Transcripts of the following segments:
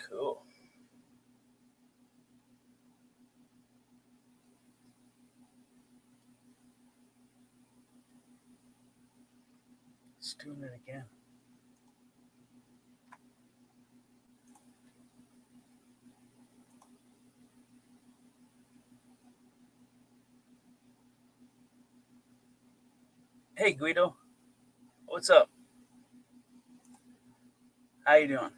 Cool. Let's do it again. Hey Guido, what's up? How you doing?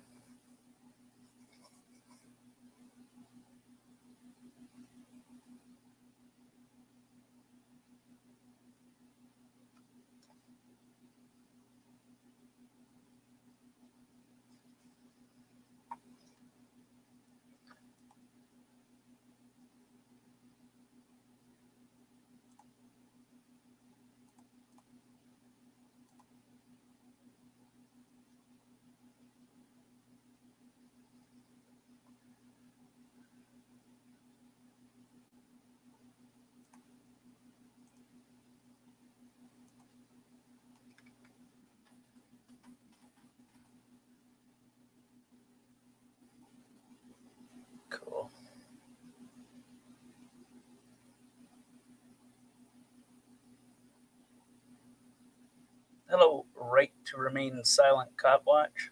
Cool. Hello, right to remain silent, cop watch.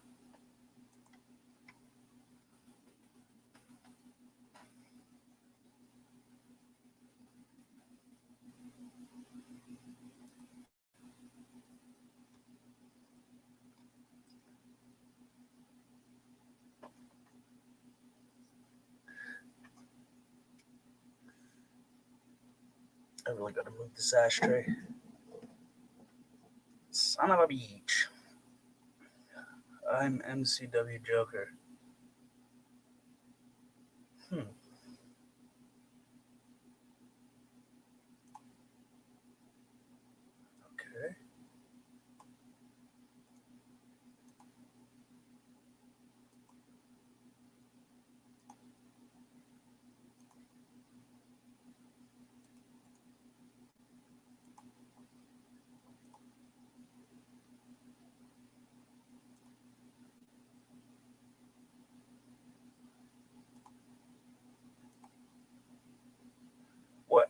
I really gotta move this ashtray. Son of a beach. I'm MCW Joker. Hmm. Okay. What?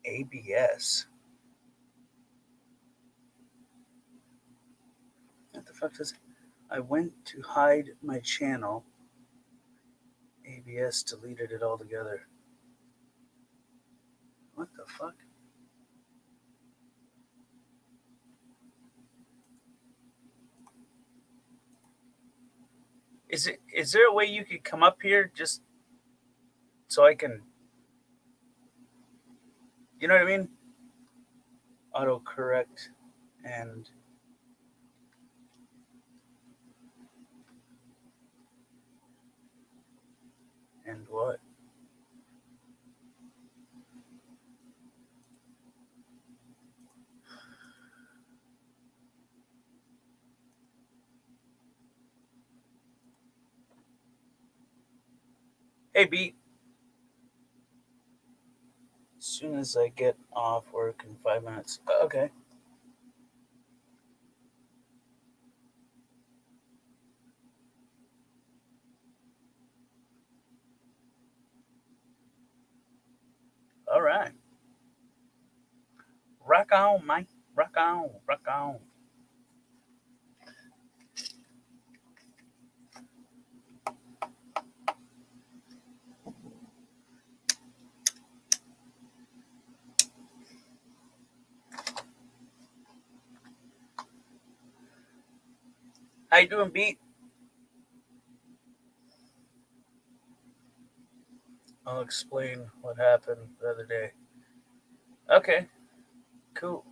ABS? What the fuck does? I went to hide my channel. ABS deleted it altogether. What the fuck? Is there a way you could come up here just so I can, you know what I mean? Autocorrect and what? Hey Beat, as soon as I get off work in 5 minutes. Okay. All right. Rock on, Mike. Rock on. Rock on. How you doing, Beat? I'll explain what happened the other day. Okay. Cool.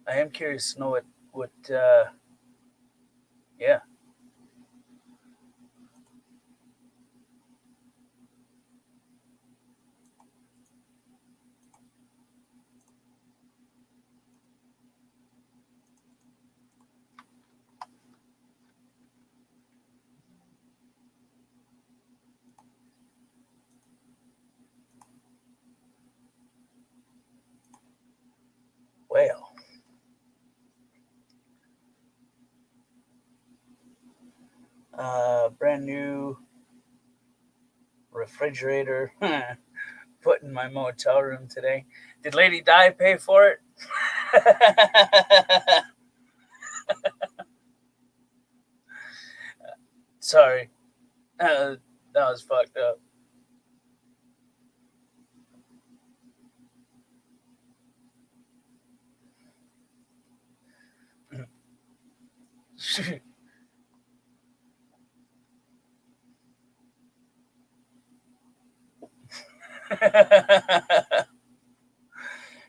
I am curious to know what. Yeah. brand new refrigerator put in my motel room today. Did Lady Di pay for it? Sorry. That was fucked up.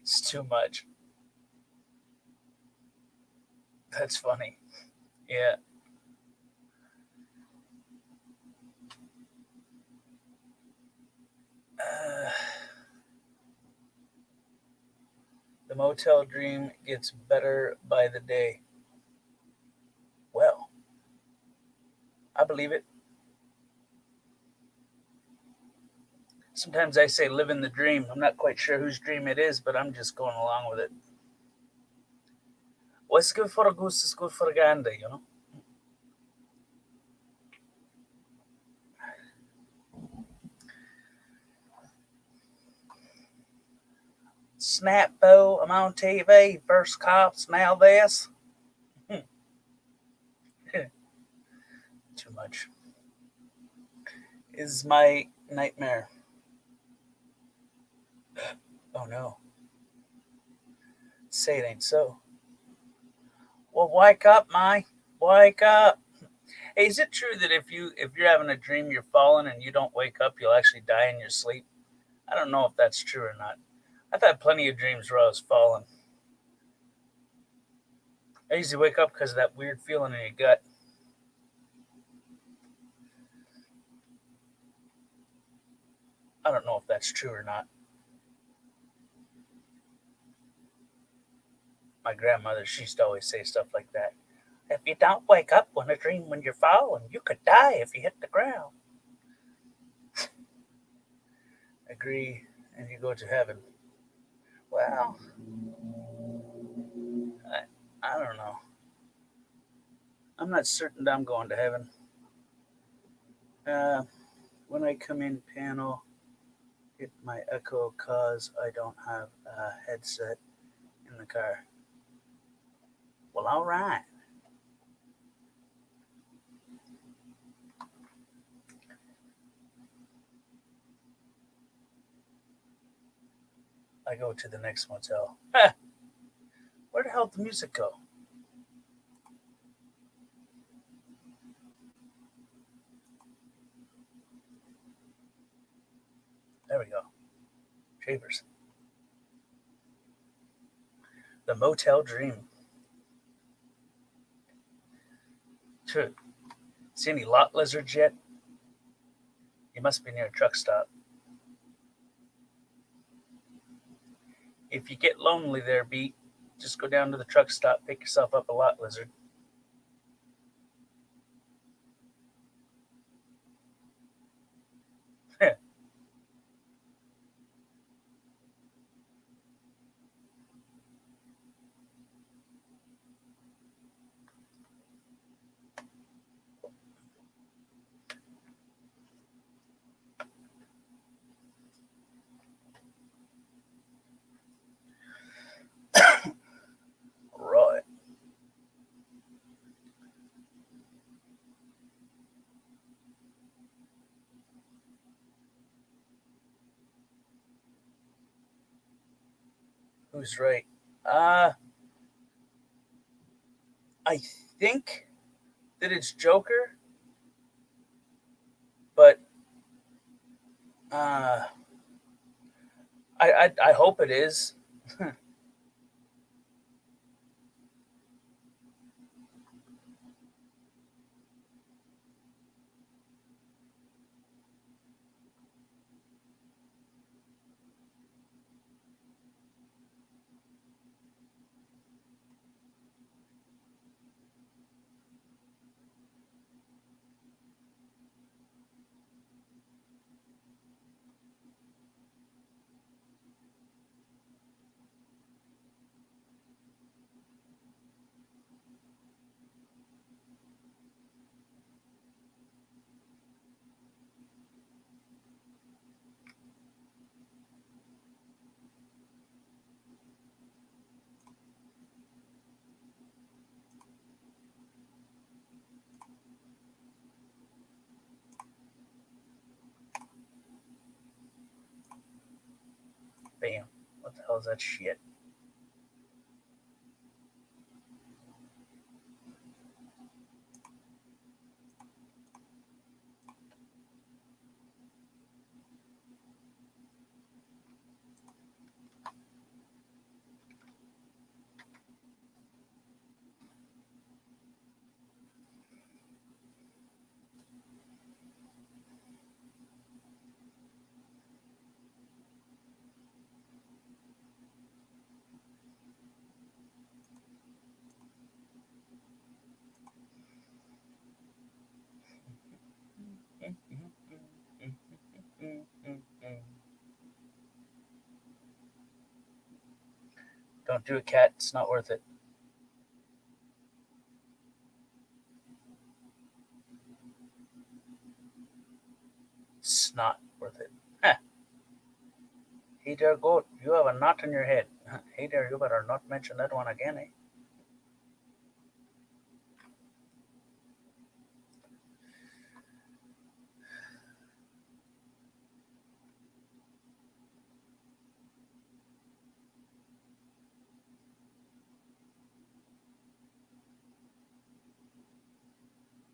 It's too much. That's funny. Yeah. Uh, the motel dream gets better by the day. Well, I believe it. Sometimes I say live in the dream. I'm not quite sure whose dream it is, but I'm just going along with it. What's good for a goose is good for a gander. Snapbo, I'm on TV. First cops, now this. Too much. Is my nightmare. Oh no. Say it ain't so. Well, wake up, my. Wake up. Hey, is it true that if you're having a dream you're falling and you don't wake up, you'll actually die in your sleep? I don't know if that's true or not. I've had plenty of dreams where I was falling. I usually wake up because of that weird feeling in your gut. I don't know if that's true or not. My grandmother, she used to always say stuff like that. If you don't wake up when a dream when you're falling, you could die if you hit the ground. Agree, and you go to heaven. Well, I, I don't know. I'm not certain that I'm going to heaven. Uh, when I come in panel, hit my echo cause I don't have a headset in the car. Well, all right. I go to the next motel. Ha! Where the hell did the music go? There we go. Shavers. The Motel Dream. Sure. See any lot lizards yet? You must be near a truck stop. If you get lonely there, Beat, just go down to the truck stop, pick yourself up a lot lizard. Right. Who's right? Uh, I think that it's Joker, but uh, I hope it is. Bam. What the hell is that shit? Don't do it, cat. It's not worth it. It's not worth it. Huh. Hey there, goat. You have a knot in your head. Hey there, you better not mention that one again, eh?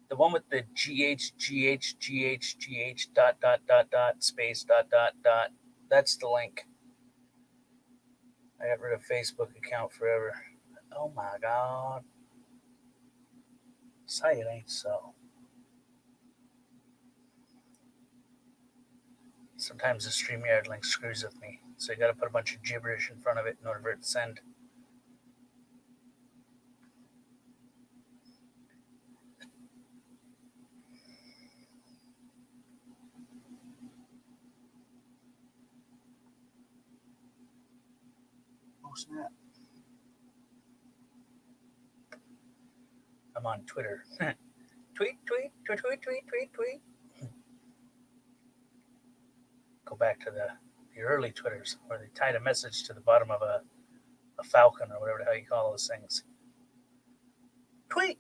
The one with the GH dot space dot. That's the link. I got rid of Facebook account forever. Oh my god. Say it ain't so. Sometimes the StreamYard link screws with me, so you gotta put a bunch of gibberish in front of it in order for it to send. Oh snap. I'm on Twitter. Tweet, tweet, tweet, tweet, tweet, tweet, tweet. Go back to the early Twitters where they tied a message to the bottom of a falcon or whatever the hell you call those things. Tweet.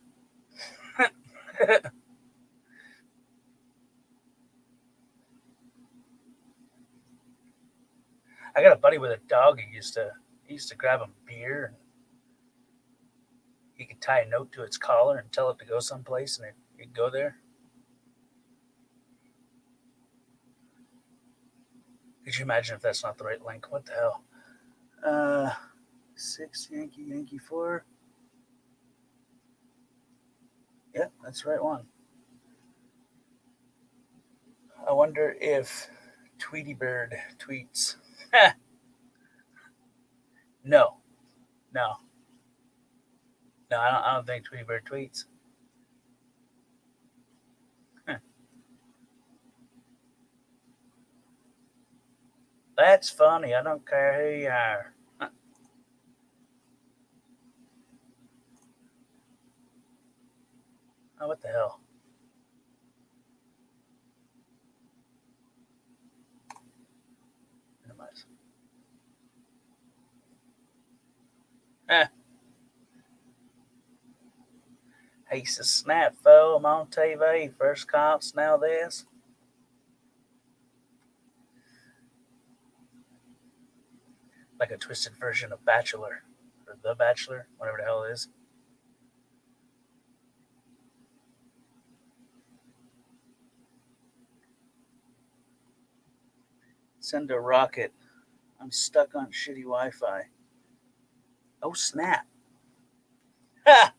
I got a buddy with a dog. He used to grab him beer, and he could tie a note to its collar and tell it to go someplace, and it'd go there. Could you imagine if that's not the right link? What the hell? 6 Yankee 4. Yeah, that's the right one. I wonder if Tweety Bird tweets. No, no, no. I don't think Tweety Bird tweets. That's funny. I don't care who you are. Oh, what the hell? Minimize. Eh. He's a snap foe. I'm on TV. First cops, now this. Like a twisted version of Bachelor. Or The Bachelor, whatever the hell it is. Send a rocket. I'm stuck on shitty Wi Fi. Oh, snap. Ha!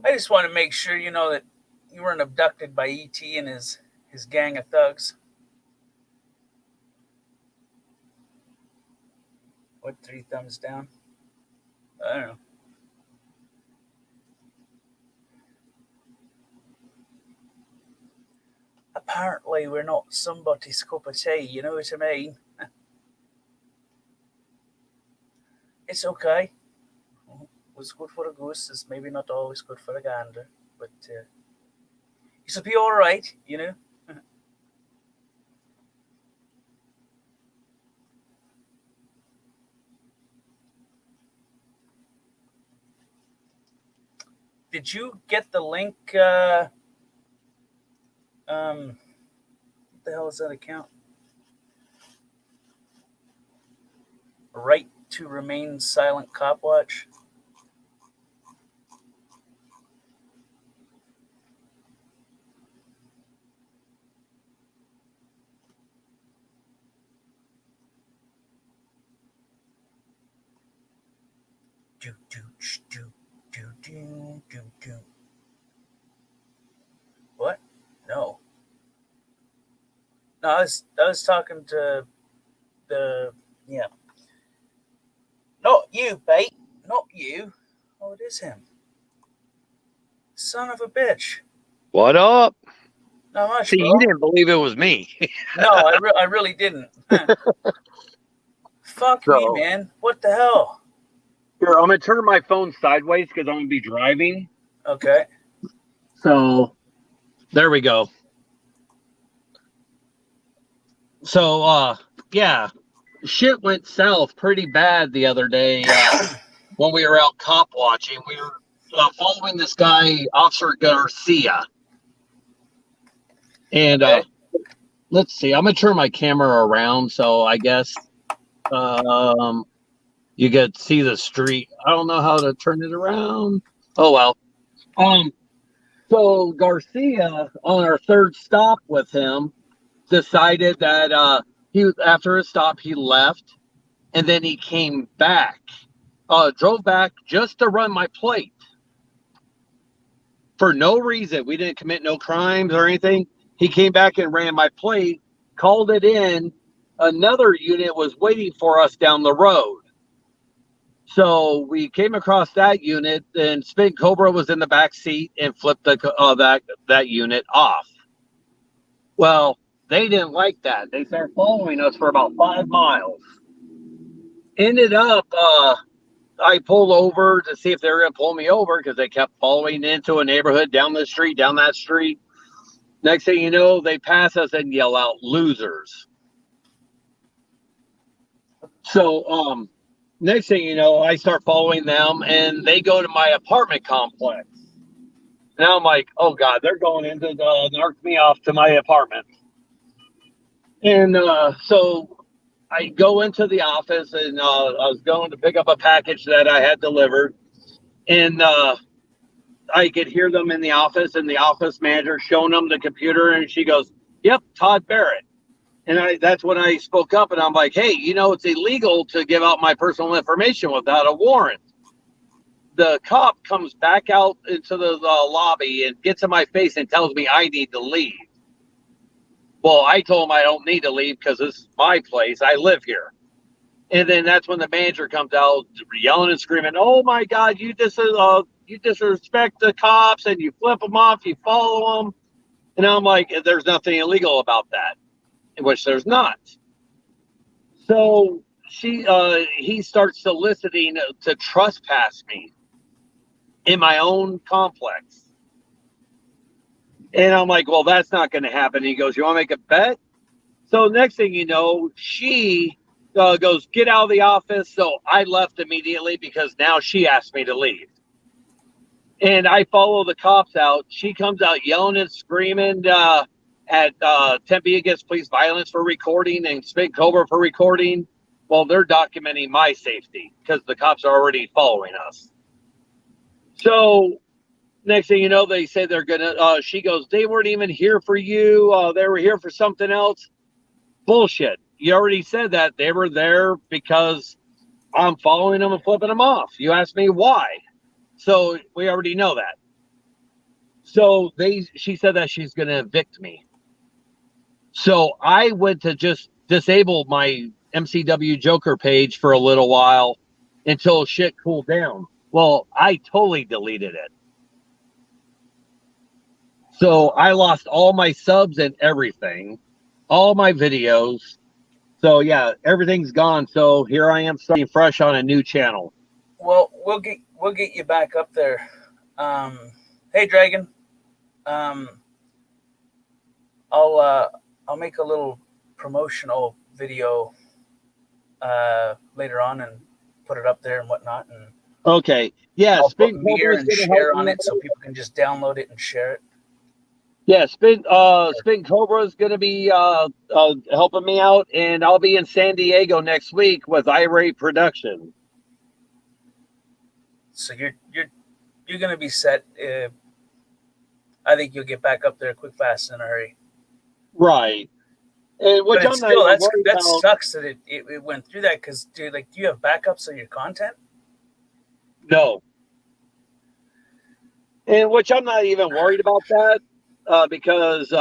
I just want to make sure you know that you weren't abducted by E.T. and his gang of thugs. What, 3 thumbs down? I don't know. Apparently, we're not somebody's cup of tea, you know what I mean? It's okay. What's good for a goose is maybe not always good for a gander, but it'll be alright, you know? Did you get the link? What the hell is that account? right to remain silent cop watch? Do, do, do, do, do, do, do. What? No. No, I was talking to the, yeah. Not you, bait. Not you. Oh, it is him. Son of a bitch. What up? Not much, See, bro. you didn't believe it was me. No, I really didn't. Fuck me, So, man. What the hell? here, I'm going to turn my phone sideways because I'm going to be driving. Okay. So, there we go. So, yeah, shit went south pretty bad the other day when we were out cop watching. We were following this guy, Officer Garcia. And Okay. let's see, I'm going to turn my camera around so I guess you get to see the street. I don't know how to turn it around. Oh, well. So Garcia, on our third stop with him, decided that he was after his stop, he left, and then he came back, drove back just to run my plate for no reason. We didn't commit no crimes or anything. He came back and ran my plate, called it in. Another unit was waiting for us down the road. So we came across that unit, and Spin Cobra was in the back seat and flipped that unit off. Well, they didn't like that. They started following us for about 5 miles. Ended up, I pulled over to see if they were going to pull me over because they kept following into a neighborhood down the street, down that street. Next thing you know, they pass us and yell out "losers." So, next thing you know, I start following them, and they go to my apartment complex. Now I'm like, oh God, they're going into narc me off to my apartment. And so I go into the office, and I was going to pick up a package that I had delivered, and I could hear them in the office, and the office manager showing them the computer, and she goes, "Yep, Todd Barrett." And that's when I spoke up, and I'm like, "Hey, it's illegal to give out my personal information without a warrant." The cop comes back out into the lobby and gets in my face and tells me I need to leave. Well, I told him I don't need to leave because this is my place. I live here. And then that's when the manager comes out yelling and screaming, "Oh my God, you disrespect the cops and you flip them off, you follow them." And I'm like, there's nothing illegal about that, in which there's not. So he starts soliciting to trespass me in my own complex. And I'm like, well, that's not going to happen. He goes, "You want to make a bet?" So next thing you know, she goes, "Get out of the office." So I left immediately because now she asked me to leave. And I follow the cops out. She comes out yelling and screaming at Tempe Against Police Violence for recording and Spin Cobra for recording. Well, they're documenting my safety because the cops are already following us. So next thing you know, they say they're gonna. She goes, "They weren't even here for you. They were here for something else." Bullshit. You already said that they were there because I'm following them and flipping them off. You asked me why. So we already know that. So she said that she's going to evict me. So I went to just disable my MCW Joker page for a little while until shit cooled down. Well, I totally deleted it. So I lost all my subs and everything, all my videos. So yeah, everything's gone. So here I am starting fresh on a new channel. Well, we'll get you back up there. Hey, Dragon. I'll make a little promotional video later on and put it up there and whatnot. And okay, yeah, I'll put Meteor and share on it so people can just download it and share it. Yeah, Spin Cobra is going to be helping me out, and I'll be in San Diego next week with Irate Production. So you're gonna be set. I think you'll get back up there quick, fast, in a hurry. Right. And But which it's I'm not still even worried that about. sucks that it went through that because dude, like, do you have backups of your content? No. And which I'm not even worried about that because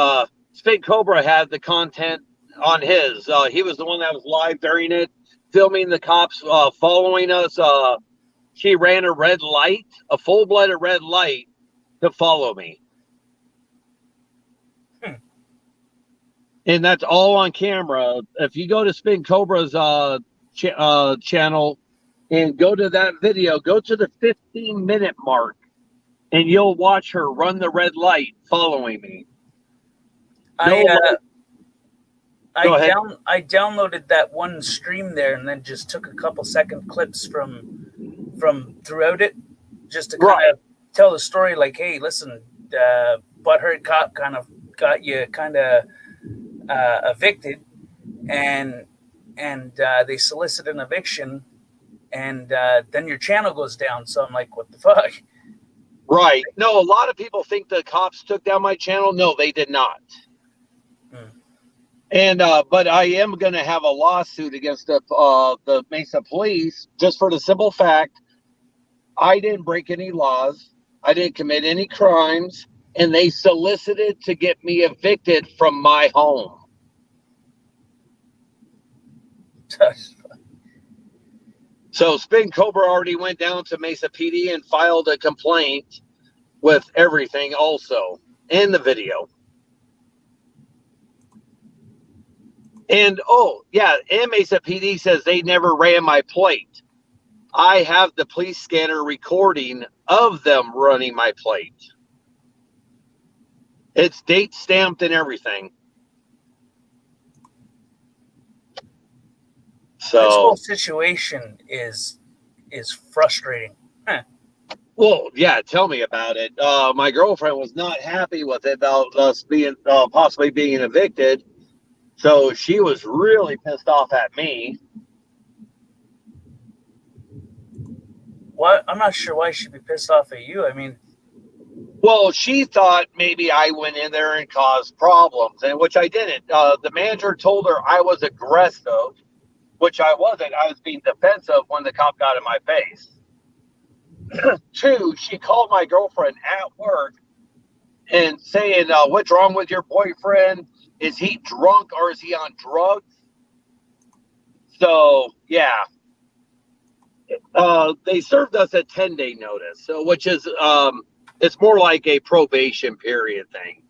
Spin Cobra had the content on his. He was the one that was live during it, filming the cops following us. She ran a red light, a full-blooded red light, to follow me. And that's all on camera. If you go to Spin Cobra's channel and go to that video, go to the 15-minute mark, and you'll watch her run the red light following me. No light. Go ahead. I downloaded that one stream there and then just took a couple second clips from throughout it, just to kind of tell the story. Like, hey, listen, butthurt cop kind of got you kind of evicted, and they solicit an eviction, and then your channel goes down. So I'm like, what the fuck? Right. No, a lot of people think the cops took down my channel. No, they did not. And but I am going to have a lawsuit against the Mesa Police just for the simple fact I didn't break any laws, I didn't commit any crimes, and they solicited to get me evicted from my home. So Spin Cobra already went down to Mesa PD and filed a complaint with everything also in the video. And and Mesa PD says they never ran my plate. I have the police scanner recording of them running my plate. It's date stamped and everything. So this whole situation is frustrating. Huh. Well, yeah, tell me about it. My girlfriend was not happy with it about us being possibly being evicted. So she was really pissed off at me. What? I'm not sure why she'd be pissed off at you. I mean, well, she thought maybe I went in there and caused problems, and which I didn't. The manager told her I was aggressive, which I wasn't. I was being defensive when the cop got in my face. Two, she called my girlfriend at work and saying, what's wrong with your boyfriend? Is he drunk or is he on drugs? So, yeah. They served us a 10-day notice, so which is it's more like a probation period thing.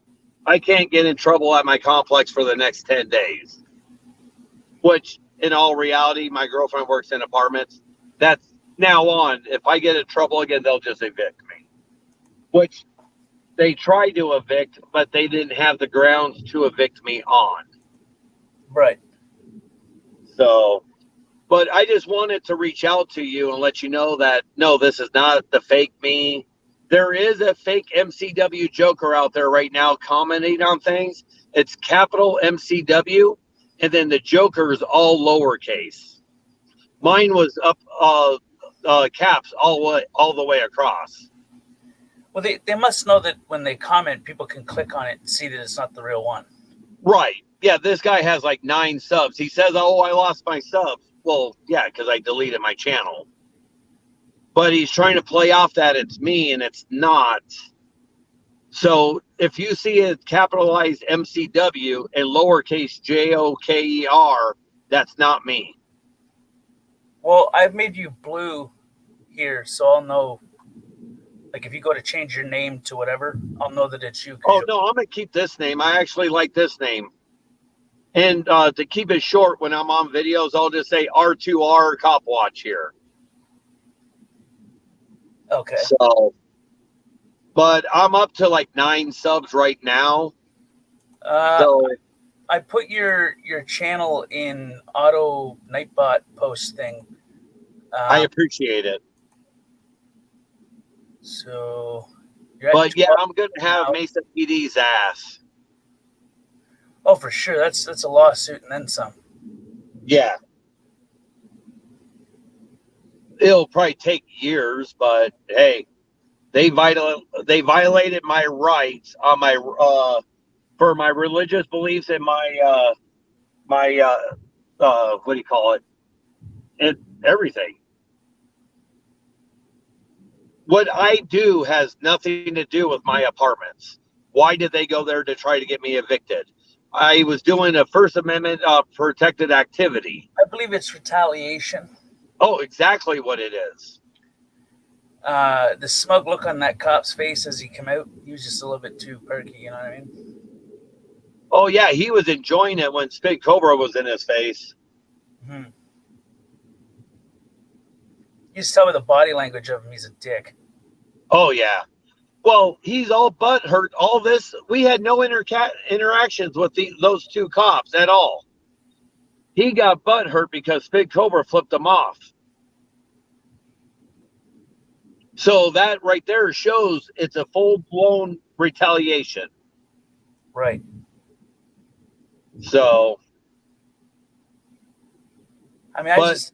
I can't get in trouble at my complex for the next 10 days. Which, in all reality, my girlfriend works in apartments. That's now on. If I get in trouble again, they'll just evict me. Which they tried to evict, but they didn't have the grounds to evict me on. Right. So, but I just wanted to reach out to you and let you know that, no, this is not the fake me. There is a fake MCW Joker out there right now commenting on things. It's capital MCW, and then the Joker is all lowercase. Mine was up caps all the way across. Well, they must know that when they comment, people can click on it and see that it's not the real one. Right. Yeah, this guy has like 9 subs. He says, oh, I lost my subs. Well, yeah, because I deleted my channel. But he's trying to play off that it's me, and it's not. So if you see it capitalized MCW and lowercase JOKER, that's not me. Well, I've made you blue here, so I'll know. Like, if you go to change your name to whatever, I'll know that it's you. Oh, no, I'm going to keep this name. I actually like this name. And to keep it short, when I'm on videos, I'll just say R2R Cop Watch here. Okay. So, but I'm up to like 9 subs right now. So I put your channel in auto Nightbot post thing. I appreciate it. So You're at But yeah, 12 I'm going to have now. Mesa PD's ass. Oh, for sure. That's a lawsuit and then some. Yeah. It'll probably take years, but hey, they violated my rights on my for my religious beliefs and my what do you call it? And everything. What I do has nothing to do with my apartments. Why did they go there to try to get me evicted? I was doing a First Amendment protected activity. I believe it's retaliation. Oh, exactly what it is. The smug look on that cop's face as he came out, he was just a little bit too perky, you know what I mean? Oh yeah, he was enjoying it when Spig Cobra was in his face. Hmm. You just tell by the body language of him he's a dick. Oh yeah. Well, he's all butt hurt. All this, we had no interactions with those two cops at all. He got butt hurt because Spig Cobra flipped him off. So that right there shows it's a full-blown retaliation. Right. So, I mean, but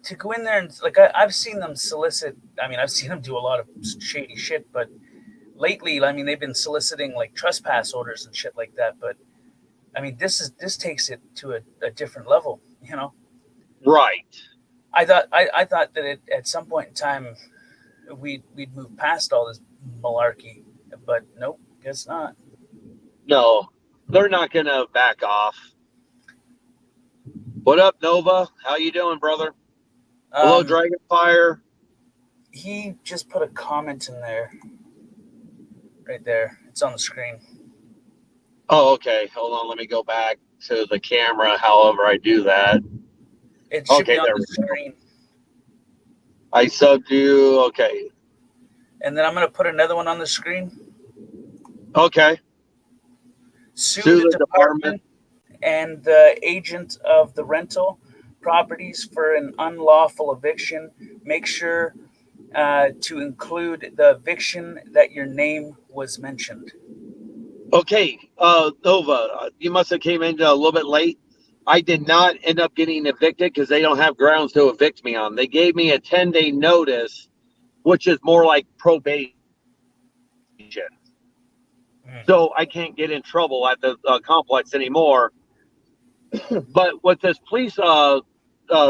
to go in there and like I've seen them solicit. I mean, I've seen them do a lot of shady shit, but lately, I mean, they've been soliciting like trespass orders and shit like that. But I mean, this takes it to a different level, you know. right. I thought that at some point in time we'd move past all this malarkey, but nope, guess not. No, they're not gonna back off. What up, Nova? How you doing, brother? Hello, Um, Dragonfire. he just put a comment in there, right there. It's on the screen. Oh, okay. Hold on. Let me go back to the camera. However, I do that. It should Okay, be on there the we go. screen. I subbed you. Okay. And then I'm gonna put another one on the screen. Okay. Sue Sue the the department. department and the agent of the rental properties for an unlawful eviction. Make sure to include the eviction that your name was mentioned. Okay. Nova, you must have came in a little bit late. I did not end up getting evicted because they don't have grounds to evict me on. They gave me a 10-day notice, which is more like probation. Mm. So I can't get in trouble at the complex anymore. But with this police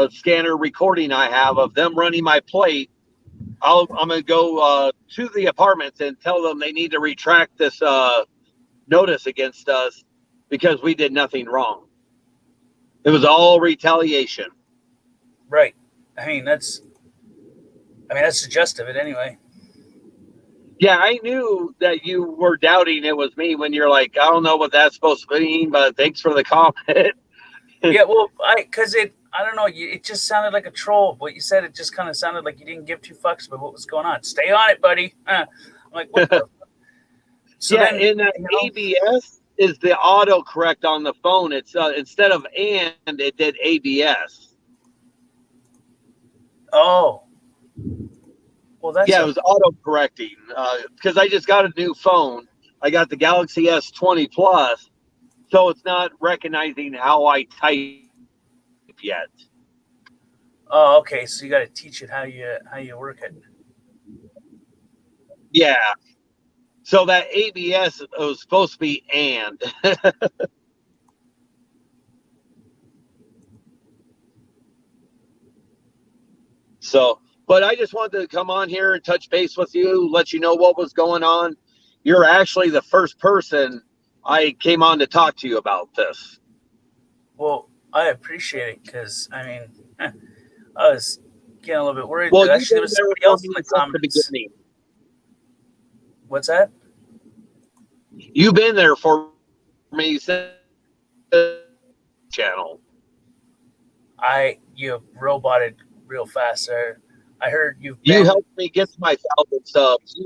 scanner recording I have of them running my plate, I'm going to go to the apartments and tell them they need to retract this notice against us because we did nothing wrong. It was all retaliation. Right. I mean that's the gist of it anyway. Yeah, I knew that you were doubting it was me when you're like, I don't know what that's supposed to mean, but thanks for the comment. Yeah, well, I don't know. It just sounded like a troll. What you said, it just kind of sounded like you didn't give two fucks about what was going on. Stay on it, buddy. I'm like, what the? So Yeah, then, and that ABS is the autocorrect on the phone. It's instead of and, it did ABS. oh, well, that's Yeah, it was auto-correcting because I just got a new phone. I got the Galaxy S20 Plus, so it's not recognizing how I type yet. oh, okay. So you got to teach it how you work it. Yeah. So that ABS was supposed to be and. So, but I just wanted to come on here and touch base with you, let you know what was going on. You're actually the first person I came on to talk to you about this. Well, I appreciate it because I mean, I was getting a little bit worried Well, that you've actually there been was there somebody for else in me the since the comments. beginning. What's that? You've been there for me since the channel. You roboted real fast there. I heard you've You been. helped me get to my 1,000 subs.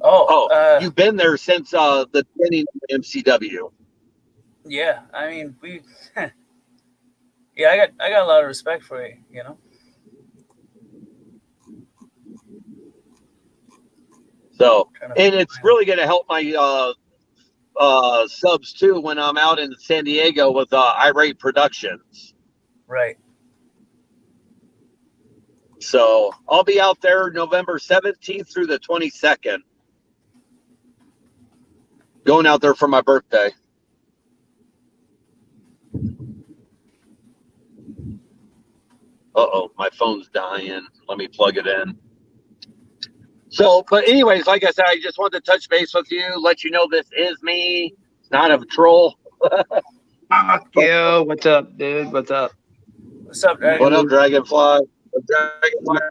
Oh, You've been there since the beginning of MCW. yeah. I mean, we. Yeah, I got a lot of respect for you. You know. So, Trying to and it's find- really going to help my subs too when I'm out in San Diego with Irate Productions. Right. So I'll be out there November 17th through the 22nd. Going out there for my birthday. Uh-oh, my phone's dying. Let me plug it in. So, but anyways, like I said, I just wanted to touch base with you, let you know this is me. It's not a troll. Fuck you. What's up, dude? What's up? What's up, Dragon? What up, Dragonfly? Dragonfire.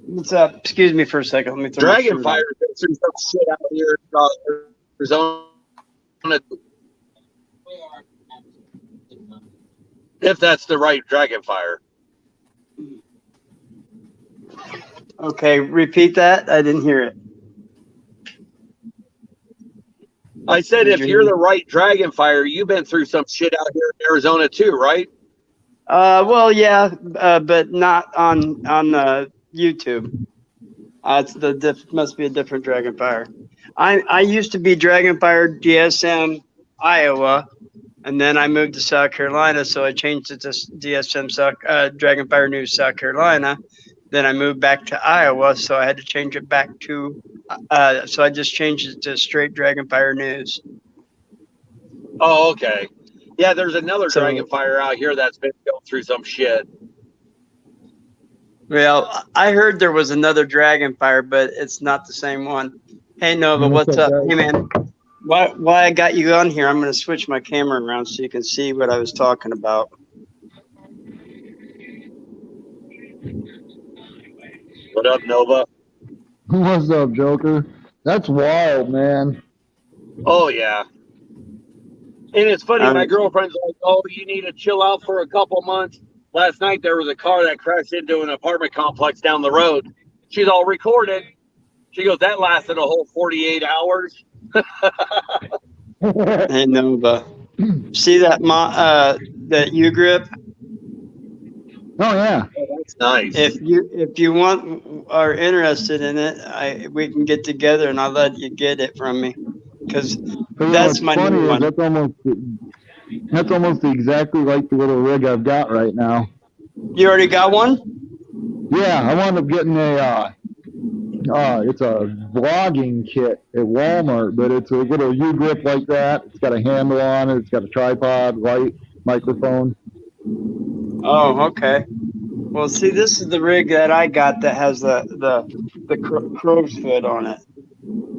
What's up? Excuse me for a second. Let me throw my shirt on. Dragonfire is some shit out here in Arizona. If that's the right Dragonfire. Okay, repeat that. I didn't hear it. I said, Did if you you're hear the right Dragonfire, you've been through some shit out here in Arizona too, right? Well, yeah, but not on YouTube. It's must be a different Dragonfire. I used to be Dragonfire DSM Iowa, and then I moved to South Carolina, so I changed it to DSM Dragonfire News South Carolina. Then I moved back to Iowa, so I had to change it back to. So I just changed it to straight Dragonfire News. Oh, okay. Yeah, there's another So- Dragonfire out here that's been going through some shit. Well, I heard there was another Dragonfire, but it's not the same one. Hey Nova, what's up? Hey man, why I got you on here? I'm gonna switch my camera around so you can see what I was talking about. What up, Nova? What's up, Joker? That's wild, man. Oh, yeah. And it's funny, my Um, girlfriend's like, oh, you need to chill out for a couple months. Last night, there was a car that crashed into an apartment complex down the road. She's all recorded. She goes, that lasted a whole 48 hours. Hey Nova, see that that U grip? Oh yeah. That's nice. If you are interested in it, we can get together and I'll let you get it from me, because But That's what's my funny new is one. That's almost exactly like the little rig I've got right now. You already got one? Yeah, I wound up getting it's a vlogging kit at Walmart, but it's a little U-grip like that. It's got a handle on it. It's got a tripod, light, microphone. Oh, okay. Well, see, this is the rig that I got that has the crow's foot on it,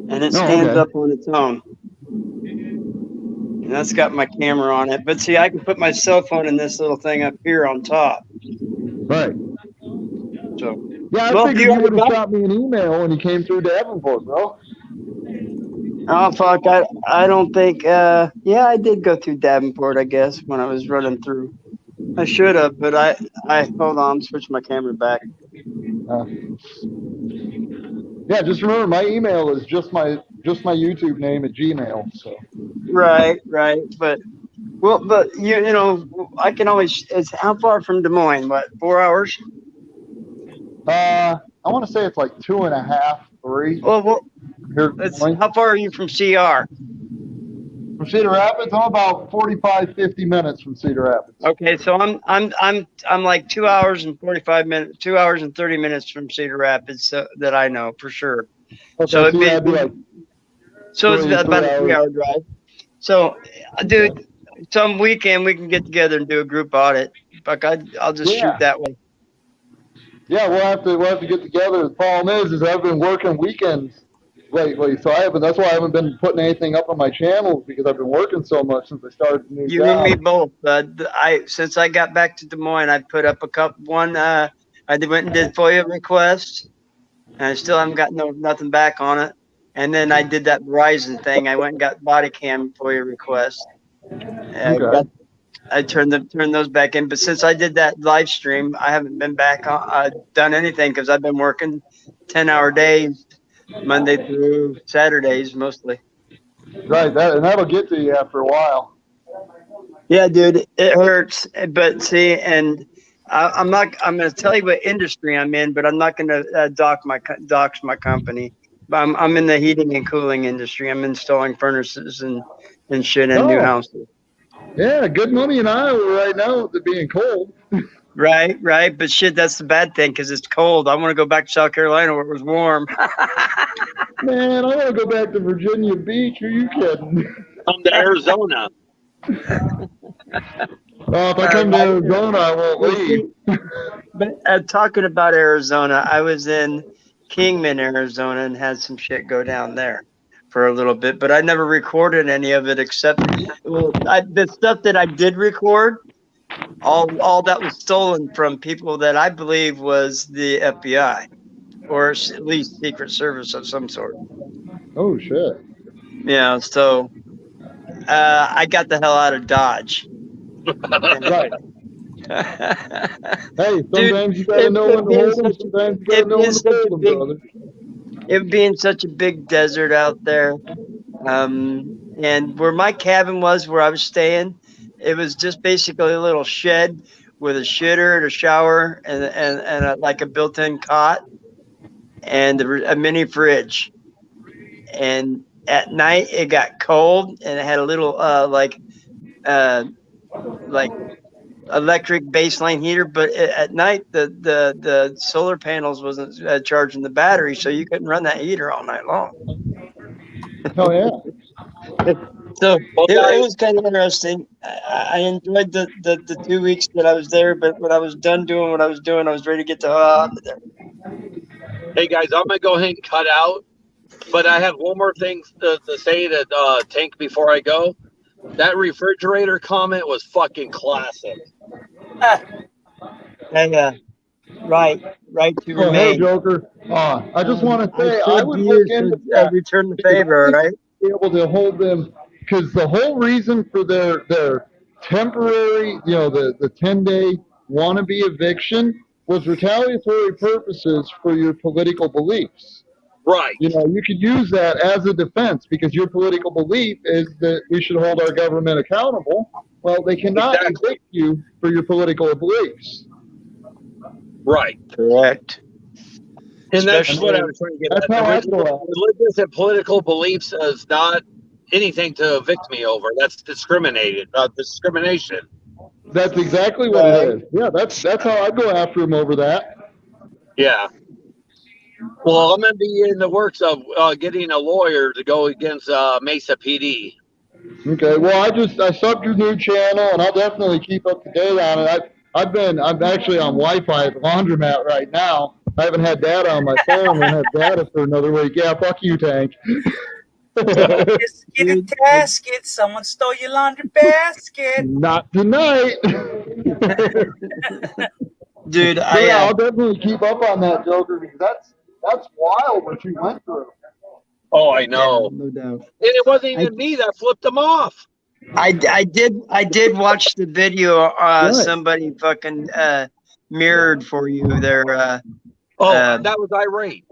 and it stands okay. up on its own. And that's got my camera on it. But see, I can put my cell phone in this little thing up here on top. Right. So, Yeah, I Well, figured you you already would have got- shot me an email when you came through Davenport, bro. oh fuck, I don't think. Yeah, I did go through Davenport, I guess, when I was running through. I should have, but I hold on, switch my camera back. Yeah, just remember my email is just my YouTube name at Gmail. So Right, but you know, I can always. It's how far from Des Moines? What, 4 hours? I want to say it's like 2.5, 3. Well, Here, how far are you from CR? from Cedar Rapids, I'm about 45, 50 minutes from Cedar Rapids. Okay, so I'm like 2 hours and 45 minutes, 2 hours and 30 minutes from Cedar Rapids, so that I know for sure. Okay, So it'd yeah, it'd be be- like So it's Three about a hours. 3 hour drive. So, dude, some weekend we can get together and do a group audit. Fuck, I'll just Yeah. shoot that way. yeah, we'll have to get together. The problem is I've been working weekends lately, so that's why I haven't been putting anything up on my channels, because I've been working so much since I started the new You job. and me both. Since I got back to Des Moines, I put up went and did FOIA requests, and I still haven't got nothing back on it. And then I did that Verizon thing. I went and got body cam FOIA requests. Okay. I turned those back in. But since I did that live stream, I haven't been back done anything, because I've been working 10-hour days, Monday through Saturdays mostly. Right, that'll get to you after a while. Yeah, dude, it hurts. But see, and I'm going to tell you what industry I'm in, but I'm not going to dox my company. I'm in the heating and cooling industry. I'm installing furnaces and shit in new Oh. houses. Yeah, good money in Iowa right now with it being cold. Right, right. But shit, that's the bad thing because it's cold. I want to go back to South Carolina where it was warm. Man, I want to go back to Virginia Beach. Are you kidding? Come to Arizona. Oh, if I come to Arizona, I won't leave. But talking about Arizona, I was in Kingman, Arizona, and had some shit go down there for a little bit. But I never recorded any of it except the stuff that I did record. All that was stolen from people that I believe was the FBI or at least Secret Service of some sort. Oh, shit. Yeah, so I got the hell out of Dodge. Right. Hey, sometimes Dude, you gotta know when to hold them. such- Sometimes you gotta know when to fold them, brother. it being such a big desert out there, and where my cabin was, where I was staying, it was just basically a little shed with a shitter and a shower and like a built-in cot and a mini fridge. And at night it got cold and it had a little like electric baseline heater, but at night the solar panels wasn't charging the battery, so you couldn't run that heater all night long. Oh, yeah. So Well, it was kind of interesting. I enjoyed the 2 weeks that I was there, but when I was done doing what I was doing, I was ready to get the hell out of there. Hey guys, I'm gonna go ahead and cut out, but I have one more thing to say to Tank before I go. That refrigerator comment was fucking classic. And right to Oh, hey, remain. Joker. I just want to say, I I should would be look here into to that. return the favor, right? Be able to hold them, because the whole reason for their temporary, the 10-day wannabe eviction was retaliatory purposes for your political beliefs. Right. You could use that as a defense because your political belief is that we should hold our government accountable. Well, they cannot evict you for your political beliefs. Right. Correct. And that's what I was trying to get That's at. how I feel. Religious and political beliefs is not anything to evict me over. That's discrimination. That's exactly what it is. Yeah, that's how I go after him over that. Yeah. Well, I'm going to be in the works of getting a lawyer to go against Mesa PD. Okay. Well, I subbed your new channel, and I'll definitely keep up to date on it. I'm actually on Wi-Fi at the laundromat right now. I haven't had data on my phone. I haven't had data for another week. Yeah, fuck you, Tank. Just get a casket. Someone stole your laundry basket. Not tonight. Dude, I'll definitely keep up on that, Joker, because that's wild what you went through. Oh, I know. Yeah, no doubt. And it wasn't even me that flipped them off. I did watch the video. Somebody fucking mirrored for you there. That was irate.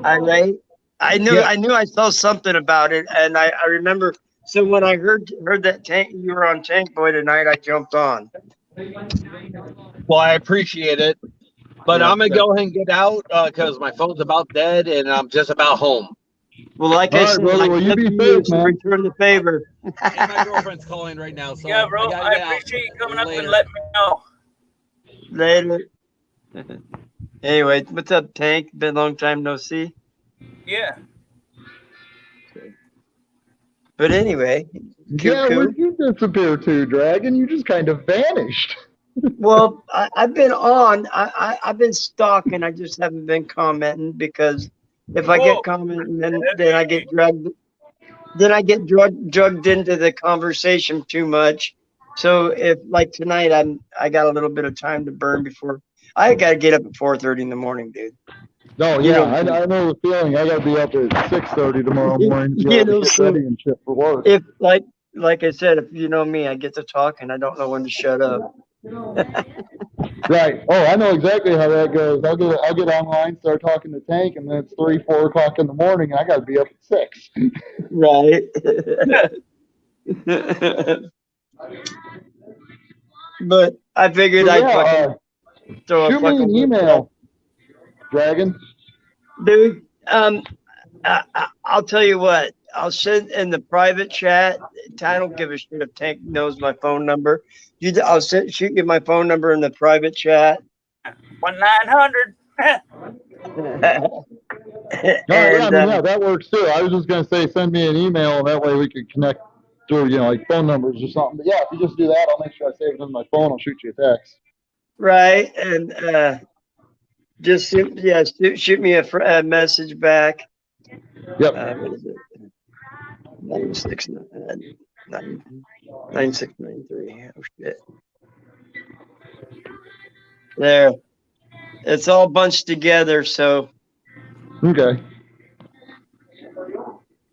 Irate. I knew I saw something about it, and I remember. So when I heard that you were on Tank Boy tonight, I jumped on. Well, I appreciate it, but I'm gonna go ahead and get out because my phone's about dead, and I'm just about home. Well, like I said, brother, well, you be safe, man. Return the favor. And my girlfriend's calling right now, so Yeah, bro. I appreciate you coming up and letting me know. Later. Anyway, what's up, Tank? Been a long time no see. Yeah. But anyway, where'd you disappear to, Dragon? You just kind of vanished. Well, I've been on. I've been stalking. I just haven't been commenting because if I get commenting, then I get drugged. Then I get drugged into the conversation too much. So if like tonight, I got a little bit of time to burn before I got to get up at 4:30 in the morning, dude. No, yeah, I know the feeling. I got to be up at 6:30 tomorrow morning to get ready and shit for work. If like I said, if you know me, I get to talk and I don't know when to shut up. Right. Oh, I know exactly how that goes. I'll get online, start talking to Tank, and then it's 3-4 o'clock in the morning, and I got to be up at 6. Right. But I figured I'd fucking throw shoot me an email, Dragon. Dude, I'll tell you what. I'll send in the private chat. I don't give a shit if Tank knows my phone number. I'll shoot you my phone number in the private chat. 1-900. No, yeah, yeah, that works too. I was just gonna say, send me an email, and that way we could connect through, like phone numbers or something. But yeah, if you just do that, I'll make sure I save it in my phone. I'll shoot you a text. Right, and just shoot me a message back. Yep. What is it? 9693. Oh shit. There. It's all bunched together, so. Okay.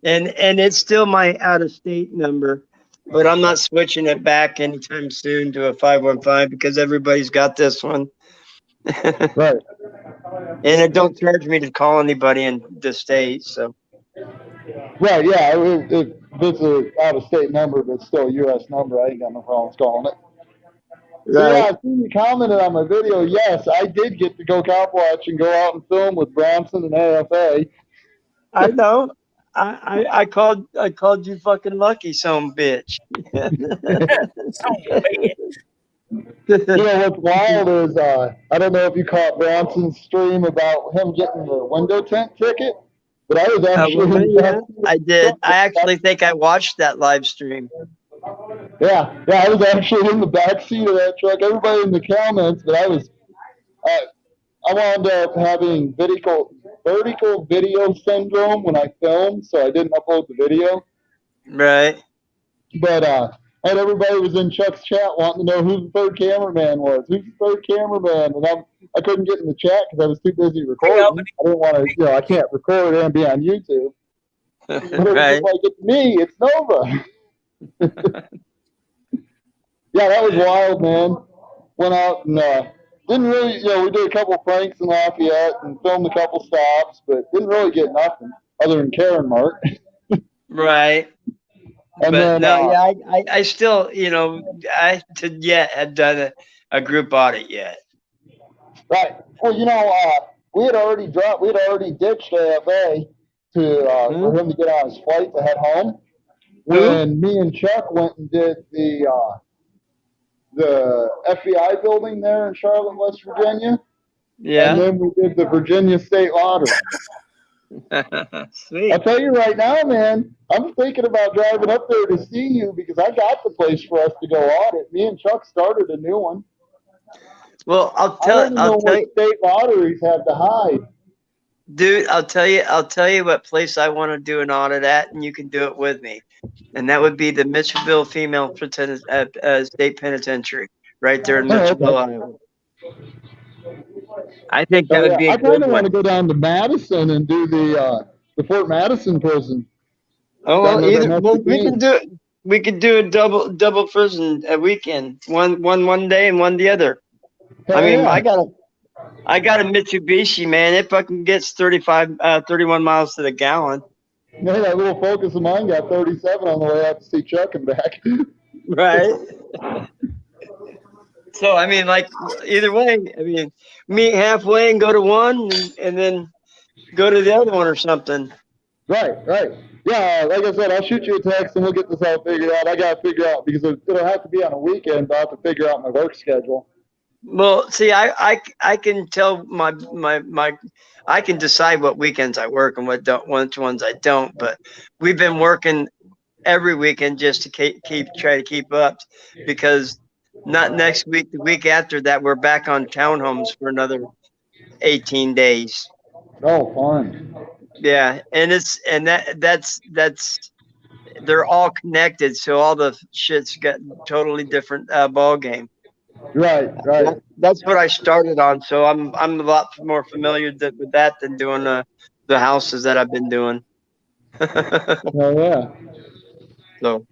And it's still my out of state number, but I'm not switching it back anytime soon to a 515 because everybody's got this one. Right. And it don't charge me to call anybody in the state, so. Right, yeah. If it's an out of state number, but it's still a U.S. number, I ain't got no problems calling it. So Right. yeah, I seen you commented on my video. Yes, I did get to go cop watch and go out and film with Bronson and AFA. I know. I called you fucking lucky, some bitch. You know what's wild is I don't know if you caught Bronson's stream about him getting the window tent ticket, but I was actually Yeah, I did. I actually think I watched that live stream. Yeah, I was actually in the back seat of that truck. Everybody in the comments, but I wound up having vertical video syndrome when I filmed, so I didn't upload the video. Right. But and everybody was in Chuck's chat wanting to know who the third cameraman was. Who's the third cameraman? And I couldn't get in the chat because I was too busy recording. I didn't want to, I can't record and be on YouTube. But it was Right. just like, it's me, it's Nova. Yeah, that was wild, man. Went out and didn't really, we did a couple pranks in Lafayette and filmed a couple stops, but didn't really get nothing other than Karen Mark. Right. And But then, no, yeah, I still, I had done a group audit yet. Right. Well, we had already ditched AFA for him to get on his flight to head home. When me and Chuck went and did the FBI building there in Charlotte, West Virginia. Yeah. And then we did the Virginia State Lottery. Sweet. I'll tell you right now, man, I'm thinking about driving up there to see you because I got the place for us to go audit. Me and Chuck started a new one. Well, I'll I tell don't know what you, state lotteries have to hide. dude. I'll tell you what place I want to do an audit at, and you can do it with me. And that would be the Mitchellville Female State Penitentiary, right there in Mitchellville, Iowa. I think that would be a I good kind of want to one. go down to Madison and do the Fort Madison prison. Oh well, we can do it. We could do a double prison a weekend. One day and one the other. Hell I mean, yeah. I got a Mitsubishi, man. It fucking gets 31 miles to the gallon. No, that little Focus of mine got 37 on the way out to see Chuck and back. Right. So, I mean, like, either way, I mean, meet halfway and go to one and then go to the other one or something. Right. Yeah, like I said, I'll shoot you a text and we'll get this all figured out. I got to figure out because it'll have to be on a weekend, but I'll have to figure out my work schedule. Well, see, I can tell I can decide what weekends I work and which ones I don't, but we've been working every weekend just to try to keep up because not next week, the week after that, we're back on townhomes for another 18 days. Oh, fun. Yeah. And that's they're all connected. So all the shit's got totally different ball game. Right. That's what I started on. So I'm a lot more familiar with that than doing the houses that I've been doing. Oh, yeah. So,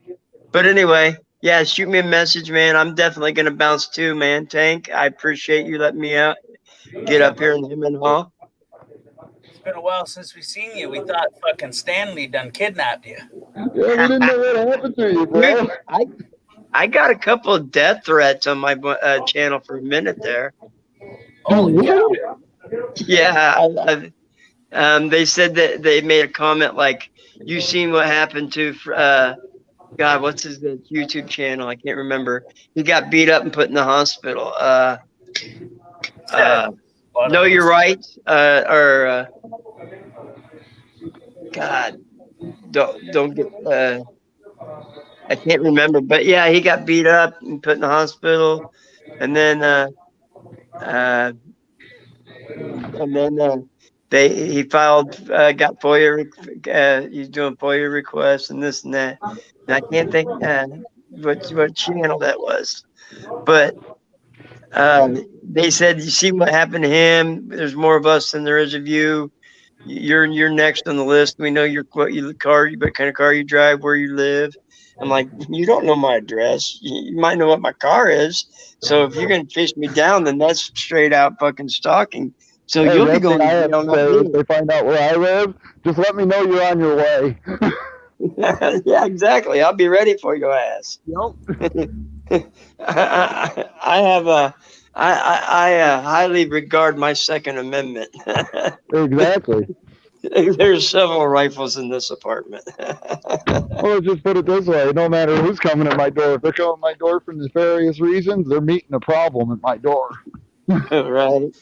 but anyway, yeah, shoot me a message, man. I'm definitely going to bounce too, man. Tank, I appreciate you letting me get up here in Him and Haw. It's been a while since we seen you. We thought fucking Stanley done kidnapped you. Yeah, we didn't know what happened to you, bro. I got a couple of death threats on my channel for a minute there. Oh, yeah. Yeah, They said that they made a comment like, "You seen what happened to God? What's his YouTube channel? I can't remember. He got beat up and put in the hospital. Yeah, a lot of Know Your those. Rights, God, don't get. I can't remember, but yeah, he got beat up and put in the hospital, and then he filed, got FOIA, he's doing FOIA requests and this and that. And I can't think what channel that was, but they said, "You see what happened to him? There's more of us than there is of you. You're next on the list. We know what kind of car you drive, where you live." I'm like, "You don't know my address. You might know what my car is. So if you're gonna chase me down, then that's straight out fucking stalking. So Hey, you'll be that's going what I to have jail, to not say. me." If they find out where I live, just let me know you're on your way. Yeah, exactly. I'll be ready for your ass. Yep. I have I highly regard my Second Amendment. Exactly. There's several rifles in this apartment. Well, let's just put it this way. No matter who's coming at my door, if they're coming at my door for nefarious reasons, they're meeting a problem at my door. Right.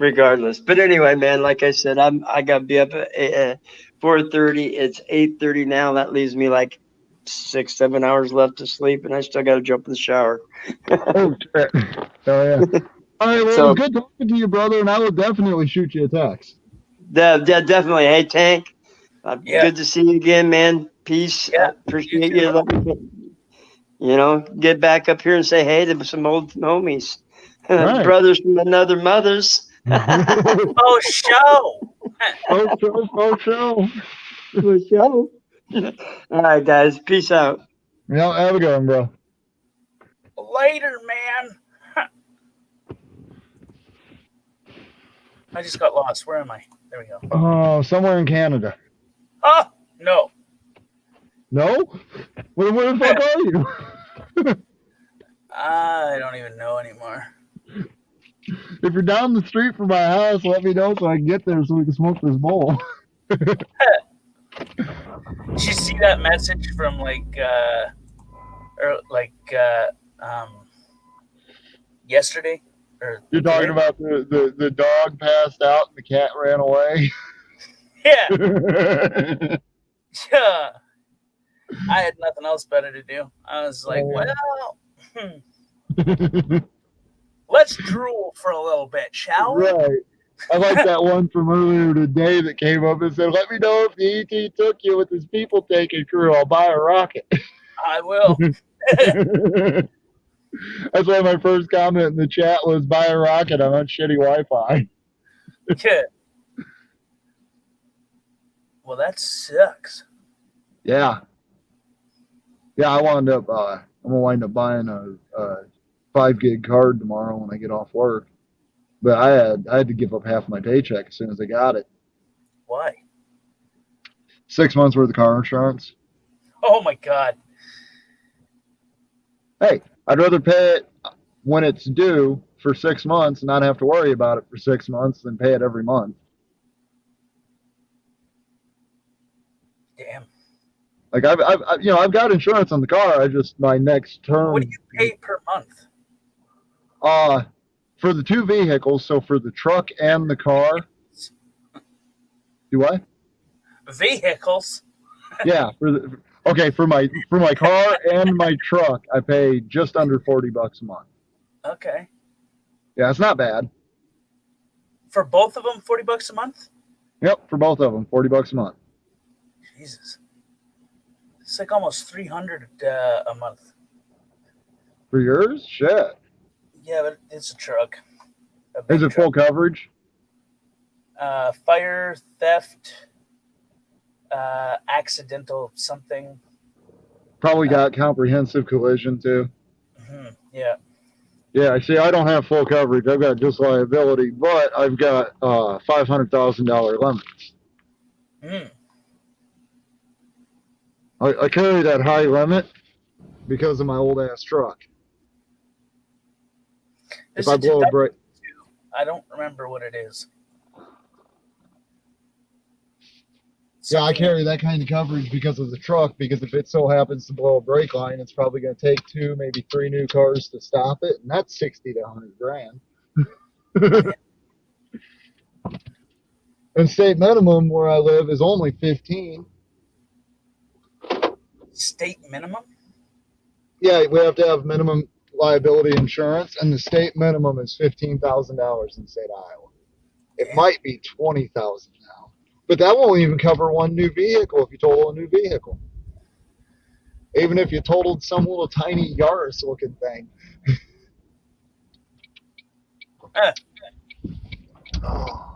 Regardless. But anyway, man, like I said, I got to be up at 4:30. It's 8:30 now. That leaves me like 6-7 hours left to sleep, and I still got to jump in the shower. Oh, shit. Oh, yeah. All right, well, So- it was good talking to you, brother, and I will definitely shoot you a text. Definitely. Hey, Tank. Yeah. Good to see you again, man. Peace. Yeah, Appreciate you too, you. Let me get back up here and say hey to some old homies. Right. Brothers from another mothers. Oh, show. Oh, show. For sure. All right, guys. Peace out. Yeah, have a good one, bro. Later, man. I just got lost. Where am I? There we go. Oh, somewhere in Canada. Oh, no. No? Where the fuck are you? I don't even know anymore. If you're down the street from my house, let me know so I can get there so we can smoke this bowl. Did you see that message from yesterday? Or You're talking about the dog passed out and the cat ran away? Yeah. Yeah. I had nothing else better to do. I was like, well, let's drool for a little bit, shall we? Right. I like that one from earlier today that came up and said, "Let me know if the ET took you with his people taking crew. I'll buy a rocket." I will. That's why my first comment in the chat was, "Buy a rocket. I'm on shitty Wi-Fi." Yeah. Well, that sucks. Yeah. Yeah, I'm gonna wind up buying a 5 gig card tomorrow when I get off work. But I had to give up half my paycheck as soon as I got it. Why? 6 months worth of car insurance. Oh my God. Hey, I'd rather pay it when it's due for 6 months and not have to worry about it for 6 months than pay it every month. Damn. Like I've got insurance on the car. I just my next term. What do you pay per month? For the 2 vehicles, so for the truck and the car. Do what? Vehicles. Yeah, for my car and my truck, I pay just under $40 a month. Okay. Yeah, it's not bad. For both of them, $40 a month? Yep, for both of them, $40 a month. Jesus. It's like almost $300 a month. For yours? Shit. Yeah, but it's a truck. Is it full coverage? Fire, theft, accidental something. Probably got comprehensive collision too. Yeah. Yeah, see, I don't have full coverage. I've got just liability, but I've got $500,000 limits. I carry that high limit because of my old ass truck. If I blow a brake, I don't remember what it is. Yeah, I Something- carry that kind of coverage because of the truck, because if it so happens to blow a brake line, it's probably going to take 2, maybe 3 new cars to stop it, and that's 60 to 100 grand. And state minimum where I live is only 15. State minimum. Yeah, we have to have minimum liability insurance, and the state minimum is $15,000 in the state of Iowa. It might be 20,000 now, but that won't even cover one new vehicle if you total a new vehicle. Even if you totaled some little tiny Yaris looking thing. Oh,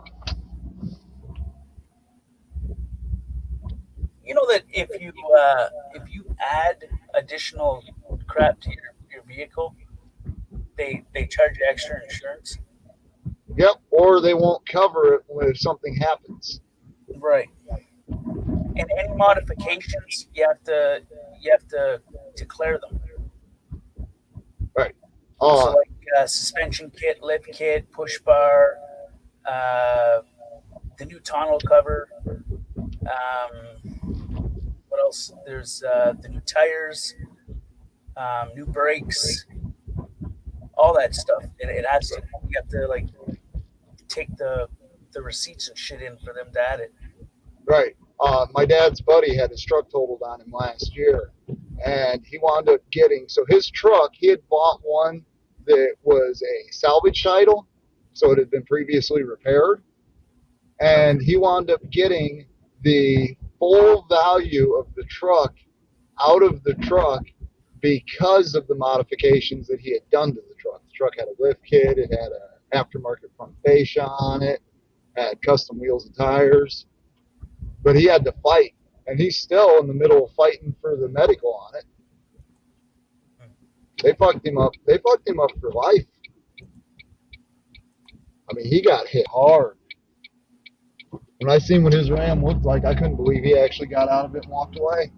You know that if you add additional crap to your vehicle, they charge you extra insurance. yep, or they won't cover it if something happens. Right. And any modifications, you have to declare them. Right. So like suspension kit, lift kit, push bar, the new tonneau cover. What else? There's the new tires, new brakes, all that stuff. It has to. You have to like take the receipts and shit in for them to add it. Right. My dad's buddy had his truck totaled on him last year, and he wound up getting, so his truck, he had bought one that was a salvage title, so it had been previously repaired, and he wound up getting the full value of the truck out of the truck because of the modifications that he had done to the truck. The truck had a lift kit, it had an aftermarket front fascia on it, had custom wheels and tires. But he had to fight, and he's still in the middle of fighting for the medical on it. They fucked him up. They fucked him up for life. I mean, he got hit hard. When I seen what his Ram looked like, I couldn't believe he actually got out of it and walked away.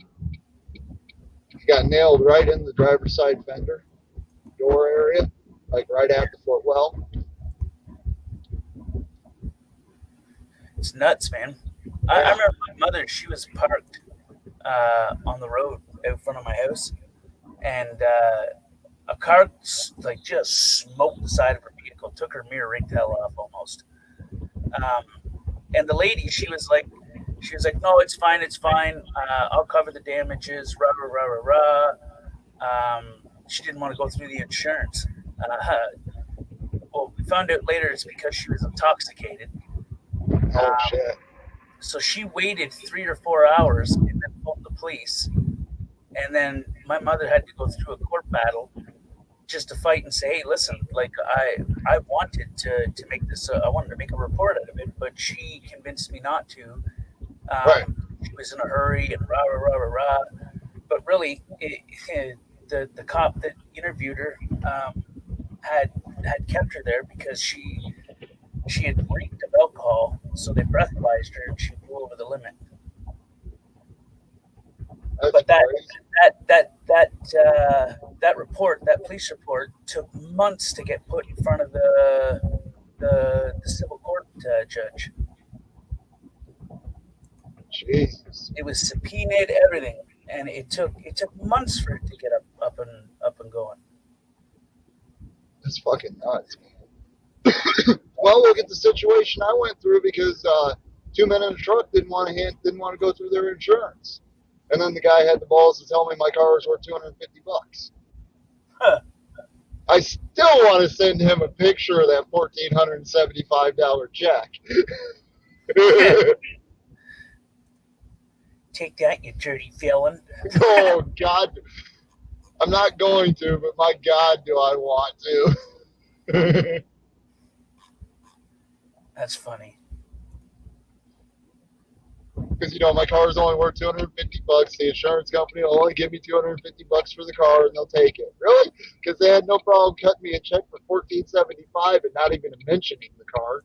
He got nailed right in the driver's side fender door area, like right at the footwell. It's nuts, man. I remember my mother. She was parked on the road in front of my house, and a car like just smoked the side of her vehicle, took her mirror right the hell off almost. And the lady, she was like, no, it's fine, I'll cover the damages. Rah rah rah rah rah. She didn't want to go through the insurance. Well, we found out later it's because she was intoxicated. Oh, shit. So she waited 3 or 4 hours and then phoned the police. And then my mother had to go through a court battle just to fight and say, hey, listen, like I wanted to make this, I wanted to make a report out of it, but she convinced me not to. Right. She was in a hurry and rah, rah, rah, rah, rah. But really, the cop that interviewed her had kept her there because she had reeked of alcohol, so they breathalyzed her and she flew over the limit. That's But crazy. that report, that police report, took months to get put in front of the civil court judge. Jesus. It was subpoenaed, everything, and it took months for it to get up and going. That's fucking nuts, man. Well, look at the situation I went through because 2 men in a truck didn't want to go through their insurance, and then the guy had the balls to tell me my car was worth $250. Huh. I still want to send him a picture of that $1,475 check. Take that, you dirty villain. Oh God, I'm not going to, but my God, do I want to. That's funny. Because my car is only worth $250. The insurance company will only give me $250 for the car, and they'll take it. Really? Because they had no problem cutting me a check for $1,475 and not even mentioning the car.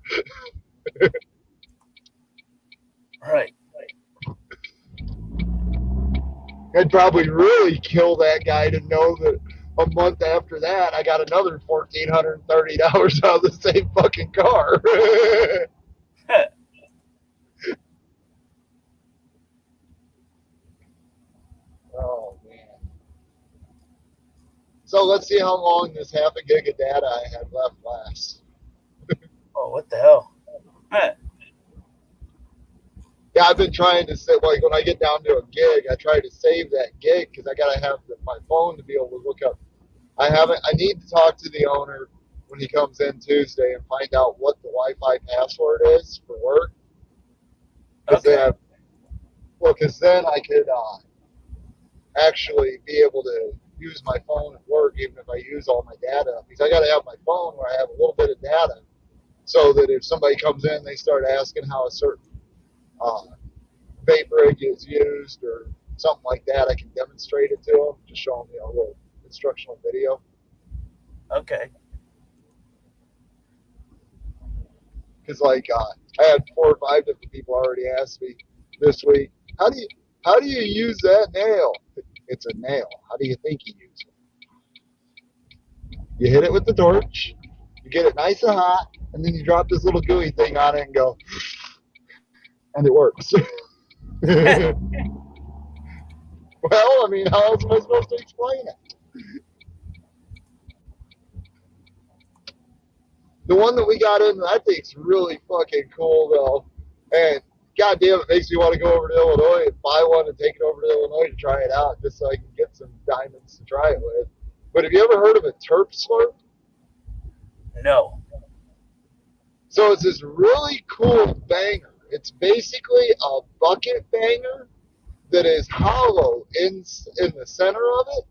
Right. I'd probably really kill that guy to know that a month after that, I got another $1,430 out of the same fucking car. So let's see how long this half a gig of data I had left lasts. Oh, what the hell? Huh. Yeah, I've been trying to say, like, when I get down to a gig, I try to save that gig because I gotta have my phone to be able to look up. I need to talk to the owner when he comes in Tuesday and find out what the Wi-Fi password is for work. Okay. Because then I could actually be able to use my phone at work, even if I use all my data. Because I gotta have my phone where I have a little bit of data, so that if somebody comes in, they start asking how a certain vape rig is used or something like that, I can demonstrate it to them, just show them, a little instructional video. Okay. Because I had 4 or 5 different people already ask me this week, how do you use that nail? It's a nail. How do you think you use it? You hit it with the torch, you get it nice and hot, and then you drop this little gooey thing on it and go, and it works. Well, I mean, how else am I supposed to explain it? The one that we got in, that thing's really fucking cool, though. And goddamn, it makes me want to go over to Illinois and buy one and take it over to Illinois to try it out, just so I can get some diamonds to try it with. But have you ever heard of a Terp Slurp? No. So it's this really cool banger. It's basically a bucket banger that is hollow in the center of it,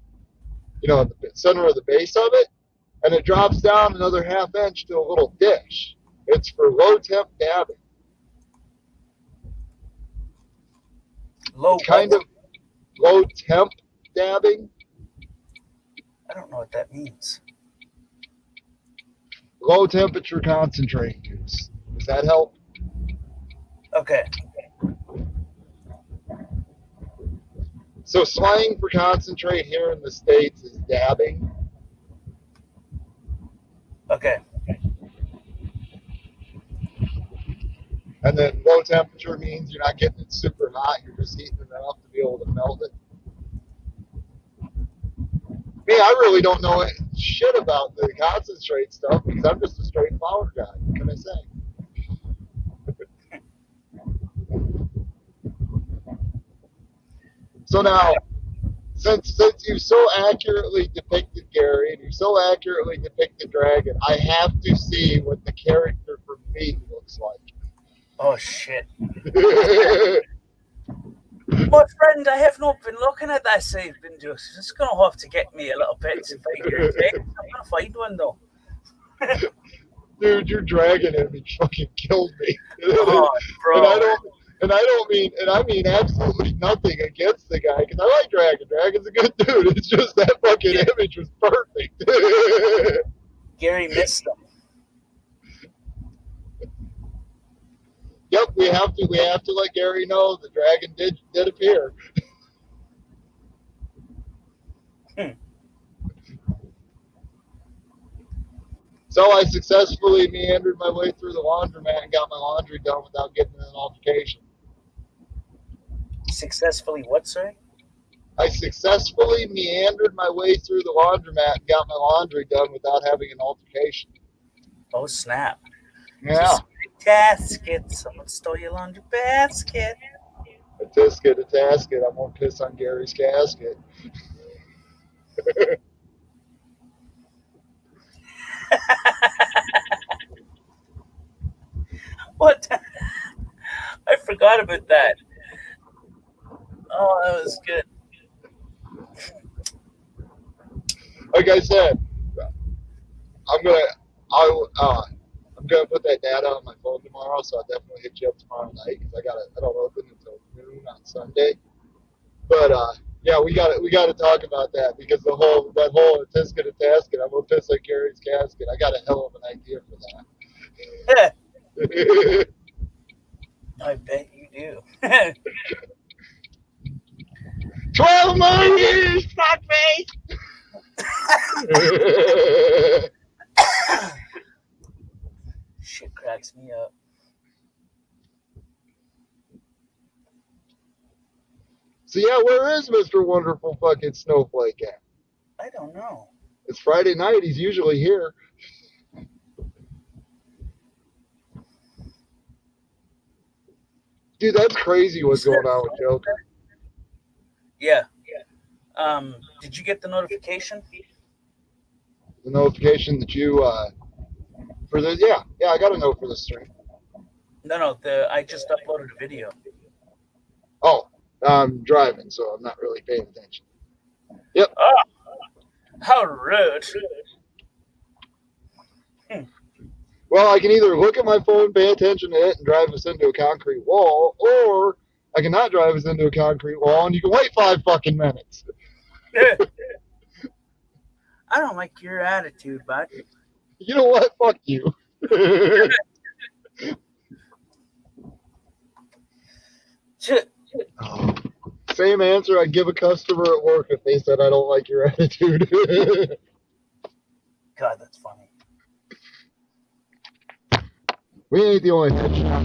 at the center of the base of it, and it drops down another ½ inch to a little dish. It's for low temp dabbing. Low. It's kind of low temp dabbing. I don't know what that means. Low temperature concentrate use. Does that help? Okay. So slang for concentrate here in the States is dabbing. Okay. And then low temperature means you're not getting it super hot, you're just heating it enough to be able to melt it. Me, I really don't know shit about the concentrate stuff because I'm just a straight flower guy. What can I say? So now, since you so accurately depicted Gary and you so accurately depicted Dragon, I have to see what the character for me looks like. Oh, shit. My friend, I have not been looking at this. I've been just going to have to get me a little bit to find your text. I'm going to find one, though. Dude, your dragon image fucking killed me. Oh, bro. And I mean absolutely nothing against the guy, because I like Dragon. Dragon's a good dude. It's just that fucking image was perfect. Gary missed them. Yep, we have to let Gary know the dragon did appear. So I successfully meandered my way through the laundromat and got my laundry done without getting in an altercation. Successfully what, sorry? I successfully meandered my way through the laundromat and got my laundry done without having an altercation. Oh, snap. Yeah. Casket. Someone stole your laundry basket. A tisket, a tasket. I'm going to piss on Gary's casket. What? I forgot about that. Oh, that was good. Like I said, I'm gonna put that data on my phone tomorrow, so I'll definitely hit you up tomorrow night because I don't open until noon on Sunday. But yeah, we got to talk about that because that whole tisket and tasket, I'm gonna piss like Gary's casket. I got a hell of an idea for that. I bet you do. 12 more years, fuckface. Shit cracks me up. So yeah, where is Mr. Wonderful fucking Snowflake at? I don't know. It's Friday night. He's usually here. Dude, that's crazy what's going on with Joker. Yeah. Did you get the notification? The notification that you for the yeah, I got a note for the stream. No. I just uploaded a video. Oh, I'm driving, so I'm not really paying attention. Yep. Oh, how rude. Well, I can either look at my phone, pay attention to it, and drive us into a concrete wall, or I can not drive us into a concrete wall, and you can wait 5 fucking minutes. I don't like your attitude, bud. You know what? Fuck you. Same answer I'd give a customer at work if they said I don't like your attitude. God, that's funny. We ain't the only head shop.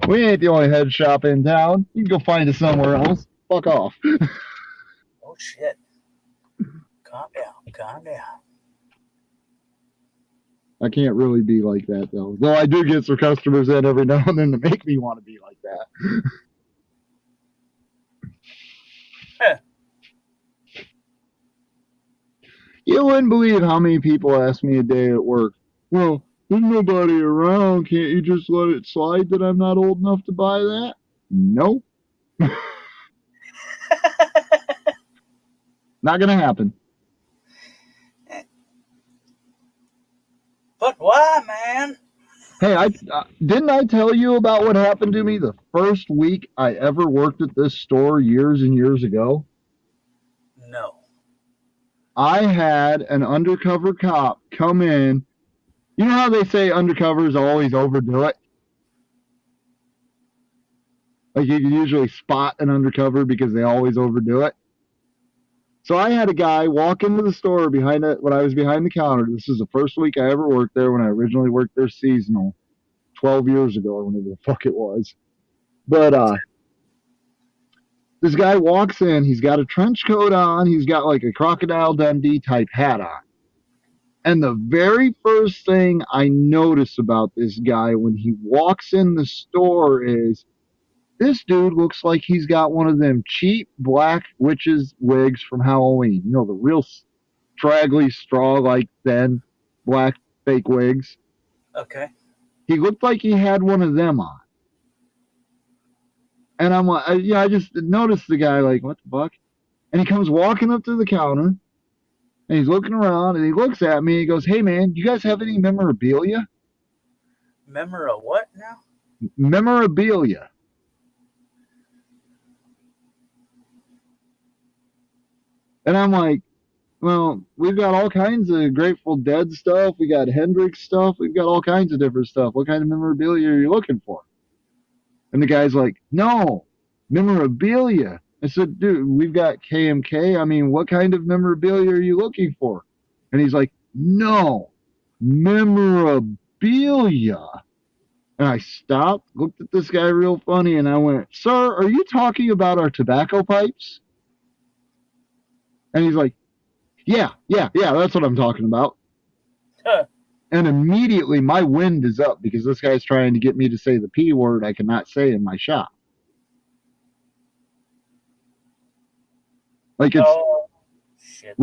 We ain't the only head shop in town. You can go find us somewhere else. Fuck off. Oh, shit. Calm down. I can't really be like that though. Though I do get some customers in every now and then to make me want to be like that. You wouldn't believe how many people ask me a day at work, well, there's nobody around. Can't you just let it slide that I'm not old enough to buy that? Nope. Not gonna happen. But why, man? Hey, didn't I tell you about what happened to me the first week I ever worked at this store years and years ago? No. I had an undercover cop come in. You know how they say undercovers always overdo it? Like you can usually spot an undercover because they always overdo it. So I had a guy walk into the store behind it when I was behind the counter. This is the first week I ever worked there when I originally worked there seasonal 12 years ago or whenever the fuck it was. But this guy walks in. He's got a trench coat on. He's got like a Crocodile Dundee type hat on. And the very first thing I notice about this guy when he walks in the store is this dude looks like he's got one of them cheap black witches wigs from Halloween. You know, the real straggly, straw-like thin black fake wigs. Okay. He looked like he had one of them on. And I'm like, I just noticed the guy like, what the fuck? And he comes walking up to the counter, and he's looking around, and he looks at me, and he goes, hey man, you guys have any memorabilia? Memora what now? Memorabilia. And I'm like, well, we've got all kinds of Grateful Dead stuff. We got Hendrix stuff. We've got all kinds of different stuff. What kind of memorabilia are you looking for? And the guy's like, no, memorabilia. I said, dude, we've got KMK. I mean, what kind of memorabilia are you looking for? And he's like, no, memorabilia. And I stopped, looked at this guy real funny, and I went, sir, are you talking about our tobacco pipes? And he's like, yeah, that's what I'm talking about. Huh. And immediately my wind is up because this guy's trying to get me to say the P word I cannot say in my shop. Like it's, Oh, shit.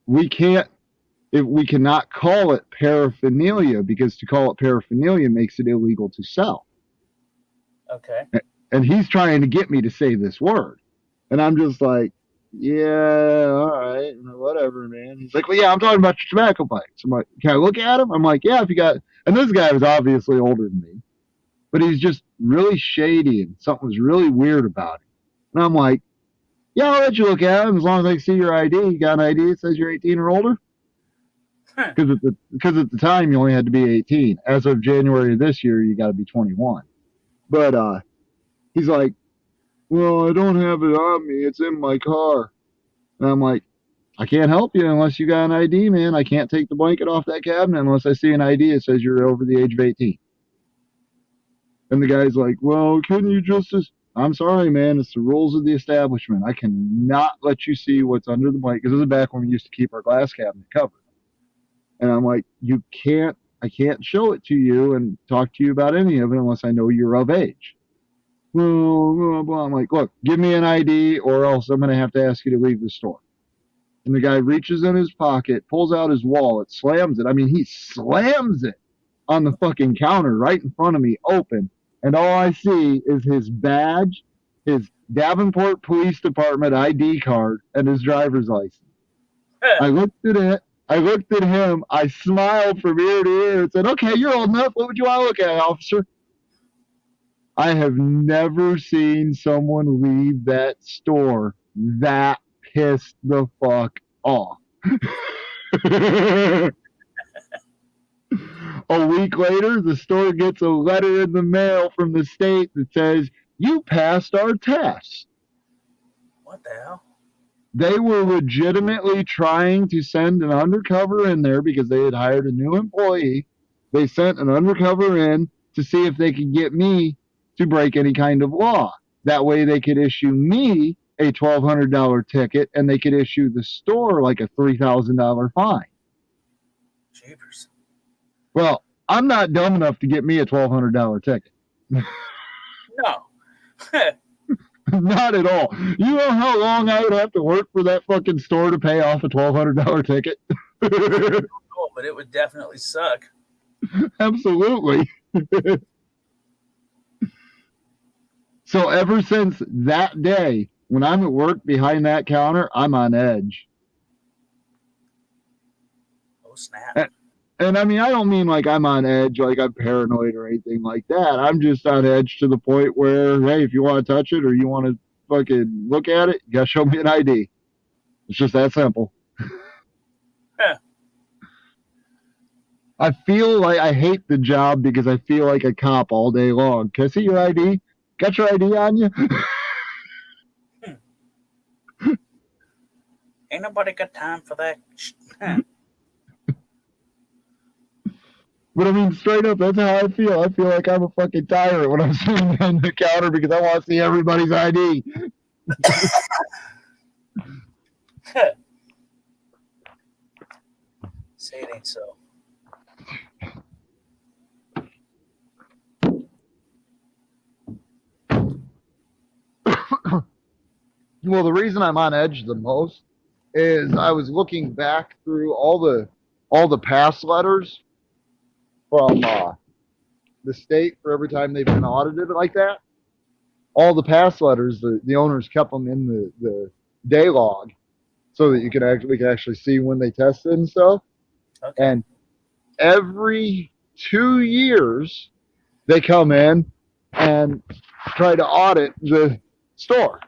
we can't, we cannot call it paraphernalia because to call it paraphernalia makes it illegal to sell. Okay. And he's trying to get me to say this word. And I'm just like, yeah, all right, whatever, man. He's like, well, yeah, I'm talking about your tobacco pipes. I'm like, can I look at him? I'm like, yeah, if you got, and this guy was obviously older than me, but he's just really shady and something was really weird about him. And I'm like, yeah, I'll let you look at him as long as I can see your ID. You got an ID that says you're 18 or older? Huh. Because at the time you only had to be 18. As of January of this year, you got to be 21. But he's like, well, I don't have it on me. It's in my car. And I'm like, I can't help you unless you got an ID, man. I can't take the blanket off that cabinet unless I see an ID that says you're over the age of 18. And the guy's like, well, couldn't you just... I'm sorry, man. It's the rules of the establishment. I cannot let you see what's under the blanket. Because this is back when we used to keep our glass cabinet covered. And I'm like, I can't show it to you and talk to you about any of it unless I know you're of age. Well, blah, blah. I'm like, look, give me an ID or else I'm going to have to ask you to leave the store. And the guy reaches in his pocket, pulls out his wallet, slams it. I mean, he slams it on the fucking counter right in front of me, open. And all I see is his badge, his Davenport Police Department ID card, and his driver's license. I looked at it. I looked at him. I smiled from ear to ear and said, okay, you're old enough. What would you want to look at, officer? I have never seen someone leave that store that pissed the fuck off. A week later, the store gets a letter in the mail from the state that says, you passed our test. What the hell? They were legitimately trying to send an undercover in there because they had hired a new employee. They sent an undercover in to see if they could get me to break any kind of law. That way they could issue me a $1,200 ticket and they could issue the store like a $3,000 fine. Jeepers. Well, I'm not dumb enough to get me a $1,200 ticket. No. Not at all. You know how long I would have to work for that fucking store to pay off a $1,200 ticket? Oh, but it would definitely suck. Absolutely. So ever since that day, when I'm at work behind that counter, I'm on edge. Oh, snap. And I mean, I don't mean like I'm on edge, like I'm paranoid or anything like that. I'm just on edge to the point where, hey, if you want to touch it or you want to fucking look at it, you got to show me an ID. It's just that simple. Huh. I feel like I hate the job because I feel like a cop all day long. Can I see your ID? Got your ID on you? Ain't nobody got time for that. But I mean, straight up, that's how I feel. I feel like I'm a fucking tyrant when I'm sitting behind the counter because I want to see everybody's ID. Say it ain't so. Well, the reason I'm on edge the most is I was looking back through all the pass letters from the state for every time they've been audited like that. All the pass letters, the owners kept them in the day log so that we can actually see when they tested and stuff. Okay. And every 2 years, they come in and try to audit the store.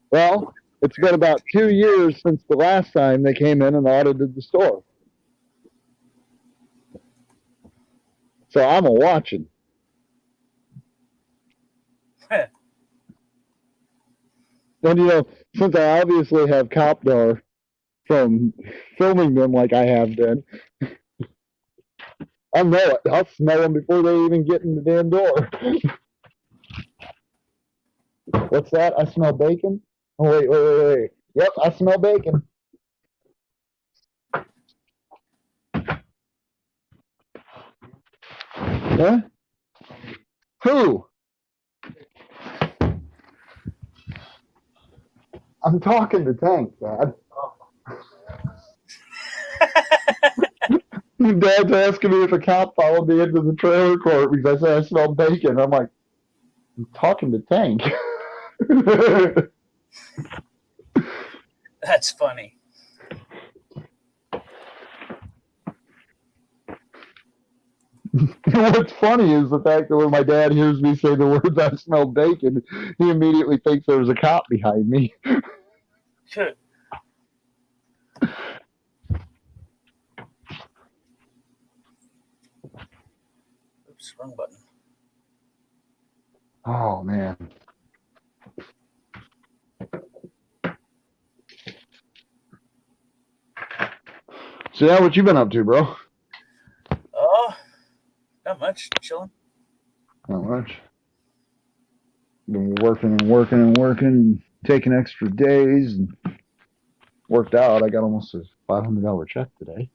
Well, it's been about 2 years since the last time they came in and audited the store. So I'm watching. And you know, since I obviously have Copdar from filming them like I have been, I know it. I'll smell them before they even get in the damn door. What's that? I smell bacon? Oh, wait. Yep, I smell bacon. Huh? Who? I'm talking to Tank, Dad. Dad's asking me if a cop followed me into the trailer court because I said I smell bacon. I'm like, I'm talking to Tank. That's funny. What's funny is the fact that when my dad hears me say the words I smell bacon, he immediately thinks there's a cop behind me. Good. Oops, wrong button. Oh, man. So, yeah, what you been up to, bro? Oh, not much. Chilling. Not much. Been working, taking extra days, and worked out. I got almost a $500 check today.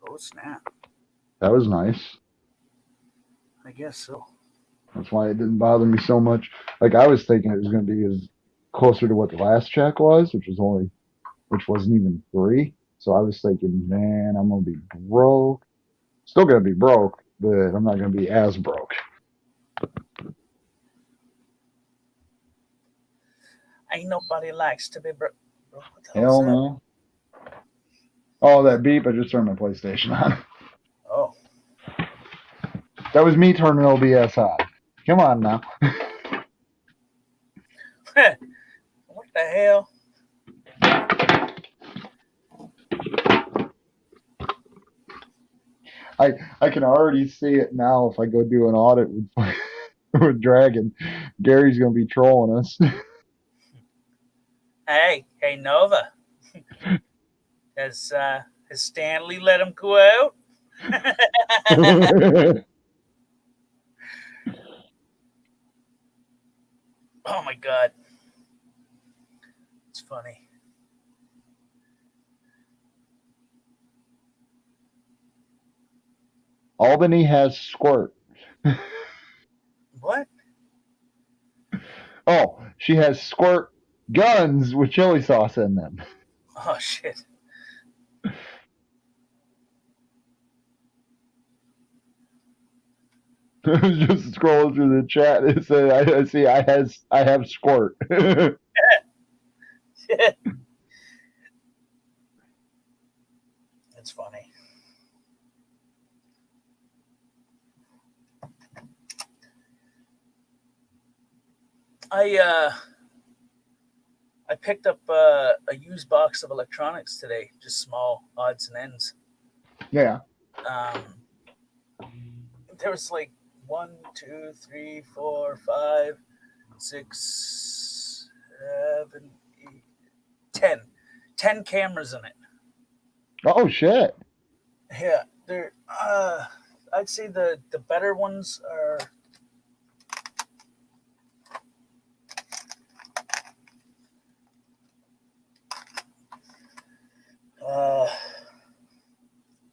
Oh snap! That was nice. I guess so. That's why it didn't bother me so much. Like I was thinking it was going to be as closer to what the last check was, which wasn't even free. So I was thinking, man, I'm going to be broke. Still going to be broke, but I'm not going to be as broke. Ain't nobody likes to be broke. What the hell Hell is that? no. Oh, that beep! I just turned my PlayStation on. Oh, That was me turning OBS on. Come on now. what the hell? I can already see it now. If I go do an audit with with Dragon, Gary's going to be trolling us. Hey, Nova. Has Stanley let him go out? Oh my god, it's funny. Albany has squirt. What? Oh, she has squirt guns with chili sauce in them. Oh shit. I was just scrolling through the chat. It said, I see I have squirt. It's funny. I picked up a used box of electronics today, just small odds and ends. Yeah. There was like 1, 2, 3, 4, 5, 6, 7, 8, 10 cameras in it. Oh shit. Yeah, they're I'd say the better ones are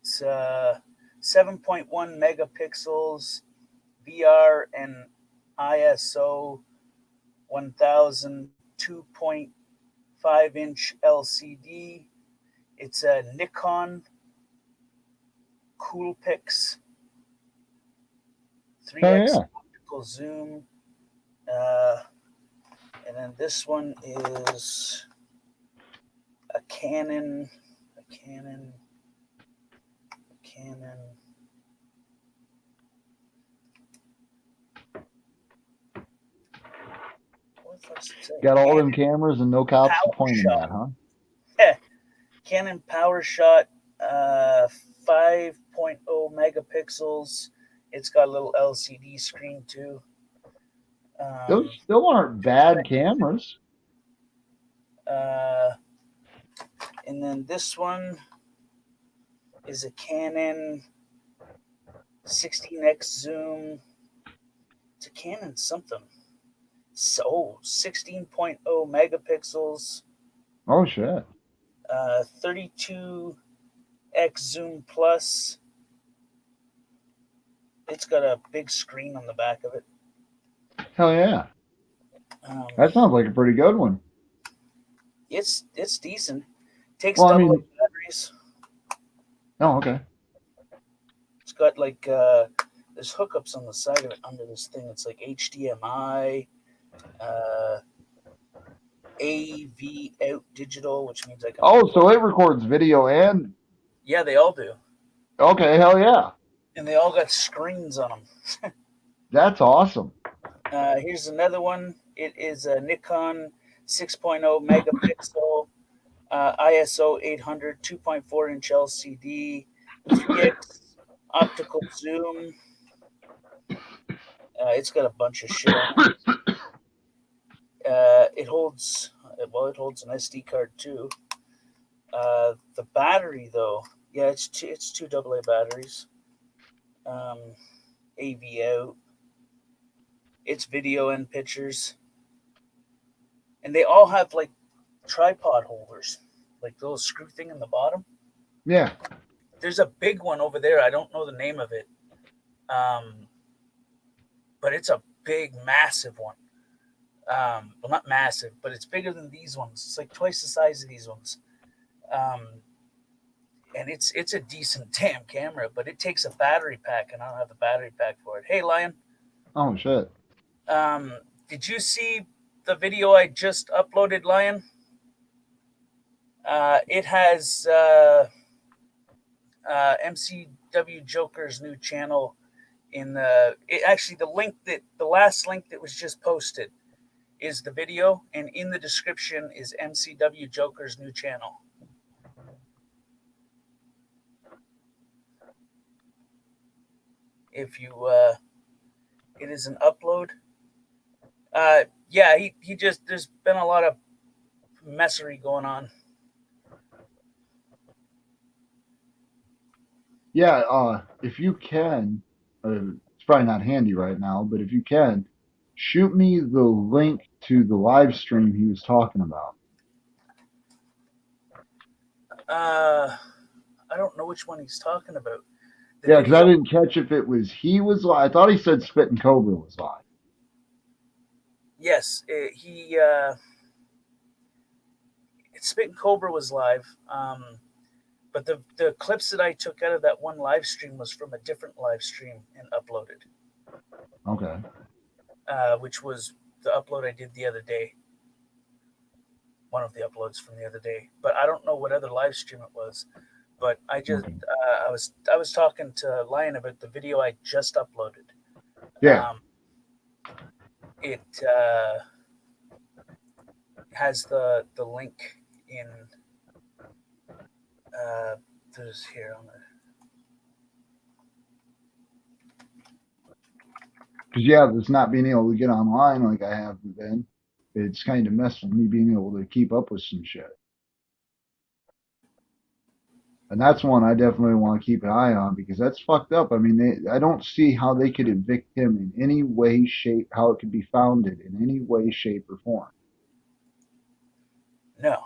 it's 7.1 megapixels, VR and ISO 1000, 2.5-inch LCD. It's a Nikon Coolpix 3x Oh yeah. optical zoom. And then this one is a Canon. What the fuck's it say? Got all them cameras and no cops to Power point them Shot. at, huh? Canon PowerShot 5.0 megapixels. It's got a little LCD screen too. Those still aren't bad cameras. And then this one is a Canon 16x zoom. It's a Canon something. So 16.0 megapixels. Oh shit. 32x zoom plus. It's got a big screen on the back of it. Hell yeah. That sounds like a pretty good one. It's decent. Takes Well, I double mean- A batteries. Oh, okay. It's got like there's hookups on the side of it under this thing. It's like HDMI, AV out digital, which means I can. Oh, so it records video and Yeah, they all do, okay, hell yeah. and they all got screens on them. That's awesome. Here's another one. It is a Nikon 6.0 megapixel, ISO 800, 2.4-inch LCD, 3x optical zoom. It's got a bunch of shit on it. It holds an SD card too. The battery though, yeah, it's two AA batteries. AV out. It's video and pictures, and they all have like tripod holders. like the little screw thing in the bottom. Yeah. There's a big one over there. I don't know the name of it, but it's a big, massive one. Well, not massive, but it's bigger than these ones. It's like twice the size of these ones. And it's a decent damn camera, but it takes a battery pack, and I don't have the battery pack for it. Hey, Lion, Oh shit. did you see the video I just uploaded, Lion? It has MCW Joker's new channel in the. Actually, the last link that was just posted is the video, and in the description is MCW Joker's new channel. If you, it is an upload. Yeah, he just, there's been a lot of messery going on. Yeah, if you can, it's probably not handy right now, but if you can, shoot me the link to the live stream he was talking about. I don't know which one he's talking about. Yeah, because I didn't catch if it was he was live. I thought he said Spit and Cobra was live. Yes, Spit and Cobra was live. But the clips that I took out of that one live stream was from a different live stream and uploaded. Okay. Which was the upload I did the other day. One of the uploads from the other day. But I don't know what other live stream it was. But I just I was talking to Lion about the video I just uploaded. Yeah. It has the link in there's here on the. Because yeah, this not being able to get online like I have been, it's kind of messed with me being able to keep up with some shit. And that's one I definitely want to keep an eye on because that's fucked up. I mean, I don't see how they could evict him in any way, shape, how it could be founded in any way, shape, or form. No.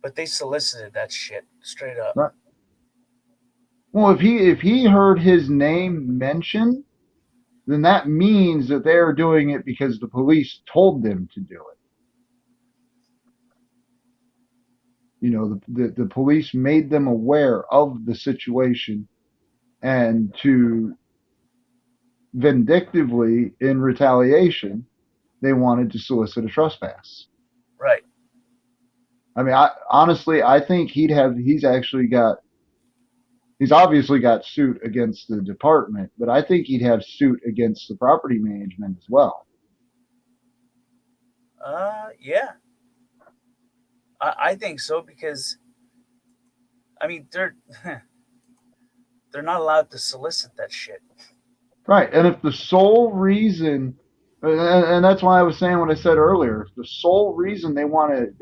But they solicited that shit straight up. Right. Well, if he heard his name mentioned, then that means that they're doing it because the police told them to do it. You know, the police made them aware of the situation, and to vindictively, in retaliation, they wanted to solicit a trespass. Right. I mean, honestly, I think he's obviously got suit against the department, but I think he'd have suit against the property management as well. Yeah. I think so because, I mean, they're not allowed to solicit that shit. Right, and if the sole reason, and that's why I was saying what I said earlier, if the sole reason they want to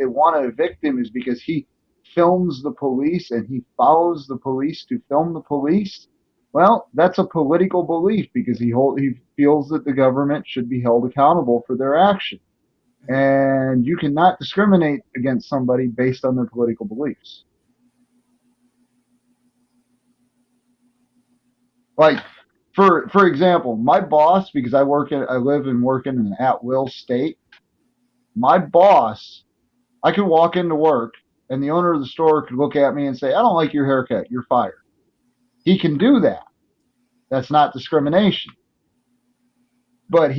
evict him is because he films the police and he follows the police to film the police, well, that's a political belief because he feels that the government should be held accountable for their action. And you cannot discriminate against somebody based on their political beliefs. Like, for example, my boss, because I live and work in an at-will state, my boss, I could walk into work and the owner of the store could look at me and say, I don't like your haircut, you're fired. He can do that. That's not discrimination. But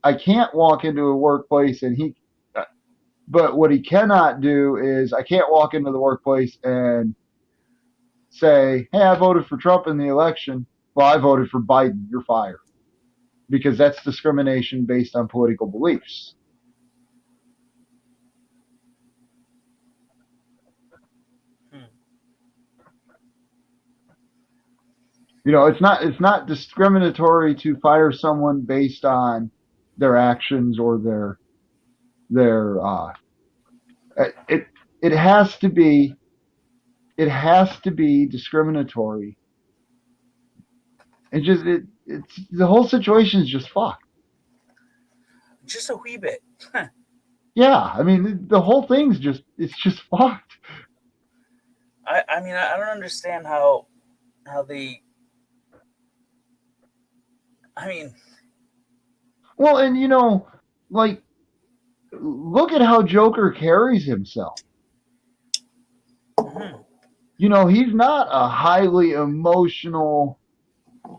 I can't walk into a workplace but what he cannot do is I can't walk into the workplace and say, hey, I voted for Trump in the election. Well, I voted for Biden. You're fired. Because that's discrimination based on political beliefs. You know, it's not discriminatory to fire someone based on their actions or it has to be discriminatory. It's the whole situation is just fucked. Just a wee bit. Yeah, I mean, the whole thing's it's just fucked. I mean, I don't understand how the. I mean, Well, and like, look at how Joker carries himself. mhm. He's not a highly emotional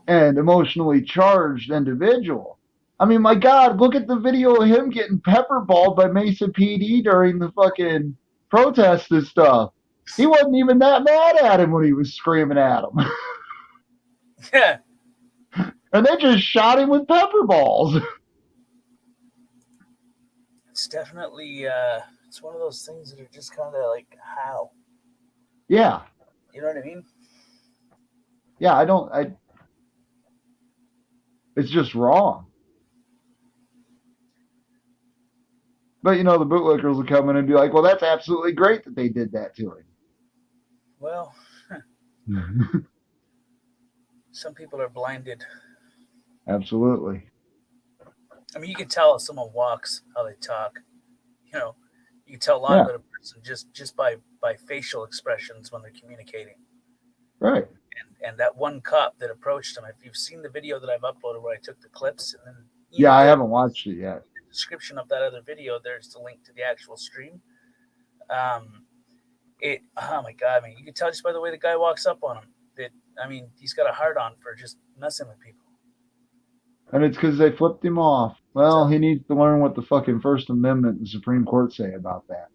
and emotionally charged individual. I mean, my God, look at the video of him getting pepperballed by Mesa PD during the fucking protests and stuff. He wasn't even that mad at him when he was screaming at him. Yeah, And they just shot him with pepper balls. it's definitely it's one of those things that are just kind of like how, Yeah. you know what I mean? Yeah, it's just wrong. But the bootlickers will come in and be like, well, that's absolutely great that they did that to Well, him. some people are blinded. Absolutely. I mean, you can tell if someone walks, how they talk. You know, you can tell a lot Yeah. about a person just by facial expressions when they're communicating. Right. And that one cop that approached him, if you've seen the video that I've uploaded where I took the clips, and then Yeah, I the haven't watched it yet. description of that other video, there's the link to the actual stream. Oh my God, I mean, you can tell just by the way the guy walks up on him that, I mean, he's got a heart on for just messing with people. And it's because they flipped him off. Well, he needs to learn what the fucking First Amendment and the Supreme Court say about that.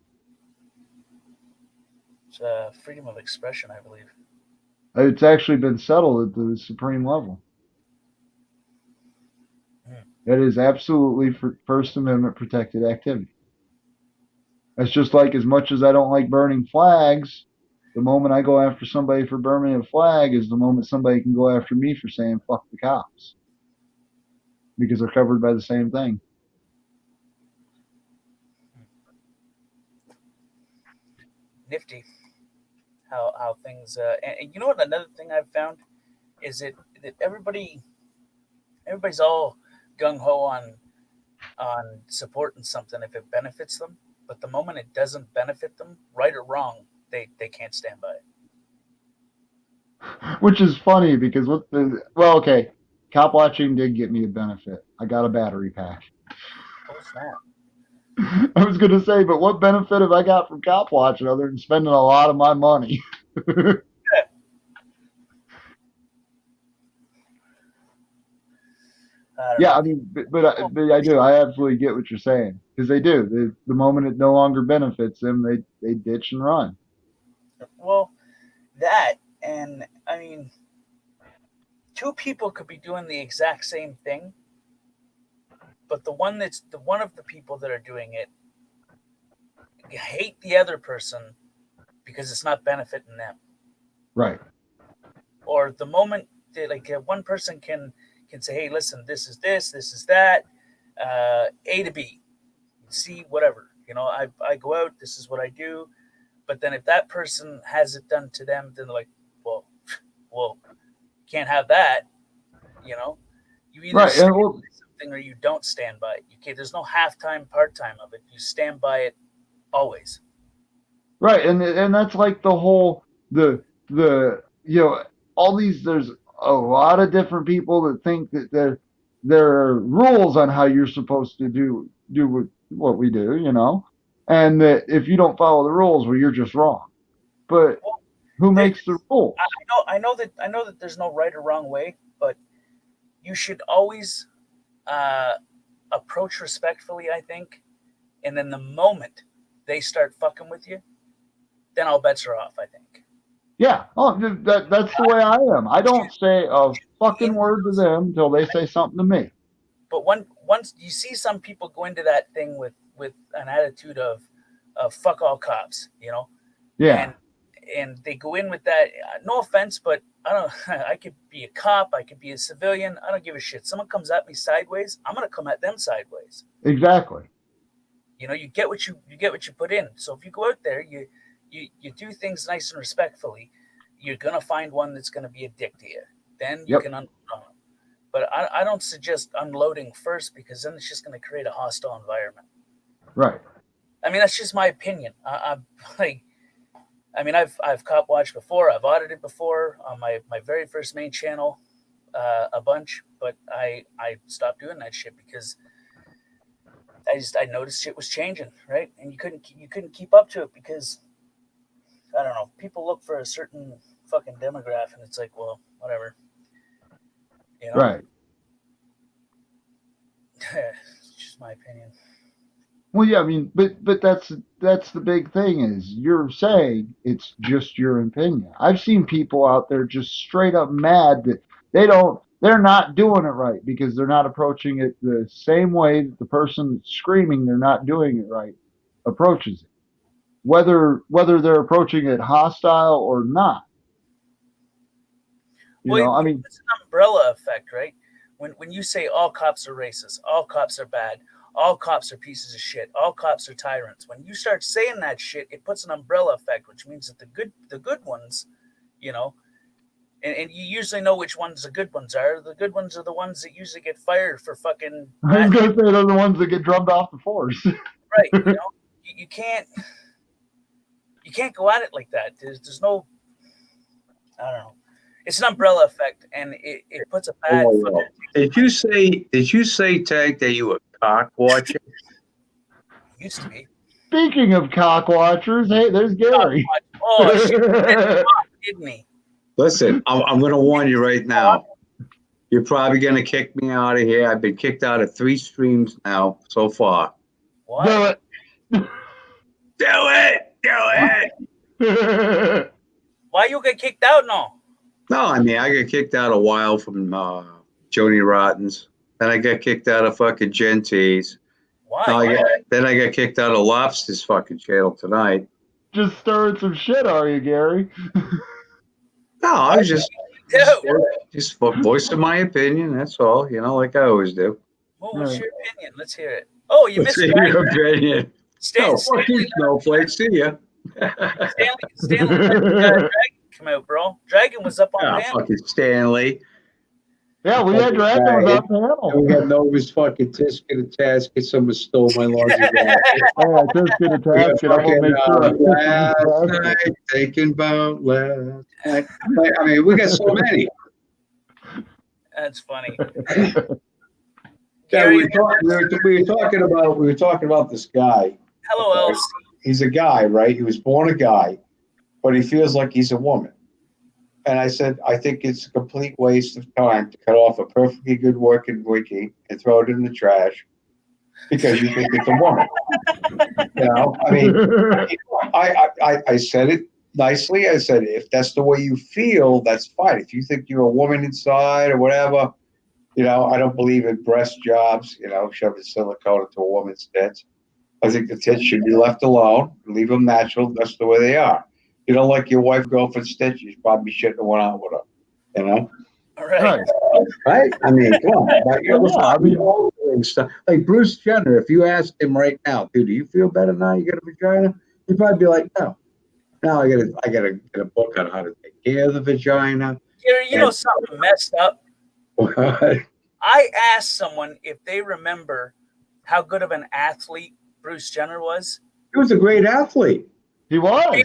It's freedom of expression, I believe. It's actually been settled at the Supreme level. It is absolutely First Amendment protected activity. It's just like, as much as I don't like burning flags, the moment I go after somebody for burning a flag is the moment somebody can go after me for saying fuck the cops. Because they're covered by the same thing. Nifty how things and you know what, another thing I've found is that everybody's all gung-ho on supporting something if it benefits them, but the moment it doesn't benefit them, right or wrong, they can't stand by it. Which is funny because okay, cop watching did get me a benefit. I got a battery pack. Oh snap. I was going to say, but what benefit have I got from cop watching other than spending a lot of my money? Yeah, I mean, but I do. I absolutely get what you're saying, because they do. The moment it no longer benefits them, they ditch and run. Well, that, and I mean, two people could be doing the exact same thing, but the one of the people that are doing it hate the other person because it's not benefiting them. Right. Or the moment that, like, one person can say, hey, listen, this is that, A to B, C, whatever. I go out, this is what I do. But then if that person has it done to them, then they're like, well, can't have that. You either Right. stand by something or you don't stand by it. There's no half-time, part-time of it. You stand by it always. Right, and that's like the whole all these. There's a lot of different people that think that there are rules on how you're supposed to do what we do, and that if you don't follow the rules, well, you're just wrong. But who makes the rules? I know that there's no right or wrong way, but you should always approach respectfully, I think. And then the moment they start fucking with you, then all bets are off, I think. Yeah, that's the way I am. I don't say a fucking word to them until they say something to me. But once you see some people go into that thing with an attitude of fuck all cops, Yeah. and they go in with that. No offense, but I don't. I could be a cop. I could be a civilian. I don't give a shit. Someone comes at me sideways, I'm gonna come at them sideways. Exactly. You get what you put in. So if you go out there, you do things nice and respectfully, you're gonna find one that's gonna be a dick to you. Then you can unload on them. But I don't suggest unloading first, because then it's just gonna create a hostile environment. Right. I mean, that's just my opinion. I'm like, I mean, I've cop watched before. I've audited before on my very first main channel, a bunch, but I stopped doing that shit because I noticed shit was changing, right? And you couldn't keep up to it because I don't know. People look for a certain fucking demographic, and it's like, well, whatever. You know? Right. It's just my opinion. Well, yeah, I mean, but that's the big thing is you're saying it's just your opinion. I've seen people out there just straight up mad that they're not doing it right because they're not approaching it the same way that the person that's screaming they're not doing it right approaches it. Whether they're approaching it hostile or not. I mean, it's an umbrella effect, right? When you say all cops are racist, all cops are bad, all cops are pieces of shit, all cops are tyrants. When you start saying that shit, it puts an umbrella effect, which means that the good ones, and you usually know which ones the good ones are. The good ones are the ones that usually get fired for fucking. I was gonna say they're the ones that get drummed off the force. Right. You can't go at it like that. There's no, I don't know. It's an umbrella effect, and it puts a bad. Did you say, Tag, that you were cock watching? Used to be. Speaking of cock watchers, hey, there's Gary. Oh shit! Didn't he? Listen, I'm going to warn you right now. You're probably going to kick me out of here. I've been kicked out of 3 streams now so far. What? Do it. Do it. Why you get kicked out now? No, I mean, I got kicked out a while from Joni Rotten's. Then I got kicked out of fucking Gentees. Why? Then I got kicked out of Lobster's fucking channel tonight. Just stirring some shit, are you, Gary? No, I was just voicing my opinion. That's all, like I always do. Well, what's your opinion? Let's hear it. Oh, you missed What's your opinion? Stanley, Fuck you, Snowflake. See ya. Stanley Dragon come out, bro. Dragon was up on panel. Fucking Stanley. Yeah, we had Dragon was on panel. We got Nova's fucking Tisket and Tasket. Someone stole my laundry basket. Oh, Tisket and Tasket. I'm going to make sure. Last night, thinking about last night. I mean, we got so many. That's funny. Yeah, we were talking about this guy. Hello, Elsie. He's a guy, right? He was born a guy, but he feels like he's a woman. And I said, I think it's a complete waste of time to cut off a perfectly good working wiki and throw it in the trash because you think it's a woman. I mean, I said it nicely. I said, if that's the way you feel, that's fine. If you think you're a woman inside or whatever, I don't believe in breast jobs, shoving silicone into a woman's tits. I think the tits should be left alone, leave them natural. That's the way they are. You don't like your wife, girlfriend stitch, you should probably be shitting one out with her, All right. Right? I mean, come on. Stuff. Like Bruce Jenner, if you asked him right now, dude, do you feel better now you got a vagina? He'd probably be like, no. Now I gotta get a book on how to take care of the vagina. You know something messed up? What? I asked someone if they remember how good of an athlete Bruce Jenner was. He was a great athlete. He was.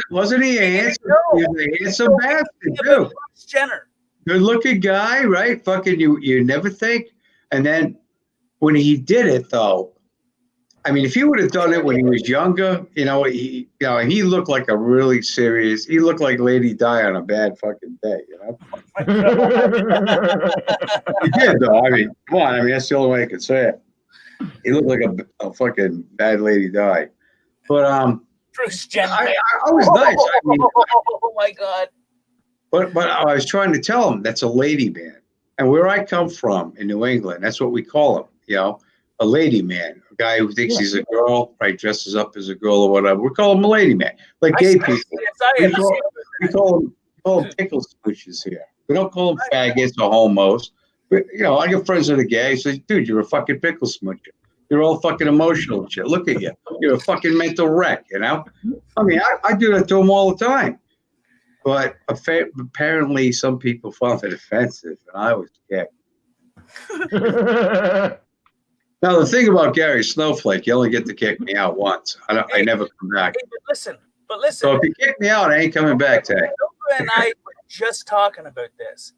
Wasn't he a handsome? He was a handsome bastard too. Bruce Jenner. Good looking guy, right? Fucking you never think. And then when he did it though, I mean, if he would have done it when he was younger, he looked like a really serious. He looked like Lady Di on a bad fucking day, He did though. I mean, come on. I mean, that's the only way I could say it. He looked like a fucking bad Lady Di. But Bruce Jenner. I was nice. I mean, oh my God. But I was trying to tell him that's a lady man. And where I come from in New England, that's what we call him, a lady man. A guy who thinks he's a girl, right, dresses up as a girl or whatever. We call him a lady man. Like gay people. We call them pickle smooches here. We don't call them faggots or homos. But, I got friends that are gay. I say, dude, you're a fucking pickle smoocher. You're all fucking emotional and shit. Look at you. You're a fucking mental wreck, I mean, I do that to them all the time. But apparently some people found it offensive, and I was scared. Now the thing about Gary Snowflake, you only get to kick me out once. I never come back. Hey, but listen. So if you kick me out, I ain't coming back, Tay. Nova and I were just talking about this.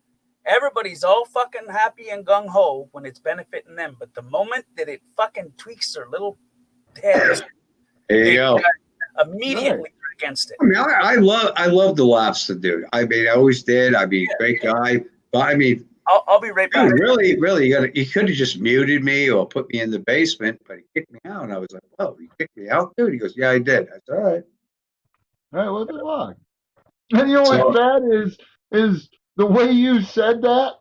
Everybody's all fucking happy and gung ho when it's benefiting them, but the moment that it fucking tweaks their little heads, There you go. immediately against it. I mean, I love the lobster dude. I mean, I always did. I mean, great guy. But I mean, I'll be right back. dude, really, you could have just muted me or put me in the basement, but he kicked me out, and I was like, "Whoa, you kicked me out, dude?" He goes, "Yeah, I did." I said, "All right." Right, what the fuck? And you know what's sad is the way you said that.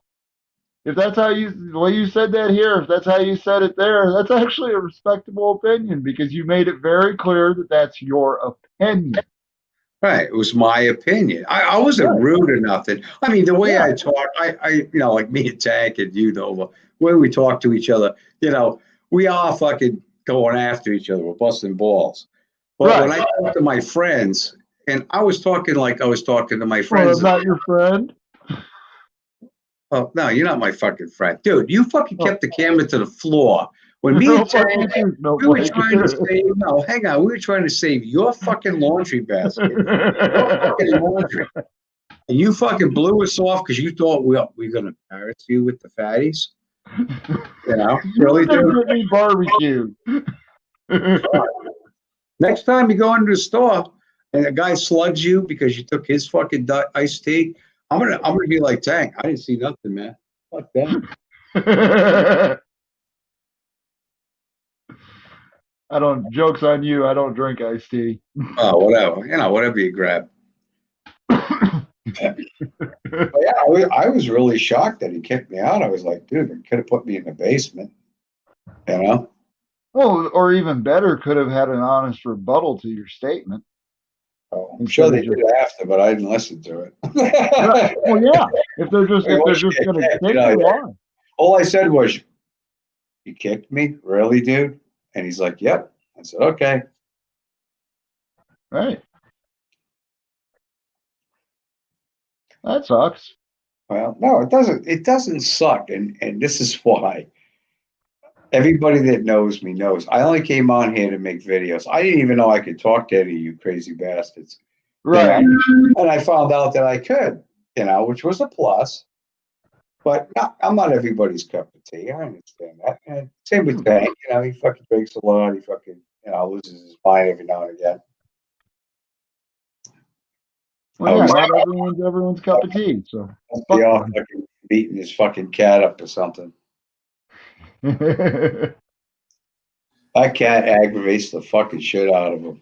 If that's how the way you said that here, if that's how you said it there, that's actually a respectable opinion because you made it very clear that that's your opinion. Right. It was my opinion. I wasn't rude or nothing. I mean, the way I talk, I like me and Tank and you, Nova, the way we talk to each other, we are fucking going after each other. We're busting balls. But when I talk to my friends, and I was talking like I was talking to my friends. Well, not your friend. Oh, no, you're not my fucking friend. Dude, you fucking kept the camera to the floor. When me and Tank, we were trying to save, no, hang on. We were trying to save your fucking laundry basket. Your fucking laundry. And you fucking blew us off because you thought we were going to embarrass you with the fatties. Really, dude. Me barbecue. Next time you go into the store and a guy slugs you because you took his fucking iced tea, I'm gonna be like Tank. I didn't see nothing, man. Fuck that. Joke's on you. I don't drink iced tea. Oh, whatever. Whatever you grab. But yeah, I was really shocked that he kicked me out. I was like, dude, he could have put me in the basement. Well, or even better, could have had an honest rebuttal to your statement. Oh, I'm sure they did after, but I didn't listen to it. Well, yeah. If they're just going to kick you on. All I said was, "You kicked me, really, dude?" And he's like, "Yep." I said, "Okay." Right. That sucks. Well, no, it doesn't. It doesn't suck, and this is why. Everybody that knows me knows I only came on here to make videos. I didn't even know I could talk to any of you crazy bastards. Right. And I found out that I could, which was a plus. But I'm not everybody's cup of tea. I understand that. And same with Tank. He fucking drinks a lot. He fucking, loses his mind every now and again. Well, yeah, not everyone's cup of tea. So be off fucking beating his fucking cat up or something. That cat aggravates the fucking shit out of him.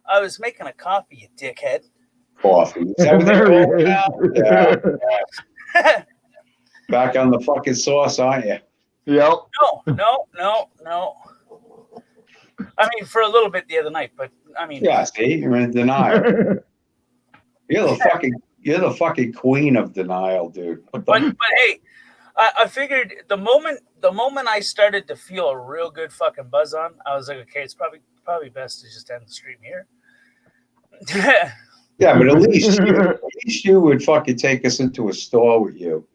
I was making a coffee, you dickhead. Coffee. Is that what they're going now? Back on the fucking sauce, aren't you? Yep. No. I mean, for a little bit the other night, but I mean. Yeah, see, you're in denial. You're the fucking queen of denial, dude. But hey, I figured the moment I started to feel a real good fucking buzz on, I was like, okay, it's probably best to just end the stream here. Yeah, but at least you would fucking take us into a store with you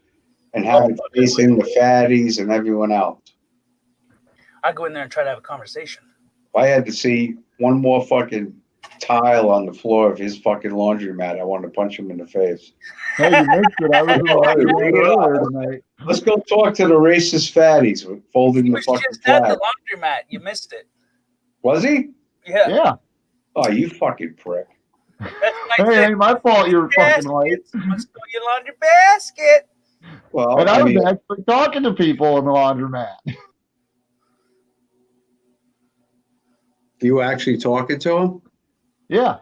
and have it facing the fatties and everyone else. I go in there and try to have a conversation. If I had to see one more fucking tile on the floor of his fucking laundromat, I wanted to punch him in the face. Hey, you missed it. I was in the earlier tonight. Let's go talk to the racist fatties folding the fucking just at flag. the laundromat. You missed it. Was he? Yeah. Yeah. Oh, you fucking prick. Hey, ain't my fault you're fucking late. Must go your laundry basket. Well, And I was actually talking to people in the laundromat. You were actually talking to him? Yeah.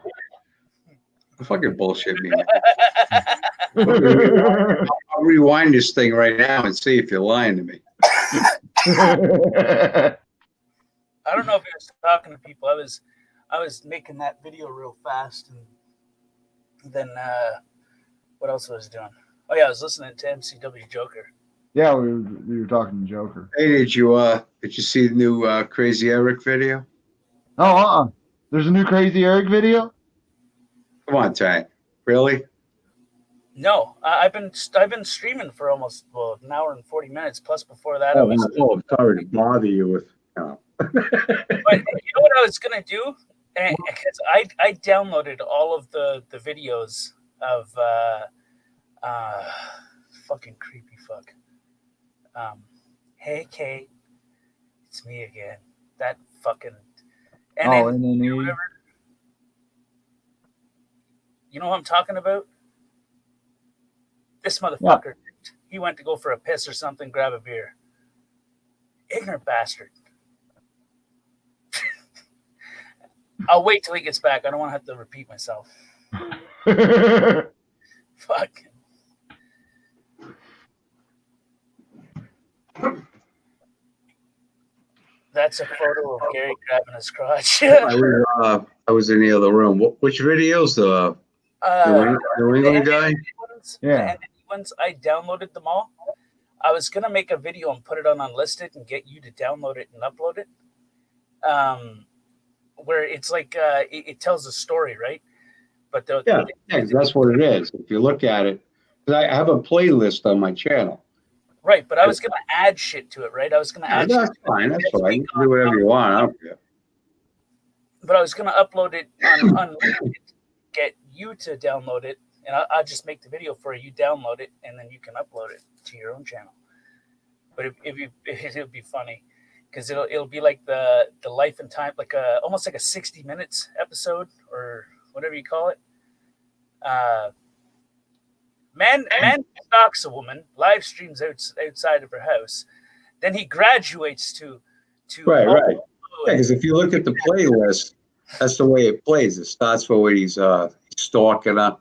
Fucking bullshit me. I'll rewind this thing right now and see if you're lying to me. I don't know if he was talking to people. I was making that video real fast, and then what else was I doing? Oh yeah, I was listening to MCW Joker. Yeah, we were talking to Joker. Hey, did you see the new Crazy Eric video? Oh, There's a new Crazy Eric video? Come on, Tank. Really? No, I've been streaming for almost an hour and 40 minutes. Plus, before that, I Oh, was. I'm sorry to bother you with. But you know what I was gonna do? Because I downloaded all of the videos of fucking creepy fuck. Hey Kate, it's me again. That fucking and Oh, then and then whatever. You know what I'm talking about? This motherfucker. He went to go for a piss or something, grab a beer. Ignorant bastard. I'll wait till he gets back. I don't want to have to repeat myself. Fuck. That's a photo of Gary grabbing his crotch. I was in the other room. Which videos? The New England guy? Yeah. The ones I downloaded them all. I was gonna make a video and put it on Unlisted and get you to download it and upload it. Where it's like it tells a story, right? But Yeah, that's what it is. If you look at it, 'cause I have a playlist on my channel. right. But I was gonna add shit to it, right? I was gonna Yeah, add. that's shit fine. That's fine. You can do whatever you want. I don't care. But I was gonna upload it on Unlisted, get you to download it, and I'll just make the video for you. Download it, and then you can upload it to your own channel. But it'll be funny because it'll be like the life and time, like almost like a 60 minutes episode or whatever you call it. Man stalks a woman, live streams outside of her house, then he graduates to Right. Yeah, because if you look at the playlist, that's the way it plays. It starts where he's stalking her.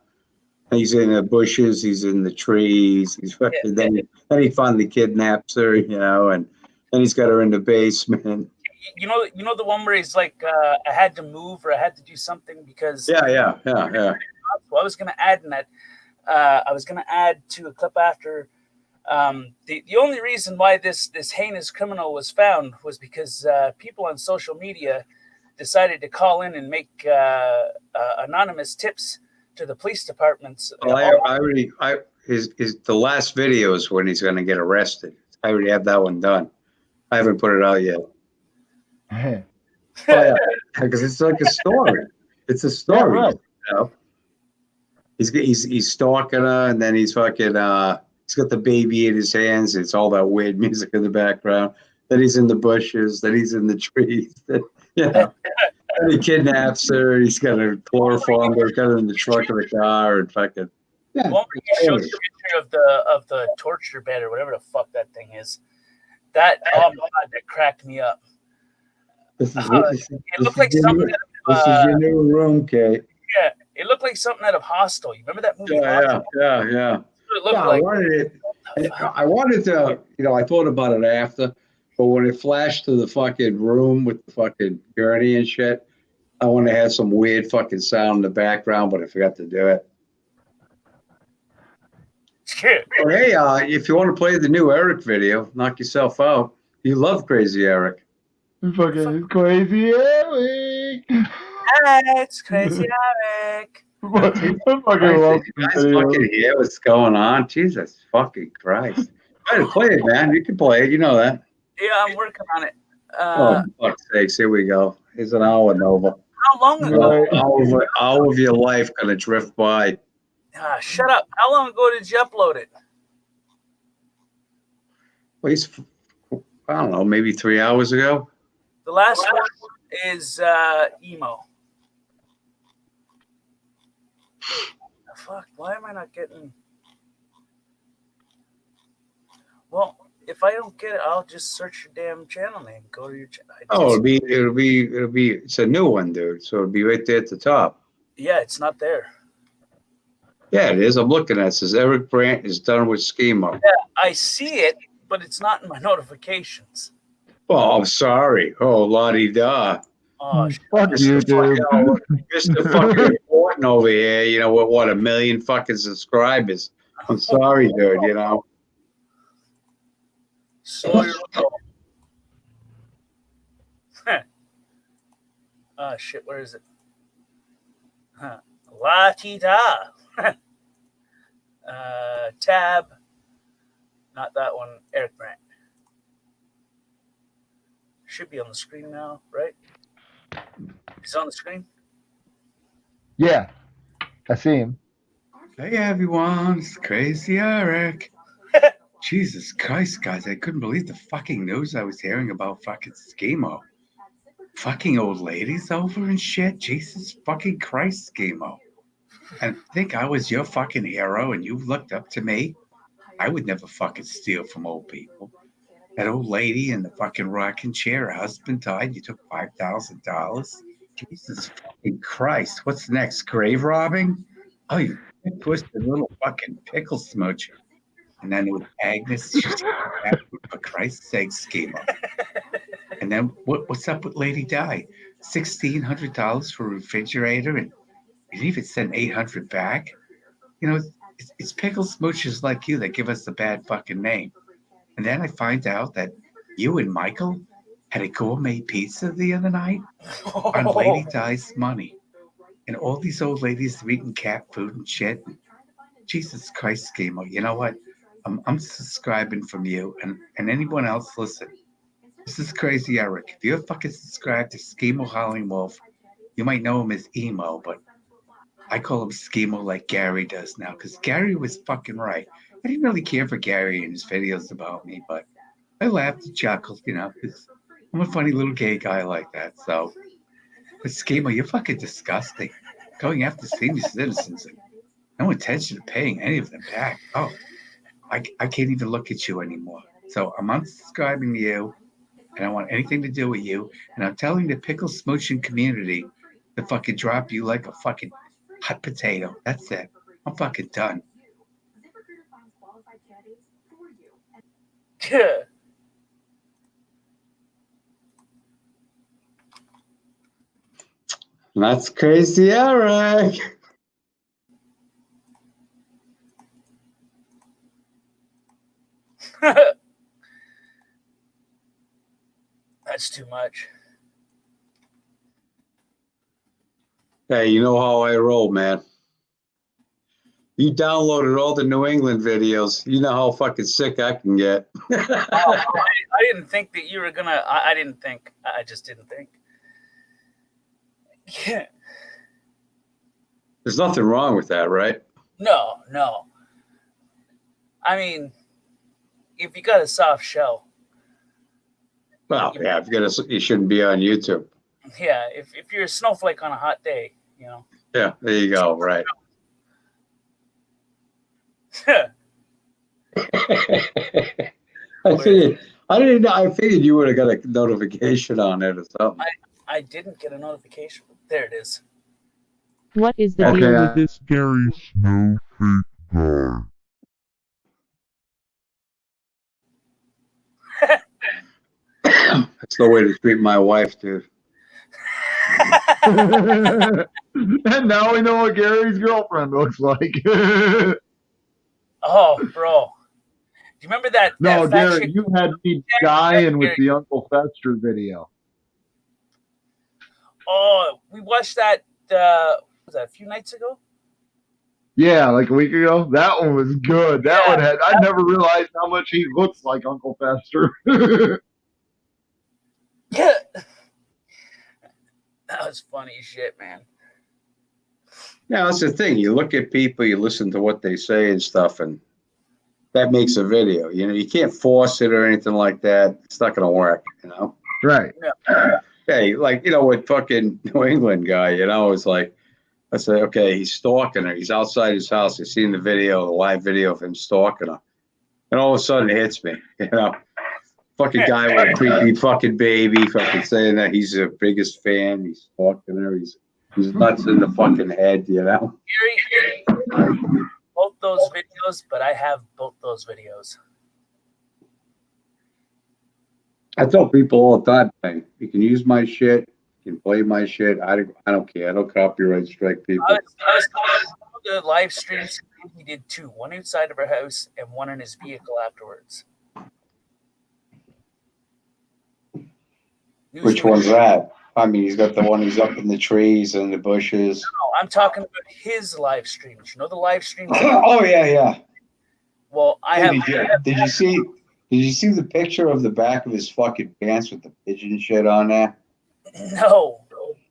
He's in the bushes. He's in the trees. Then he finally kidnaps her, and then he's got her in the basement. You know the one where he's like, I had to move or I had to do something because Yeah. So I was gonna add in that. I was gonna add to a clip after. The only reason why this heinous criminal was found was because people on social media decided to call in and make anonymous tips to the police departments. Well, the last video is when he's going to get arrested. I already have that one done. I haven't put it out yet. Because it's like a story. It's a story. Yeah, right. He's stalking her, and then he's fucking. He's got the baby in his hands. It's all that weird music in the background. Then he's in the bushes. Then he's in the trees. And he kidnaps her. He's got a chloroform. They're kind of in the trunk of the car and fucking. Yeah. Well, he showed the picture of the torture bed or whatever the fuck that thing is. That oh my god, that cracked me up. This looked like something. This is your new room, Kate. Yeah, it looked like something out of Hostel. You remember that movie? Yeah. It looked like. I wanted to, I thought about it after, but when it flashed to the fucking room with the fucking gurney and shit, I wanted to have some weird fucking sound in the background, but I forgot to do it. Shit. But hey, if you want to play the new Eric video, knock yourself out. You love Crazy Eric. Fucking crazy Eric. It's Crazy Eric. I fucking love You guys fucking hear what's going on? Jesus fucking Christ. Try to play it, man. You can play it. You know that. Yeah, I'm working on it. Oh, fuck's sakes. Here we go. Here's an hour and over. How long ago? Hour of your life gonna drift by. Shut up. How long ago did you upload it? Well, I don't know, maybe 3 hours ago. The last one is emo. Fuck, why am I not getting... Well, if I don't get it, I'll just search your damn channel name. Go to your channel. Oh, it'll be. It's a new one, dude. So it'll be right there at the top. Yeah, it's not there. Yeah, it is. I'm looking at it. It says Eric Brandt is done with Schemo. Yeah, I see it, but it's not in my notifications. Oh, I'm sorry. Oh, la-di-da. Oh, Fuck you, dude. Mr. fucking important over here, with 1 million fucking subscribers. I'm sorry, dude, So oh shit, where is it? La-ti-da. Tab. Not that one. Eric Brandt. Should be on the screen now, right? He's on the screen. Yeah, I see him. Hey everyone, it's Crazy Eric. Jesus Christ, guys, I couldn't believe the fucking news I was hearing about fucking Schemo. Fucking old ladies over and shit. Jesus fucking Christ, Schemo. And think I was your fucking hero and you looked up to me? I would never fucking steal from old people. That old lady in the fucking rocking chair, her husband died, you took $5,000. Jesus fucking Christ. What's next? Grave robbing? Oh, you twisted little fucking pickle smoocher. And then with Agnes, for Christ's sake, Schemo. And then what's up with Lady Di? $1,600 for a refrigerator, and you even send $800 back. You know, it's pickle smoochers like you that give us the bad fucking name. And then I find out that you and Michael had a gourmet pizza the other night on Lady Di's money. And all these old ladies are eating cat food and shit. Jesus Christ, Schemo. You know what? I'm subscribing from you and anyone else listen. This is Crazy Eric. If you're fucking subscribed to Schemo Howling Wolf, you might know him as Emo, but I call him Schemo like Gary does now, because Gary was fucking right. I didn't really care for Gary and his videos about me, but I laughed and chuckled, you know, because I'm a funny little gay guy like that. So, but Schemo, you're fucking disgusting. Going after senior citizens and no intention of paying any of them back. Oh, I can't even look at you anymore. So I'm unsubscribing to you, and I don't want anything to do with you. And I'm telling the pickle smooching community to fucking drop you like a fucking hot potato. That's it. I'm fucking done. That's Crazy Eric. That's too much. Hey, you know how I roll, man. You downloaded all the New England videos. You know how fucking sick I can get. I didn't think that you were gonna. I didn't think. I just didn't think. Yeah. There's nothing wrong with that, right? No. I mean, if you got a soft shell. Well, yeah, you shouldn't be on YouTube. Yeah, if you're a snowflake on a hot day, you know. Yeah, there you go. Right. I figured you would have got a notification on it or something. I didn't get a notification. There it is. What is the deal with this Gary Snowflake guy? That's the way to treat my wife, dude. And now we know what Gary's girlfriend looks like. Oh, bro. Do you remember that? No, that Gary, you had me dying with the Uncle Fester video. Oh, we watched that. Was that a few nights ago? Yeah, like a week ago. That one was good. That Yeah, one had. I never realized how much he looks like Uncle Fester. Yeah. That was funny as shit, man. Yeah, that's the thing. You look at people, you listen to what they say and stuff, and that makes a video. You know, you can't force it or anything like that. It's not going to work, you know? Right. Hey, like, you know, with fucking New England guy, you know, it's like, I say, okay, he's stalking her. He's outside his house. He's seen the live video of him stalking her. And all of a sudden it hits me, you know? Fucking guy with a creepy fucking baby, fucking saying that he's the biggest fan. He's stalking her. He's nuts in the fucking head, you know? Gary, both those videos, but I have both those videos. I tell people all the time, hey, you can use my shit, you can play my shit. I don't care. I don't copyright strike people. I was the live streams. He did two, one inside of her house and one in his vehicle afterwards. Which one's that? I mean, he's got the one he's up in the trees and the bushes. No, I'm talking about his live streams. You know the live streams. Oh yeah. Well, I have. Did you see the picture of the back of his fucking pants with the pigeon shit on there? No.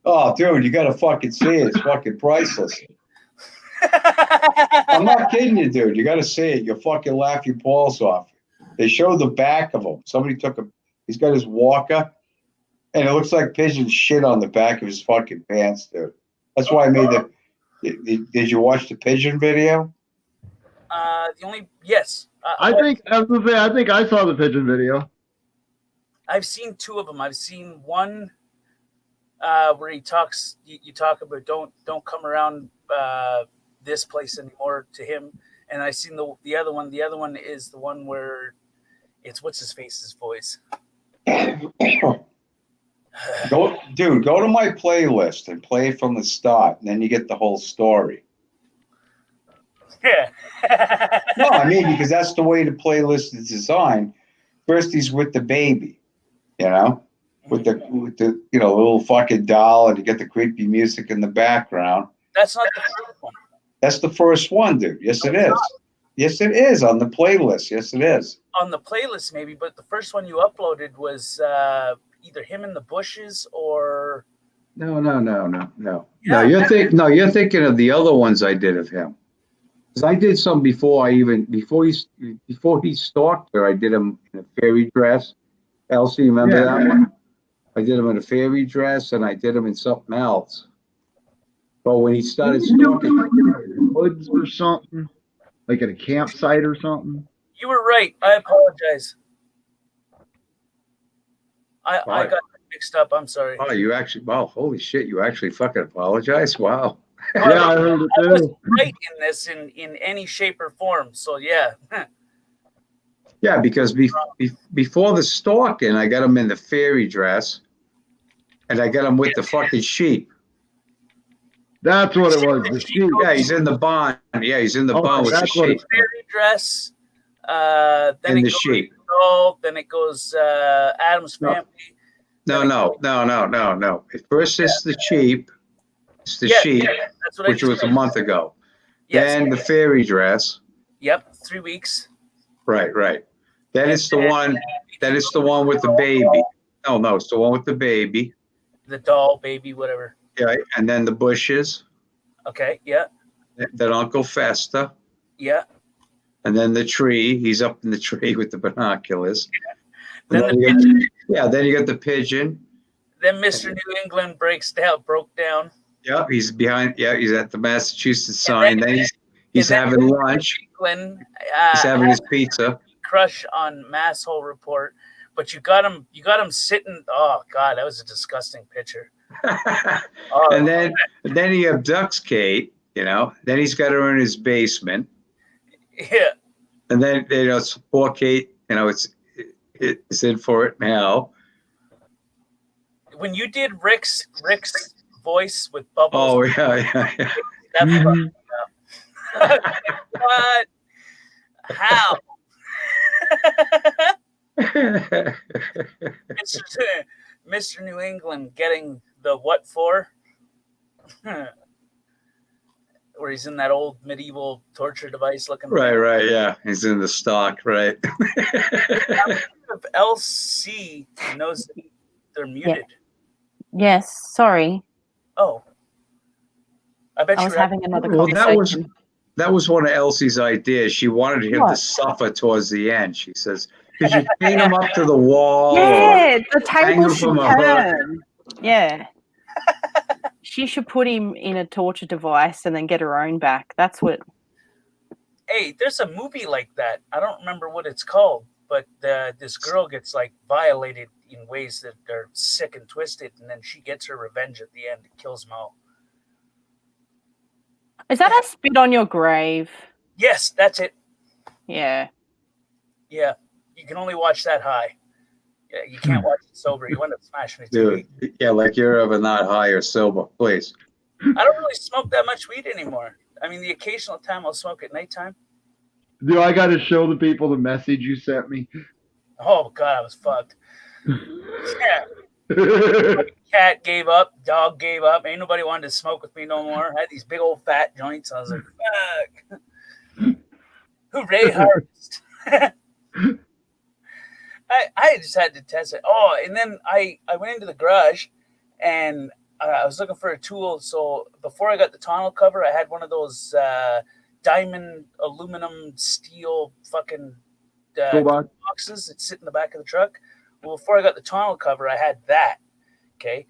Oh, dude, you gotta fucking see it. It's fucking priceless. I'm not kidding you, dude. You gotta see it. You'll fucking laugh your balls off. They show the back of him. Somebody he's got his walker, and it looks like pigeon shit on the back of his fucking pants, dude. That's why I made did you watch the pigeon video? Yes. I think I saw the pigeon video. I've seen two of them. I've seen one where he talks. You talk about don't come around this place anymore to him, and I've seen the other one. The other one is the one where it's what's his face's voice. Go to my playlist and play it from the start, and then you get the whole story. Yeah. No, I mean, because that's the way the playlist is designed. First, he's with the baby, with the little fucking doll, and you get the creepy music in the background. That's not the first one. That's the first one, dude. Yes, it is. Yes, it is on the playlist. Yes, it is. On the playlist, maybe, but the first one you uploaded was either him in the bushes or. No. Yeah. You're thinking of the other ones I did of him. Because I did some before he stalked her. I did him in a fairy dress. Elsie, remember that one? I did him in a fairy dress, and I did him in something else. But when he started stalking, Woods or something, like at a campsite or something. You were right. I apologize. I got mixed up. I'm sorry. oh, you actually, wow, holy shit, you actually fucking apologize? Wow. Yeah, I heard it I was too. right in this in any shape or form. So yeah. Yeah, because before the stalking, I got him in the fairy dress, and I got him with the fucking sheep. That's what it was. The sheep. Yeah, he's in the barn. Yeah, he's in the barn with the that's what sheep. Fairy dress. Then And it the goes sheep. Doll, then it goes Adam's No. Family. No. At first, it's the sheep. It's the sheep, That's what which I was a just month ago. Yes. Then the fairy dress. Yep. 3 weeks. Right. Then it's the one. Then it's the one with the baby. No, it's the one with the baby. The doll, baby, whatever. Yeah, and then the bushes. Okay. Yeah. Then Uncle Festa, Yeah. and then the tree. He's up in the tree with the binoculars. Then And the then pigeon. then you got the pigeon. Then Mr. New England broke down. Yeah, he's behind. Yeah, he's at the Massachusetts sign. Then he's and then having lunch. England, He's having his pizza. crush on Masshole Report, but you got him sitting. Oh God, that was a disgusting picture. Oh, And then he abducts Kate. Then he's got her in his basement. yeah, And then poor Kate. It's in for it now. when you did Rick's voice with Bubbles, Oh yeah. that's what? How? Mr. New England getting the what for? Where he's in that old medieval torture device looking. Right. Yeah, he's in the stock. Right. If LC knows that they're muted. Yes, sorry. Oh. I bet I you was were having another Well, conversation. that was one of Elsie's ideas. She wanted him to What? suffer towards the end. She says, "Could you chain him up to the wall?" Yeah, the hang table him should from a hook. turn. Yeah. She should put him in a torture device and then get her own back. That's what. Hey, there's a movie like that. I don't remember what it's called, but this girl gets like violated in ways that are sick and twisted, and then she gets her revenge at the end and kills them all. Is that a spit on your grave? Yes, that's it. Yeah. Yeah, you can only watch that high. Yeah, you can't watch it sober. You end up smashing it. Dude, yeah, like you're ever not high or sober, please. I don't really smoke that much weed anymore. I mean, the occasional time I'll smoke at nighttime. Do I got to show the people the message you sent me? Oh God, I was fucked. Yeah, Cat gave up, dog gave up. Ain't nobody wanted to smoke with me no more. I had these big old fat joints. I was like, fuck. Hooray, harvest. I just had to test it. Oh, and then I went into the garage and I was looking for a tool. So before I got the tonneau cover, I had one of those diamond aluminum steel fucking boxes that sit in the back of the truck. Well, before I got the tonneau cover, I had that. Okay.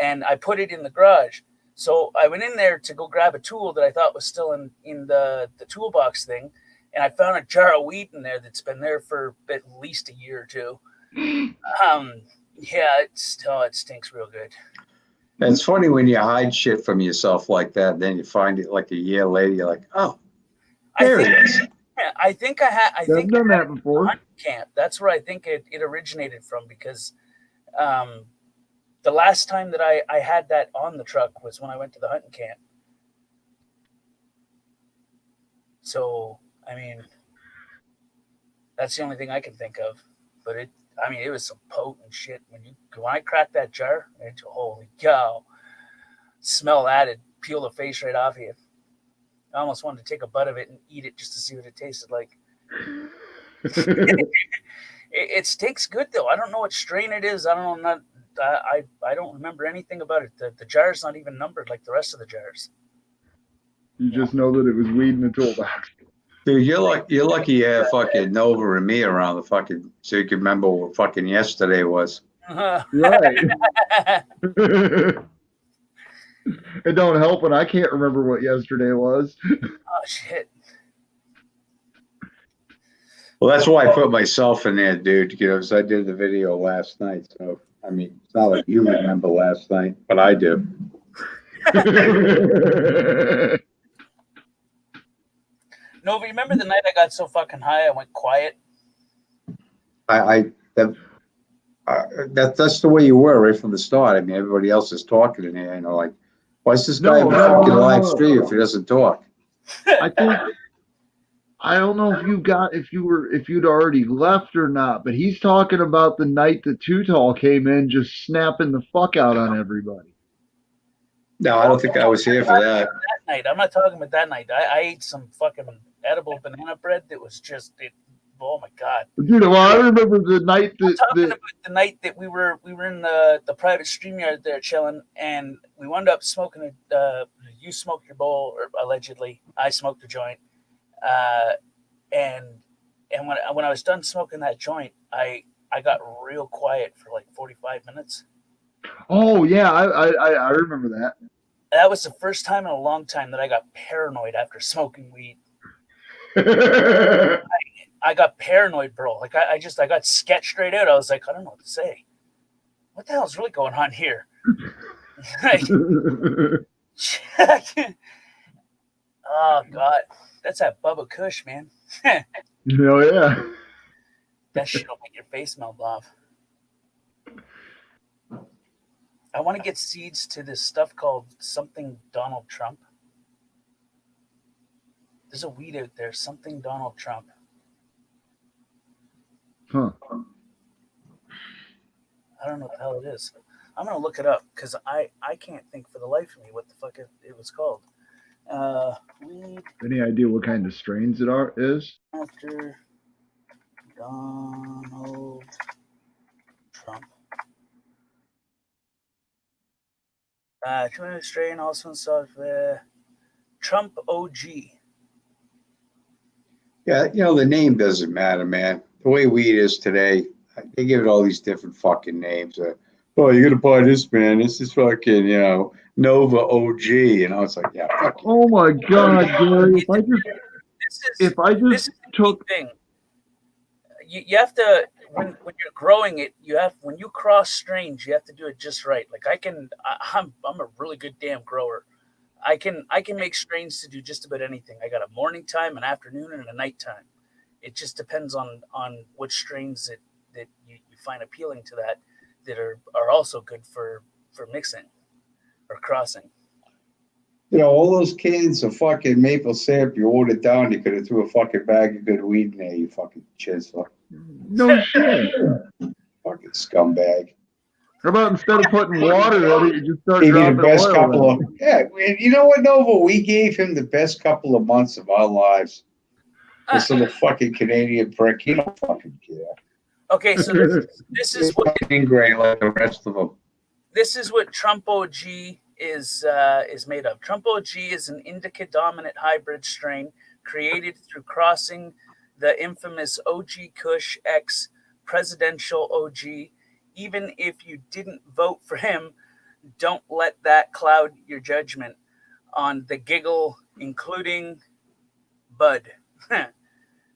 And I put it in the garage. So I went in there to go grab a tool that I thought was still in the toolbox thing. And I found a jar of weed in there that's been there for at least a year or two. Yeah, it stinks real good. It's funny when you hide shit from yourself like that, then you find it like a year later, you're like, oh, there it is. Yeah, I think I've done that before. Hunting camp. That's where I think it originated from, because the last time that I had that on the truck was when I went to the hunting camp. So, I mean, that's the only thing I can think of. But it was some potent shit. When I cracked that jar, holy cow, smell that, it'd peel the face right off you. I almost wanted to take a bite of it and eat it just to see what it tasted like. It stinks good though. I don't know what strain it is. I don't know. I don't remember anything about it. The jar's not even numbered like the rest of the jars. You just know that it was weed in the toolbox. Dude, you're lucky you had fucking Nova and me around the fucking, so you can remember what fucking yesterday was. Right. It don't help when I can't remember what yesterday was. Oh shit. Well, that's why I put myself in there, dude, because I did the video last night. So, I mean, it's not like you remember last night, but I do. No, but remember the night I got so fucking high I went quiet? That's the way you were right from the start. I mean, everybody else is talking in here, like, why is this guy on fucking live stream if he doesn't talk? I don't know if you'd already left or not, but he's talking about the night that Too Tall came in just snapping the fuck out on everybody. No, I don't think I was here for that. That night. I'm not talking about that night. I ate some fucking edible banana bread that was just oh my god. Dude, well, I remember the night that about the night that we were in the private StreamYard there chilling, and we wound up smoking you smoked your bowl, or allegedly I smoked a joint, and when I was done smoking that joint, I got real quiet for like 45 minutes. Oh yeah, I remember that. That was the first time in a long time that I got paranoid after smoking weed. I got paranoid, bro. Like I got sketched right out. I was like, I don't know what to say. What the hell is really going on here? Oh God, that's that Bubba Kush, man. Oh yeah. That shit will make your face melt off. I want to get seeds to this stuff called something Donald Trump. There's a weed out there, something Donald Trump. Huh. I don't know what the hell it is. I'm going to look it up because I can't think for the life of me what the fuck it was called. Weed. Any idea what kind of strains it is? After Donald Trump. Community strain also installed Trump OG. Yeah, the name doesn't matter, man. The way weed is today, they give it all these different fucking names. Oh, you're gonna buy this, man. This is fucking, Nova OG. It's like, yeah, fuck you. Oh my God, Gary! If I just took thing. You have to when you're growing it, when you cross strains, you have to do it just right. Like I'm a really good damn grower. I can make strains to do just about anything. I got a morning time, an afternoon, and a night time. It just depends on which strains that you find appealing to that are also good for mixing or crossing. All those cans of fucking maple syrup you ordered down, you could have threw a fucking bag of good weed in there, you fucking chiseler. No shit. Fucking scumbag. How about instead of putting water in it, you just start Give you the dropping best oil couple in of you know what, Nova? We gave him the best couple of months of our lives. This little fucking Canadian prick. He don't fucking care. Okay, so this is what Great like the rest of them. this is what Trump OG is made of. Trump OG is an indica dominant hybrid strain created through crossing the infamous OG Kush X presidential OG. Even if you didn't vote for him, don't let that cloud your judgment on the giggle, including Bud.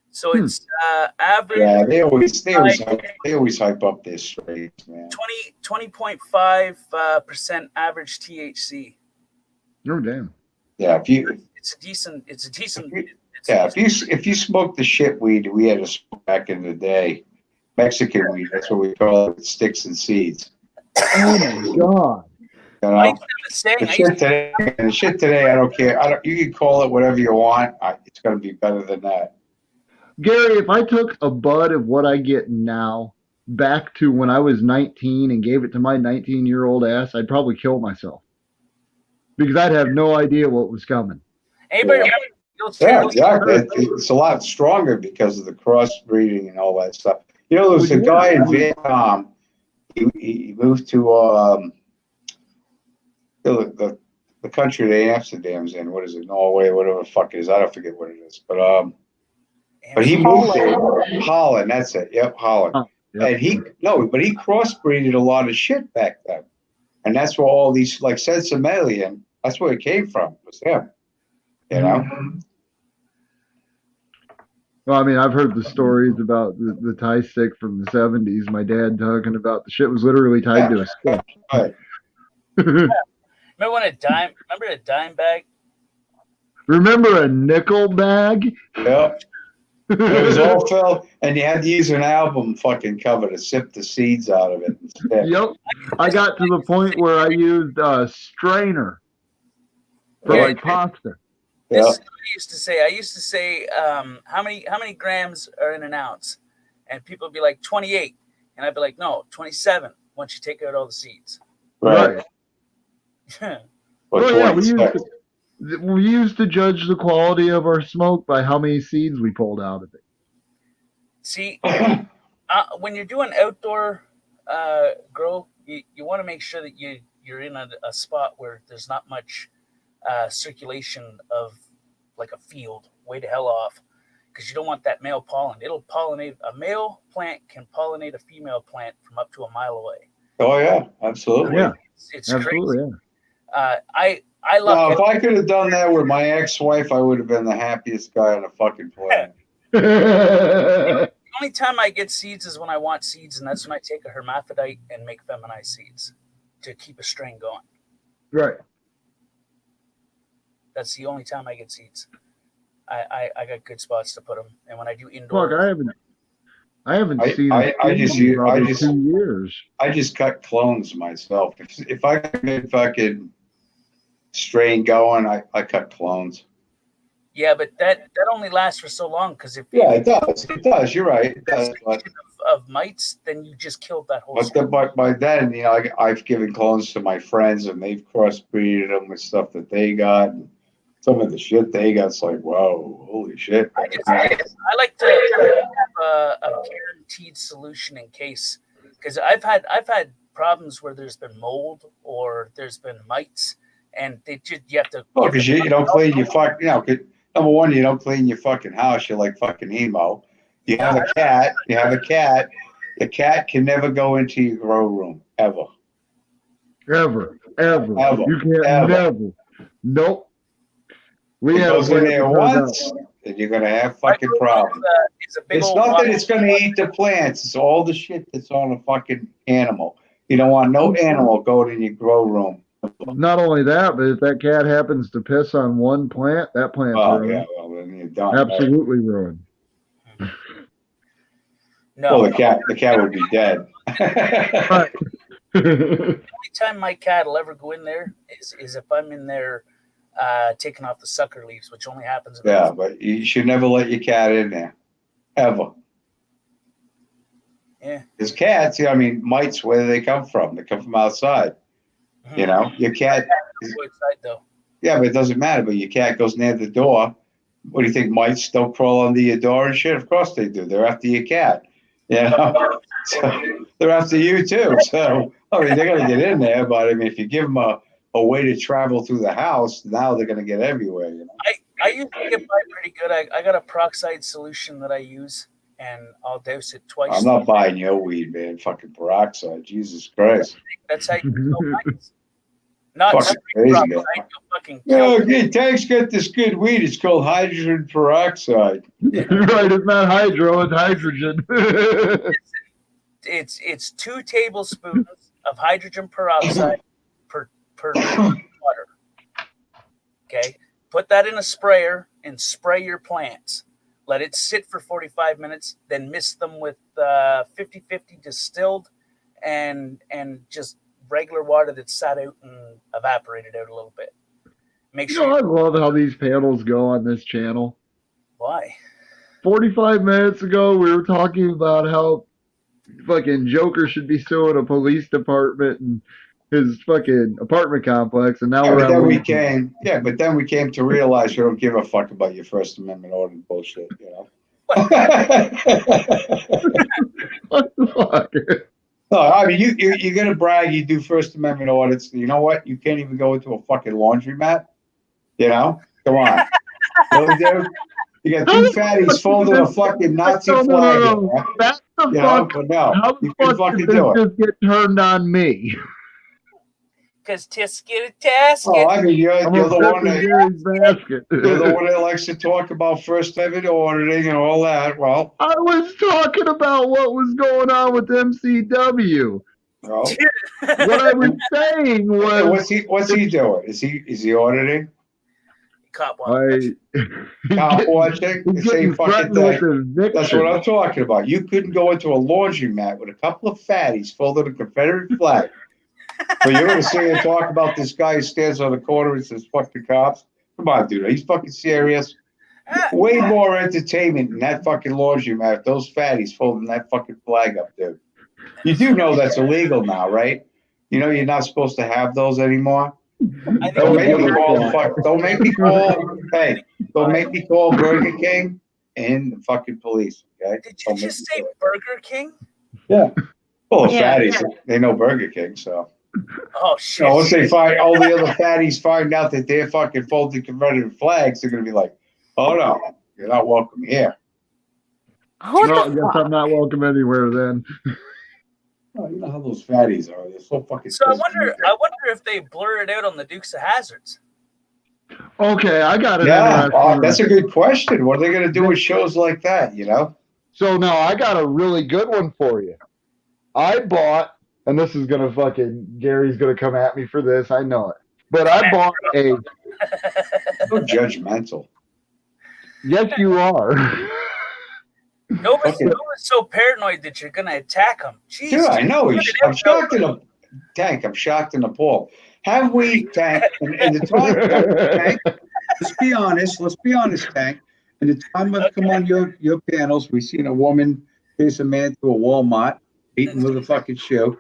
So it's average. Yeah, they always hype up their strains, man. 20.5% average THC. Oh damn. Yeah, It's a decent. if you smoke the shit weed we had to smoke back in the day, Mexican weed, that's what we call it, with sticks and seeds. Oh my god. You know? The shit today, I don't care. You can call it whatever you want. It's going to be better than that. Gary, if I took a bud of what I get now back to when I was 19 and gave it to my 19-year-old ass, I'd probably kill myself. Because I'd have no idea what was coming. Anybody? Yeah, exactly. It's a lot stronger because of the crossbreeding and all that stuff. You know, there was a guy in Vietnam. He moved to the country that Amsterdam's in. What is it? Norway, whatever the fuck it is. I don't forget what it is. But he moved there. Holland, that's it. Yep, Holland. Yep. And he crossbreeded a lot of shit back then. And that's where all these, like Sensimelian, that's where it came from. It was him. You know? Well, I mean, I've heard the stories about the tie stick from the 70s. My dad talking about the shit was literally tied to a stick. Right. Remember a dime bag? Remember a nickel bag? Yep. It was all filled, and you had to use an album fucking cover to sip the seeds out of it. Yep. I got to the point where I used a strainer for like pasta. This is what I used to say. I used to say, how many grams are in an ounce? And people would be like 28. And I'd be like, no, 27 once you take out all the seeds. Right. Well, yeah, we used to judge the quality of our smoke by how many seeds we pulled out of it. See, when you're doing outdoor grow, you want to make sure that you're in a spot where there's not much circulation of like a field way to hell off, because you don't want that male pollen. It'll pollinate. A male plant can pollinate a female plant from up to a mile away. Oh yeah, absolutely. Yeah, it's absolutely. crazy. Yeah. I love. If I could have done that with my ex-wife, I would have been the happiest guy on the fucking planet. The only time I get seeds is when I want seeds, and that's when I take a hermaphrodite and make feminized seeds to keep a strain going. Right. That's the only time I get seeds. I got good spots to put them, and when I do indoor, Fuck, I haven't seen. I just 2 years. I just cut clones myself. If I could get fucking strain going, I cut clones. Yeah, but that only lasts for so long, because if it does. You're right. It does. Of mites, then you just killed that whole. But by then, you know, I've given clones to my friends, and they've crossbreeded them with stuff that they got. And some of the shit they got's like, wow, holy shit. I like to have a guaranteed solution in case, because I've had problems where there's been mold or there's been mites, and you have to. Well, because you don't clean your fuck. You know, number one, you don't clean your fucking house. You're like fucking emo. You have a cat. The cat can never go into your grow room ever. Ever. You can't never. Nope. It goes in there once, and you're gonna have fucking problems. It's not that it's gonna eat the plants; it's all the shit that's on a fucking animal. You don't want no animal going in your grow room. Not only that, but if that cat happens to piss on one plant, that plant's ruined. Yeah, well, then you're done. Absolutely ruined. No. Well, the cat would be dead. Right. The only time my cat will ever go in there is if I'm in there taking off the sucker leaves, which only happens. Yeah, but you should never let your cat in there, ever. Yeah. Because cats, I mean, mites, where do they come from? They come from outside. You know, your cat. Go inside though. Yeah, but it doesn't matter. But your cat goes near the door. What do you think? Mites still crawl under your door and shit? Of course they do. They're after your cat. You know, so they're after you too. So I mean, they're gonna get in there. But I mean, if you give them a way to travel through the house, now they're gonna get everywhere. You know. I usually get by pretty good. I got a peroxide solution that I use, and I'll dose it twice. I'm not buying your weed, man. Fucking peroxide. Jesus Christ. That's how you kill mites. Not Fucking straight crazy, peroxide, man. you'll fucking kill No, them. okay, Tank's got this good weed. It's called hydrogen peroxide. Right, it's not hydro, it's hydrogen. It's 2 tablespoons of hydrogen peroxide per liter of water. Okay, put that in a sprayer and spray your plants. Let it sit for 45 minutes, then mist them with 50-50 distilled and just regular water that sat out and evaporated out a little bit. Make You know, I love how these panels go on this channel. Why? 45 minutes ago, we were talking about how fucking Joker should be suing a police department and his fucking apartment complex, and now Yeah, we're but at then we came to realize you don't give a fuck about your First Amendment order bullshit, you know. What the fuck? No, I mean you're gonna brag you do First Amendment audits. You know what? You can't even go into a fucking laundromat. You know? Come on. Really, dude? You got 2 fatties folding a fucking Nazi flag. No. That's the You know, fuck. but no, How you the can fuck fucking did do this it. just get turned on me? Because tisket a tasket. Oh, I mean, you're I'm the obsessed one with that Gary's basket. you're the one that likes to talk about First Amendment auditing and all that. Well, I was talking about what was going on with MCW. well, What I was saying hey, was, what's he doing? Is he auditing? Cop watch. Cop watching? The He's same getting fucking threatened with thing. eviction. That's what I'm talking about. You couldn't go into a laundromat with a couple of fatties folding a Confederate flag. So you're going to sit and talk about this guy who stands on the corner and says, fuck the cops? Come on, dude. Are you fucking serious? Way more entertainment in that fucking laundromat. Those fatties folding that fucking flag up, dude. You do know that's illegal now, right? You know you're not supposed to have those anymore? Don't make me call, hey, don't make me call Burger King and the fucking police, okay? Did you just say Burger King? Yeah. Well, the Yeah. fatties, they know Burger King, so. Oh, shit. No, once they find all the other fatties find out that they're fucking folding Confederate flags, they're gonna be like, "Oh no, you're not welcome here." No, I guess I'm not welcome anywhere then. Oh, you know how those fatties are. They're so fucking. So I wonder if they blur it out on the Dukes of Hazzards. Okay, I got it. Yeah, that's a good question. What are they gonna do with shows like that? You know. So now I got a really good one for you. I bought, and this is gonna Gary's gonna come at me for this. I know it, but I bought a. So judgmental. Yes, you are. Nobody's so paranoid that you're going to attack them. Jeez, Yeah, I know. I'm shocked and Tank. I'm shocked and appalled. Have we, Tank? And the time, Tank. Let's be honest. Let's be honest, Tank. In the time I've come on your panels, we've seen a woman chase a man to a Walmart, beat him with a fucking shoe.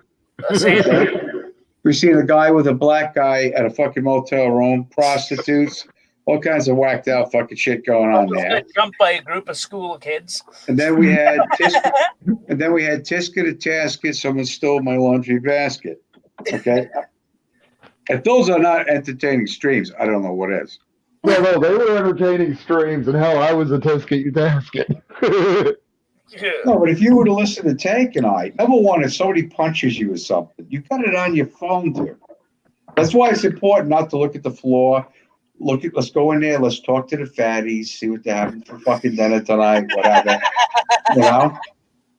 We've seen a guy with a black guy at a fucking motel room, prostitutes, all kinds of whacked out fucking shit going on there. Got jumped by a group of school kids. And then we had Tisket to Tasket. Someone stole my laundry basket. Okay. If those are not entertaining streams, I don't know what is. No, they were entertaining streams, and hell, I was a Tisket, you Tasket. No, but if you were to listen to Tank and I, number one, if somebody punches you or something, you got it on your phone, dude. That's why it's important not to look at the floor. Let's go in there. Let's talk to the fatties. See what they're having for fucking dinner tonight. Whatever, you know.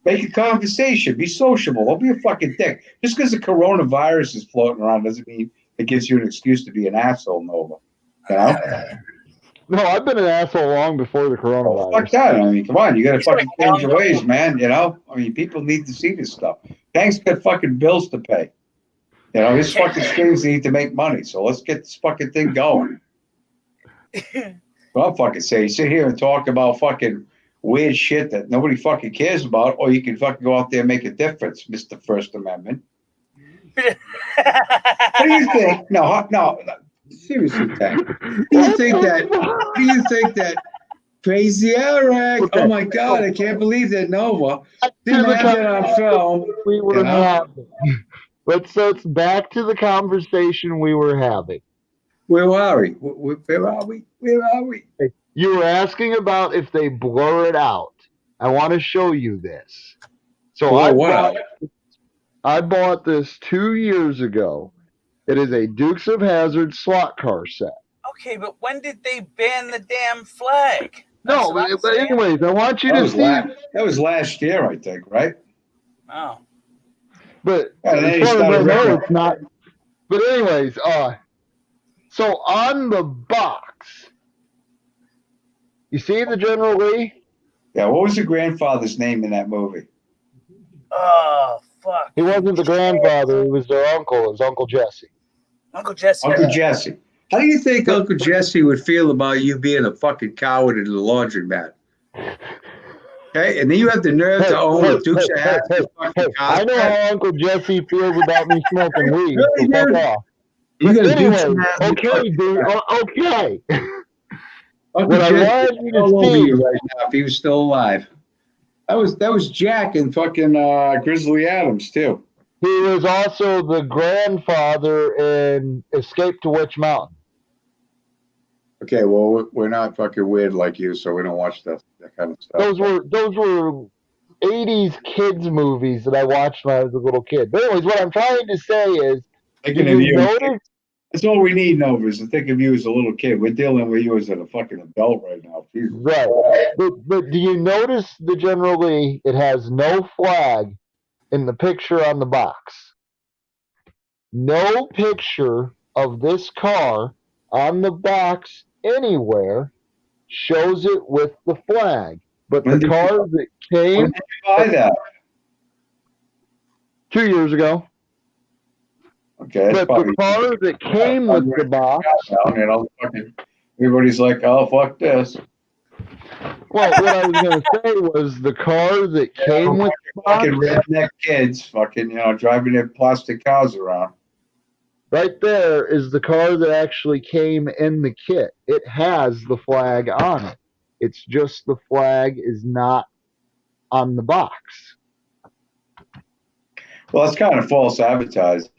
Make a conversation. Be sociable. Don't be a fucking dick. Just because the coronavirus is floating around doesn't mean it gives you an excuse to be an asshole, Nova. You know. No, I've been an asshole long before the coronavirus. Fuck that. I mean, come on. You got to fucking change your ways, man. You know. I mean, people need to see this stuff. Tank's got fucking bills to pay. You know, his fucking streams need to make money. So let's get this fucking thing going. Well, I'll fucking say, you sit here and talk about fucking weird shit that nobody fucking cares about, or you can fucking go out there and make a difference, Mr. First Amendment. What do you think? No. Seriously, Tank. Do you think that Crazy Eric? Okay. Oh my God, I can't believe that Nova To didn't the have that on film. we were You know? having. Let's back to the conversation we were having. Where are we? Where are we? Where are we? You were asking about if they blur it out. I want to show you this. So Blur what out? I bought this 2 years ago. It is a Dukes of Hazzard slot car set. Okay, but when did they ban the damn flag? That's No, what I'm but saying. anyways, I want you That to was, see. that was last year, I think, right? Oh. But And then he as far as I started know, ripping. it's not. But anyways, so on the box, you see the General Lee? Yeah, what was the grandfather's name in that movie? Oh, fuck. He wasn't the grandfather. He was their uncle. His Uncle Jesse. Uncle Jesse. Uncle Jesse. How do you think Uncle Jesse would feel about you being a fucking coward in the laundromat? Okay, and then you have the nerve to own a Dukes of Hazzard fucking car. I know how Uncle Jesse feels about me smoking weed. Really, So fuck dude? off. You got a Dukes Anyway, of Hazzard okay, fucking dude. car. Okay. Uncle What I Jesse wanted you would all to over see. you right now if he was still alive. That was Jack and fucking Grizzly Adams too. He was also the grandfather in Escape to Witch Mountain. Okay, well we're not fucking weird like you, so we don't watch that kind of stuff. Those were 80s kids movies that I watched when I was a little kid. But anyways, what I'm trying to say is, Thinking did of you you. notice? That's all we need, Nova, is to think of you as a little kid. We're dealing with you as a fucking adult right now. Jesus. Right. But do you notice the General Lee? It has no flag in the picture on the box. No picture of this car on the box anywhere shows it with the flag. But When the did you- car that came When did you buy that? 2 years ago, Okay, that's but probably the car that came with the box. down, you know, fucking everybody's like, oh, fuck this. Well, what I was going to say was the car that came with the box. Fucking redneck kids, fucking, you know, driving their plastic cars around. Right there is the car that actually came in the kit. It has the flag on it. It's just the flag is not on the box. Well, it's kind of false advertising.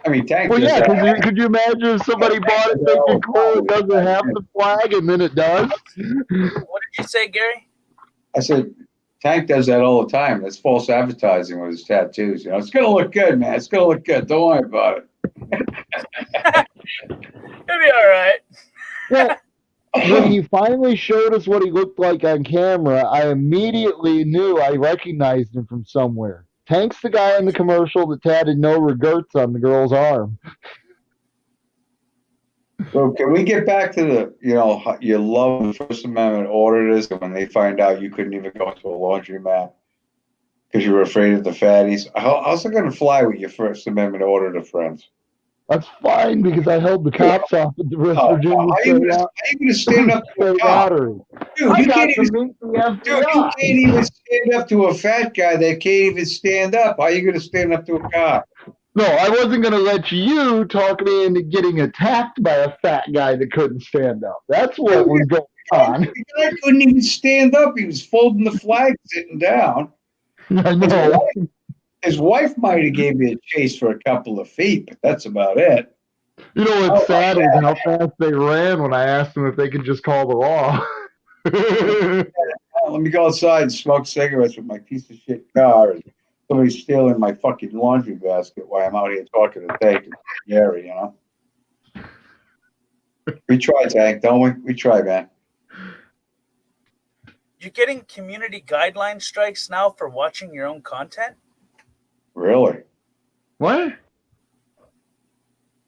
I mean, Tank Well, does yeah, that. could you imagine if somebody bought it thinking, cool, it doesn't have the flag, and then it does? What did you say, Gary? I said, Tank does that all the time. That's false advertising with his tattoos. You know, it's gonna look good, man. It's gonna look good. Don't worry about it. It'll be all right. Well, when he finally showed us what he looked like on camera, I immediately knew I recognized him from somewhere. Tank's the guy in the commercial that tatted no regrets on the girl's arm. So can we get back to the, you know, your love of First Amendment auditors when they find out you couldn't even go into a laundromat because you were afraid of the fatties? How's it going to fly with your First Amendment auditor friends? That's fine because I held the cops off at the West How Virginia are you going to stand up to a State cop? Lottery. Dude, I you got can't to even, meet the dude, you FBI. can't even stand up to a fat guy that can't even stand up. How are you going to stand up to a cop? No, I wasn't going to let you talk me into getting attacked by a fat guy that couldn't stand up. That's what was going on. The guy couldn't even stand up. He was folding the flag, sitting down. I know. His wife might have gave me a chase for a couple of feet, but that's about it. You know what's sad is how fast they ran when I asked them if they could just call the law. Let me go outside and smoke cigarettes with my piece of shit car. And somebody's stealing my fucking laundry basket while I'm out here talking to Tank and Gary, you know? We try, Tank, don't we? We try, man. You're getting community guideline strikes now for watching your own content? Really? What?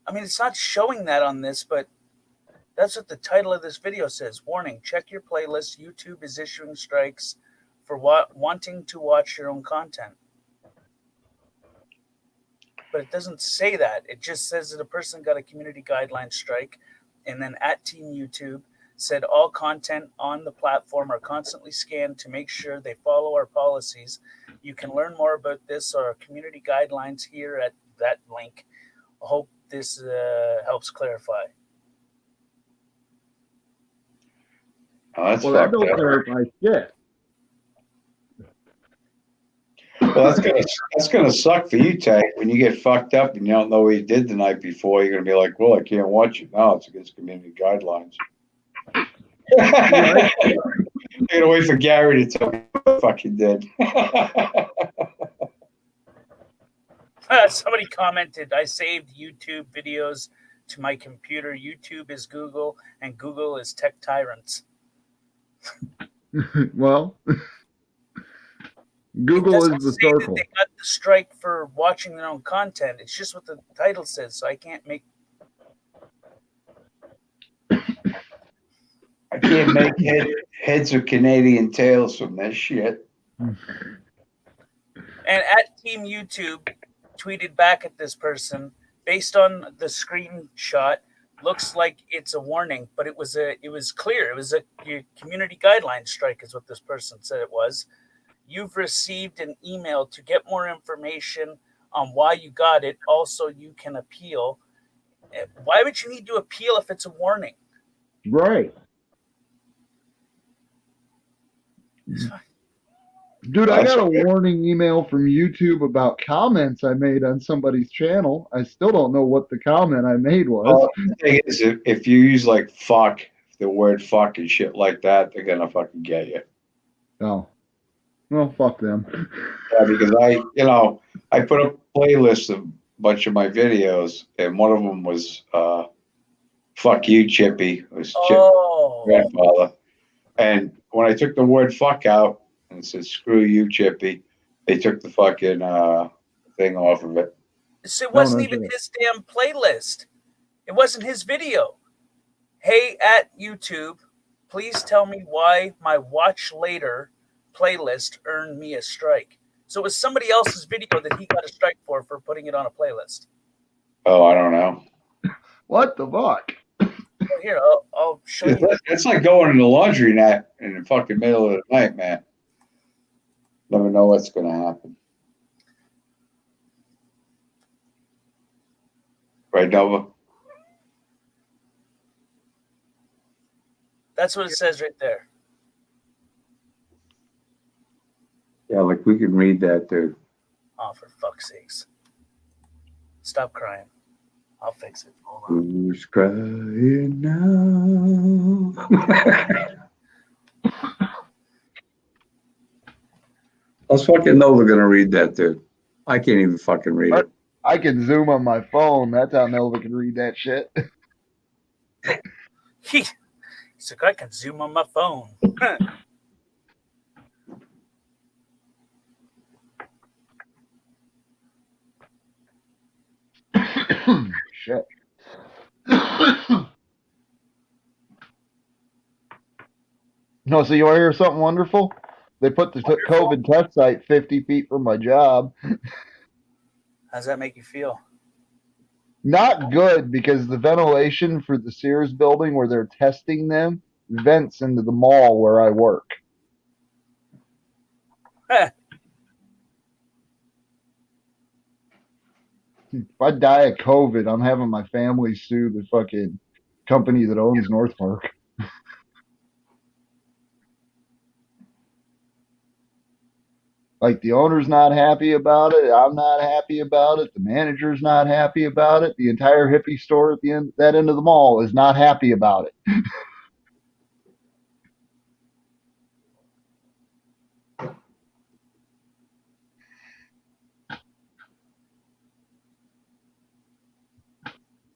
I mean, it's not showing that on this, but that's what the title of this video says. Warning, check your playlist. YouTube is issuing strikes for wanting to watch your own content. But it doesn't say that. It just says that a person got a community guideline strike, and then at Team YouTube said all content on the platform are constantly scanned to make sure they follow our policies. You can learn more about this or our community guidelines here at that link. I hope this helps clarify. Oh, that's Well, that fucked don't up. clarify shit. Well, that's gonna suck for you, Tay. When you get fucked up and you don't know what you did the night before, you're gonna be like, "Well, I can't watch it." No, it's against community guidelines. You're gonna wait for Gary to tell me what the fuck you did. Somebody commented, I saved YouTube videos to my computer. YouTube is Google, and Google is tech tyrants. Well, Google is the Say that circle. they got the strike for watching their own content. It's just what the title says, so I can't make. I can't make heads or Canadian tails from this shit. And at Team YouTube tweeted back at this person, based on the screenshot, looks like it's a warning, but it was clear. It was a community guideline strike, is what this person said it was. You've received an email to get more information on why you got it. Also, you can appeal. Why would you need to appeal if it's a warning? Right. Dude, I got a warning email from YouTube about comments I made on somebody's channel. I still don't know what the comment I made was. Well, the thing is, if you use like fuck, the word fuck and shit like that, they're gonna fucking get you. Oh. Well, fuck them. Yeah, because I put a playlist of a bunch of my videos, and one of them was "Fuck You, Chippy." It was Chippy's grandfather, and when I took the word "fuck" out and it said "Screw you, Chippy," they took the fucking thing off of it. So it wasn't even his damn playlist. It wasn't his video. Hey, at YouTube, please tell me why my Watch Later playlist earned me a strike. So it was somebody else's video that he got a strike for putting it on a playlist. Oh, I don't know. What the fuck? Well, here, I'll show you. It's like going in the laundry net in the fucking middle of the night, man. Never know what's going to happen. Right, Nova? That's what it says right there. Yeah, like we can read that, dude. Oh, for fuck's sakes. Stop crying. I'll fix it. Hold on. Who's crying now? Let's fucking know we're going to read that, dude. I can't even fucking read it. I can zoom on my phone. That's how Nova can read that shit. He's like, I can zoom on my phone. Shit. No, so you want to hear something wonderful? They put the COVID test site 50 feet from my job. How's that make you feel? Not good, because the ventilation for the Sears building where they're testing them vents into the mall where I work. If I die of COVID, I'm having my family sue the fucking company that owns North Park. Like, the owner's not happy about it. I'm not happy about it. The manager's not happy about it. The entire hippie store at the end, that end of the mall, is not happy about it.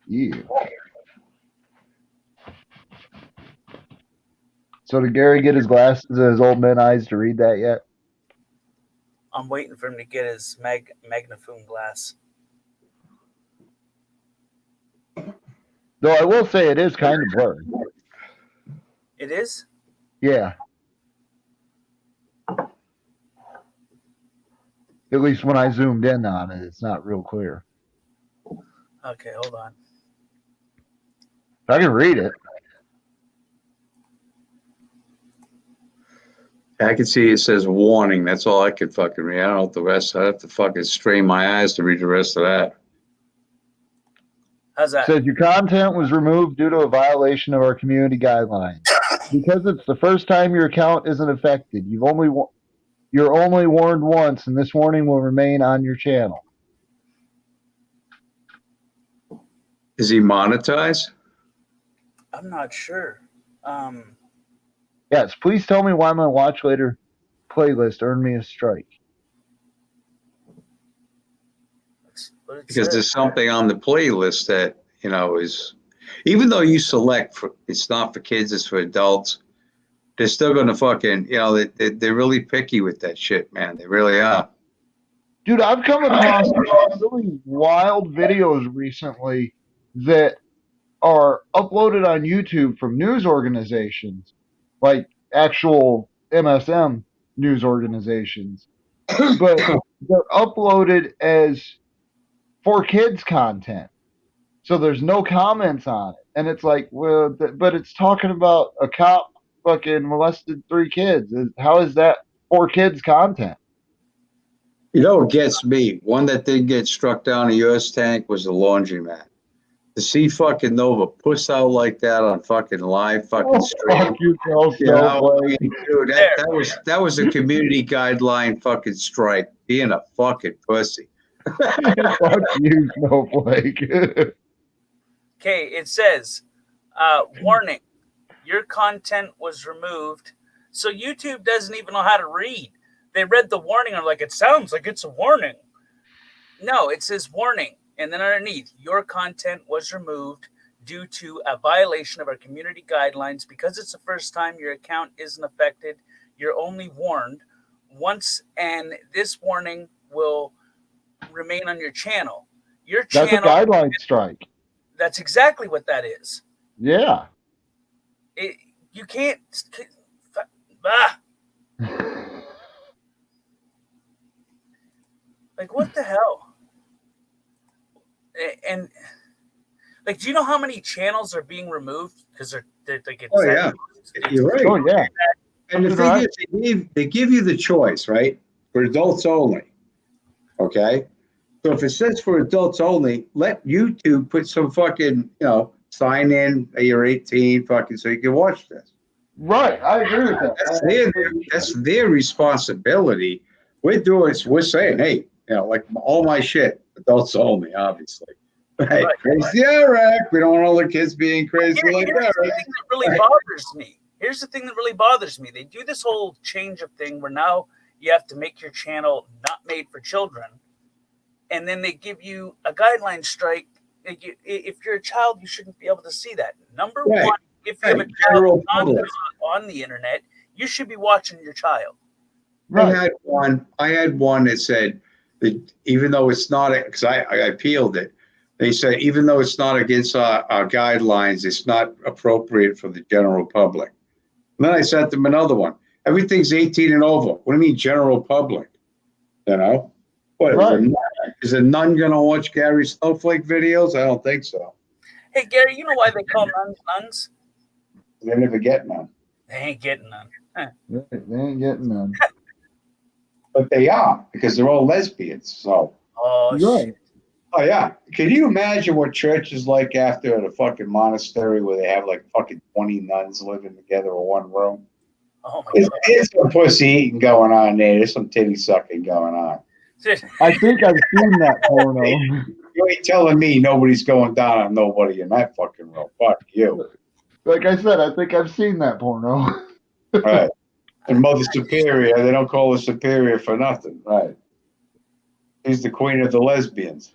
Yeah. So did Gary get his glasses and his old man eyes to read that yet? I'm waiting for him to get his magnifying glass. Though I will say it is kind of blurry. It is? Yeah. At least when I zoomed in on it, it's not real clear. Okay, hold on. I can read it. I can see it says warning. That's all I could fucking read. I don't know what the rest. I have to fucking strain my eyes to read the rest of that. How's that? Says your content was removed due to a violation of our community guidelines. Because it's the first time your account isn't affected, you're only warned once, and this warning will remain on your channel. Is he monetized? I'm not sure. Yes, please tell me why my watch later playlist earned me a strike. Because there's something on the playlist that, you know, is, even though you select for, it's not for kids, it's for adults, they're still going to fucking, you know, they're really picky with that shit, man. They really are. Dude, I've come across really wild videos recently that are uploaded on YouTube from news organizations, like actual MSM news organizations, but they're uploaded as for kids content. So there's no comments on it. And it's like, well, but it's talking about a cop fucking molested 3 kids. How is that for kids content? You know what gets me? One that did get struck down a U.S. tank was the laundromat. To see fucking Nova puss out like that on fucking live fucking stream. Fuck yourself, You know, Snowflake. dude, that was a community guideline fucking strike. Being a fucking pussy. Fuck you, Snowflake. Okay, it says, warning, your content was removed. So YouTube doesn't even know how to read. They read the warning and are like, it sounds like it's a warning. No, it says warning. And then underneath, your content was removed due to a violation of our community guidelines. Because it's the first time your account isn't affected, you're only warned once, and this warning will remain on your channel. Your That's channel, a guideline strike. That's exactly what that is. Yeah. You can't. Like, what the hell? And like, do you know how many channels are being removed because they're like? Oh yeah, you're right. Oh yeah. And the thing is, they give you the choice, right? For adults only. Okay. So if it says for adults only, let YouTube put some fucking, you know, sign in that you're 18, fucking, so you can watch this. Right, I agree with that. That's their responsibility. We're saying, hey, you know, like all my shit, adults only, obviously. Right. Crazy Eric. We don't want all the kids being crazy like Here's that. the thing that really bothers me. Here's the thing that really bothers me. They do this whole change of thing where now you have to make your channel not made for children. And then they give you a guideline strike. If you're a child, you shouldn't be able to see that. Number one, if you have a child on the internet, you should be watching your child. Right. I had one that said that even though it's not, because I appealed it, they said even though it's not against our guidelines, it's not appropriate for the general public. And then I sent them another one. Everything's 18 and over. What do you mean general public? You know? What, is a nun going to watch Gary Snowflake videos? I don't think so. Hey, Gary, you know why they call nuns nuns? They never get none. They ain't getting none. Huh. They ain't getting none. But they are, because they're all lesbians. So. Oh, right. Oh, yeah. Can you imagine what church is like after the fucking monastery where they have like fucking 20 nuns living together in one room? Oh, my God. There's some pussy eating going on there. There's some titty sucking going on. I think I've seen that porno. You ain't telling me nobody's going down on nobody in that fucking room. Fuck you. Like I said, I think I've seen that porno. Right. And Mother Superior, they don't call her Superior for nothing. Right. She's the queen of the lesbians.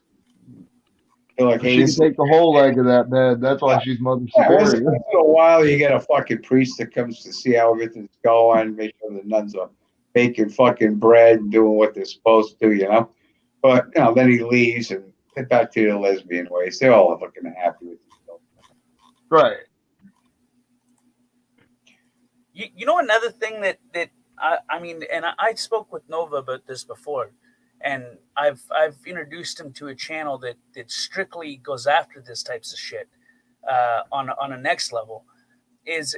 They're like, hey, She can take the whole leg of that bed. That's why she's Mother once Superior. in a while, you get a fucking priest that comes to see how everything's going, make sure the nuns are baking fucking bread and doing what they're supposed to, you know. But, you know, then he leaves and get back to the lesbian ways. They're all fucking happy with themselves. Right. You know another thing that I mean, and I spoke with Nova about this before, and I've introduced him to a channel that strictly goes after this types of shit on a next level. Is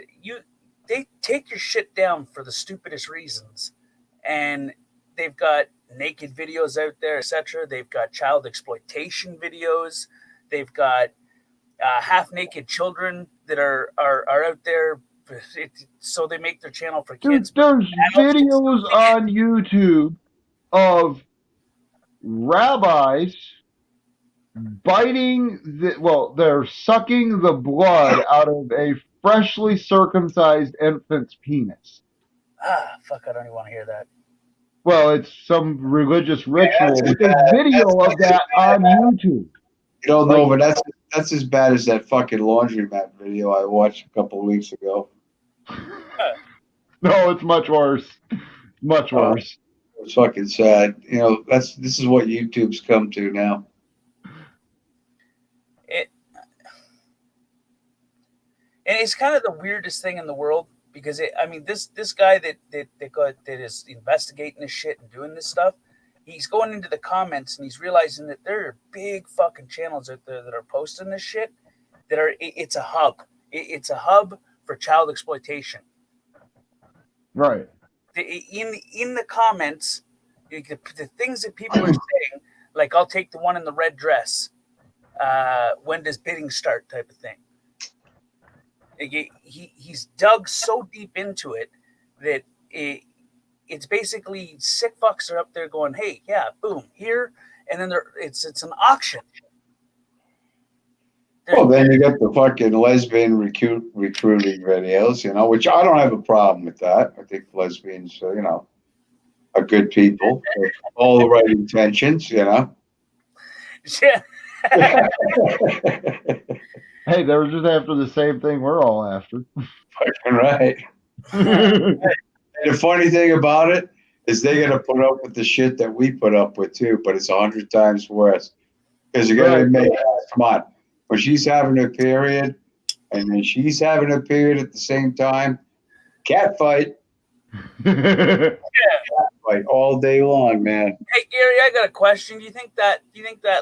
they take your shit down for the stupidest reasons, and they've got naked videos out there, etc. They've got child exploitation videos. They've got half-naked children that are out there. So they make their channel for kids. Dude, there's videos on YouTube of rabbis biting they're sucking the blood out of a freshly circumcised infant's penis. Fuck, I don't even want to hear that. Well, it's some religious ritual. But there's video of that on YouTube. You don't know, but that's as bad as that fucking laundromat video I watched a couple of weeks ago. No, it's much worse. Much worse. It's fucking sad. You know, this is what YouTube's come to now. And it's kind of the weirdest thing in the world because this guy that is investigating this shit and doing this stuff, he's going into the comments and he's realizing that there are big fucking channels out there that are posting this shit it's a hub. It's a hub for child exploitation. Right. In the comments, the things that people are saying, like I'll take the one in the red dress. When does bidding start? Type of thing. He's dug so deep into it that it's basically sick fucks are up there going, hey, yeah, boom, here, and then it's an auction. Well, then you got the fucking lesbian recruiting videos, you know, which I don't have a problem with that. I think lesbians, you know, are good people, all the right intentions, you know. Yeah. Hey, they were just after the same thing we're all after. Fucking right. And the funny thing about it is they're going to put up with the shit that we put up with too, but it's 100 times worse. Because you're going to admit, come on, when she's having her period and then she's having her period at the same time, cat fight. Yeah. Cat fight all day long, man. Hey Gary, I got a question. Do you think that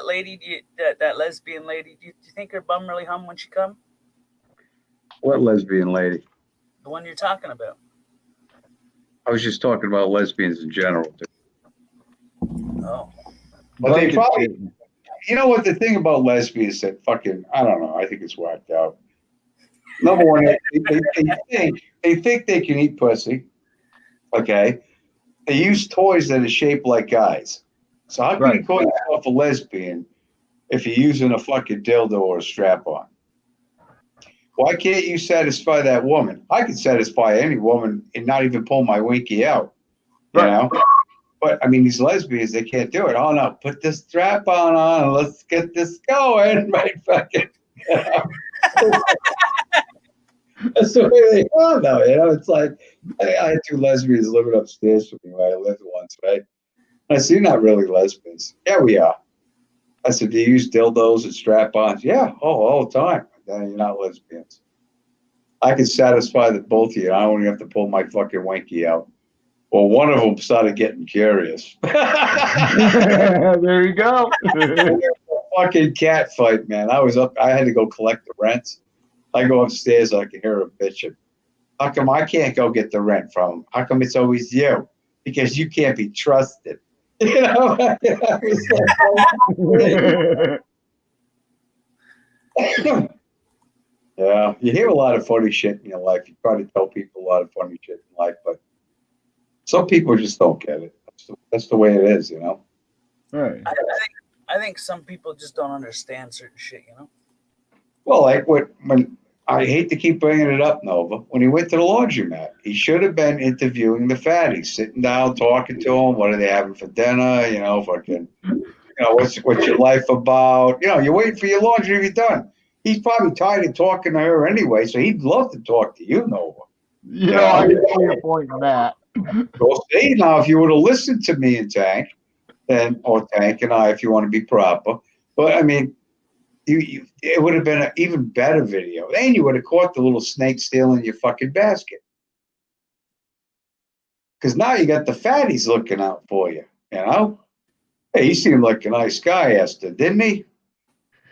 lady, that lesbian lady, do you think her bum really hum when she come? What lesbian lady? The one you're talking about. I was just talking about lesbians in general. Oh. But they probably, you know what the thing about lesbians that fucking, I don't know, I think it's whacked out. Number one, they think they can eat pussy. Okay. They use toys that are shaped like guys. So how can you call yourself a lesbian if you're using a fucking dildo or a strap-on? Why can't you satisfy that woman? I can satisfy any woman and not even pull my winky out. You know? But, I mean, these lesbians, they can't do it. Oh, no, put the strap-on on and let's get this going. Right, fucking. You know? That's the way they are, though. You know, it's like, I had two lesbians living upstairs from me where I lived once, right? I said, you're not really lesbians. Yeah, we are. I said, do you use dildos and strap-ons? Yeah, all the time. Then you're not lesbians. I can satisfy the both of you. I don't even have to pull my fucking winky out. Well, one of them started getting curious. There you go. Fucking cat fight, man. I was up. I had to go collect the rent. I go upstairs. I can hear her bitching. How come I can't go get the rent from him? How come it's always you? Because you can't be trusted. You know? Yeah, you hear a lot of funny shit in your life. You try to tell people a lot of funny shit in life, but some people just don't get it. That's the way it is, you know? Right. I think some people just don't understand certain shit, you know? Well, like when I hate to keep bringing it up, Nova, when he went to the laundromat, he should have been interviewing the fatties, sitting down, talking to them. What are they having for dinner? You know, fucking, you know, what's your life about? You know, you're waiting for your laundry to be done. He's probably tired of talking to her anyway, so he'd love to talk to you, Nova. Yeah, I can see your point in that. Well, see, now, if you would have listened to me and Tank, or Tank and I, if you want to be proper, but I mean, it would have been an even better video. And you would have caught the little snake stealing your fucking basket. Because now you got the fatties looking out for you, you know? Hey, he seemed like a nice guy, Esther, didn't he?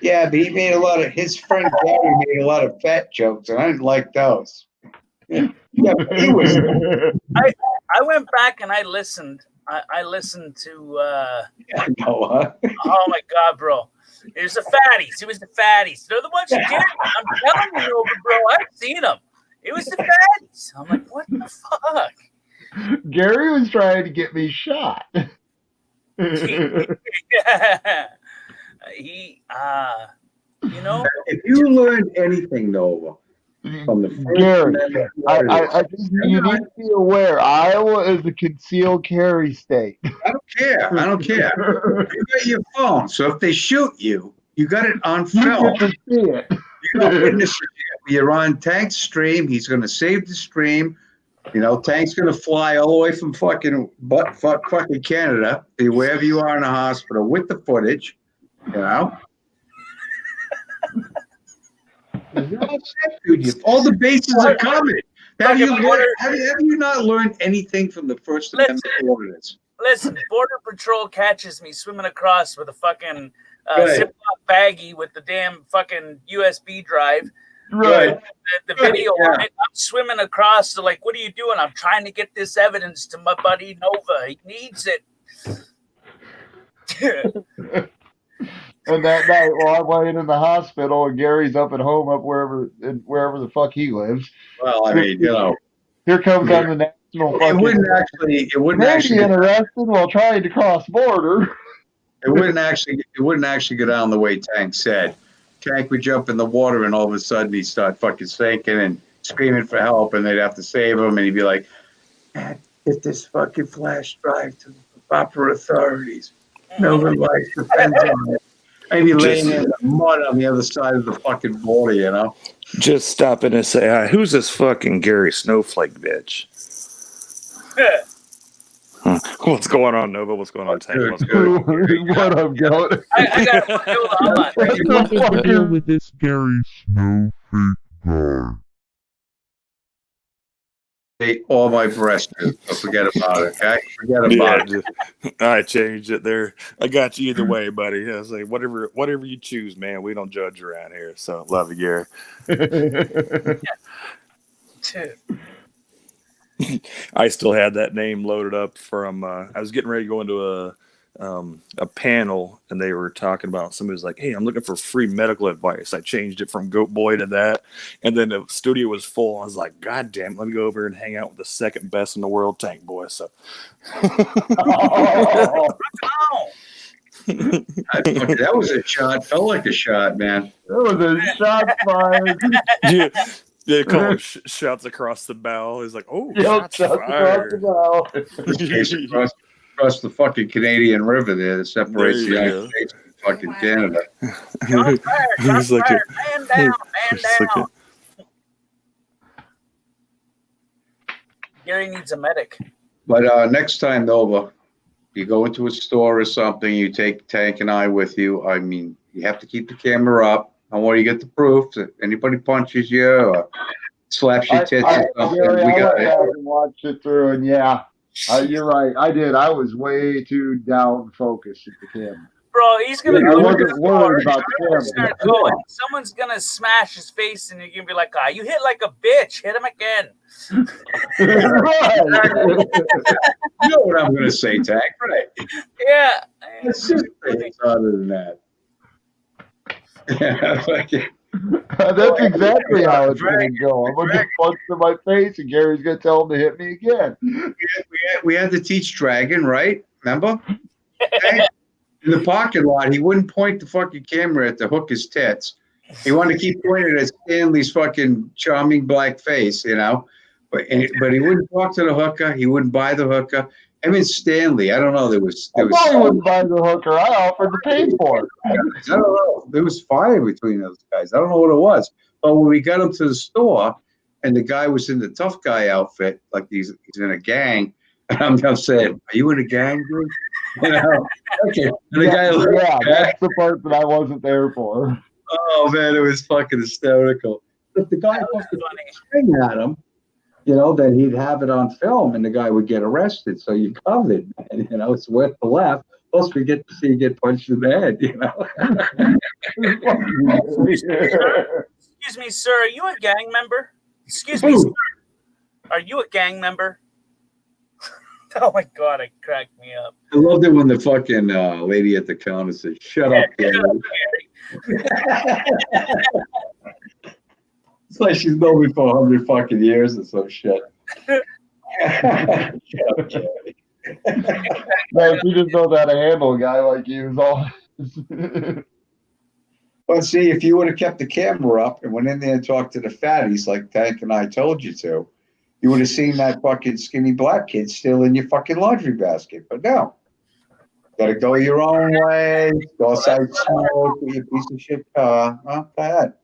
Yeah, but he made his friend Gary made a lot of fat jokes, and I didn't like those. Yeah. Yeah, but he was. I went back and I listened. I listened to. Noah. Oh my God, bro! It was the fatties. It was the fatties. They're the ones who did it. I'm telling you, bro. I've seen them. It was the fatties. I'm like, what the fuck? Gary was trying to get me shot. He, you know. If you learned anything, Nova, from the first Gary, Amendment, I think you need to be aware. Iowa is a concealed carry state. I don't care. I don't care. You got your phone, so if they shoot you, you got it on You film. get to see it. You got witnesses. You're on Tank's stream. He's going to save the stream. You know, Tank's going to fly all the way from fucking Canada, wherever you are in the hospital, with the footage. You know. You're all set, dude. All the bases are covered. Have you not learned anything from the First Amendment ordinance? Listen, Border Patrol catches me swimming across with a fucking Ziploc baggie with the damn fucking USB drive. Right. The video on it. I'm swimming across. They're like, what are you doing? I'm trying to get this evidence to my buddy Nova. He needs it. And that night, while I'm laying in the hospital, and Gary's up at home, up wherever the fuck he lives. Well, I mean, you know, here comes on the national. It wouldn't actually arrested while trying to cross border. It wouldn't actually go down the way Tank said. Tank would jump in the water, and all of a sudden he'd start fucking sinking and screaming for help, and they'd have to save him, and he'd be like, "Man, get this fucking flash drive to the proper authorities. No one life depends on it." Maybe laying in the mud on the other side of the fucking border, you know? Just stop in and say, hi, who's this fucking Gary Snowflake bitch? What's going on, Nova? What's going on, Tank? What's going on? What up, Goat? I got to What is the deal with this Gary Snowflake guy? Ate all my breast, dude. So forget about it, okay? Forget about it. I changed it there. I got you either way, buddy. I was like, whatever you choose, man. We don't judge around here. So love you, Gary. I still had that name loaded up from. I was getting ready to go into a panel, and they were talking about, somebody was like, "Hey, I'm looking for free medical advice." I changed it from Goat Boy to that, and then the studio was full. I was like, "God damn, let me go over and hang out with the second best in the world, Tank Boy." So, that was a shot. Felt like a shot, man. That was a shot fired. Yeah, they call it shots across the bow. He's like, "Oh, shots fired." Across the fucking Canadian River there that separates the United States from fucking Canada. He's like, man down. Gary needs a medic. But next time, Nova, you go into a store or something, you take Tank and I with you. I mean, you have to keep the camera up. I want you to get the proof. If anybody punches you or slaps your tits or something, Gary, we got it. I watched it through, and yeah. You're right. I did. I was way too down focused at the camera. Bro, he's gonna. I wasn't worried about the camera. Someone's gonna smash his face, and you're gonna be like, "Ah, you hit like a bitch. Hit him again." You know what I'm gonna say, Tank, right? Yeah. It's just things other than that. Yeah, that's exactly how it's going to go. I'm going to get punched in my face, and Gary's going to tell him to hit me again. We had to teach Dragon, right? Remember? In the parking lot, he wouldn't point the fucking camera at the hooker's tits. He wanted to keep pointing at Stanley's fucking charming black face, you know? But he wouldn't talk to the hooker. He wouldn't buy the hooker. I mean, Stanley, I don't know. I thought he wouldn't buy the hooker. I offered to pay for it. I don't know. There was fire between those guys. I don't know what it was. But when we got him to the store, and the guy was in the tough guy outfit, like he's in a gang, and I'm saying, "Are you in a gang, dude?" You know? Okay. And the guy that's the part that I wasn't there for. Oh man, it was fucking hysterical. But the guy fucking swing at him. You know, then he'd have it on film and the guy would get arrested. So you covered, man. You know, it's worth the laugh. Plus, we get to see you get punched in the head, you know. Excuse me, sir. Are you a gang member? Excuse me, sir. Are you a gang member? Oh my god, it cracked me up. I loved it when the fucking lady at the counter said, "Shut up, Gary." It's like she's known me for 100 fucking years or some shit. Shut up, Gary. No, if you just know how to handle a guy like you is all. But see, if you would have kept the camera up and went in there and talked to the fatties like Tank and I told you to, you would have seen that fucking skinny black kid still in your fucking laundry basket. But no. Gotta go your own way, go outside, smoke with your piece of shit car. Well, go ahead.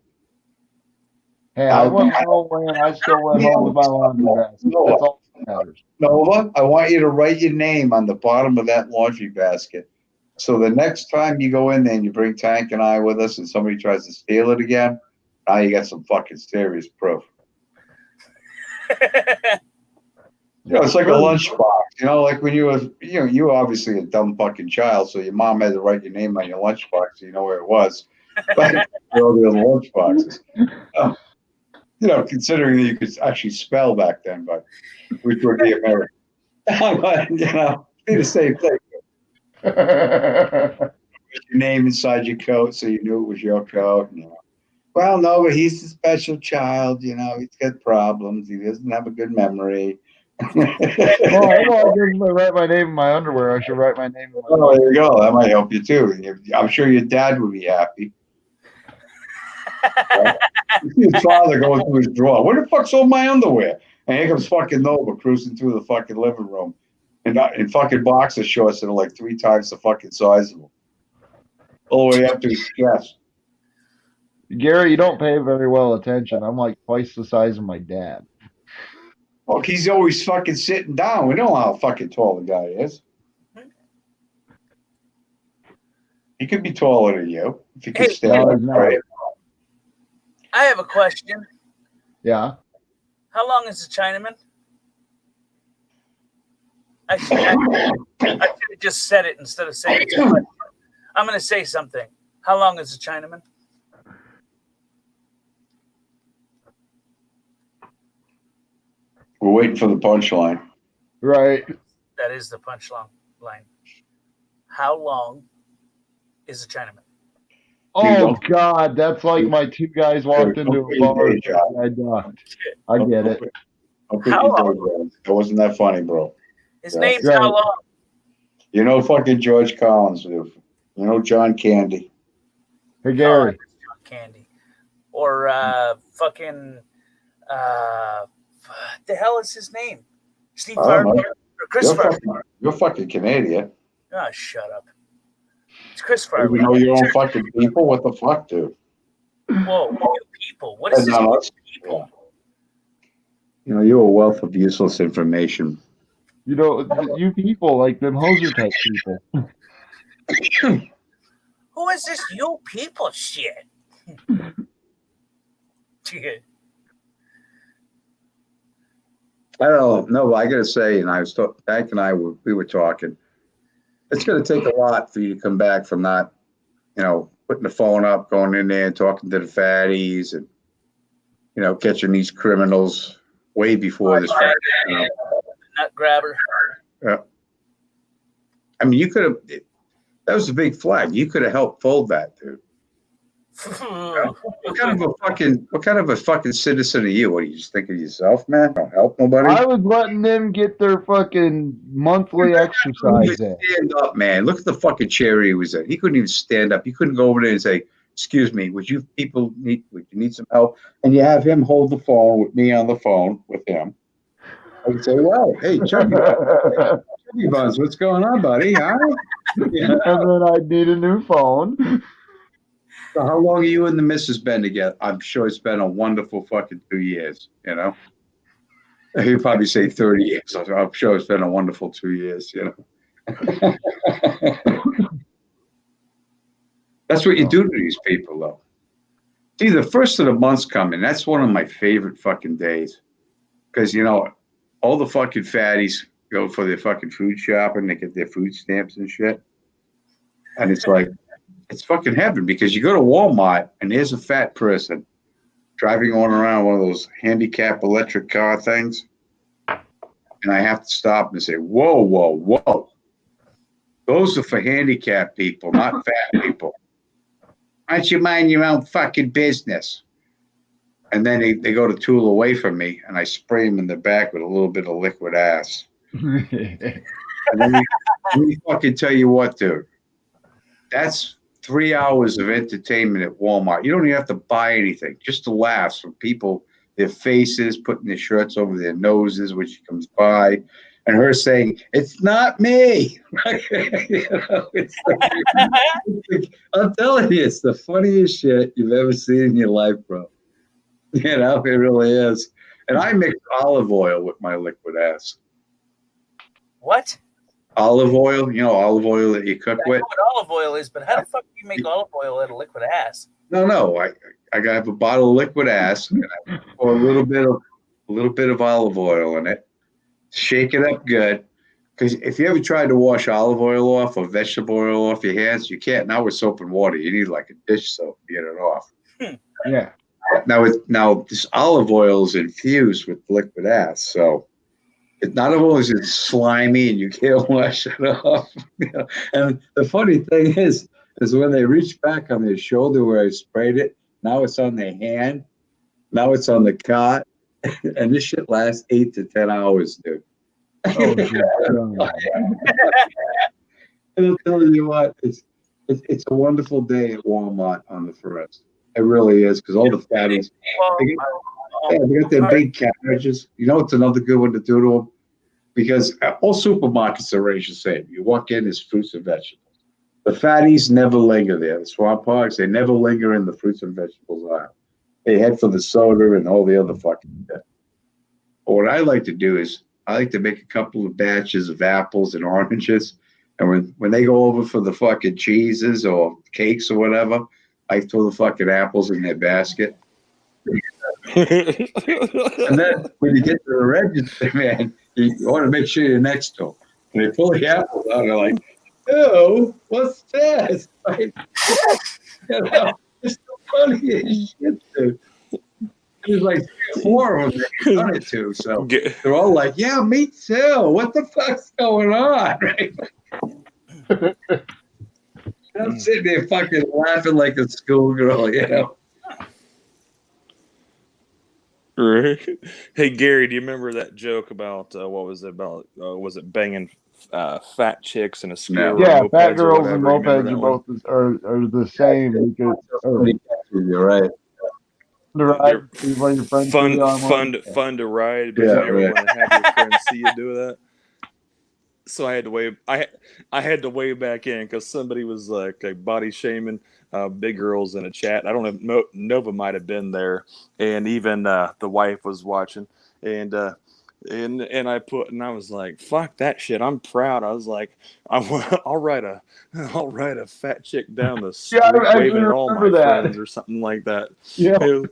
Hey, I went my own way and I still went home with my laundry basket. That's all that matters. Nova, I want you to write your name on the bottom of that laundry basket. So the next time you go in there and you bring Tank and I with us and somebody tries to steal it again, now you got some fucking serious proof. You know, it's like a lunchbox. You know, like when you were, you were obviously a dumb fucking child, so your mom had to write your name on your lunchbox so you know where it was. But all the other lunchboxes. You know, considering that you could actually spell back then, but which would be American. But, you know, be the same thing. Your name inside your coat so you knew it was your coat. You know. Well, no, but he's a special child. You know, he's got problems. He doesn't have a good memory. Well, I know if I write my name in my underwear, I should write my name in my Oh, there you go. That might help you too. I'm sure your dad would be happy. His father going through his drawer. Where the fuck's all my underwear? And here comes fucking Nova cruising through the fucking living room in fucking boxer shorts that are like 3 times the fucking size of him. All the way up to his chest. Gary, you don't pay very well attention. I'm like twice the size of my dad. Well, he's always fucking sitting down. We know how fucking tall the guy is. He could be taller than you if he could stand up straight. I have a question. Yeah. How long is a Chinaman? I should have just said it instead of saying it. I'm going to say something. How long is a Chinaman? We're waiting for the punchline. Right. That is the punchline line. How long is a Chinaman? Oh God, that's like my 2 guys walked into a bar. I ducked. I get it. How long? That wasn't that funny, bro. His name's how long? You know fucking George Collins, dude. You know John Candy. Hey Gary. John Candy. Or fucking the hell is his name? Steve Farmer or Chris Farmer. You're fucking Canadian. Oh, shut up. It's Chris Farley. You know your own fucking people? What the fuck, dude? Whoa, you people. What is this people? You know, you're a wealth of useless information. You know, you people, like them hoser type people. Who is this you people shit? I don't know. No, I got to say, and I was Tank and I we were talking. It's going to take a lot for you to come back from not, you know, putting the phone up, going in there and talking to the fatties and, you know, catching these criminals way before this. Nut grabber. Yeah. I mean, you could have, that was a big flag. You could have helped fold that, dude. What kind of a fucking citizen are you? What do you just think of yourself, man? Don't help nobody. I was letting them get their fucking monthly exercise in. Stand up, man. Look at the fucking chair he was in. He couldn't even stand up. He couldn't go over there and say, "Excuse me, would you need some help?" And you have him hold the phone with me on the phone with him. I would say, "Well, hey, Chubby Buns, what's going on, buddy? Huh?" Yeah. And then I'd need a new phone. So how long are you and the missus been together? I'm sure it's been a wonderful fucking 2 years, you know? He'd probably say 30 years. I'm sure it's been a wonderful 2 years, you know? That's what you do to these people, though. See, the first of the month's coming. That's one of my favorite fucking days. Because, you know, all the fucking fatties go for their fucking food shopping. They get their food stamps and shit. And it's like, it's fucking heaven because you go to Walmart and there's a fat person driving on around one of those handicap electric car things. and I have to stop and say, whoa, whoa, whoa. Those are for handicapped people, not fat people. Why don't you mind your own fucking business? And then they go to tool away from me, and I spray them in the back with a little bit of liquid ass. And let me fucking tell you what, dude. That's 3 hours of entertainment at Walmart. You don't even have to buy anything. Just the laughs from people, their faces, putting their shirts over their noses when she comes by, and her saying, "It's not me." You know, I'm telling you, it's the funniest shit you've ever seen in your life, bro. You know, it really is. And I mix olive oil with my liquid ass. What? Olive oil, you know, olive oil that you cook I know with. what olive oil is, but how the fuck do you make olive oil out of liquid ass? No. I got a bottle of liquid ass, and I pour a little bit of olive oil in it. Shake it up good. Because if you ever tried to wash olive oil off or vegetable oil off your hands, you can't. Now with soap and water, you need like a dish soap to get it off. Yeah. Now this olive oil is infused with liquid ass, so not only is it slimy and you can't wash it off. You know? And the funny thing is when they reach back on their shoulder where I sprayed it, now it's on their hand, now it's on the cot, and this shit lasts 8 to 10 hours, dude. Oh, And I'm telling you what, it's a wonderful day at Walmart on the Forest. It really is, because all the fatties, they got their big cabbages. You know, it's another good one to do to them, because all supermarkets are raised the same. You walk in, there's fruits and vegetables. The fatties never linger there. The swamp hogs, they never linger in the fruits and vegetables aisle. They head for the soda and all the other fucking shit. But what I like to do is I like to make a couple of batches of apples and oranges. And when they go over for the fucking cheeses or cakes or whatever, I throw the fucking apples in their basket. And then when you get to the register, man, you want to make sure you're next to them. And they pull the apples out, and they're like, "Oh, what's that?" Like, you know, it's so funny as shit, dude. There's like 3 or 4 of them that you've done it to, so they're all like, "Yeah, me too. What the fuck's going on?" Right? I'm sitting there fucking laughing like a schoolgirl, you know. Right. Hey Gary, do you remember that joke about what was it about? Was it banging fat chicks and a scooter? Yeah, or fat mopeds or girls and whatever? You remember mopeds that are one? both are the same. Because, You're right. The ride, when your friends see you on one. Fun to ride, but Yeah, you never right. want to have your friends see you do that. So I had to wave. I had to wave back in because somebody was like body shaming big girls in a chat. I don't know. Nova might have been there, and even the wife was watching. And I was like, "Fuck that shit." I'm proud. I was like, I'll ride a fat chick down the street I waving at all my remember that. friends or something like that. Yeah.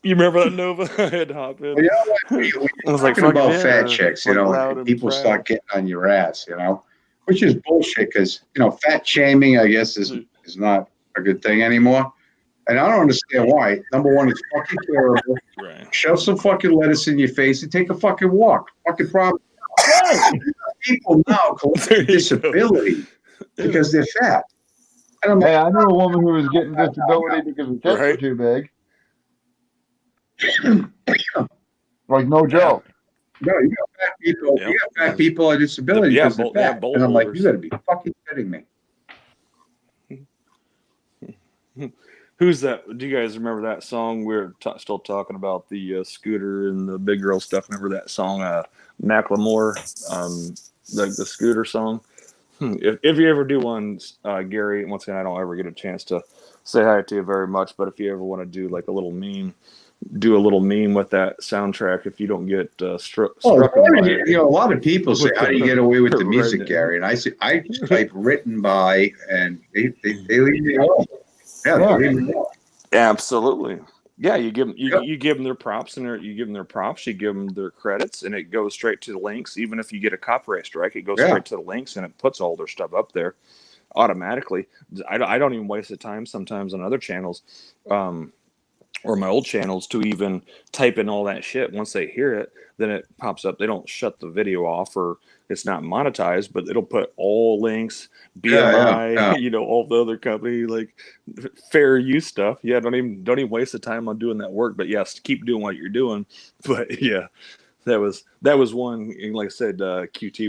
You remember that, Nova? I had to hop in. Well, you know what? When you're I was like, talking "Fuck about yeah," fat chicks, you like know, loud and and people proud. start getting on your ass, you know, which is bullshit because, you know, fat shaming, I guess, is not a good thing anymore. And I don't understand why. Number one, it's fucking terrible. Right. Shove some fucking lettuce in your face and take a fucking walk. Fucking problem. People now collect a disability because they're fat. And I'm Hey, I knew a woman who was getting disability because her tits were too big. Like, no joke. No, you got fat people. Yeah. You got fat people with disabilities Yeah, because they're they have fat. bowl And I'm like, you holders. got to be fucking kidding me. Who's that? Do you guys remember that song? We're still talking about the scooter and the big girl stuff. Remember that song, Macklemore, the scooter song? If you ever do one, Gary, once again, I don't ever get a chance to say hi to you very much, but if you ever want to do like a little meme, do a little meme with that soundtrack if you don't get struck by it. You know, a lot of people say, "How do you get away with the music, Right. Gary?" And I say, I just type "written by," and they leave me alone. Yeah, they leave me alone. Absolutely. Yeah, you give them you give them their props and you give them their props, you give them their credits, and it goes straight to the links. Even if you get a copyright strike, it goes straight to the links and it puts all their stuff up there automatically. I don't even waste the time sometimes on other channels. or my old channels to even type in all that shit. Once they hear it, then it pops up. They don't shut the video off, or it's not monetized, but it'll put all links, BMI, you know, all the other company, like fair use stuff. Yeah, don't even waste the time on doing that work. But yes, keep doing what you're doing. But yeah, that was one. And like I said, QT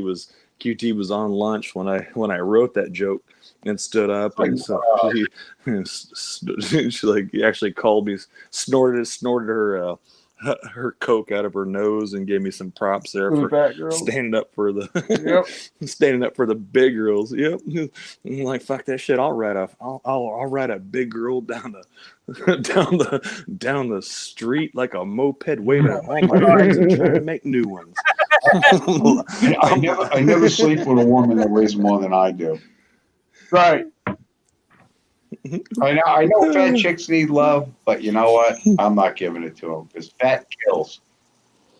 was on lunch when I wrote that joke and stood up, and so she like actually called me, snorted her Coke out of her nose and gave me some props there for standing up for the standing up for the big girls. Yep. I'm like, fuck that shit. I'll ride a big girl down the street like a moped, waving at all my friends and trying to make new ones. I never sleep with a woman that weighs more than I do. Right. I know fat chicks need love, but you know what? I'm not giving it to them because fat kills.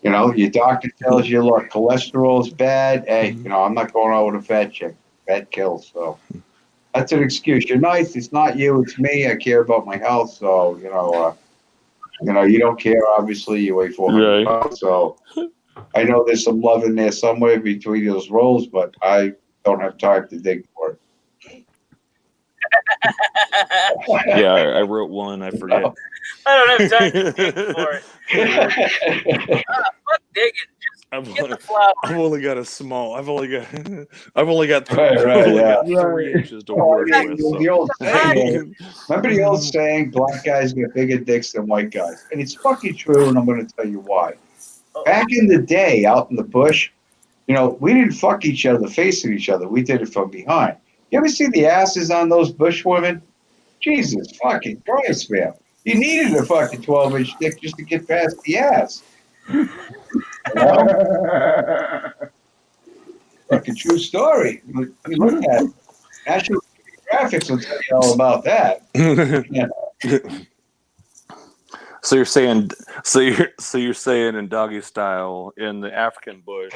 You know, your doctor tells you, look, cholesterol is bad. Hey, you know, I'm not going out with a fat chick. Fat kills. So that's an excuse. You're nice. It's not you. It's me. I care about my health. So, you know, you don't care. Obviously, you weigh 400 pounds. So I know there's some love in there somewhere between those roles, but I don't have time to dig for it. Yeah, I wrote one. I forget. I don't have time to dig for it. Fuck digging. Just get the flower. I've only got a small. I've only got 3 inches to work with. So. The old saying, remember the old saying, black guys get bigger dicks than white guys? And it's fucking true, and I'm going to tell you why. Back in the day, out in the bush, you know, we didn't fuck each other facing each other. We did it from behind. You ever see the asses on those bush women? Jesus fucking Christ, man. You needed a fucking 12-inch dick just to get past the ass. You know? Fucking true story. You look at it. National Geographic will tell you all about that. Yeah. So you're saying in doggy style in the African bush.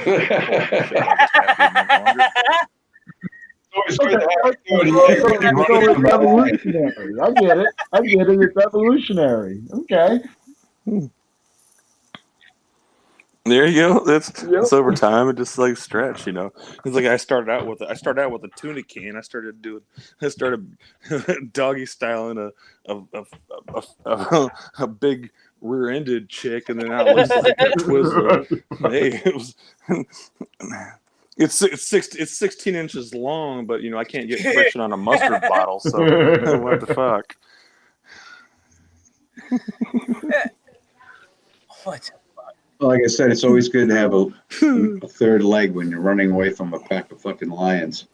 It's evolutionary. I get it. It's evolutionary. Okay. There you go. That's over time. It just like stretch, you know. It's like I started out with a tuna can. I started doggy styling a big rear-ended chick, and then now it looks like a Twizzler. Hey, it was. It's 16 inches long, but you know I can't get friction on a mustard bottle. So what the fuck? What? Like I said, it's always good to have a third leg when you're running away from a pack of fucking lions.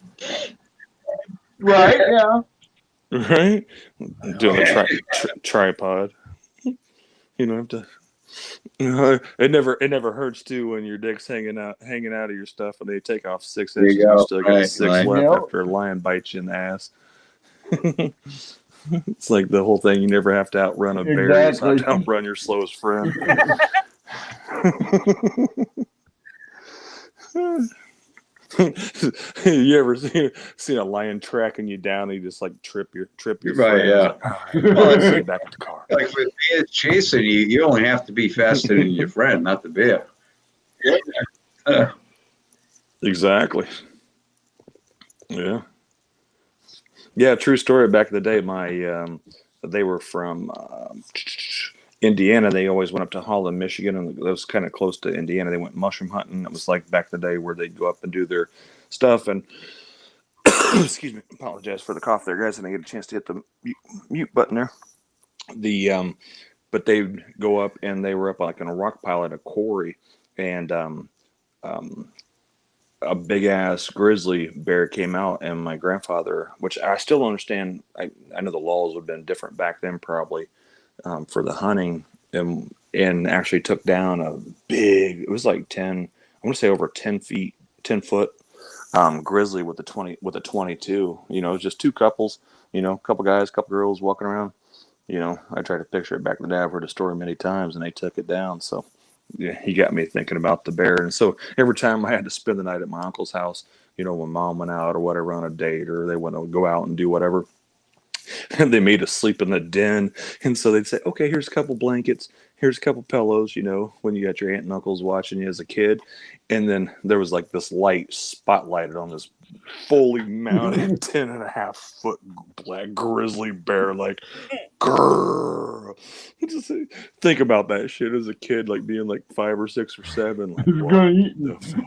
Right? Yeah. Right. Doing a tripod. You don't have to. You know, it never hurts too when your dick's hanging out of your stuff and they take off 6 inches. You still got 6 left after a lion bites you in the ass. It's like the whole thing. You never have to outrun a bear. You have to outrun your slowest friend. You ever seen a lion tracking you down and you just like trip your right, yeah. Let's get back in the car. Like with bears chasing you, you only have to be faster than your friend, not the bear. Exactly. Yeah. Yeah, true story. Back in the day, they were from Indiana. They always went up to Holland, Michigan, and that was kind of close to Indiana. They went mushroom hunting. It was like back in the day where they'd go up and do their stuff. And excuse me, apologize for the cough there, guys. I didn't get a chance to hit the mute button there. But they'd go up and they were up like in a rock pile at a quarry, and a big ass grizzly bear came out, and my grandfather, which I still don't understand. I know the laws would have been different back then, probably. For the hunting, and actually took down a big, it was like 10, I want to say over 10 foot grizzly with a 22. You know, it was just two couples, you know, a couple guys, couple girls walking around. You know, I tried to picture it back in the day. I've heard the story many times, and they took it down. So yeah, he got me thinking about the bear. And so every time I had to spend the night at my uncle's house, you know, when mom went out or whatever on a date, or they went to go out and do whatever, And they made us sleep in the den. And so they'd say, okay, here's a couple blankets, here's a couple pillows, when you got your aunt and uncles watching you as a kid. And then there was like this light spotlighted on this fully mounted 10.5-foot black grizzly bear, like, grrr. Just think about that shit as a kid, like being like 5 or 6 or 7. Like, what the fuck?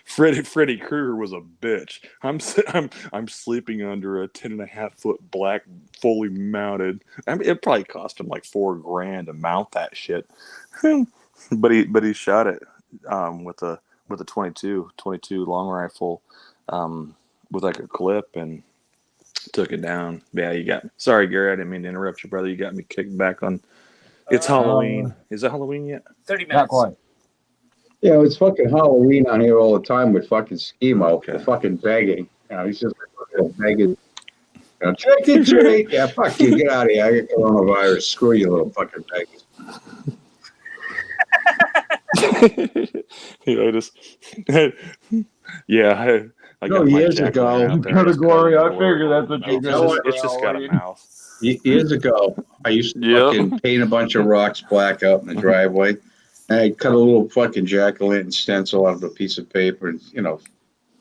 Freddy Krueger was a bitch. I'm sleeping under a 10.5-foot black fully mounted. I mean, it probably cost him like $4,000 to mount that shit. But he shot it with a 22 long rifle with like a clip and took it down. Yeah, you got me. Sorry, Gary, I didn't mean to interrupt you, brother. You got me kicked back on. It's Halloween. Is it Halloween yet? 30 minutes. Not quite. It's fucking Halloween on here all the time with fucking Schemo, fucking begging. He's just begging. Trick or treat. Yeah, fuck you. Get out of here. I get coronavirus. Screw you, little fucking beggars. I got my years ago. Category. I figured that's what you got. It's just got a mouth. Years ago, I used to fucking paint a bunch of rocks black out in the driveway. And I cut a little fucking jack-o'-lantern stencil out of a piece of paper and,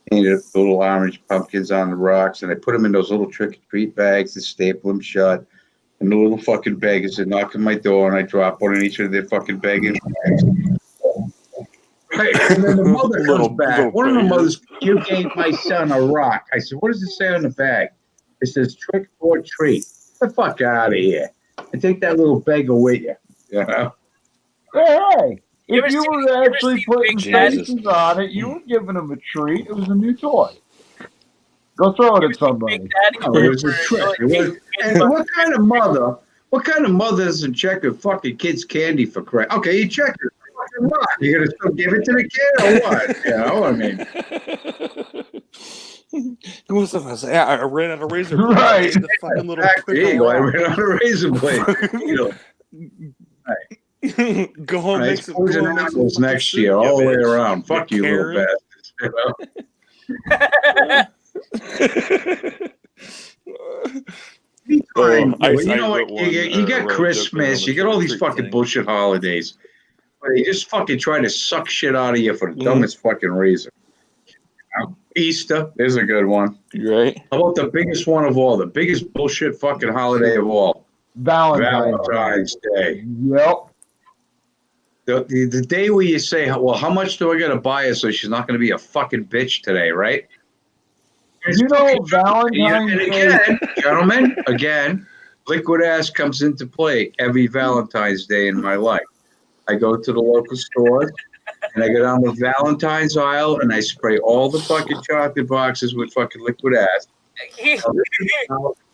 painted little orange pumpkins on the rocks. And I put them in those little trick-or-treat bags and staple them shut. And the little fucking beggars would knock on my door and I drop one in each of their fucking beggars bags. Right. And then the mother comes back. One of the mothers, you gave my son a rock. I said, what does it say on the bag? It says trick or treat. Get the fuck out of here. And take that little beggar with you. Hey, if you were actually putting faces on it, you were giving him a treat. It was a new toy. Go throw it at somebody. It was a trick. And what kind of mother doesn't check her fucking kid's candy for crap? Okay, you check it. What? You gonna still give it to the kid or what? I ran out of razor blades. Right. The fucking little there you go. I ran out of razor blade. Go home. Make some apples next year, all the way around. Fuck you, little bastards. You know what? You got Christmas. You got all these fucking bullshit holidays. They just fucking try to suck shit out of you for the dumbest fucking reason. Easter is a good one. Right. How about the biggest one of all? The biggest bullshit fucking holiday of all. Valentine's Day. Yep. The day where you say, well, how much do I got to buy her so she's not going to be a fucking bitch today, right? Valentine's Day. Gentlemen, again, liquid ass comes into play every Valentine's Day in my life. I go to the local store and I go down the Valentine's aisle and I spray all the fucking chocolate boxes with fucking liquid ass.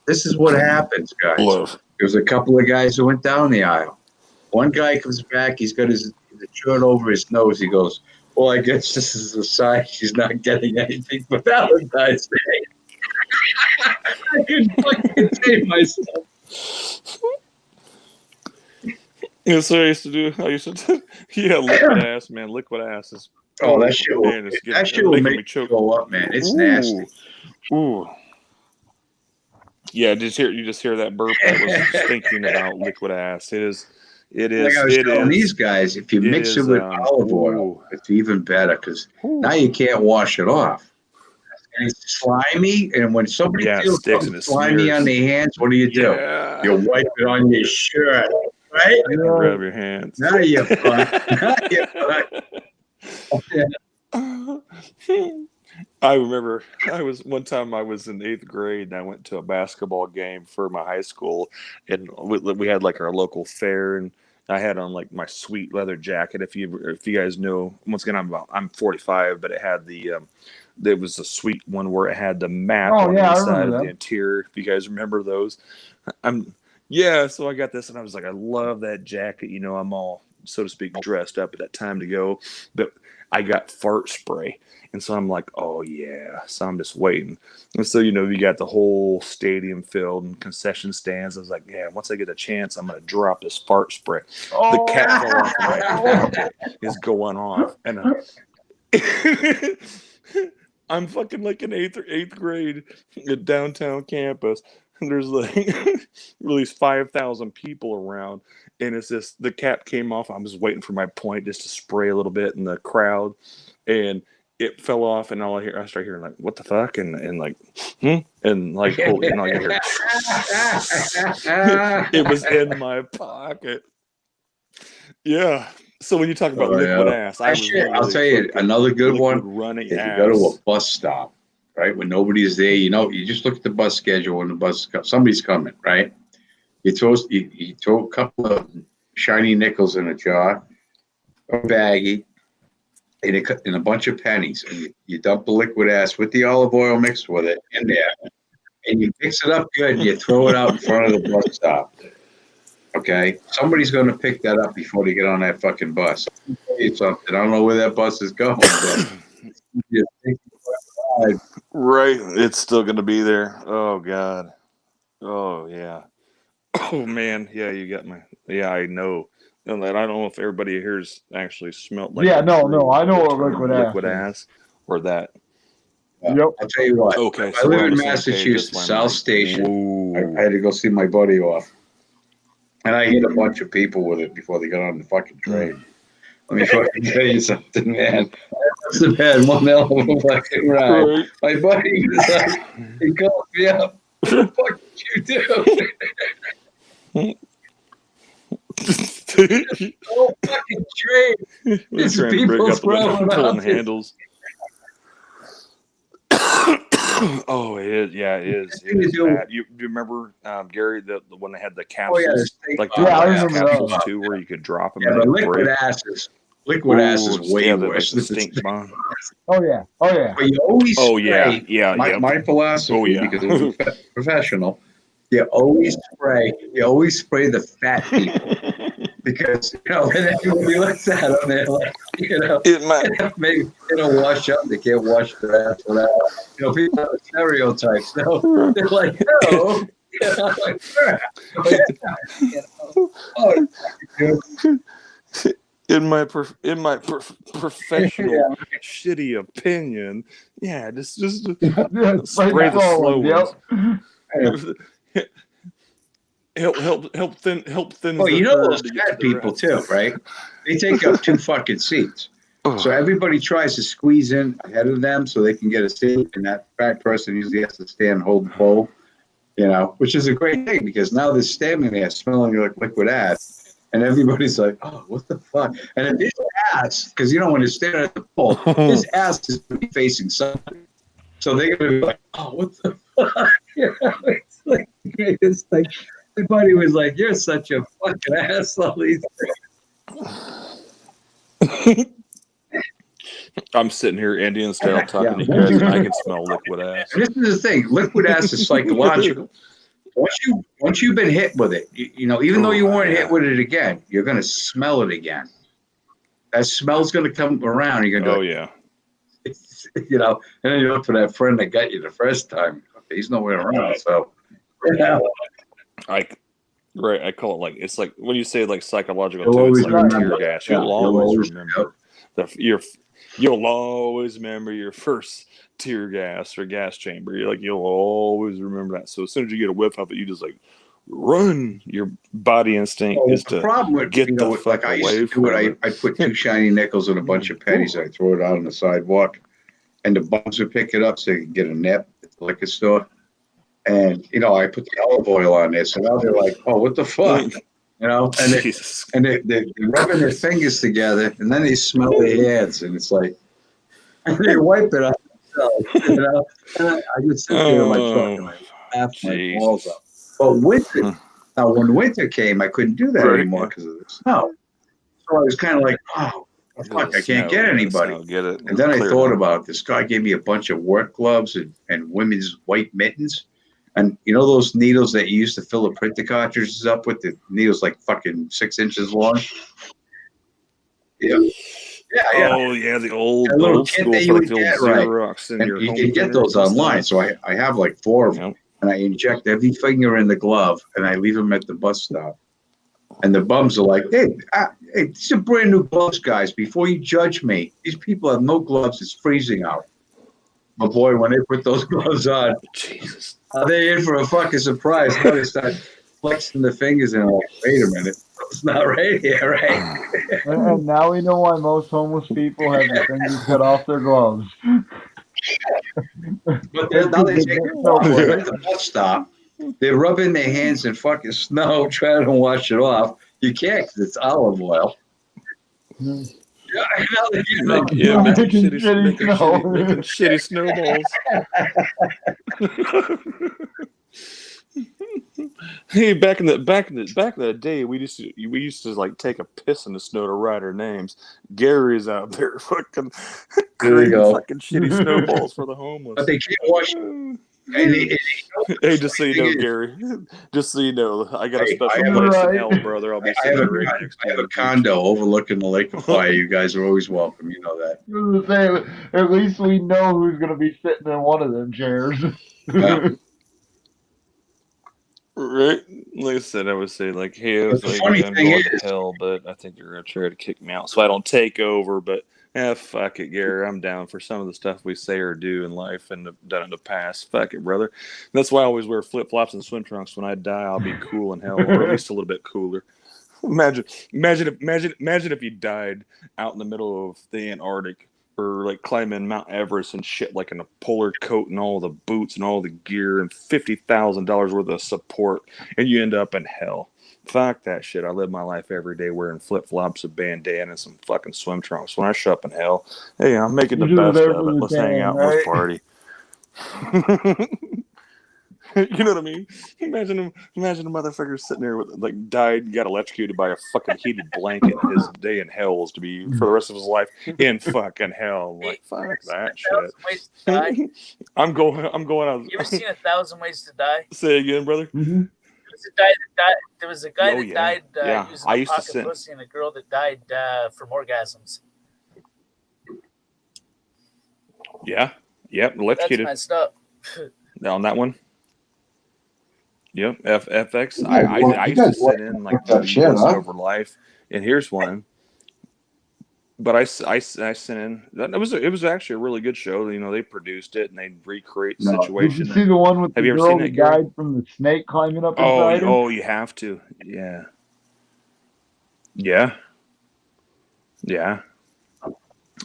This is what happens, guys. There's a couple of guys who went down the aisle. One guy comes back, he's got the shirt over his nose. He goes, well, I guess this is a sign she's not getting anything for Valentine's Day. I couldn't fucking contain myself. So I used to do, liquid ass, man. Liquid ass is. Oh, that shit will make me go up, man. It's nasty. Ooh. Yeah, you just hear that burp. I was just thinking about liquid ass. It is. Like I was telling these guys, if you mix it with olive oil, it's even better because now you can't wash it off. And it's slimy, and when somebody feels something slimy on their hands, what do? You wipe it on your shirt, right? Rub your hands. Now you're fine. I remember one time I was in 8th grade and I went to a basketball game for my high school, and we had like our local fair, and I had on like my sweet leather jacket. If you guys know, once again I'm 45, but it had there was a sweet one where it had the map on the inside of the interior. If you guys remember those, so I got this and I was like, I love that jacket. I'm all, so to speak, dressed up at that time to go, but I got fart spray. And so I'm like, oh, yeah. So I'm just waiting. And so, you got the whole stadium filled and concession stands. I was like, yeah, once I get a chance, I'm going to drop this fart spray. The cat off my is going off. And I'm fucking like in eighth grade at downtown campus, and there's like really 5,000 people around, and it's just the cap came off. I'm just waiting for my point just to spray a little bit in the crowd, and it fell off, and I start hearing like, "What the fuck?" and like, and like, and all you hear, it was in my pocket. Yeah. So when you talk about liquid ass, I'll tell you another good one. Running if you ass. go to a bus stop, right, when nobody's there, you just look at the bus schedule when the bus somebody's coming, right? You throw a couple of shiny nickels in a jar, a baggie, and a bunch of pennies, and you dump the liquid ass with the olive oil mixed with it in there, and you mix it up good, and you throw it out in front of the bus stop. Okay, somebody's going to pick that up before they get on that fucking bus. I'll tell you something. I don't know where that bus is going. Right, it's still going to be there. Oh God. Oh yeah. Oh man, yeah, you got my. Yeah, I know. And I don't know if everybody here's actually smelled like. Yeah, no, I know what liquid ass or that. Yep. I'll tell you what. Okay, I live in Massachusetts, South Station. I had to go see my buddy off. And I hit a bunch of people with it before they got on the fucking train. Let me fucking tell you something, man. I must have had one hell of a fucking ride. My buddy was like, he called me up. What the fuck did you do? Oh, fucking train. These people throwing pulling handles. Oh, it is. Yeah, it is. It is bad. You remember, Gary, the when they had the capsules? I remember capsules those. too, where you could drop them. Yeah, and but they'd liquid break. ass is way worse. The stink bomb. Oh yeah. But you always spray. Yeah. My philosophy, because I'm a professional, you always spray the fat people. Because, when everybody looks at them, they're like, maybe it'll wash up. They can't wash their ass without. People have stereotypes. So they're like, no. In my professional shitty opinion, just spray the slow ones. Help thin. Well, those fat people too, right? They take up 2 fucking seats. So everybody tries to squeeze in ahead of them so they can get a seat, and that fat person usually has to stand and hold the pole, which is a great thing because now they're standing there smelling like liquid ass, and everybody's like, "Oh, what the fuck?" And if his ass, because when they're standing at the pole, his ass is going to be facing something, so they're going to be like, "Oh, what the fuck?" It's like. Everybody was like, "You're such a fucking asshole." I'm sitting here Indian style talking to you guys, and I can smell liquid ass. And this is the thing: liquid ass is psychological. Once you've been hit with it, even though you weren't hit with it again, you're gonna smell it again. That smell's gonna come around. You're gonna and then you look for that friend that got you the first time. He's nowhere around, so. I call it it's like when you say psychological too, it's like tear gas. You'll always remember you'll always remember your first tear gas or gas chamber. You'll always remember that. So as soon as you get a whiff of it, you just run. Your body instinct is to get the fuck away from it. I put 2 shiny nickels and a bunch of pennies. I throw it out on the sidewalk, and the bums would pick it up so they can get a nip at the liquor store. And, I put the olive oil on there. So now they're like, "Oh, what the fuck?" And they're rubbing their fingers together, and then they smell their hands, and it's like, and they wipe it off themselves, And I just sit there in my truck and I laugh my balls up. But when winter came, I couldn't do that anymore because of the snow. So I was kind of like, "Oh, fuck, I can't get anybody." And then I thought about it. This guy gave me a bunch of work gloves and women's white mittens. And those needles that you used to fill the printer cartridges up with, the needles like fucking 6 inches long? Yeah. Oh, yeah, the old kit that you would get, right. And you can get those online. So I have 4 of them. And I inject every finger in the glove, and I leave them at the bus stop. And the bums are like, hey, these are brand new gloves, guys. Before you judge me, these people have no gloves. It's freezing out. But boy, when they put those gloves on, Jesus. they in for a fucking surprise. Now they start flexing the fingers and like, wait a minute, it's not right here, right? And now we know why most homeless people have their fingers cut off their gloves. But now they take it off at the bus stop. They rub in their hands in fucking snow, trying to wash it off. You can't because it's olive oil. Yeah, making shitty snowballs. Hey, back in the day, we used to like take a piss in the snow to write our names. Gary's out there fucking creating fucking shitty snowballs for the homeless. But they can't wash. Hey, just so you know, Gary. Just so you know, I got a special place in hell, brother. I'll be sitting right next to you. I have a condo overlooking the Lake of Fire. You guys are always welcome. You know that. I was gonna say, at least we know who's gonna be sitting in one of them chairs. Yeah. Right? Like I said, I would say like, hey, I was The like, funny I'm thing going is- to hell, but I think they're gonna try to kick me out, so I don't take over. But fuck it, Gary. I'm down for some of the stuff we say or do in life and have done in the past. Fuck it, brother. That's why I always wear flip flops and swim trunks. When I die, I'll be cool in hell, or at least a little bit cooler. Imagine if you died out in the middle of the Antarctic, or like climbing Mount Everest and shit, like in a polar coat and all the boots and all the gear and $50,000 worth of support, and you end up in hell. Fuck that shit. I live my life every day wearing flip-flops, a bandana, and some fucking swim trunks. When I show up in hell, hey, I'm making the You're best there of for it. the Let's hang tan, out. right? Let's party. You know what I mean? Imagine a motherfucker sitting there with like died, got electrocuted by a fucking heated blanket. His day in hell is to be for the rest of his life in fucking hell. Like fuck that shit. 1,000 Ways to Die. I'm going out. You ever seen 1,000 Ways to Die? Say again, brother. There was a guy that died Yeah. using I a used to pocket sin. pussy, and a girl that died from orgasms. Yeah. Yep. That's Electrocuted. messed up. On that one. Yep, FX. I used to sit in like once over life, and here's one. But I sent in. It was actually a really good show. You know, they produced it and they recreate the Did situation. you see the one with Have the you ever girl seen that that, Gary? died from the snake climbing up inside her? Oh, you have to. Yeah.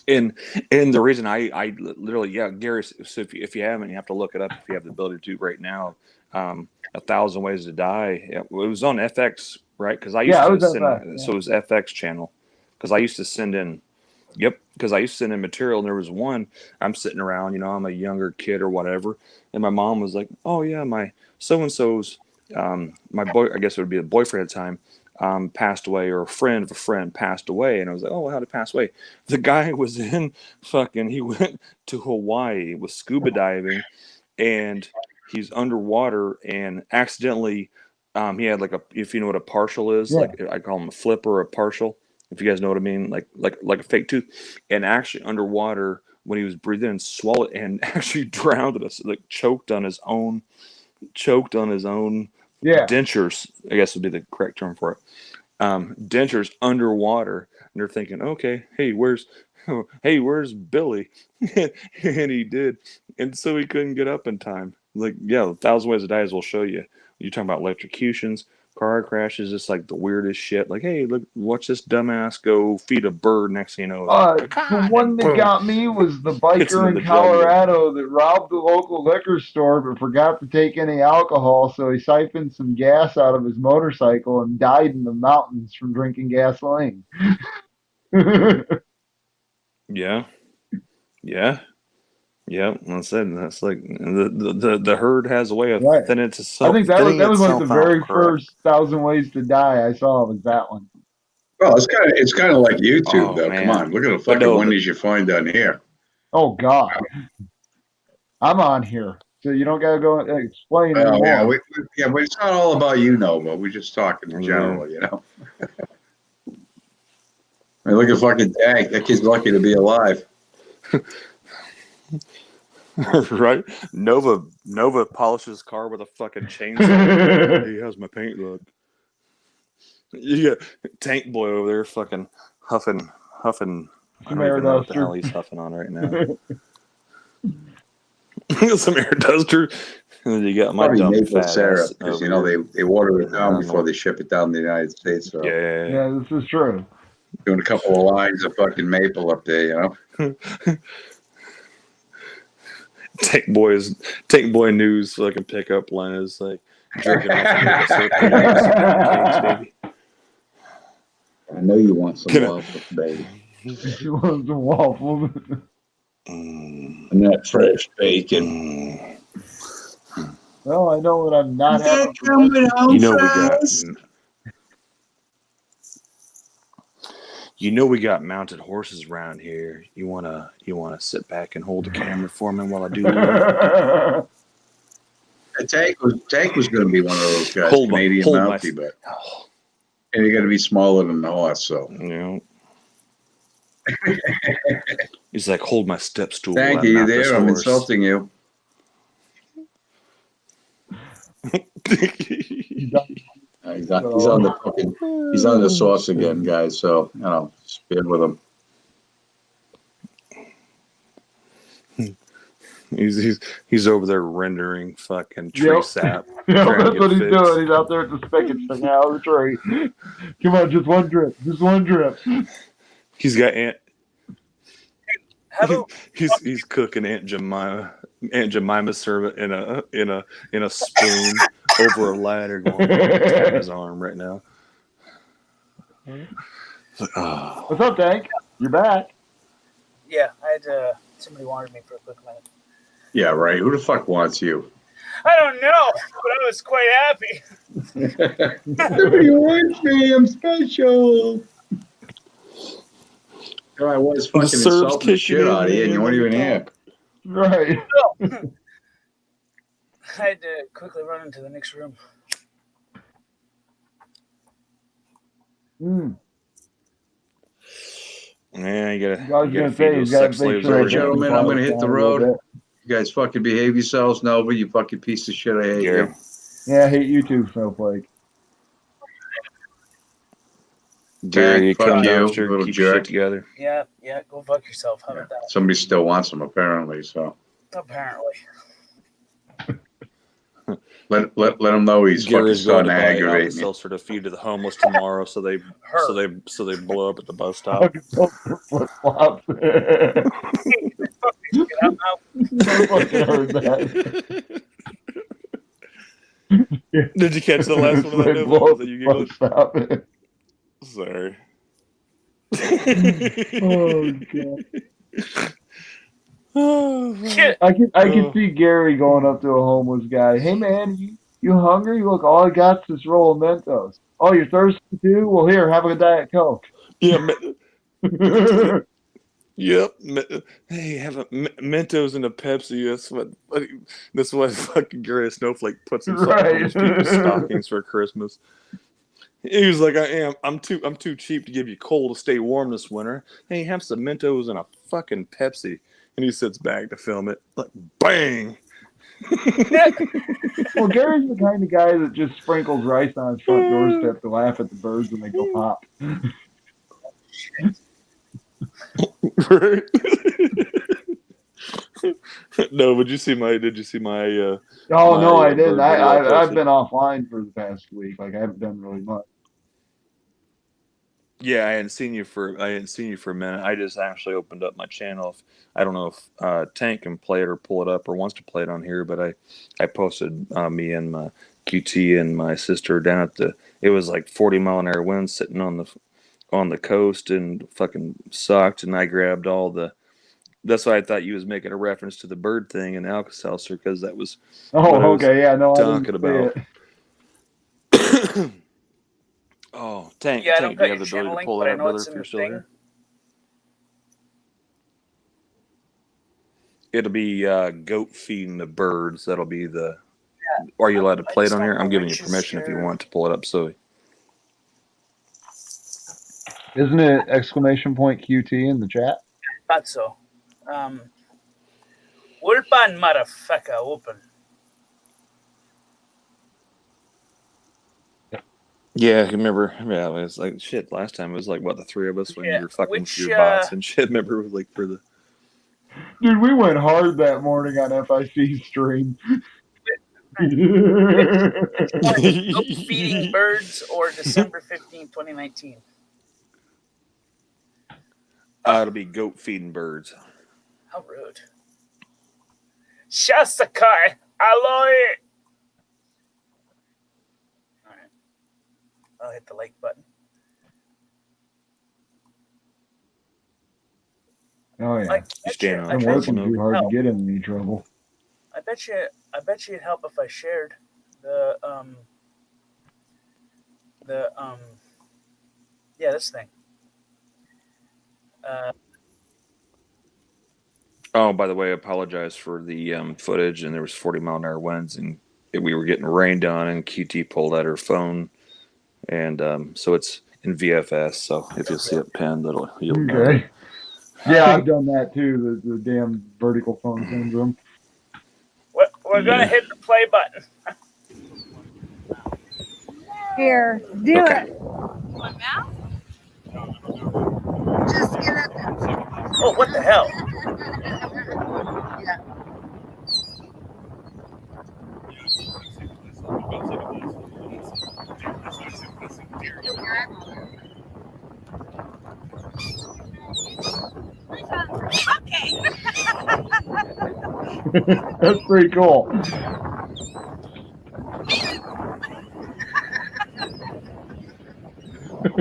And the reason I literally Gary. So if you haven't, you have to look it up if you have the ability to right now. 1,000 Ways to Die. It was on FX, right? Because I used to send. FX, So it was FX channel. Because I used to send in. Yep. Because I used to send in material, and there was one. I'm sitting around, you know, I'm a younger kid or whatever, and my mom was like, "Oh yeah, my so and so's, my boy, I guess it would be a boyfriend at the time, passed away, or a friend of a friend passed away," and I was like, "Oh, how did he pass away?" The guy was in he went to Hawaii with scuba diving, and he's underwater and accidentally he had like if you know what a partial is, like I call him a flip or a partial, if you guys know what I mean, like a fake tooth, and actually underwater when he was breathing in, swallowed and actually drowned us, like choked on his own dentures, I guess would be the correct term for it. Dentures underwater, and they're thinking, okay, hey, where's Billy? And he did, and so he couldn't get up in time. Like, 1,000 Ways to Die will show you. You're talking about electrocutions, car crashes, just like the weirdest shit. Like, hey, look, watch this dumbass go feed a bird. Next thing you know, The one that got me was the Hits him biker in the in jugular. Colorado that robbed the local liquor store but forgot to take any alcohol, so he siphoned some gas out of his motorcycle and died in the mountains from drinking gasoline. Yeah. I said that's like the herd has a way of Right. thinning itself. I think that was like the itself very out, correct? first 1,000 Ways to Die I saw was that one. Well, it's kind of like YouTube, Oh, though. man. Come on, look at the But fucking no, Wendy's you find down here. Oh God, I'm on here, so you don't gotta go explain Oh anymore. yeah, but it's not all about but we're just talking in general, you know. I mean, look at fucking Tank. That kid's lucky to be alive. Right? Nova polishes his car with a fucking chainsaw. Hey, how's my paint look? You got Tank Boy over there fucking huffing. I don't even know what the hell he's huffing on right now. Some air duster. And then you got my Probably dumb maple fat syrup ass because over you know here. they water it I down don't before know. they ship it down to the United States. So Yeah. Yeah, this is true. doing a couple of lines of fucking maple up there, you know. Tank Boy News fucking pickup line is like jerking off and maple syrup pancakes, baby. I know you want some Gonna- waffles, baby. She wants some waffles. And that fresh bacon. Well, I know that I'm not having. You know we got mounted horses around here. You wanna sit back and hold the camera for me while I do that? Tank was going to be one of those guys, Hold Canadian my- Mountie, but and you got to be smaller than the horse. So You know. He's like, hold my step stool. Tank, while are I you mount this there? I'm horse. insulting you. He's on the fucking. He's on the sauce again, guys. So you know, just bear with him. He's over there rendering fucking tree Yep. sap. Yeah, trying to that's get what he's fixed. doing. He's out there just spiking thing out of the tree. Come on, just one drip. Just one drip. He's got Aunt. How about He's cooking Aunt Jemima serve in a spoon over a ladder going down his arm right now. It's like, oh. What's up, Tank? You're back. yeah? I had somebody wanted me for a quick minute. Yeah, right. Who the fuck wants you? I don't know, but I was quite happy. Nobody wants me. I'm special. I was fucking serves insulting the kicking shit out of you, in and you weren't even here. Right. I had to quickly run into the next room. Mm. Yeah, you I was gotta gonna feed say, those you gotta sex make slaves sure over Right, here. gentlemen, I'm gonna hit the down a little road. bit. You guys fucking behave yourselves, Nova. You fucking piece of shit. I hate Gary. you. Yeah, I hate you too, Snowflake. Gary, you Fuck come you, downstairs, little keep your shit jerk. together. Yeah, go fuck yourself. How about that? Somebody still wants them, apparently. So Apparently. let him know he's Gary's fucking going starting to to buy aggravate me. Alka-Seltzer to feed to the homeless tomorrow, so they blow up at the bus stop. Fucking flip flops. I fucking heard that. Did you catch the last one of that? They Nova? blow up Was that you the giggling? bus stop. Sorry. Oh god. Oh, man. I can see Gary going up to a homeless guy. Hey man, you hungry? Look, all I got's this roll of Mentos. Oh, you're thirsty too? Well, here, have a Diet Coke. Yeah. Yep. Hey, have a Mentos and a Pepsi. That's what fucking Gary Snowflake puts in Right. people's stockings for Christmas. He was like, I'm too cheap to give you coal to stay warm this winter. Hey, have some Mentos and a fucking Pepsi. And he sits back to film it. Like, bang! Well, Gary's the kind of guy that just sprinkles rice on his front doorstep to laugh at the birds when they go pop. Right? No, did you see my Oh no, I didn't. bird video I I've posted? been offline for the past week. Like I haven't done really much. Yeah, I hadn't seen you for a minute. I just actually opened up my channel. I don't know if Tank can play it or pull it up or wants to play it on here, but I posted me and my QT and my sister down at it was like 40-mile-an-hour winds sitting on the coast and fucking sucked, and I grabbed that's why I thought you was making a reference to the bird thing in Alka-Seltzer, because that was what I Oh, was okay, yeah, no, I talking didn't about. see it. Oh, Tank, Yeah, I Tank, don't do you got have the your channel ability to link, pull but that I up, know brother, it's if in you're the still thing. there? It'll be goat feeding the birds. That'll be the. Are you allowed to play it on here? I'm giving you permission if you want to pull it up. So Isn't it exclamation point QT in the chat? Thought so. Ulpan motherfucker, open. yeah, remember? Yeah, it was like shit. Last time it was like what, the three of us when Yeah, you were fucking with which, your bots and shit. Remember, like for the. Dude, we went hard that morning on FIC stream. Goat feeding birds or December 15, 2019? It'll be goat feeding birds. How rude. Shasakai, aloe. All right. I'll hit the like button. Oh yeah. I I'm bet working you too hard to help. get in any trouble. I bet you it'd help if I shared the this thing. Oh, by the way, I apologize for the footage, and there was 40-mile-an-hour winds, and we were getting rained on, and QT pulled out her phone, and so it's in VFS. So if you see it pinned, you'll know. Okay. Yeah, I've done that too. The damn vertical phone syndrome. We're gonna hit the play button. Here, do Okay. it. What now? Just get it. Oh, what the hell? Yeah. Okay. That's pretty cool.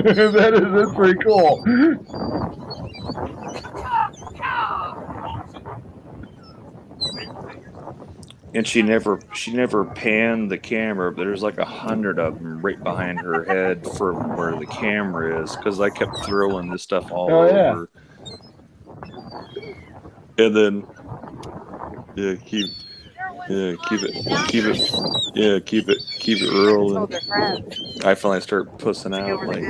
That's pretty cool. And she never panned the camera, but there's like 100 of them right behind her head from where the camera is, because I kept throwing this stuff all over. And then keep it rolling. I finally start pussing out like.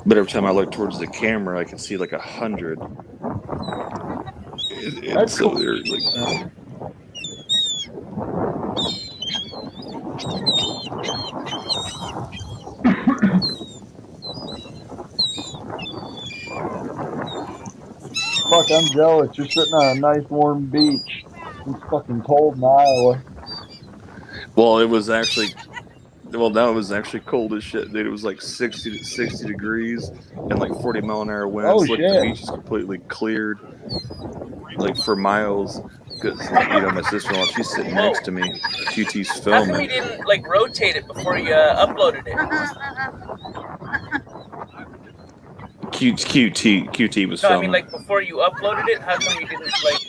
But every time I look towards the camera, I can see like 100. That's so cool. they're like. Fuck, I'm jealous. You're sitting on a nice warm beach. It's fucking cold in Iowa. Well, it was actually. Well, now it was actually cold as shit, dude. It was like 60 degrees and like 40-mile-an-hour winds. Oh, like shit. the beach is completely cleared, like for miles. Because my sister-in-law, she's sitting next to me. QT's How come you filming. didn't like rotate it before you uploaded it? QT was No, I filming. mean like before you uploaded it. How come you didn't like?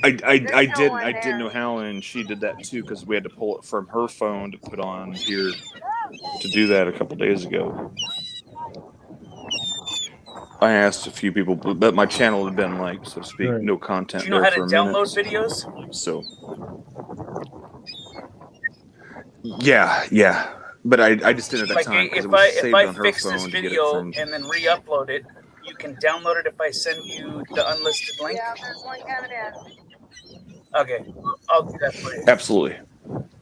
I didn't know how, and she did that too, because we had to pull it from her phone to put on here to do that a couple days ago. I asked a few people, but my channel had been like, so to speak, no content Do you know there how to for a minute. download videos? So yeah, but I just didn't at that Like time because if it was I saved on her fix phone this to get it video from. and then re-upload it, you can download it if I send you the unlisted link. Yeah, there's one coming in. Okay, I'll do that for you. Absolutely.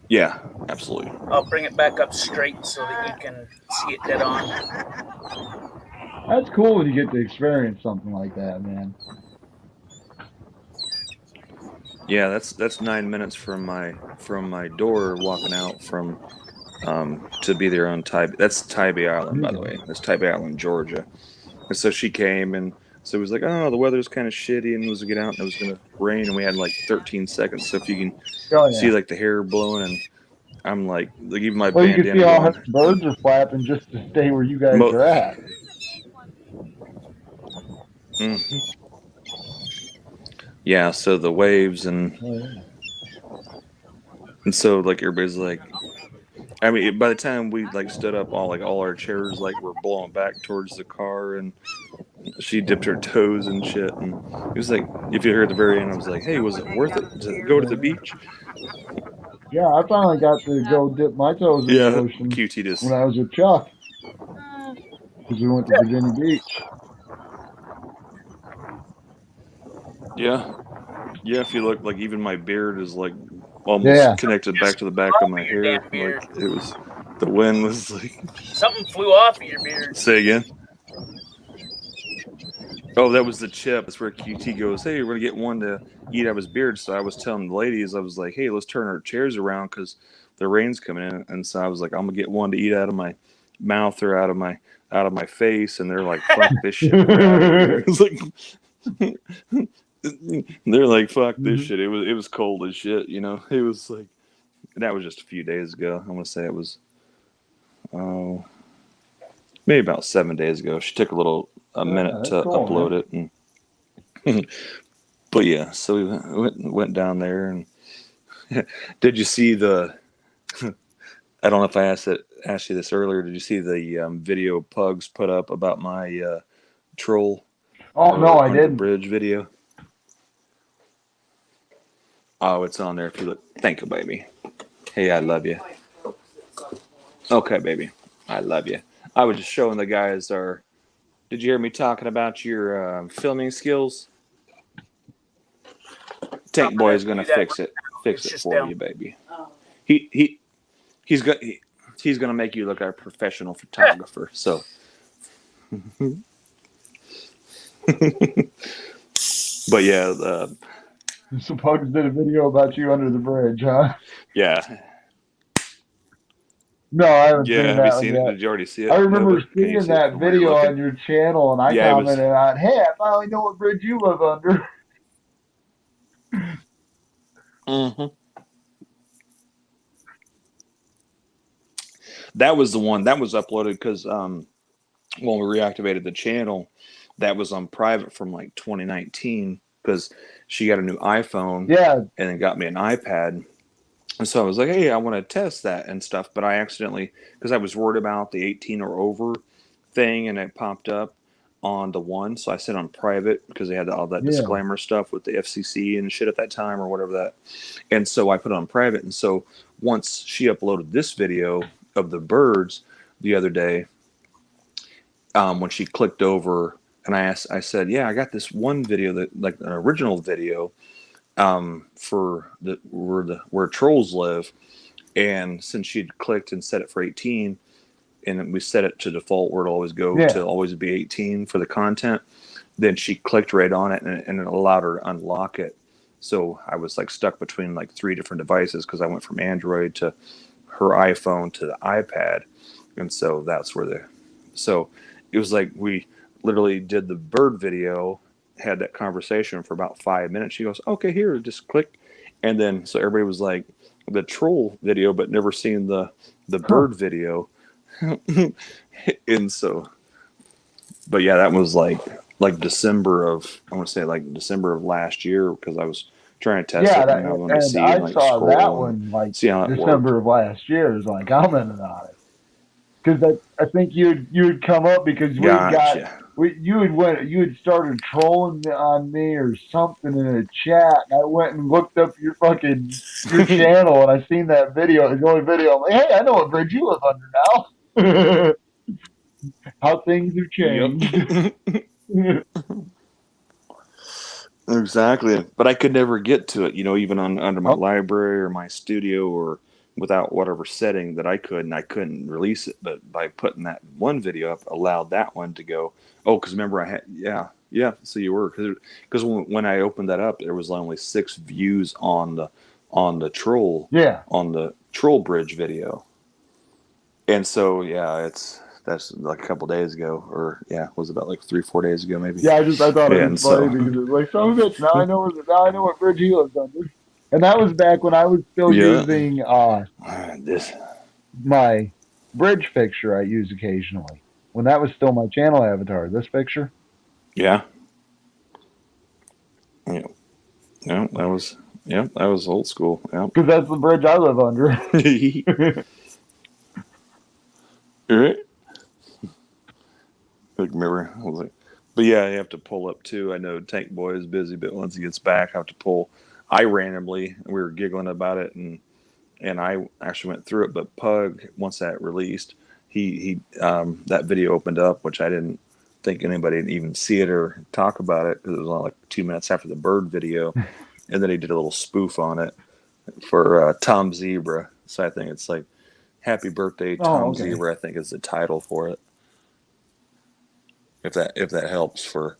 Yeah, absolutely. I'll bring it back up straight so that you can see it dead on. That's cool when you get to experience something like that, man. Yeah, that's 9 minutes from my door walking out from to be there on Tybee. That's Tybee Island, by the way. That's Tybee Island, Georgia. And so she came, and so it was like, oh, the weather's kind of shitty, and it was to get out, and it was gonna rain, and we had like 13 seconds. So if you can see like the hair blowing, and I'm like even my Well, you can bandana see all going. her birds are flapping just to stay where you guys are at. Mm-hmm. Yeah, so the waves and so like everybody's like, I mean, by the time we like stood up, all our chairs like were blowing back towards the car, and she dipped her toes and shit, and it was like, if you heard at the very end, I was like, hey, was it worth it to go to the beach? Yeah, I finally got to go dip my toes in Yeah, the ocean QT just. when I was with Chuck. Because we went to Virginia Beach. Yeah. Yeah, if you look, like even my beard is like almost Yeah. connected back to the back of my Your hair. damn beard. Like it was, the wind was like. Something flew off of your beard. Say again. Oh, that was the chip. That's where QT goes, hey, we're going to get one to eat out of his beard. So I was telling the ladies, I was like, hey, let's turn our chairs around because the rain's coming in. And so I was like, I'm going to get one to eat out of my mouth or out of my face. And they're like, fuck this shit. We're out of here. It's like, they're like, fuck this shit. It was cold as shit, you know. It was like, that was just a few days ago. I'm going to say it was, maybe about 7 days ago. She took a minute to upload it, and but yeah, so we went down there, and did you see the? I don't know if I asked you this earlier. Did you see the video Pugs put up about my troll? Oh no, I under the didn't. bridge video. Oh, it's on there. If you look, thank you, baby. Hey, I love you. Okay, baby, I love you. I was just showing the guys our. Did you hear me talking about your filming skills? Tank Boy is gonna fix it for you, baby. He's gonna make you look like a professional photographer. So, but yeah, So Pugs did a video about you under the bridge, huh? yeah. No, I haven't Yeah, seen have that you one seen yet. it? Did you already see it? I remember No, but can you seeing see it that from where you're video looking? on your channel, and I Yeah, it was- commented on, "Hey, I finally know what bridge you live under." Mm-hmm. That was the one that was uploaded because when we reactivated the channel, that was on private from like 2019 because she got a new iPhone, Yeah, and then got me an iPad. And so I was like, hey, I want to test that and stuff. But I accidentally, because I was worried about the 18 or over thing, and it popped up on the one. So I set on private because they had all that Yeah. disclaimer stuff with the FCC and shit at that time or whatever that. And so I put it on private. And so once she uploaded this video of the birds the other day, when she clicked over and I said, yeah, I got this one video that like an original video for where trolls live, and since she'd clicked and set it for 18, and we set it to default where it'll always go Yeah. to always be 18 for the content, then she clicked right on it, and it allowed her to unlock it. So I was like stuck between like 3 different devices because I went from Android to her iPhone to the iPad, and so that's where so it was like we literally did the bird video, had that conversation for about 5 minutes. She goes, okay, here, just click. And then, so everybody was like the troll video, but never seen the bird video. And so, but yeah, that was like December of, I want to say like December of last year, because I was trying to test yeah, it, and I wanted to see I and like saw scroll that and one like see how it worked. December of last year. Is like commenting on it because I think you had come up because we Gotcha. you had started trolling on me or something in a chat, and I went and looked up your channel, and I seen that video. It's the only video. I'm like, hey, I know what bridge you live under now. How things have changed. Yep. Exactly, but I could never get to it, even under my library or my studio or without whatever setting that I couldn't release it. But by putting that one video up, allowed that one to go. Oh, because remember I had, yeah. So you were, because when I opened that up, there was only 6 views on the troll, on the troll bridge video, and so that's like a couple days ago, or it was about like 3-4 days ago, maybe. Yeah, I thought it was funny so, because it's like, some of it, now I know what bridge he lives under. And that was back when I was still using my bridge picture I use occasionally. When that was still my channel avatar, this picture. Yeah, that was old school. Yeah, because that's the bridge I live under. Right. Like, remember, I was like, but yeah, you have to pull up too. I know Tank Boy is busy, but once he gets back, I have to pull. I randomly, we were giggling about it, and I actually went through it. But Pug, once that released, he that video opened up, which I didn't think anybody would even see it or talk about it because it was only like 2 minutes after the bird video, and then he did a little spoof on it for Tom Zebra. So I think it's like "Happy Birthday, Tom okay. Zebra." I think is the title for it. If that helps for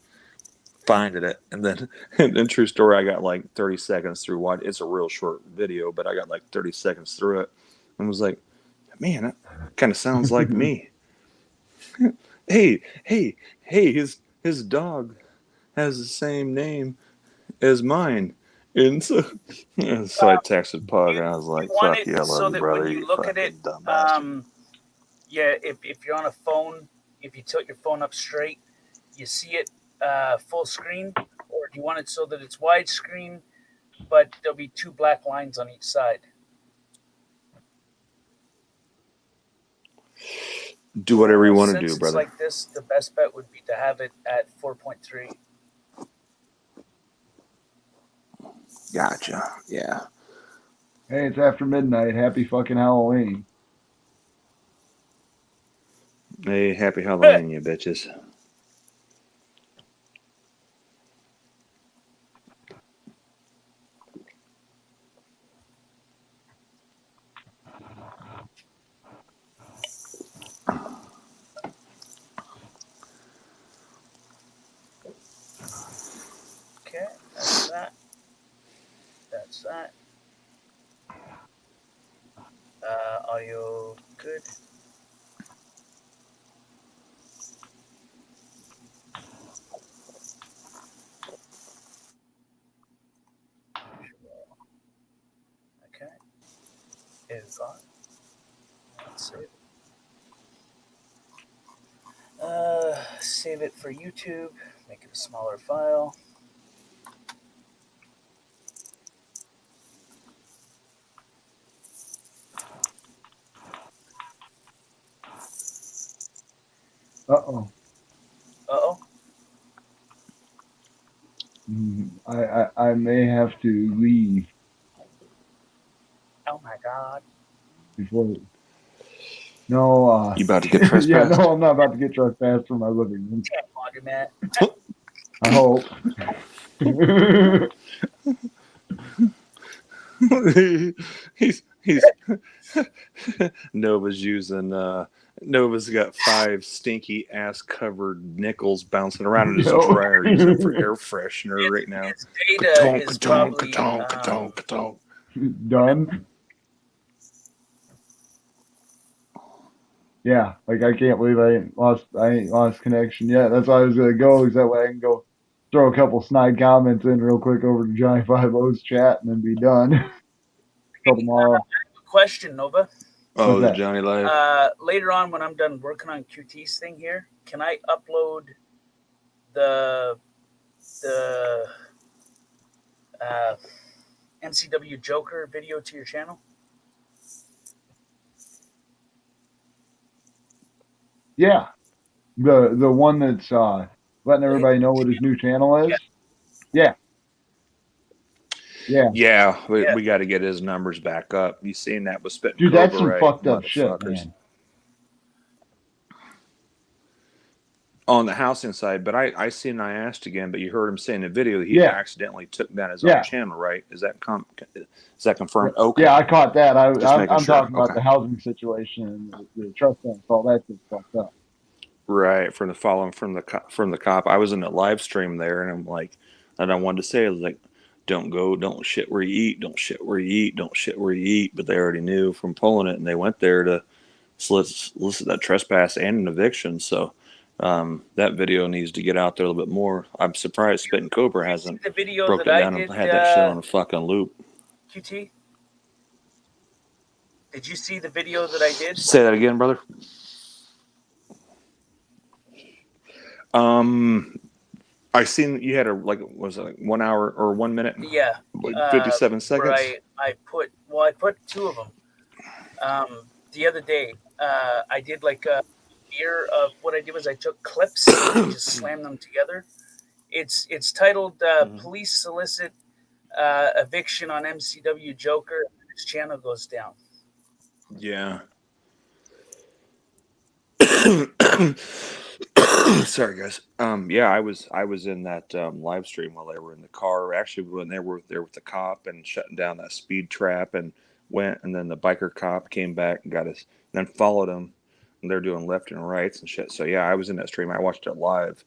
finding it. And then, in true story, I got like 30 seconds through watch. It's a real short video, but I got like 30 seconds through it and was like, man, that kind of sounds like me. hey, his dog has the same name as mine. And so I texted Pug and I was like, want fuck it yeah, I so love you, that brother. when you look at it, dumb bastard. yeah, if you're on a phone, if you tilt your phone up straight, you see it full screen, or do you want it so that it's widescreen, but there'll be 2 black lines on each side? Do whatever you want to Since do, it's brother. like this, the best bet would be to have it at 4.3. Gotcha. Yeah. Hey, it's after midnight. Happy fucking Halloween. Hey, happy Halloween, you bitches. Okay, that's that. That's that. Audio good. Okay. Is on. Let's save it. Save it for YouTube. Make it a smaller file. Uh-oh. Uh-oh. I may have to leave Oh my God. before. No. You about to get Yeah, trespassed? no, I'm not about to get trespassed from my living room. Can't laundromat. I hope. he's Nova's got 5 stinky ass covered nickels bouncing around in his Yo. dryer using it for air freshener right now. Its data is probably Done. Yeah, like I can't believe I ain't lost connection yet. That's why I was gonna go, is that way I can go throw a couple snide comments in real quick over to Johnny 5-0's chat and then be done. Till tomorrow. question, Nova. Oh, What's the that? Johnny Live. Later on, when I'm done working on QT's thing here, can I upload the MCW Joker video to your channel? Yeah. The one that's letting everybody know what his new channel is. Yeah. Yeah, we got to get his numbers back up. You seen that with Spitting Dude, Cobra, that's some right? fucked up shit, Motherfuckers. man. On the housing side, but I seen I asked again, but you heard him say in the video that he Yeah. accidentally took down his Yeah. own channel, right? Is that confirmed? Okay. Yeah, I caught that. I'm making sure. talking about Okay. the housing situation and the trust funds, all that shit's fucked up. Right, from the following from the cop. I was in a live stream there, and I'm like, and I wanted to say, I was like, don't shit where you eat, don't shit where you eat, don't shit where you eat. But they already knew from pulling it, and they went there to solicit that trespass and an eviction. So that video needs to get out there a little bit more. I'm surprised Spitting Cobra hasn't The video broke it that I down did, and had that shit on a fucking loop. QT? Did you see the video that I did? Say that again, brother. I seen you had was it like 1 hour or 1 minute? Yeah. Like 57 seconds? Where I put 2 of them. The other day, I did like a year of what I did was I took clips and just slammed them together. It's titled Police Solicit Eviction on MCW Joker. His channel goes down. Yeah. Sorry, guys. Yeah, I was in that live stream while they were in the car. Actually, when they were there with the cop and shutting down that speed trap, and went, and then the biker cop came back and got us, and then followed him, and they're doing left and rights and shit. So yeah, I was in that stream. I watched it live,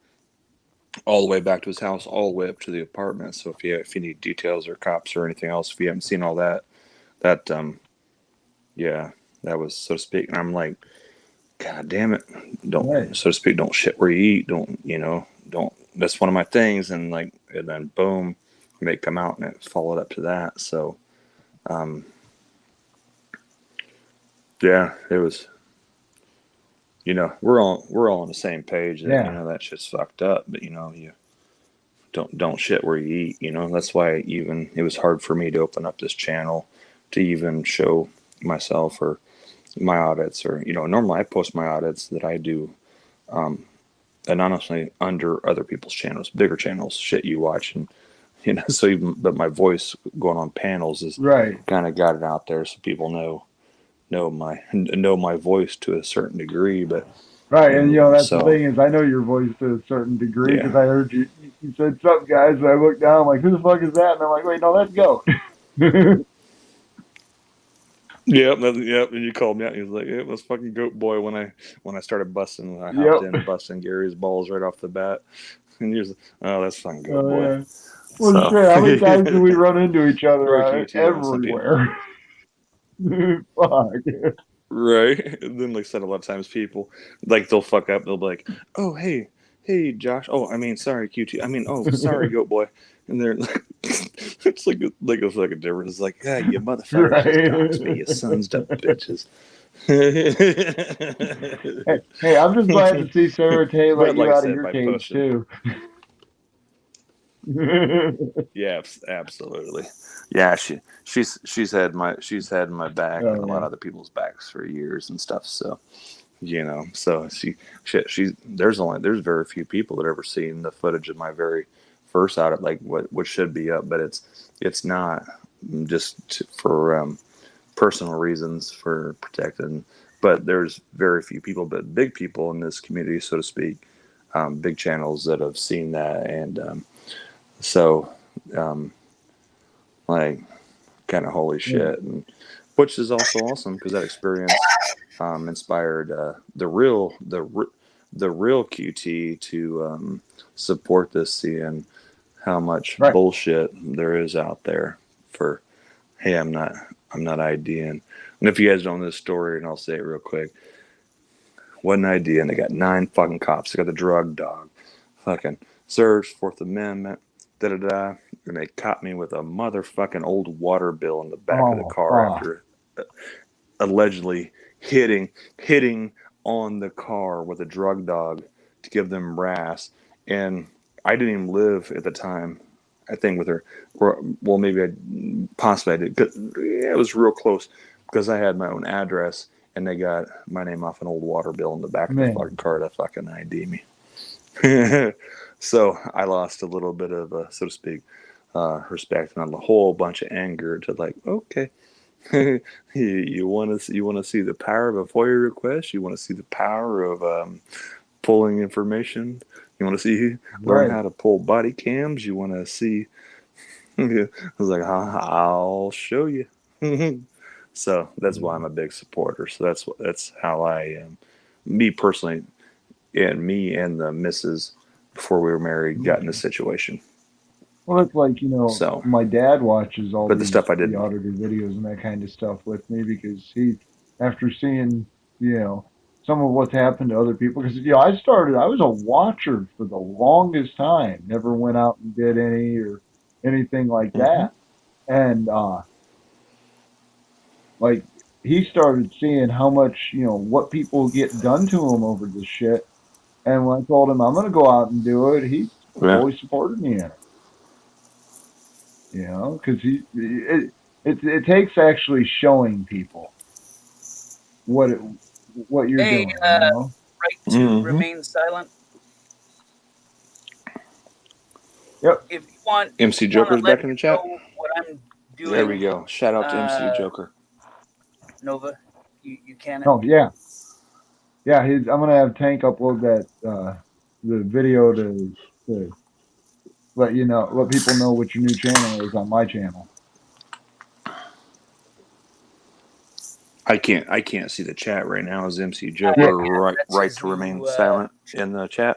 all the way back to his house, all the way up to the apartment. So if you need details or cops or anything else, if you haven't seen all that, yeah, that was, so to speak. And I'm like, God damn it. Don't, Right. so to speak, don't shit where you eat. Don't, that's one of my things. And like, and then boom, they come out and it followed up to that. So, yeah, it was, we're all on the same page that, Yeah. that shit's fucked up, but you don't shit where you eat, that's why even it was hard for me to open up this channel to even show myself or my audits, or normally I post my audits that I do anonymously under other people's channels, bigger channels, shit you watch, and so but my voice going on panels is Right. kind of got it out there so people know my voice to a certain degree. But Right, and that's the so thing is, I know your voice to a certain degree because yeah. I heard you said something, guys. And I looked down, I'm like, who the fuck is that? And I'm like, wait, no, let's go. Yep, and you called me out. And he was like, "It was fucking Goat Boy." When I started busting, I hopped in busting Gary's balls right off the bat, and he was, "Oh, that's fucking Goat Oh, Boy." yeah. Well, So shit, how many times do we run into each other Or QT on some people. everywhere? Fuck. Right? And then, like I said, a lot of times people, like, they'll fuck up. They'll be like, "Oh, hey, Josh. Oh, I mean, sorry, QT. I mean, oh, sorry, Goat Boy." And they're like, it's like a fucking difference. It's like, yeah, you motherfuckers just doxed me, you sons of bitches. Hey, I'm just glad to see Sarah Tay let But you like I out of said, your by cage posting, too. yeah, absolutely. Yeah, she's had my back and a lot of other people's backs for years and stuff. So so she's there's very few people that ever seen the footage of my very first audit, like what should be up, but it's not, just for personal reasons, for protecting. But there's very few people, but big people in this community, so to speak, big channels that have seen that, and so like, kind of holy shit, and which is also awesome because that experience inspired the real QT to support this, seeing how much bullshit there is out there for, hey, I'm not IDing. And if you guys don't know this story, and I'll say it real quick, wasn't ID, and they got 9 fucking cops. They got the drug dog, fucking search, Fourth Amendment, and they caught me with a motherfucking old water bill in the back of the car after allegedly hitting on the car with a drug dog to give them brass. And I didn't even live at the time, I think, with her. Well, maybe possibly I did. It was real close because I had my own address, and they got my name off an old water bill in the back of the fucking car to fucking ID me. So I lost a little bit of, so to speak, respect and a whole bunch of anger to, like, okay, you want to see the power of a FOIA request? You want to see the power of pulling information? You want to learn how to pull body cams? You want to see? I was like, I'll show you. So that's why I'm a big supporter. So that's how I am. Me personally, and me and the missus, before we were married, got in this situation. Well, it's like, So, my dad watches all but the stuff I did, the auditor videos and that kind of stuff with me because after seeing, some of what's happened to other people, because, I was a watcher for the longest time, never went out and did any or anything like that. And, like, he started seeing how much, what people get done to him over this shit. And when I told him I'm going to go out and do it, he fully supported me in it. Because it takes actually showing people what you're doing. Right to remain silent. Yep. If you want, MC Joker's back in the chat. What I'm doing. There we go. Shout out to MC Joker. Nova, you can. Oh yeah. Yeah, I'm gonna have Tank upload that the video to let people know what your new channel is on my channel. I can't see the chat right now. Is MC Joker Yeah. right to remain silent in the chat?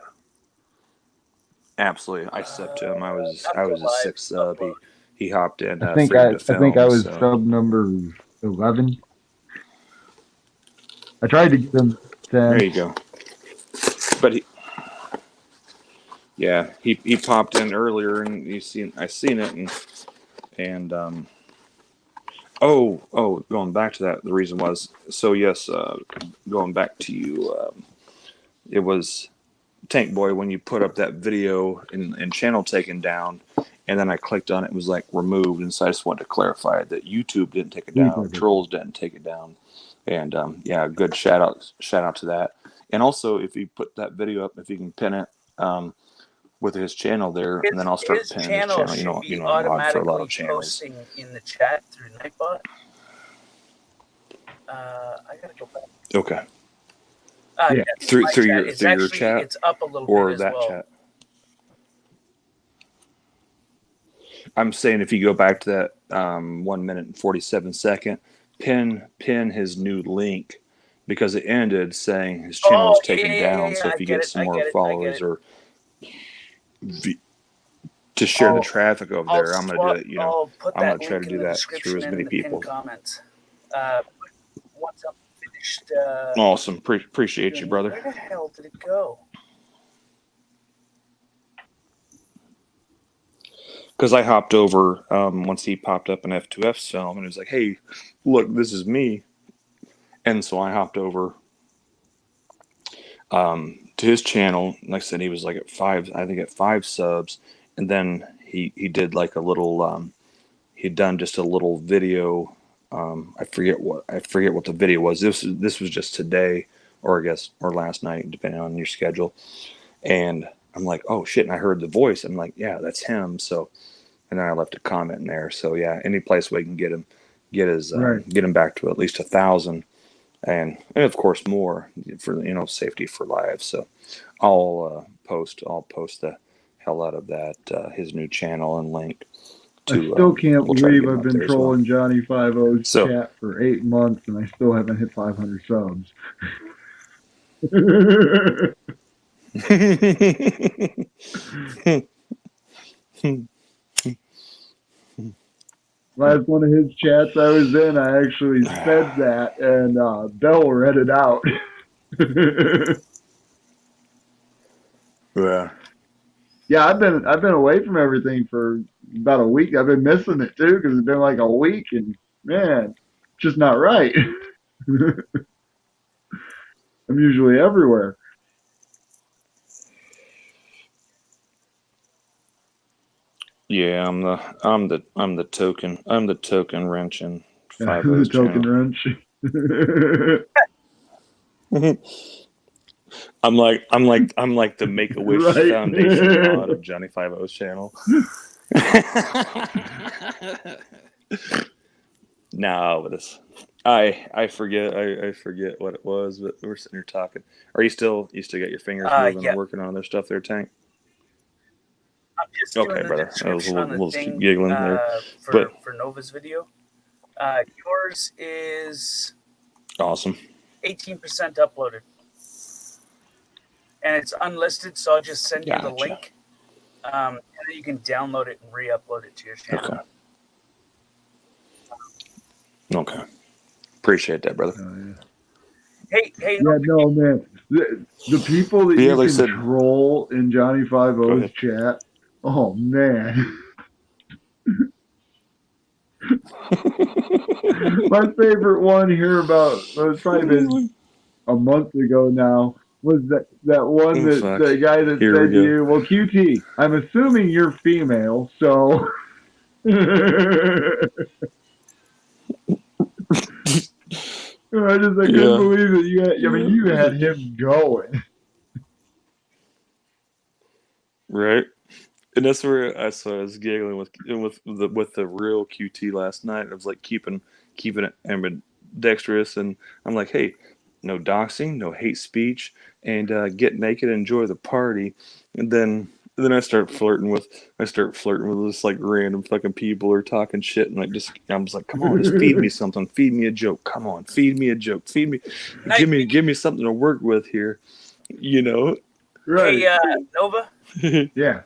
Absolutely. I subbed to him. I was his sixth sub. He hopped in I think freedom to I think I film. was So sub number 11. I tried to get him 10. there you go. But he popped in earlier, and I seen it, and going back to that, the reason was so yes, going back to you, it was Tank Boy when you put up that video and channel taken down, and then I clicked on it, it was like removed, and so I just wanted to clarify that YouTube didn't take it down, Trolls didn't take it down, and good shout out to that, and also if you put that video up, if you can pin it with his channal there, and then I'll start pinning his channel. You know, I'm odd for a lot of channels. Posting in the chat through Nightbot. I gotta go back. Okay. Yeah. Through your actually, chat, it's up a little or bit as that well. chat. I'm saying if you go back to that 1 minute and 47 second, pin his new link, because it ended saying his channel is taken down. So if you get some more followers or to share the traffic over there, I'm gonna do it. I'll put I'm that gonna try to link do in the that description through as and many in the pinned people. comments. Once I'm finished. Awesome. Appreciate you, brother. Where the hell did it go? Because I hopped over once he popped up an F2F film, and it was like, "Hey, look, this is me," and so I hopped over to his channel. Like I said, he was like at 5 subs, and then he did like a little he'd done just a little video. I forget what the video was. This was just today, or I guess or last night, depending on your schedule. And I'm like, oh shit! And I heard the voice. I'm like, yeah, that's him. So, and then I left a comment in there. So yeah, any place we can get him back to at least 1,000, and of course more for safety for lives. So I'll post the hell out of that his new channel and link. I still can't believe I've been trolling Johnny 5-0's So, chat for 8 months and I still haven't hit 500 subs. Last one of his chats I was in, I actually said that, and Bell read it out. Yeah. Yeah, I've been away from everything for about a week. I've been missing it too because it's been like a week, and man, just not right. I'm usually everywhere. Yeah, I'm the token wrench in 5 The token wrench. I'm like the Make-A-Wish Right. Foundation mod of Johnny 5-0's channel. No, but I forget what it was, but we're sitting here talking. Are you still got your fingers moving and working on other stuff there, Tank? I'm just Okay, doing the brother. I was description on the little thing giggling there, for Nova's video. Yours is awesome. 18% uploaded, and it's unlisted. So I'll just send you the link, and then you can download it and re-upload it to your channel. Okay. Appreciate that, brother. Hey. Yeah, no, man. The people that you can troll in Johnny 5-0's chat, oh, man. My favorite one here it's probably been a month ago now, was that one the guy that said to you, well, QT, I'm assuming you're female, so... I couldn't believe that you had him going. Right. And that's where I was giggling with the real QT last night. I was like keeping it ambidextrous, and I'm like, hey, no doxing, no hate speech, and get naked and enjoy the party. And then I start flirting with this like random fucking people or talking shit, and I'm just like, come on, just feed me something, feed me a joke, come on, feed me a joke, feed me, give me something to work with here, you know. Right. Hey, Nova. Yeah.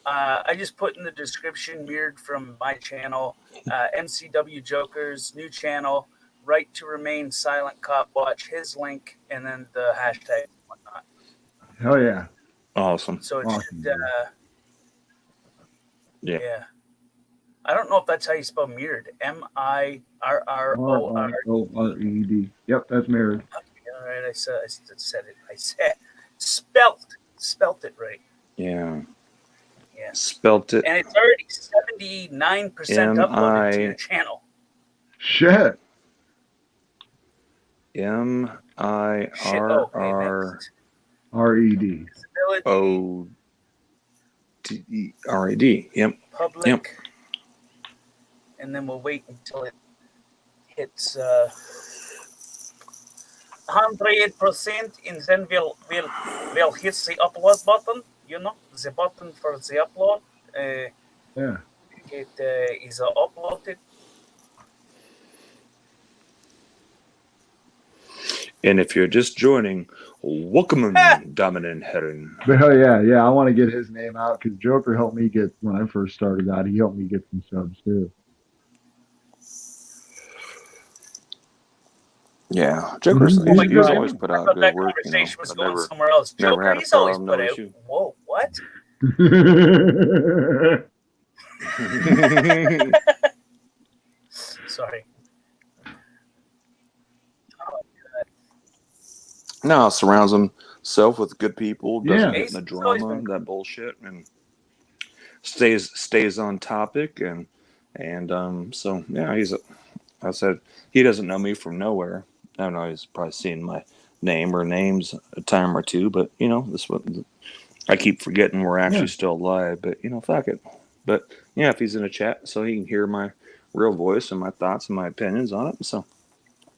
I just put in the description, Mirrored from my channel, MCW Joker's new channel, Right to Remain Silent Cop Watch, his link, and then the hashtag and whatnot. Hell yeah. Awesome. So it Awesome, should, yeah. I don't know if that's how you spell Mirrored. Mirrored. R-R-O-R-E-D. Yep, that's Mirrored. All right, I said it. I said spelt it right. Yeah. Yeah. Spelt it. And it's already 79% uploaded to your channel. Shit. M-I-R-R-R-E-D. O-D-E-R-A-D. Yep. Public. Yep. And then we'll wait until it hits 100%, and then we'll hit the upload button. You know, the button for the upload. Yeah. It is uploaded. And if you're just joining, welcome, Dominant Herring. But hell yeah, I want to get his name out because Joker helped me get, when I first started out, he helped me get some subs too. Yeah, Joker's he's always put out good work. Conversation was going somewhere else. Joker, he's always put out. Whoa, what? Sorry. No, surrounds himself with good people. Doesn't Yeah. get in the drama, that bullshit, and stays on topic. And so yeah, I said he doesn't know me from nowhere. I don't know. He's probably seen my name or names a time or two, but you know, this one I keep forgetting we're actually still alive. But you know, fuck it. But yeah, if he's in a chat, so he can hear my real voice and my thoughts and my opinions on it. So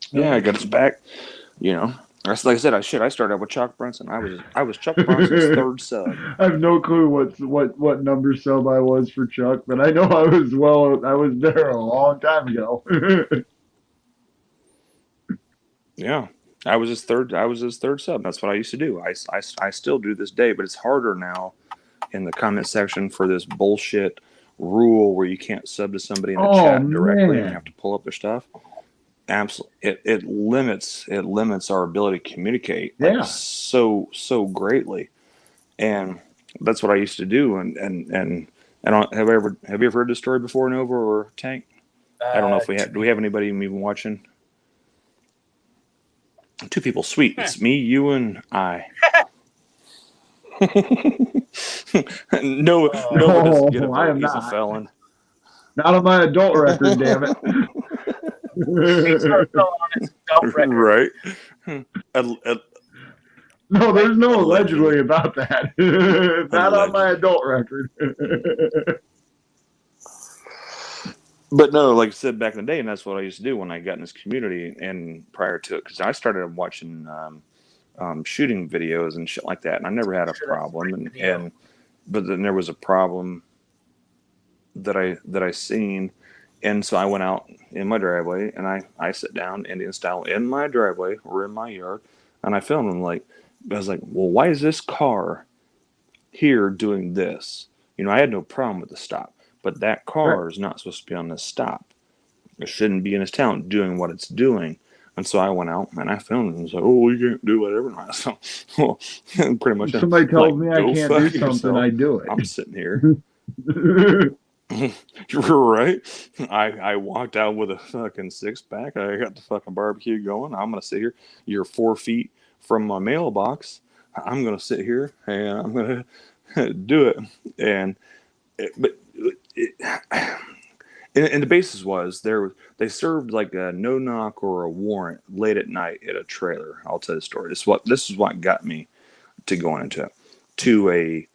yeah, I got his back. You know, like I said, I started out with Chuck Brunson. I was Chuck Brunson's third sub. I have no clue what number sub I was for Chuck, but I know I was there a long time ago. Yeah, I was his third sub. That's what I used to do. I still do this day, but it's harder now in the comment section for this bullshit rule where you can't sub to somebody in the chat directly and you have to pull up their stuff. Absolutely, it limits our ability to communicate so greatly, and that's what I used to do. And have you ever heard this story before, Nova or Tank? I don't know if do we have anybody even watching? Two people, sweet. It's me, you, and I. No, doesn't get a vote. He's a felon. Not on my adult record, damn it. Right. No, there's no allegedly about that. Not on my adult record. But no, like I said back in the day, and that's what I used to do when I got in this community and prior to it, because I started watching shooting videos and shit like that, and I never had a problem. But then there was a problem that I seen, and so I went out in my driveway and I sit down Indian style in my driveway or in my yard, and I filmed them. I was like, well, why is this car here doing this? You know, I had no problem with the stop. But that car is not supposed to be on this stop. It shouldn't be in this town doing what it's doing. And so I went out and I filmed it and was like, oh, you can't do whatever. And so, well, pretty much. If somebody tells me I can't do something, I do it. I'm sitting here. You're right. I walked out with a fucking 6-pack. I got the fucking barbecue going. I'm going to sit here. You're 4 feet from my mailbox. I'm going to sit here and I'm going to do it. And the basis was they served like a no knock or a warrant late at night at a trailer. I'll tell you the story. This is what got me to going into it, to a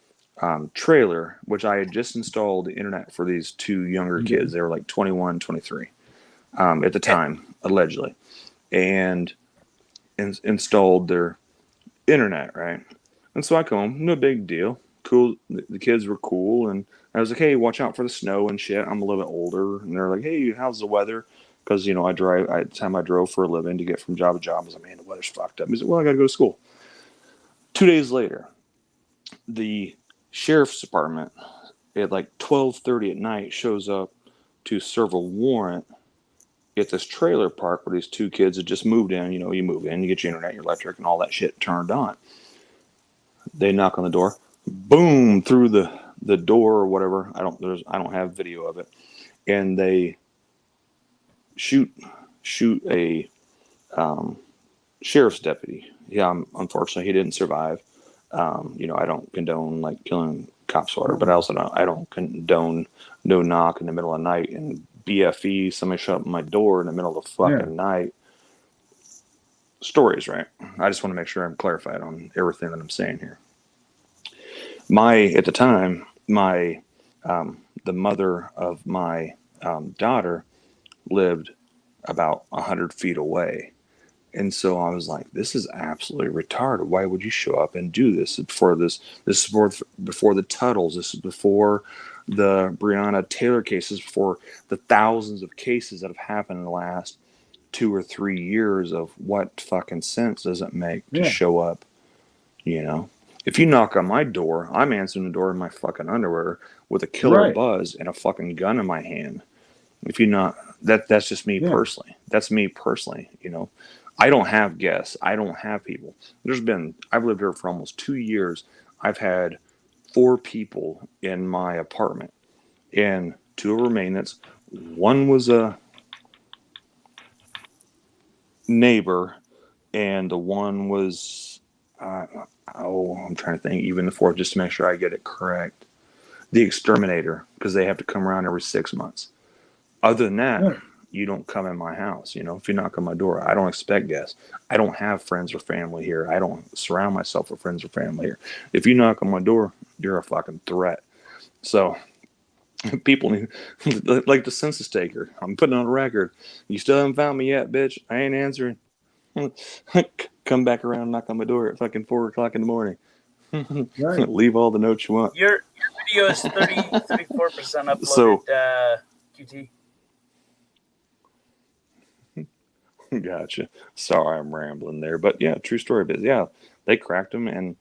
trailer, which I had just installed the internet for these two younger kids. They were like 21, 23 at the time, allegedly. And installed their internet, right? And so I come home, no big deal. Cool. The kids were cool. And I was like, hey, watch out for the snow and shit. I'm a little bit older. And they're like, hey, how's the weather? Because, you know, at the time I drove for a living to get from job to job. I was like, man, the weather's fucked up. He said, well, I got to go to school. 2 days later, the sheriff's department at like 12:30 at night shows up to serve a warrant at this trailer park where these two kids had just moved in. You know, you move in, you get your internet, your electric, and all that shit turned on. They knock on the door, boom, through the door or whatever. I don't have video of it, and they shoot a sheriff's deputy. Yeah, unfortunately, he didn't survive. You know, I don't condone like killing cops or whatever, but I don't condone no knock in the middle of the night and BFE, somebody shut up my door in the middle of the fucking night. Stories, right? I just want to make sure I'm clarified on everything that I'm saying here. At the time, the mother of my daughter lived about 100 feet away. And so I was like, this is absolutely retarded. Why would you show up and do this before this? This is before the Tuttles. This is before the Breonna Taylor cases, before the thousands of cases that have happened in the last 2 or 3 years. Of what fucking sense does it make to show up? You know, if you knock on my door, I'm answering the door in my fucking underwear with a killer buzz and a fucking gun in my hand. If you not, that's just me personally. That's me personally. You know, I don't have guests. I don't have people. I've lived here for almost 2 years. I've had 4 people in my apartment, and 2 were maintenance. One was a neighbor, and the one was, I'm trying to think, even the 4th, just to make sure I get it correct. The exterminator, because they have to come around every 6 months. Other than that, you don't come in my house. You know, if you knock on my door, I don't expect guests. I don't have friends or family here. I don't surround myself with friends or family here. If you knock on my door, you're a fucking threat. So people need, like the census taker. I'm putting on a record. You still haven't found me yet, bitch. I ain't answering. Come back around and knock on my door at fucking 4 o'clock in the morning. Leave all the notes you want. Your video is 34% uploaded, So, QT. Gotcha. Sorry, I'm rambling there, but yeah, true story. But yeah, they cracked them, and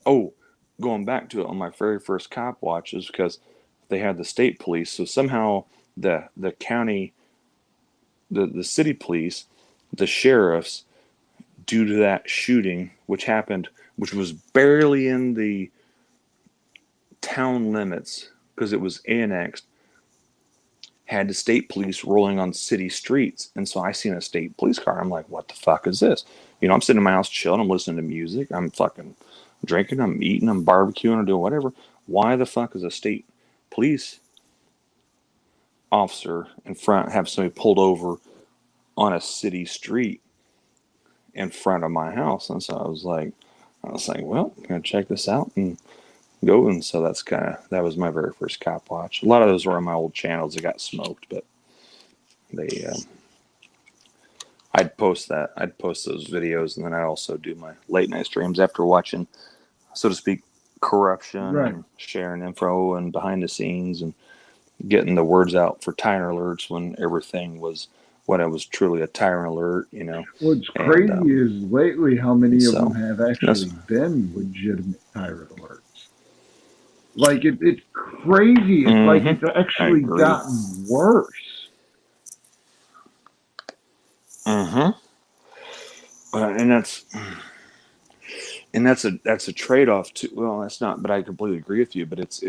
going back to it on my very first cop watch is because they had the state police. So somehow the county, the city police, the sheriffs, due to that shooting, which was barely in the town limits because it was annexed, had the state police rolling on city streets. And so I seen a state police car. I'm like, what the fuck is this? You know, I'm sitting in my house chilling. I'm listening to music. I'm fucking drinking. I'm eating. I'm barbecuing or doing whatever. Why the fuck is a state police officer in front, have somebody pulled over on a city street in front of my house? And so I was like, well, I'm going to check this out and go. And so that was my very first cop watch. A lot of those were on my old channels that got smoked, but I'd post those videos, and then I also do my late night streams after watching, so to speak, corruption and sharing info and behind the scenes and getting the words out for tyrant alerts when everything was when it was truly a tyrant alert, you know. What's crazy is lately how many of them have actually been legitimate tyrant alerts. Like it's crazy. It's like it's actually gotten worse. And that's a trade-off too. Well, that's not, but I completely agree with you. But it's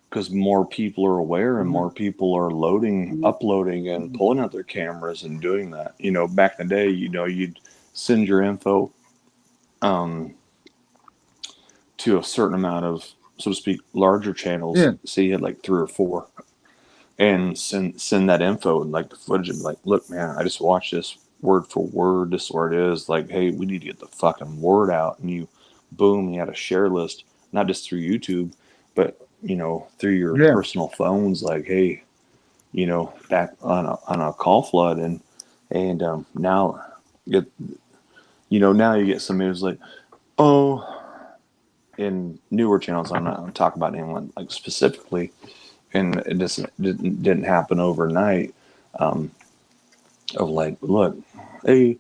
because more people are aware and more people are uploading and pulling out their cameras and doing that. You know, back in the day, you know, you'd send your info to a certain amount of, so to speak, larger channels. So you had like 3 or 4, and send that info and like the footage and be like, look, man, I just watched this word for word. This is where it is. Like, hey, we need to get the fucking word out. And you had a share list, not just through YouTube, but you know, through your personal phones. Like, hey, you know, back on a call flood, and now now you get somebody who's like, oh, in newer channels, I'm not going to talk about anyone like specifically, and it just didn't happen overnight. Of like, look, they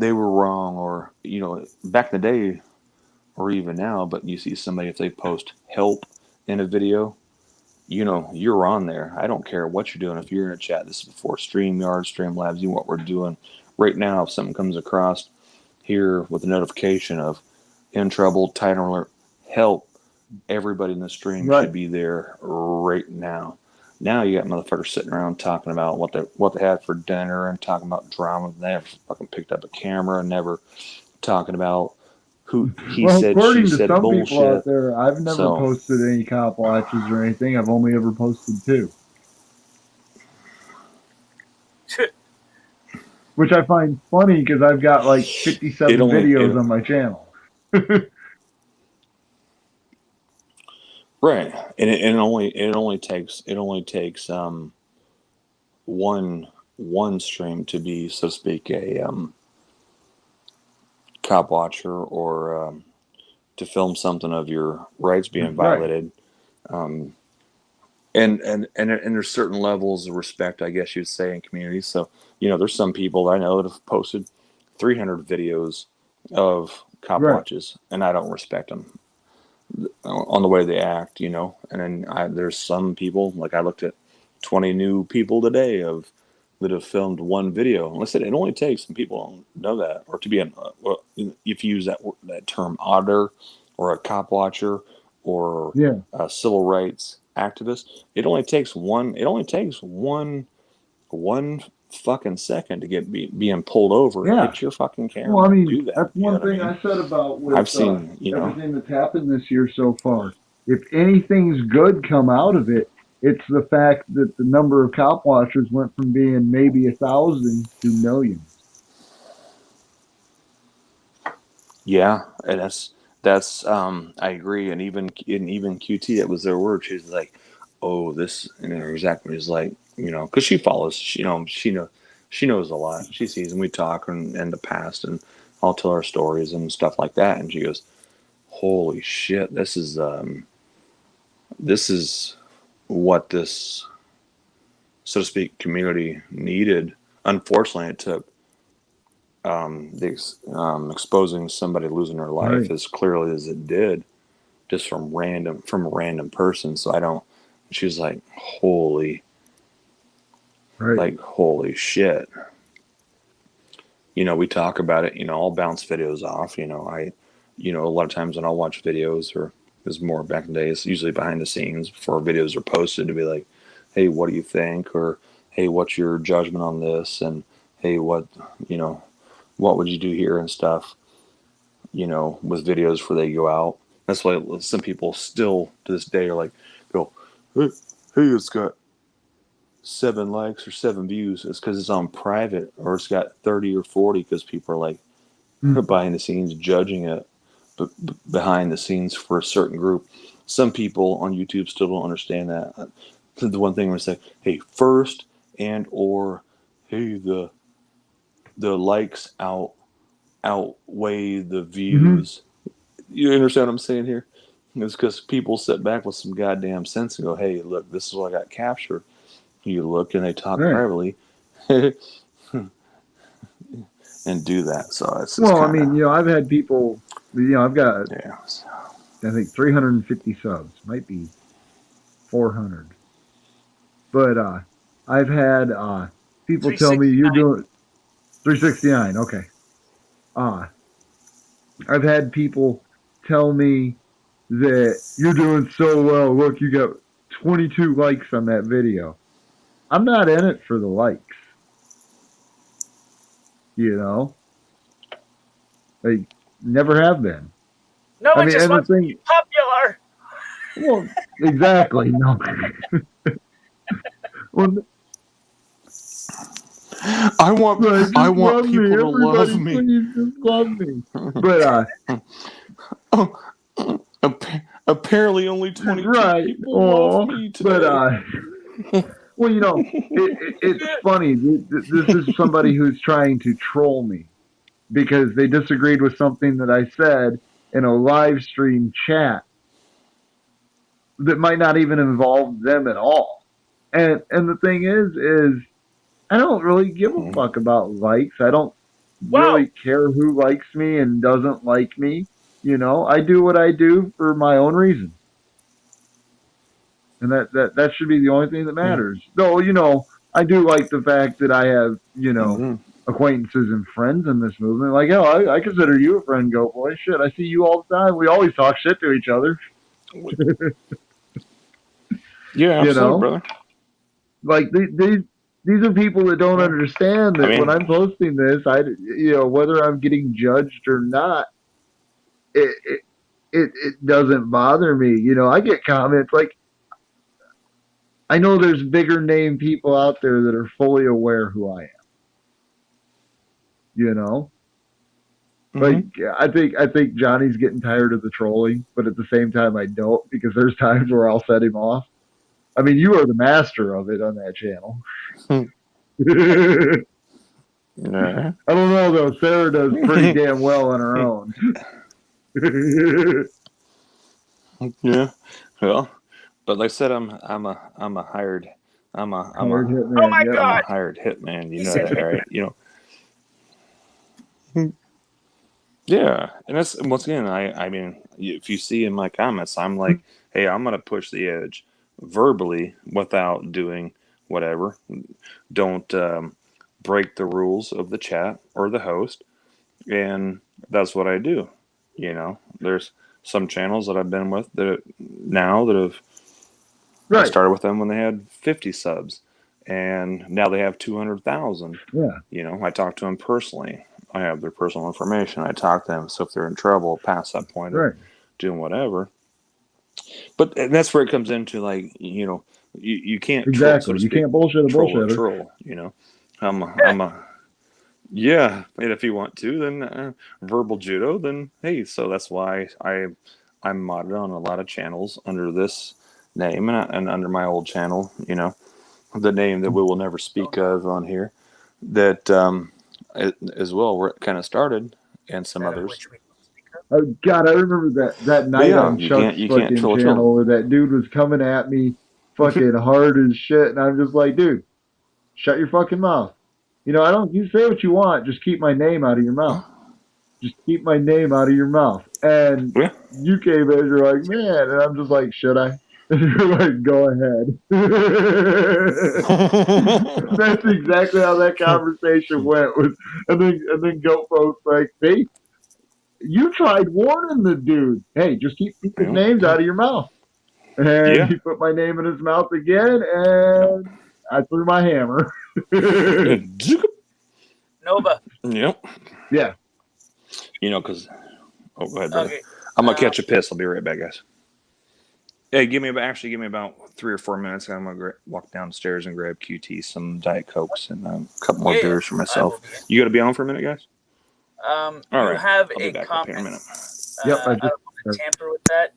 were wrong, or back in the day, or even now. But you see somebody, if they post help in a video, you're on there. I don't care what you're doing. If you're in a chat, this is before StreamYard, Streamlabs, what we're doing right now. If something comes across here with a notification of in trouble, title alert, help, everybody in the stream should be there right now. Now you got motherfuckers sitting around talking about what they had for dinner and talking about drama. They never fucking picked up a camera, never talking about who he said, according she to said some bullshit. people out there, I've never posted any cop watches or anything. I've only ever posted 2. Which I find funny because I've got like 57 videos on my channel. Right, and it only takes one stream to be, so to speak, a cop watcher, or to film something of your rights being violated. And there's certain levels of respect, I guess you'd say, in communities. So there's some people I know that have posted 300 videos of cop watches, and I don't respect them on the way they act, and then there's some people, like I looked at 20 new people today that have filmed one video. And I said it only takes, some people don't know that, or to be if you use that term, auditor, or a cop watcher, or a civil rights activist, it only takes one fucking second to get being pulled over and hit your fucking camera. Well, I mean, do that. that's one thing I said about with I've seen, everything that's happened this year so far. If anything's good come out of it, it's the fact that the number of cop watchers went from being maybe 1,000 to millions. Yeah, and that's I agree, and even QT, that was their word. She's like, oh, this, and exactly, is like, because she follows, she knows a lot. She sees, and we talk in the past, and I'll tell her stories and stuff like that, and she goes, holy shit, this is what this, so to speak, community needed. Unfortunately, it took exposing somebody losing their life as clearly as it did, just from a random person. So she was like, holy shit. We talk about it, I'll bounce videos off, a lot of times when I'll watch videos, or there's more back in the days, usually behind the scenes before videos are posted, to be like, hey, what do you think? Or, hey, what's your judgment on this? And hey, what would you do here and stuff, with videos before they go out. That's why some people still to this day are like, go, hey, it's got 7 likes or 7 views. It's because it's on private, or it's got 30 or 40 because people are like behind the scenes judging it, but behind the scenes for a certain group. Some people on YouTube still don't understand that. The one thing I'm going to say, hey, first or hey, the likes outweigh the views. You understand what I'm saying here? It's because people sit back with some goddamn sense and go, hey, look, this is what I got captured. You look, and they talk privately and do that. So it's well, I mean, I've had people, I've got, I think 350 subs, might be 400. But I've had people tell me you're doing 369. Okay. I've had people tell me that you're doing so well. Look, you got 22 likes on that video. I'm not in it for the likes. They never have been. No one just wants to be popular. Well, exactly. No. Well, I want people to love me. Please just love me. But apparently only 22 people love me today. But well, it's funny. This is somebody who's trying to troll me. because they disagreed with something that I said in a live stream chat that might not even involve them at all. And the thing is I don't really give a fuck about likes. I don't really care who likes me and doesn't like me. You know, I do what I do for my own reasons. And that should be the only thing that matters. Though, you know, I do like the fact that I have, you know, acquaintances and friends in this movement. Like, hell, I consider you a friend, Goat Boy. Shit, I see you all the time. We always talk shit to each other. Yeah, you absolutely, know? brother. Like, these are people that don't understand that when I'm posting this, you know, whether I'm getting judged or not, it doesn't bother me. You know, I get comments like, I know there's bigger name people out there that are fully aware who I am. You know? Like, I think Johnny's getting tired of the trolling, but at the same time I don't, because there's times where I'll set him off. I mean, you are the master of it on that channel. Yeah. I don't know though. Sarah does pretty damn well on her own. Yeah. Well, but like I said, I'm a hired hitman. Oh my yeah. God. I'm a hired hitman. You know that, right? You know. Yeah, and that's once again. I mean, if you see in my comments, I'm like, hey, I'm gonna push the edge verbally without doing whatever. Don't break the rules of the chat or the host, and that's what I do. You know, there's some channels that I've been with that have. I started with them when they had 50 subs, and now they have 200,000. Yeah. You know, I talk to them personally. I have their personal information. I talk to them. So if they're in trouble past that point of doing whatever. But that's where it comes into, like, you know, you can't troll, so to speak. You can't bullshit a bullshitter. Troll, you know. Yeah, and if you want to, then verbal judo, then hey, so that's why I'm modded on a lot of channels under this name and under my old channel, you know, the name that we will never speak of on here, that as well where it kind of started, and some others. Oh God, I remember that night on Chuck's fucking channel where that dude was coming at me fucking hard as shit, and I'm just like, dude, shut your fucking mouth. You know, you say what you want, just keep my name out of your mouth. Just keep my name out of your mouth. And you came in, you're like, man, and I'm just like, should I? And you're like, go ahead. That's exactly how that conversation went. And then GoPro's like, hey, you tried warning the dude. Hey, just keep people's names out of your mouth. And he put my name in his mouth again, and I threw my hammer. Nova. Yep. Yeah. You know, because go ahead, brother. Okay. I'm gonna catch a piss. I'll be right back, guys. Hey, give me about 3 or 4 minutes. I'm gonna walk downstairs and grab QT, some Diet Cokes, and a couple more beers for myself. You gotta be on for a minute, guys. All right. You have I'll be back comment. Up here in a minute. Yep, I don't want to tamper with that.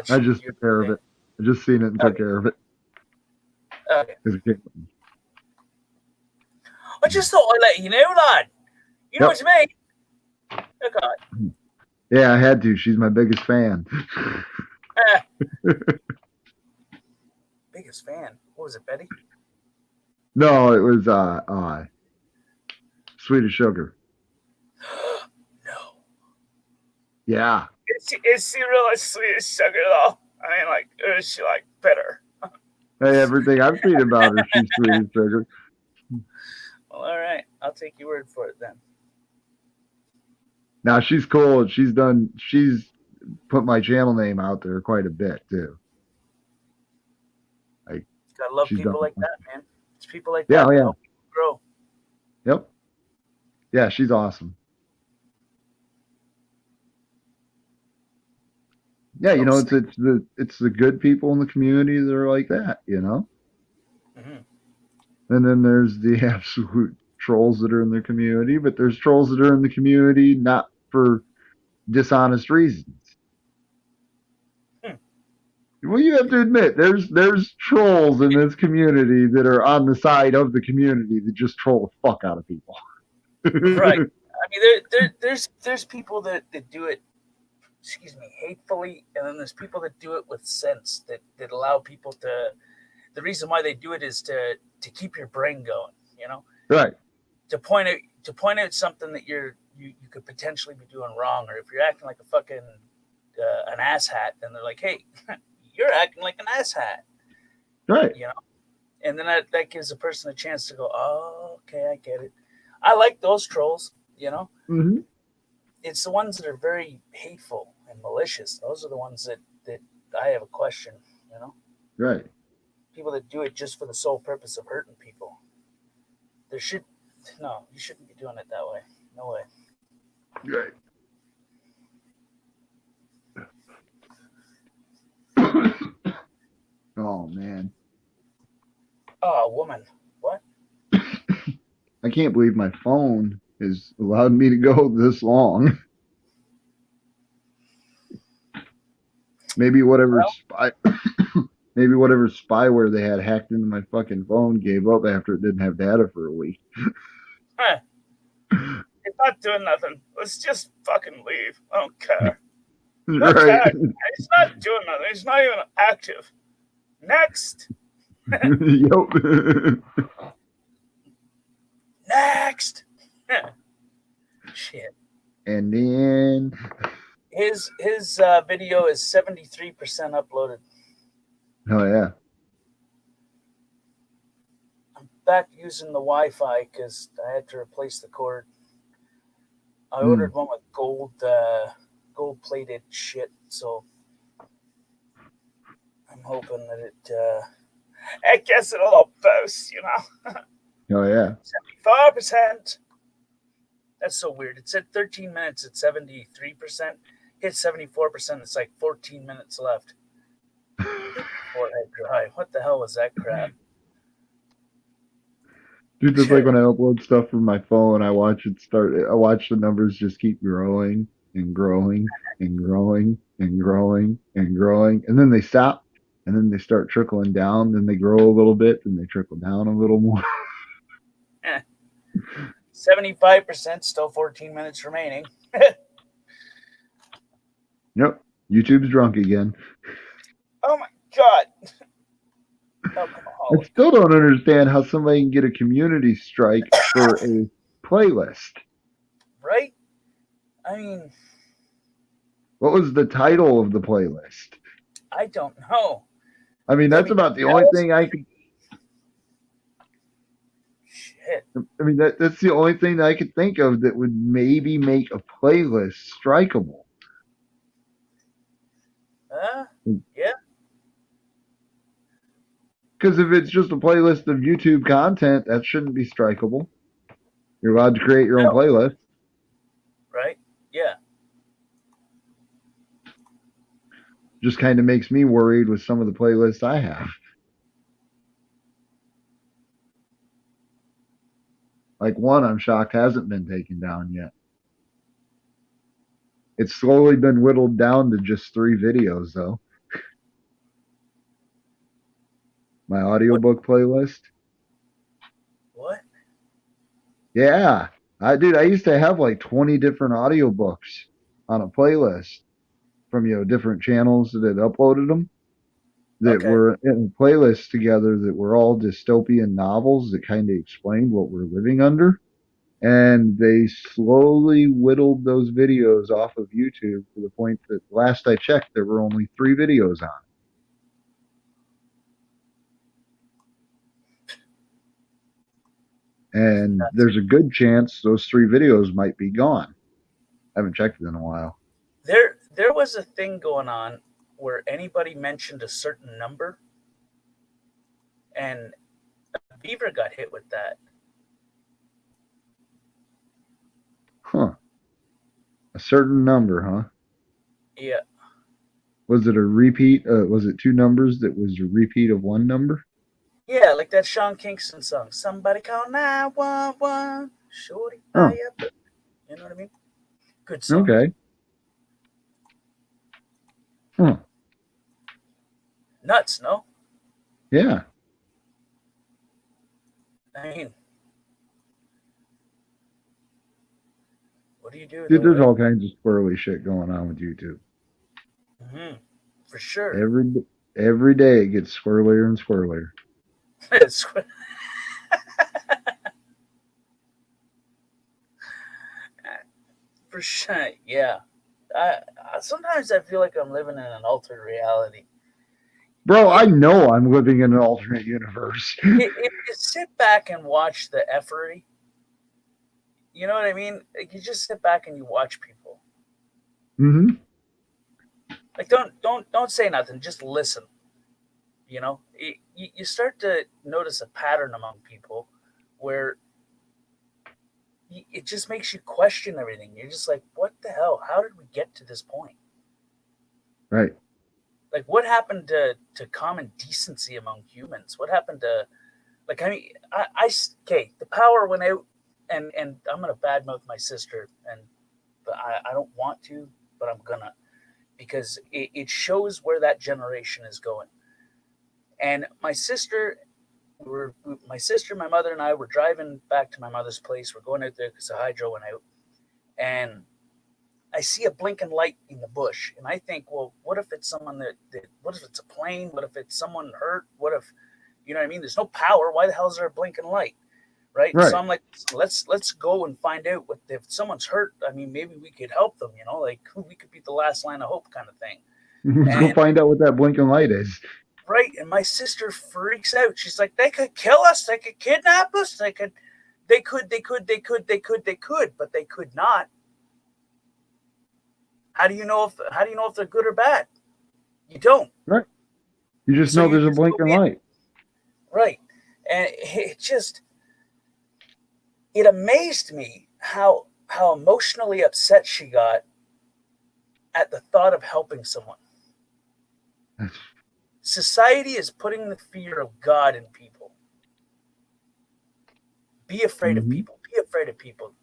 I just took care of it. I just seen it and took care of it. Okay. I just thought I'd let you know, lad. You know what I mean? Okay. Yeah, I had to. She's my biggest fan. Biggest fan? What was it, Betty? No, it was Sweet as Sugar. No. Yeah. Is she really sweet as sugar though? I mean, like, or is she like bitter? Hey, everything I've seen about her, she's sweet as sugar. Well, all right. I'll take your word for it then. Now she's cool. She's put my channel name out there quite a bit too. Like, gotta love people like that, man. It's people like that. Yeah. Help grow. Yep. Yeah, she's awesome. Yeah, you know, it's the good people in the community that are like that, you know. Mm-hmm. And then there's the absolute trolls that are in the community, but there's trolls that are in the community not for dishonest reasons. Well, you have to admit, there's trolls in this community that are on the side of the community that just troll the fuck out of people. Right. I mean, there's people that do it, excuse me, hatefully, and then there's people that do it with sense, that allow people to. The reason why they do it is to keep your brain going, you know, Right. to point out something that you could potentially be doing wrong, or if you're acting like a fucking an asshat, then they're like, hey, you're acting like an asshat, Right. you know, and then that gives a person a chance to go, oh, okay, I get it. I like those trolls, you know. Mm-hmm. It's the ones that are very hateful and malicious. Those are the ones that I have a question, you know. Right. People that do it just for the sole purpose of hurting people. You shouldn't be doing it that way. No way. Right. Oh man. Oh, woman. What? I can't believe my phone has allowed me to go this long. Maybe whatever maybe whatever spyware they had hacked into my fucking phone gave up after it didn't have data for a week. Huh. It's not doing nothing. Let's just fucking leave. I don't care. Right. It's not doing nothing. It's not even active. Next. Yep. Next. Shit. And then His video is 73% uploaded. oh yeah. I'm back using the Wi-Fi because I had to replace the cord. I Hmm. ordered one with gold-plated shit, so I'm hoping that I guess it'll boost, you know. Oh yeah. 74%. That's so weird. It said 13 minutes at 73%. Hit 74%. It's like 14 minutes left. Forehead dry. What the hell was that crap? Dude, just like when I upload stuff from my phone, I watch the numbers just keep growing and growing and growing and growing and growing. And then they stop and then they start trickling down. Then they grow a little bit and they trickle down a little more. 75%, still 14 minutes remaining. Yep. YouTube's drunk again. Oh my god. I still don't understand how somebody can get a community strike for a playlist. Right? I mean, What was the title of the playlist? I don't know. I mean, that's about the only thing I could. Shit. I mean, that's the only thing that I could think of that would maybe make a playlist strikeable. Yeah. Because if it's just a playlist of YouTube content, that shouldn't be strikeable. You're allowed to create your own playlist. Right? Yeah. Just kind of makes me worried with some of the playlists I have. Like one, I'm shocked hasn't been taken down yet. It's slowly been whittled down to just 3 videos, though. My audiobook playlist. What? Yeah. I used to have like 20 different audiobooks on a playlist from, different channels that had uploaded them that were in a playlist together that were all dystopian novels that kind of explained what we're living under. And they slowly whittled those videos off of YouTube to the point that last I checked, there were only 3 videos on it. And there's a good chance those 3 videos might be gone. I haven't checked it in a while. There was a thing going on where anybody mentioned a certain number, and Beaver got hit with that. Huh. A certain number, huh? Yeah. Was it a repeat? Was it 2 numbers that was a repeat of 1 number? Yeah, like that Sean Kingston song. Somebody call 911. Shorty, Oh. you know what I mean? Good song. Okay. Huh. Nuts, no? Yeah. I mean, What do you do? Dude, though, there's right? all kinds of squirrely shit going on with YouTube. For sure. Every day it gets squirrelier and squirrelier. For sure, yeah. I sometimes I feel like I'm living in an altered reality. Bro, I know I'm living in an alternate universe. If you sit back and watch the effery, you know what I mean? Like you just sit back and you watch people. Mm-hmm. Like don't say nothing. Just listen. You know, you start to notice a pattern among people where it just makes you question everything. You're just like, what the hell? How did we get to this point? Right. Like, what happened to common decency among humans? What happened to, like, I mean, okay, the power went out, and I'm gonna badmouth my sister, but I don't want to, but I'm gonna, because it shows where that generation is going. And my sister, my mother, and I were driving back to my mother's place. We're going out there because the hydro went out, and I see a blinking light in the bush, and I think, well, what if it's someone that what if it's a plane? What if it's someone hurt? What if, you know what I mean? There's no power. Why the hell is there a blinking light? Right? So I'm like, let's go and find out what if someone's hurt. I mean, maybe we could help them. You know, like we could be the last line of hope, kind of thing. Let's go find out what that blinking light is. Right, and my sister freaks out. She's like, they could kill us, they could kidnap us, they could, but they could not. How do you know if they're good or bad? You don't. Right. You just know there's a blinking light. Right. And it amazed me how emotionally upset she got at the thought of helping someone. Society is putting the fear of God in people. Be afraid of people. Be afraid of people.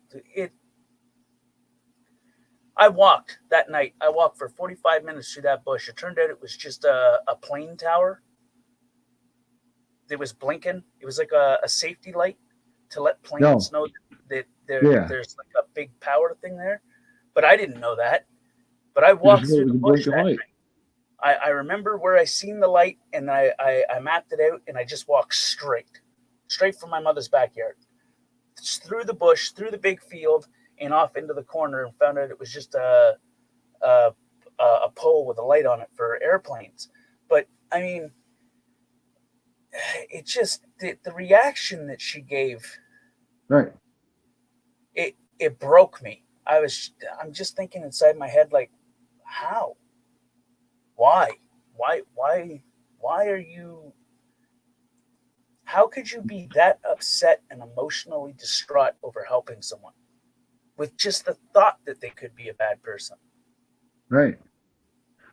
I walked that night. I walked for 45 minutes through that bush. It turned out it was just a plane tower. It was blinking. It was like a safety light to let planes know that there's like a big power thing there. But I didn't know that. But I walked through the bush that night. I remember where I seen the light, and I mapped it out, and I just walked straight from my mother's backyard, through the bush, through the big field, and off into the corner, and found out it was just a pole with a light on it for airplanes. But I mean, it just the reaction that she gave, right? It broke me. I'm just thinking inside my head, like, how? Why are you, how could you be that upset and emotionally distraught over helping someone with just the thought that they could be a bad person? Right.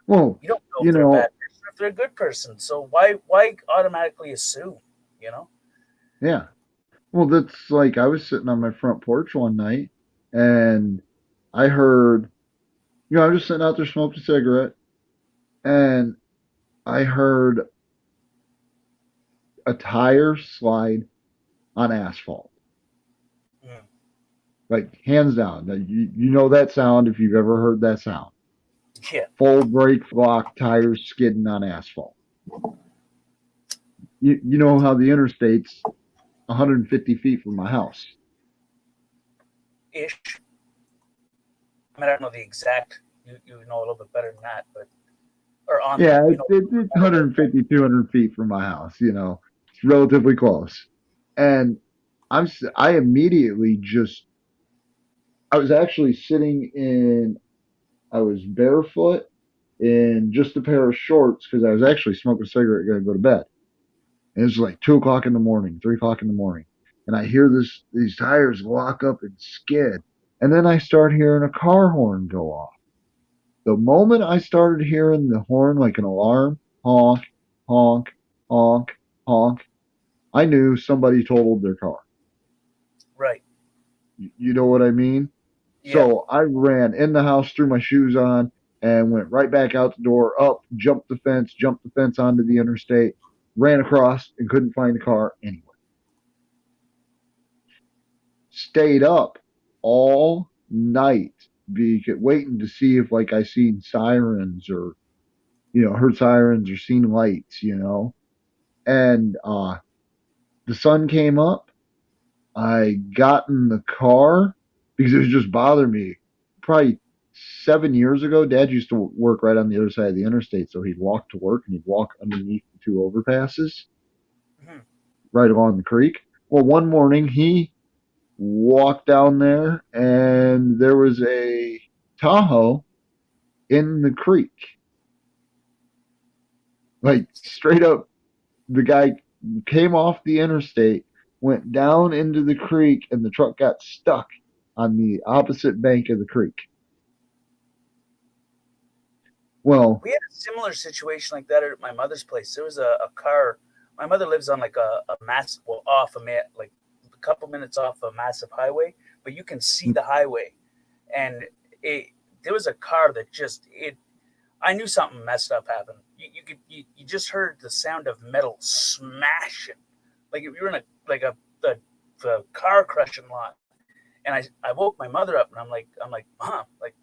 Well, you don't know if they're a bad person or if they're a good person. So why automatically assume, you know? Yeah. Well, that's like, I was sitting on my front porch one night and I heard, I'm just sitting out there smoking a cigarette, and I heard a tire slide on asphalt. Like, hands down. You know that sound if you've ever heard that sound. Yeah. Full brake block, tires skidding on asphalt. You know how the interstate's 150 feet from my house. Ish. I mean, I don't know the exact, you know a little bit better than that, but it's 150, 200 feet from my house. It's relatively close. And I immediately I was actually I was barefoot in just a pair of shorts because I was actually smoking a cigarette, going to go to bed. And it was like 2 o'clock in the morning, 3 o'clock in the morning. And I hear these tires lock up and skid. And then I start hearing a car horn go off. The moment I started hearing the horn like an alarm, honk, honk, honk, honk, I knew somebody totaled their car. Right. You know what I mean? Yeah. So I ran in the house, threw my shoes on, and went right back out the door, up, jumped the fence onto the interstate, ran across, and couldn't find the car anywhere. Stayed up all night, waiting to see if like I seen sirens or heard sirens or seen lights, and the sun came up. I got in the car because it was just bothering me. Probably 7 years ago, Dad used to work right on the other side of the interstate, so he'd walk to work and he'd walk underneath the two overpasses Mhm. right along the creek. Well, one morning he walked down there and there was a Tahoe in the creek. Like straight up, the guy came off the interstate, went down into the creek, and the truck got stuck on the opposite bank of the creek. Well, We had a similar situation like that at my mother's place. There was a car. My mother lives on like a massive, well, like a couple minutes off a massive highway, but you can see the highway. And there was a car that I knew something messed up happened. You just heard the sound of metal smashing, like if you were in the car crushing lot. And I woke my mother up, and I'm like, Mom, like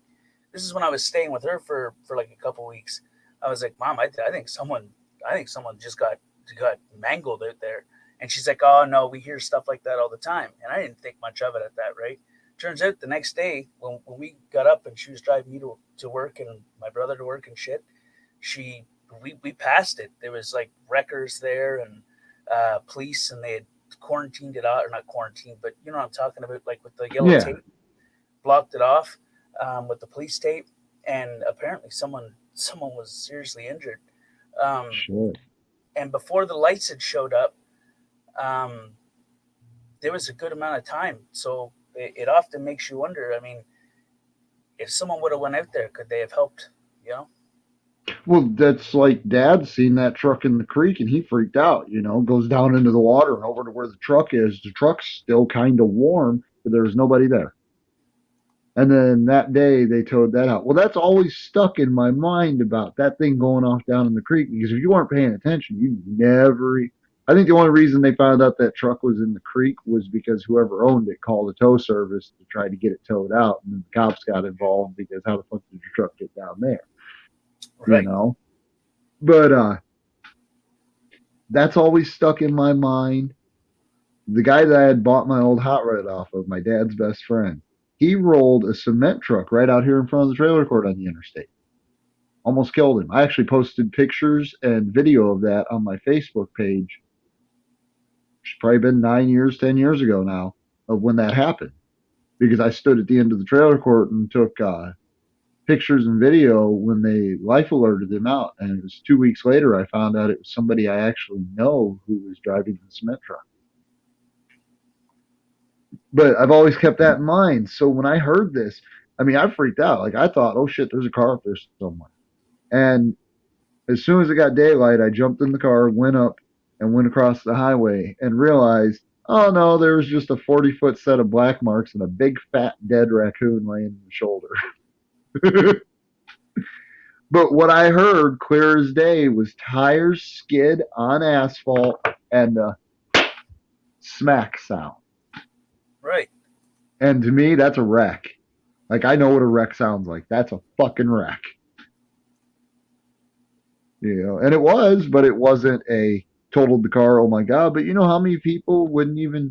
this is when I was staying with her for like a couple weeks. I was like, Mom, I think someone just got mangled out there. And she's like, oh no, we hear stuff like that all the time. And I didn't think much of it at that, right? Turns out the next day when we got up and she was driving me to work and my brother to work and shit, we passed it. There was like wreckers there and police, and they had quarantined it out, or not quarantined, but you know what I'm talking about, like with the yellow yeah, tape, blocked it off with the police tape, and apparently someone was seriously injured. Um, sure. and before the lights had showed up, um, there was a good amount of time. So it often makes you wonder. I mean, if someone would have went out there, could they have helped? You know? Well, that's like Dad seen that truck in the creek and he freaked out, goes down into the water and over to where the truck is. The truck's still kind of warm, but there's nobody there. And then that day they towed that out. Well, that's always stuck in my mind about that thing going off down in the creek because if you weren't paying attention, you never. I think the only reason they found out that truck was in the creek was because whoever owned it called the tow service to try to get it towed out, and then the cops got involved because how the fuck did your truck get down there? Right. But that's always stuck in my mind. The guy that I had bought my old hot rod off of, my dad's best friend, he rolled a cement truck right out here in front of the trailer court on the interstate. Almost killed him. I actually posted pictures and video of that on my Facebook page. It's probably been 9 years, 10 years ago now, of when that happened. Because I stood at the end of the trailer court and took pictures and video when they life alerted him out. And it was 2 weeks later I found out it was somebody I actually know who was driving the cement truck. But I've always kept that in mind. So when I heard this, I mean, I freaked out. Like I thought, oh shit, there's a car up there somewhere. And as soon as it got daylight, I jumped in the car, went up, and went across the highway and realized, oh no, there was just a 40-foot set of black marks and a big fat dead raccoon laying in the shoulder. But what I heard clear as day was tires skid on asphalt and a smack sound. Right. And to me, that's a wreck. Like, I know what a wreck sounds like. That's a fucking wreck. And it was, but it wasn't a totaled the car, oh my God. But you know how many people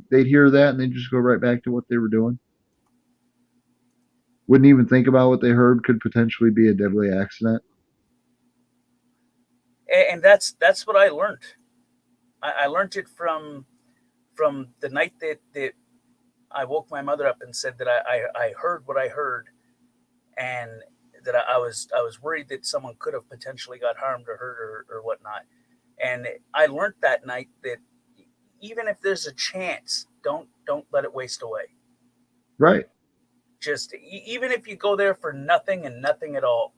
they'd hear that and they'd just go right back to what they were doing? Wouldn't even think about what they heard could potentially be a deadly accident. And that's what I learned. I learned it from the night that I woke my mother up and said that I heard what I heard, and that I was worried that someone could have potentially got harmed or hurt or whatnot. And I learned that night that even if there's a chance, don't let it waste away. Right. Just even if you go there for nothing and nothing at all,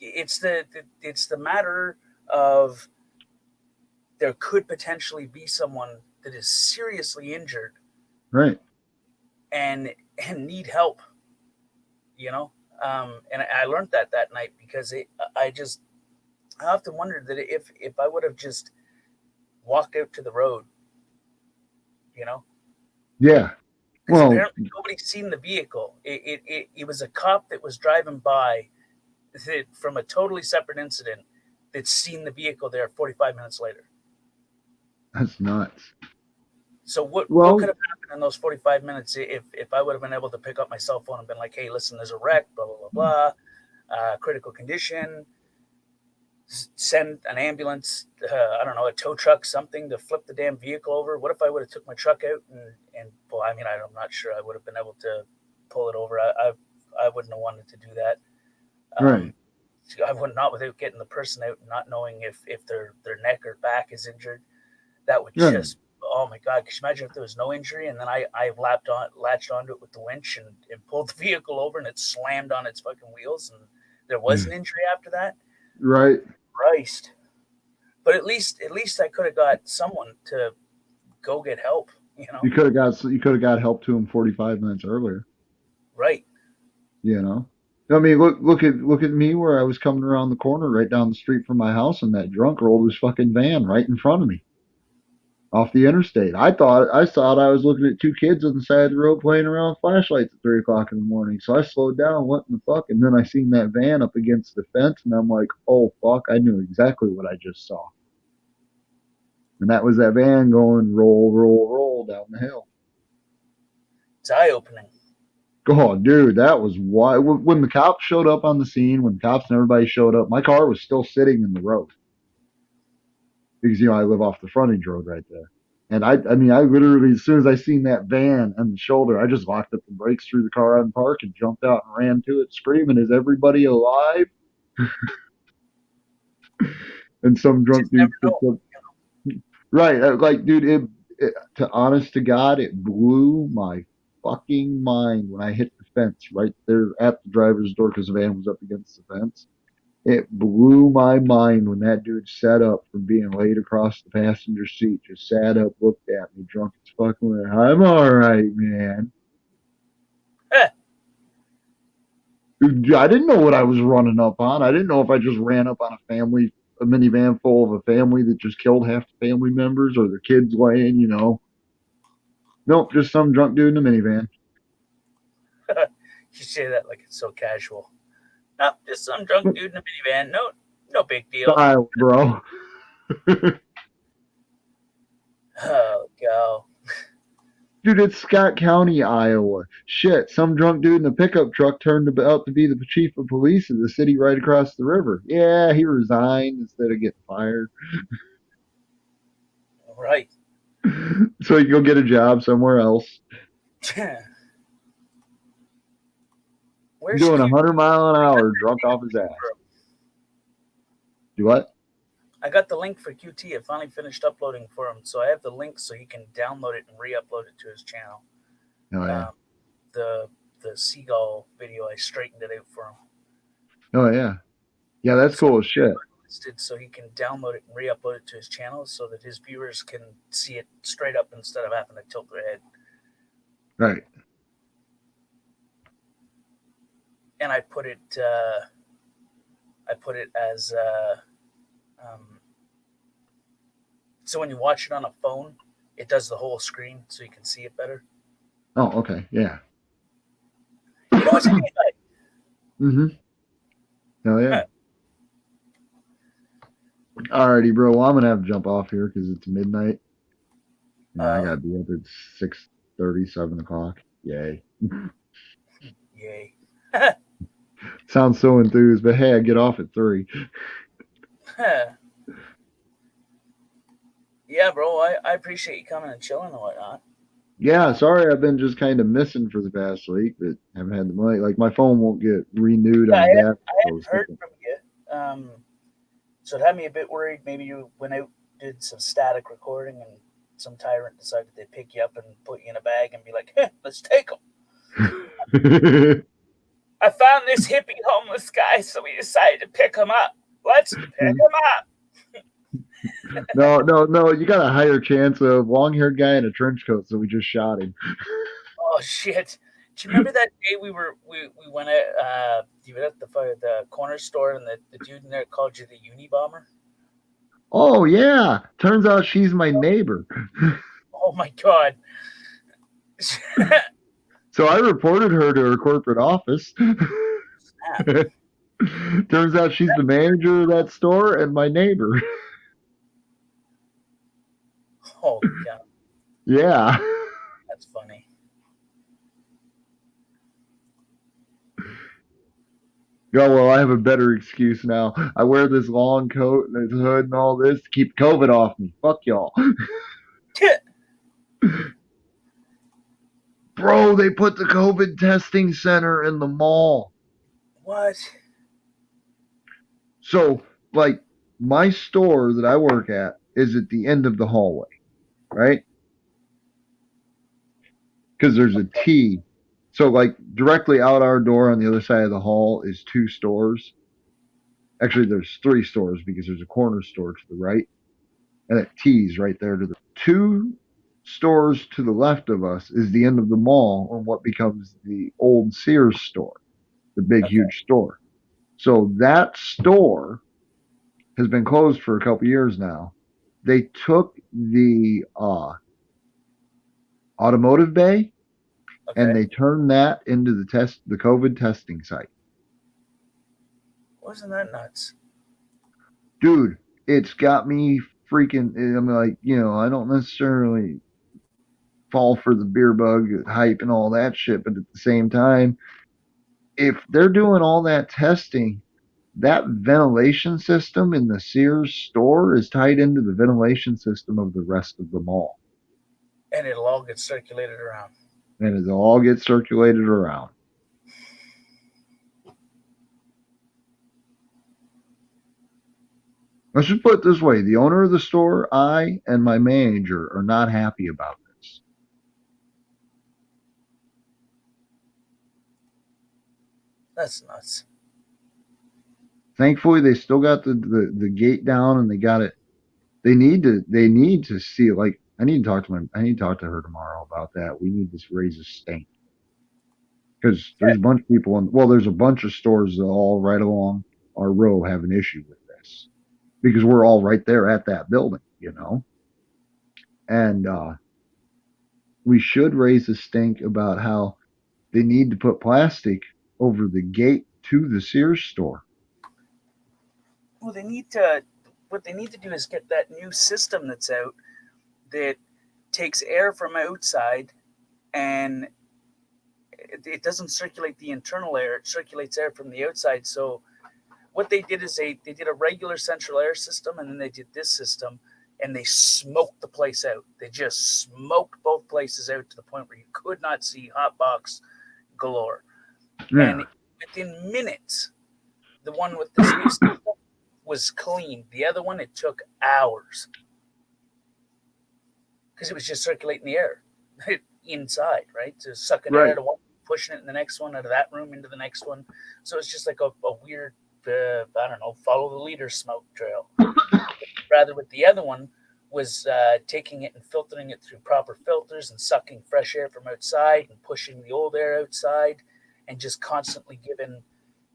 it's the matter of there could potentially be someone that is seriously injured, right, and need help, and I learned that night because I often wondered that if I would have just walked out to the road, Yeah. Because Well, apparently nobody's seen the vehicle. It was a cop that was driving by from a totally separate incident that's seen the vehicle there 45 minutes later. that's nuts. So what Well, could have happened in those 45 minutes if I would have been able to pick up my cell phone and been like, hey, listen, there's a wreck, blah, blah, blah, blah, critical condition, send an ambulance, I don't know, a tow truck, something to flip the damn vehicle over. What if I would have took my truck out and well, I mean, I'm not sure I would have been able to pull it over. I wouldn't have wanted to do that. right. I would not without getting the person out and not knowing if their neck or back is injured. That would Right. just, oh my God, could you imagine if there was no injury and then I latched onto it with the winch and pulled the vehicle over and it slammed on its fucking wheels and there was an injury after that? Right. Christ. But at least I could have got someone to go get help, you know? You could have got help to him 45 minutes earlier. Right. You know. I mean, look at me where I was coming around the corner right down the street from my house, and that drunk rolled his fucking van right in front of me, off the interstate. I thought I was looking at two kids on the side of the road playing around with flashlights at 3 o'clock in the morning. So I slowed down, what in the fuck? And then I seen that van up against the fence, and I'm like, oh fuck! I knew exactly what I just saw. And that was that van going roll, roll, roll down the hill. It's eye-opening. Oh, dude, that was why. When the cops showed up on the scene, when the cops and everybody showed up, my car was still sitting in the road. Because, I live off the frontage road right there. And I literally, as soon as I seen that van on the shoulder, I just locked up the brakes, threw the car out in park, and jumped out and ran to it, screaming, "Is everybody alive?" And some drunk dude picked up. Right, like, dude, to honest to God, it blew my fucking mind when I hit the fence right there at the driver's door because the van was up against the fence. It blew my mind when that dude sat up from being laid across the passenger seat, just sat up, looked at me, drunk as fucking way. I'm all right, man. I didn't know what I was running up on. I didn't know if I just ran up on a minivan full of a family that just killed half the family members or their kids laying, Nope, just some drunk dude in a minivan. You say that like it's so casual. No, just some drunk dude in a minivan. No big deal. Style, bro. Oh, go. Dude, it's Scott County, Iowa. Shit, some drunk dude in a pickup truck turned out to be the chief of police of the city right across the river. Yeah, he resigned instead of getting fired. Right. So he can go get a job somewhere else. Where's Doing QT? 100 mile an hour, drunk off his ass. Do what? I got the link for QT. I finally finished uploading for him, so I have the link so he can download it and re-upload it to his channel. Oh yeah. The seagull video, I straightened it out for him. Oh yeah. Yeah, that's cool as shit. So he can download it and re-upload it to his channel so that his viewers can see it straight up instead of having to tilt their head. Right. And I put it as so when you watch it on a phone, it does the whole screen so you can see it better. Oh, okay. Yeah. You know what's in it? Mm-hmm. Hell yeah. Alrighty, bro. Well, I'm gonna have to jump off here because it's midnight. And I gotta be up at 6:30, 7 o'clock. Yay. Yay. Sounds so enthused, but hey, I get off at 3. Yeah, bro. I appreciate you coming and chilling and whatnot. Yeah, sorry I've been just kind of missing for the past week, but haven't had the money. Like my phone won't get renewed Yeah, on I that. hadn't heard from you. So it had me a bit worried. Maybe you went out, did some static recording, and some tyrant decided they'd pick you up and put you in a bag and be like, hey, let's take him. I found this hippie homeless guy, so we decided to pick him up. Let's pick him up. No. You got a higher chance of long-haired guy in a trench coat, so we just shot him. Oh shit! Do you remember that day we went at you were at the corner store and the dude in there called you the Unabomber? Oh yeah. Turns out she's my neighbor. Oh my god! So I reported her to her corporate office. Turns out she's the manager of that store and my neighbor. Holy cow. Yeah. That's funny. Oh, well, I have a better excuse now. I wear this long coat and this hood and all this to keep COVID off me. Fuck y'all. Bro, they put the COVID testing center in the mall. What? So, like, my store that I work at is at the end of the hallway, right? Because there's a T. So, like, directly out our door on the other side of the hall is 2 stores. Actually, there's 3 stores because there's a corner store to the right. And that T's right there to the 2 stores to the left of us is the end of the mall on what becomes the old Sears store, the big, huge store. So that store has been closed for a couple years now. They took the automotive bay and they turned that into the COVID testing site. Wasn't that nuts? Dude, it's got me freaking. I'm like, I don't necessarily fall for the beer bug hype and all that shit, but at the same time, if they're doing all that testing, that ventilation system in the Sears store is tied into the ventilation system of the rest of the mall. And it'll all get circulated around. And it'll all get circulated around. Let's just put it this way. The owner of the store, I, and my manager are not happy about this. That's nuts. Thankfully, they still got the gate down and they got it. They need to see, like, I need to talk to her tomorrow about that. We need to raise a stink. Because there's a bunch of people there's a bunch of stores that all right along our row have an issue with this. Because we're all right there at that building, And we should raise a stink about how they need to put plastic over the gate to the Sears store. Well, what they need to do is get that new system that's out that takes air from outside and it doesn't circulate the internal air. It circulates air from the outside. So what they did is they did a regular central air system and then they did this system and they smoked the place out. They just smoked both places out to the point where you could not see hot box galore. Yeah. And within minutes, the one with this new system was clean. The other one, it took hours because it was just circulating the air inside, right? So sucking it out of one, pushing it in the next one, out of that room into the next one. So it's just like a weird, I don't know, follow the leader smoke trail. Rather with the other one was taking it and filtering it through proper filters and sucking fresh air from outside and pushing the old air outside and just constantly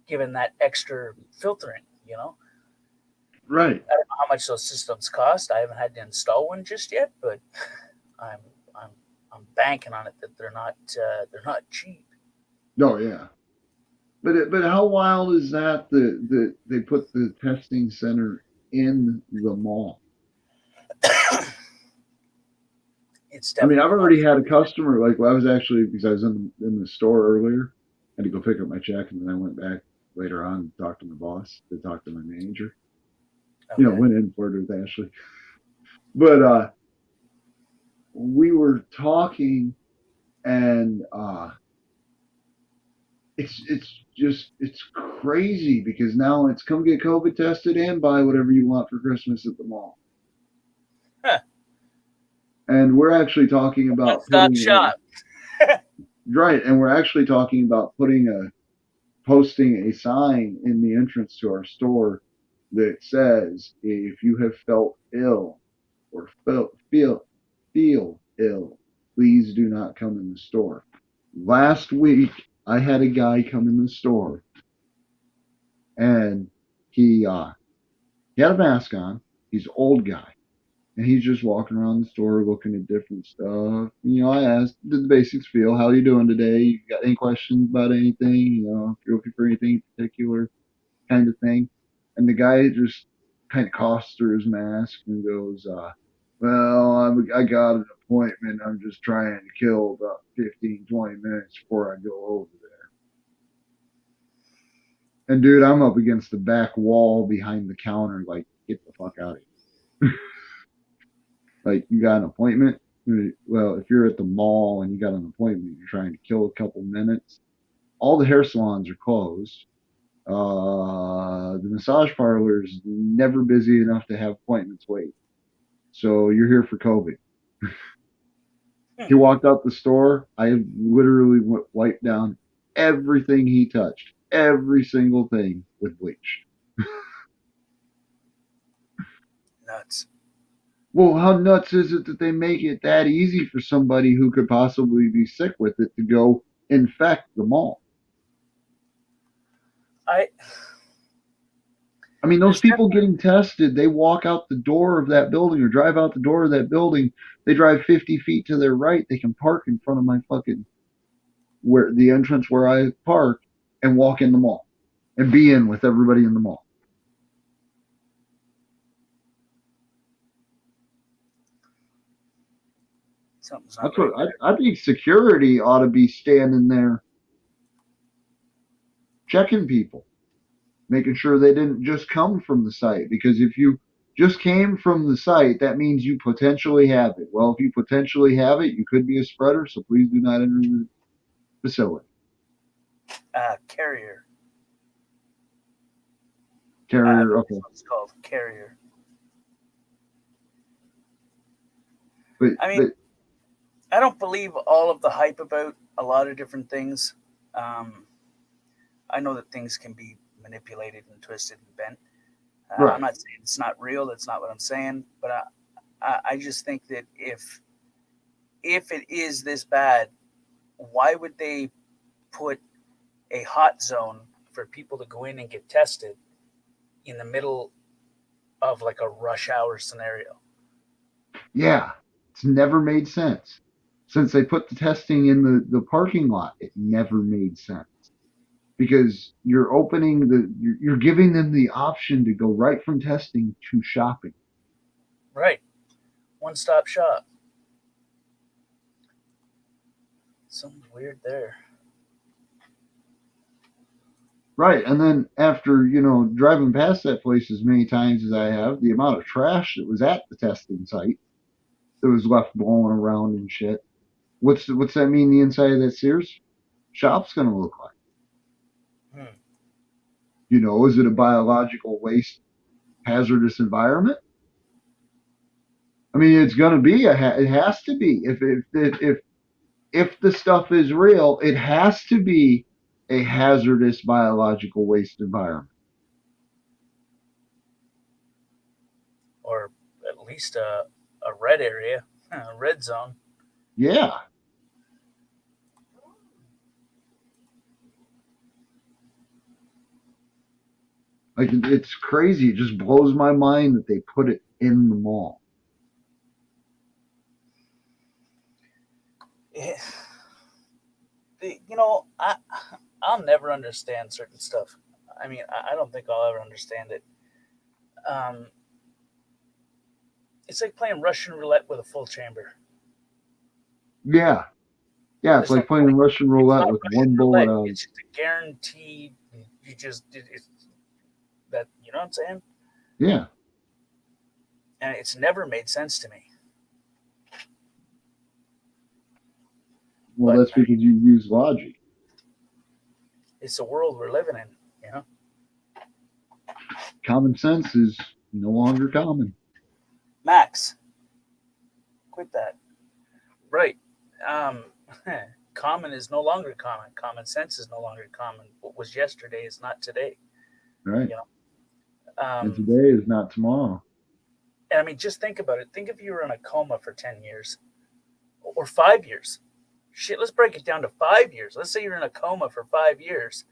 giving that extra filtering, Right. I don't know how much those systems cost. I haven't had to install one just yet, but I'm banking on it that they're not cheap. Oh yeah. But how wild is that they put the testing center in the mall? I've already had a customer, like, I was actually, because I was in the store earlier, I had to go pick up my check, and then I went back later on and talked to my boss, to talk to my manager. Went in for it with Ashley. But we were talking, and it's crazy because now it's come get COVID tested and buy whatever you want for Christmas at the mall. Huh. And we're actually talking about one-stop shop. Right, and we're actually talking about posting a sign in the entrance to our store that says, if you have felt ill or feel ill, please do not come in the store. Last week, I had a guy come in the store, and he had a mask on. He's an old guy. And he's just walking around the store looking at different stuff. You know, I asked, did the basics feel? How you doing today? You got any questions about anything? You know, if you're looking for anything in particular, kind of thing. And the guy just kind of coughs through his mask and goes, well, I got an appointment. I'm just trying to kill about 15, 20 minutes before I go over there. And dude, I'm up against the back wall behind the counter, like, get the fuck out of here. Like, you got an appointment? Well, if you're at the mall and you got an appointment, you're trying to kill a couple minutes. All the hair salons are closed. The massage parlor is never busy enough to have appointments wait. So you're here for COVID. He walked out the store. I literally wiped down everything he touched, every single thing with bleach. Nuts. Well, how nuts is it that they make it that easy for somebody who could possibly be sick with it to go infect the mall? I mean, those people getting tested, they walk out the door of that building or drive out the door of that building. They drive 50 feet to their right. They can park in front of my fucking, where the entrance where I park, and walk in the mall and be in with everybody in the mall. That's what I think. Security ought to be standing there checking people, making sure they didn't just come from the site. Because if you just came from the site, that means you potentially have it. Well, if you potentially have it, you could be a spreader, so please do not enter the facility. Carrier. Carrier, okay. It's called carrier. But, I mean, I don't believe all of the hype about a lot of different things. I know that things can be manipulated and twisted and bent. Right. I'm not saying it's not real. That's not what I'm saying. But I just think that if it is this bad, why would they put a hot zone for people to go in and get tested in the middle of like a rush hour scenario? Yeah, it's never made sense. Since they put the testing in the parking lot, it never made sense. Because you're you're giving them the option to go right from testing to shopping. Right. One-stop shop. Something weird there. Right. And then after, driving past that place as many times as I have, the amount of trash that was at the testing site that was left blowing around and shit. What's that mean the inside of that Sears shop's going to look like? Is it a biological waste hazardous environment? I mean, it's going to be it has to be. If the stuff is real, it has to be a hazardous biological waste environment. Or at least a red area, a red zone. Yeah. Like, it's crazy. It just blows my mind that they put it in the mall. I'll never understand certain stuff. I mean, I don't think I'll ever understand it. It's like playing Russian roulette with a full chamber. Yeah. Yeah, it's like playing Russian roulette with one bullet out. It's just a guarantee. It's that, you know what I'm saying? Yeah. And it's never made sense to me. Well, that's because you use logic. It's the world we're living in, Common sense is no longer common. Max, quit that. Right. Common is no longer common. Common sense is no longer common. What was yesterday is not today. Right. And today is not tomorrow. And I mean, just think about it. Think if you were in a coma for 10 years or 5 years. Shit, let's break it down to 5 years. Let's say you're in a coma for 5 years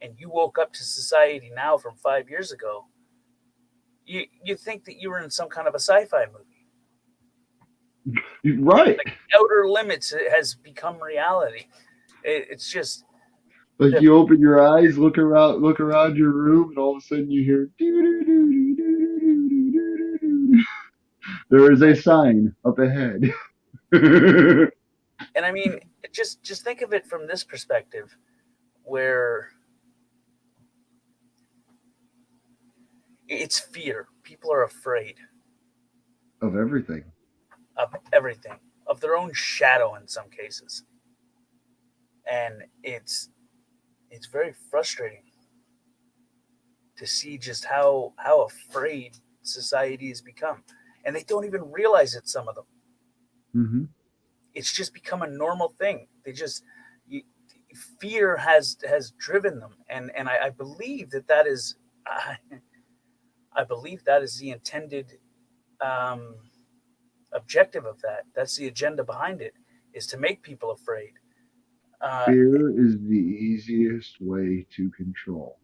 and you woke up to society now from 5 years ago. You think that you were in some kind of a sci-fi movie. Right. Like outer limits has become reality. It's just Like you open your eyes, look around your room, and all of a sudden you hear. There is a sign up ahead. and I mean, just think of it from this perspective, where it's fear. People are afraid Of everything. of everything, of their own shadow in some cases, and it's very frustrating to see just how afraid society has become, and they don't even realize it. Some of them, Mm-hmm. it's just become a normal thing. Fear has driven them, and I believe that is I believe that is the intended um, objective of that. That's the agenda behind it, is to make people afraid. Fear is the easiest way to control.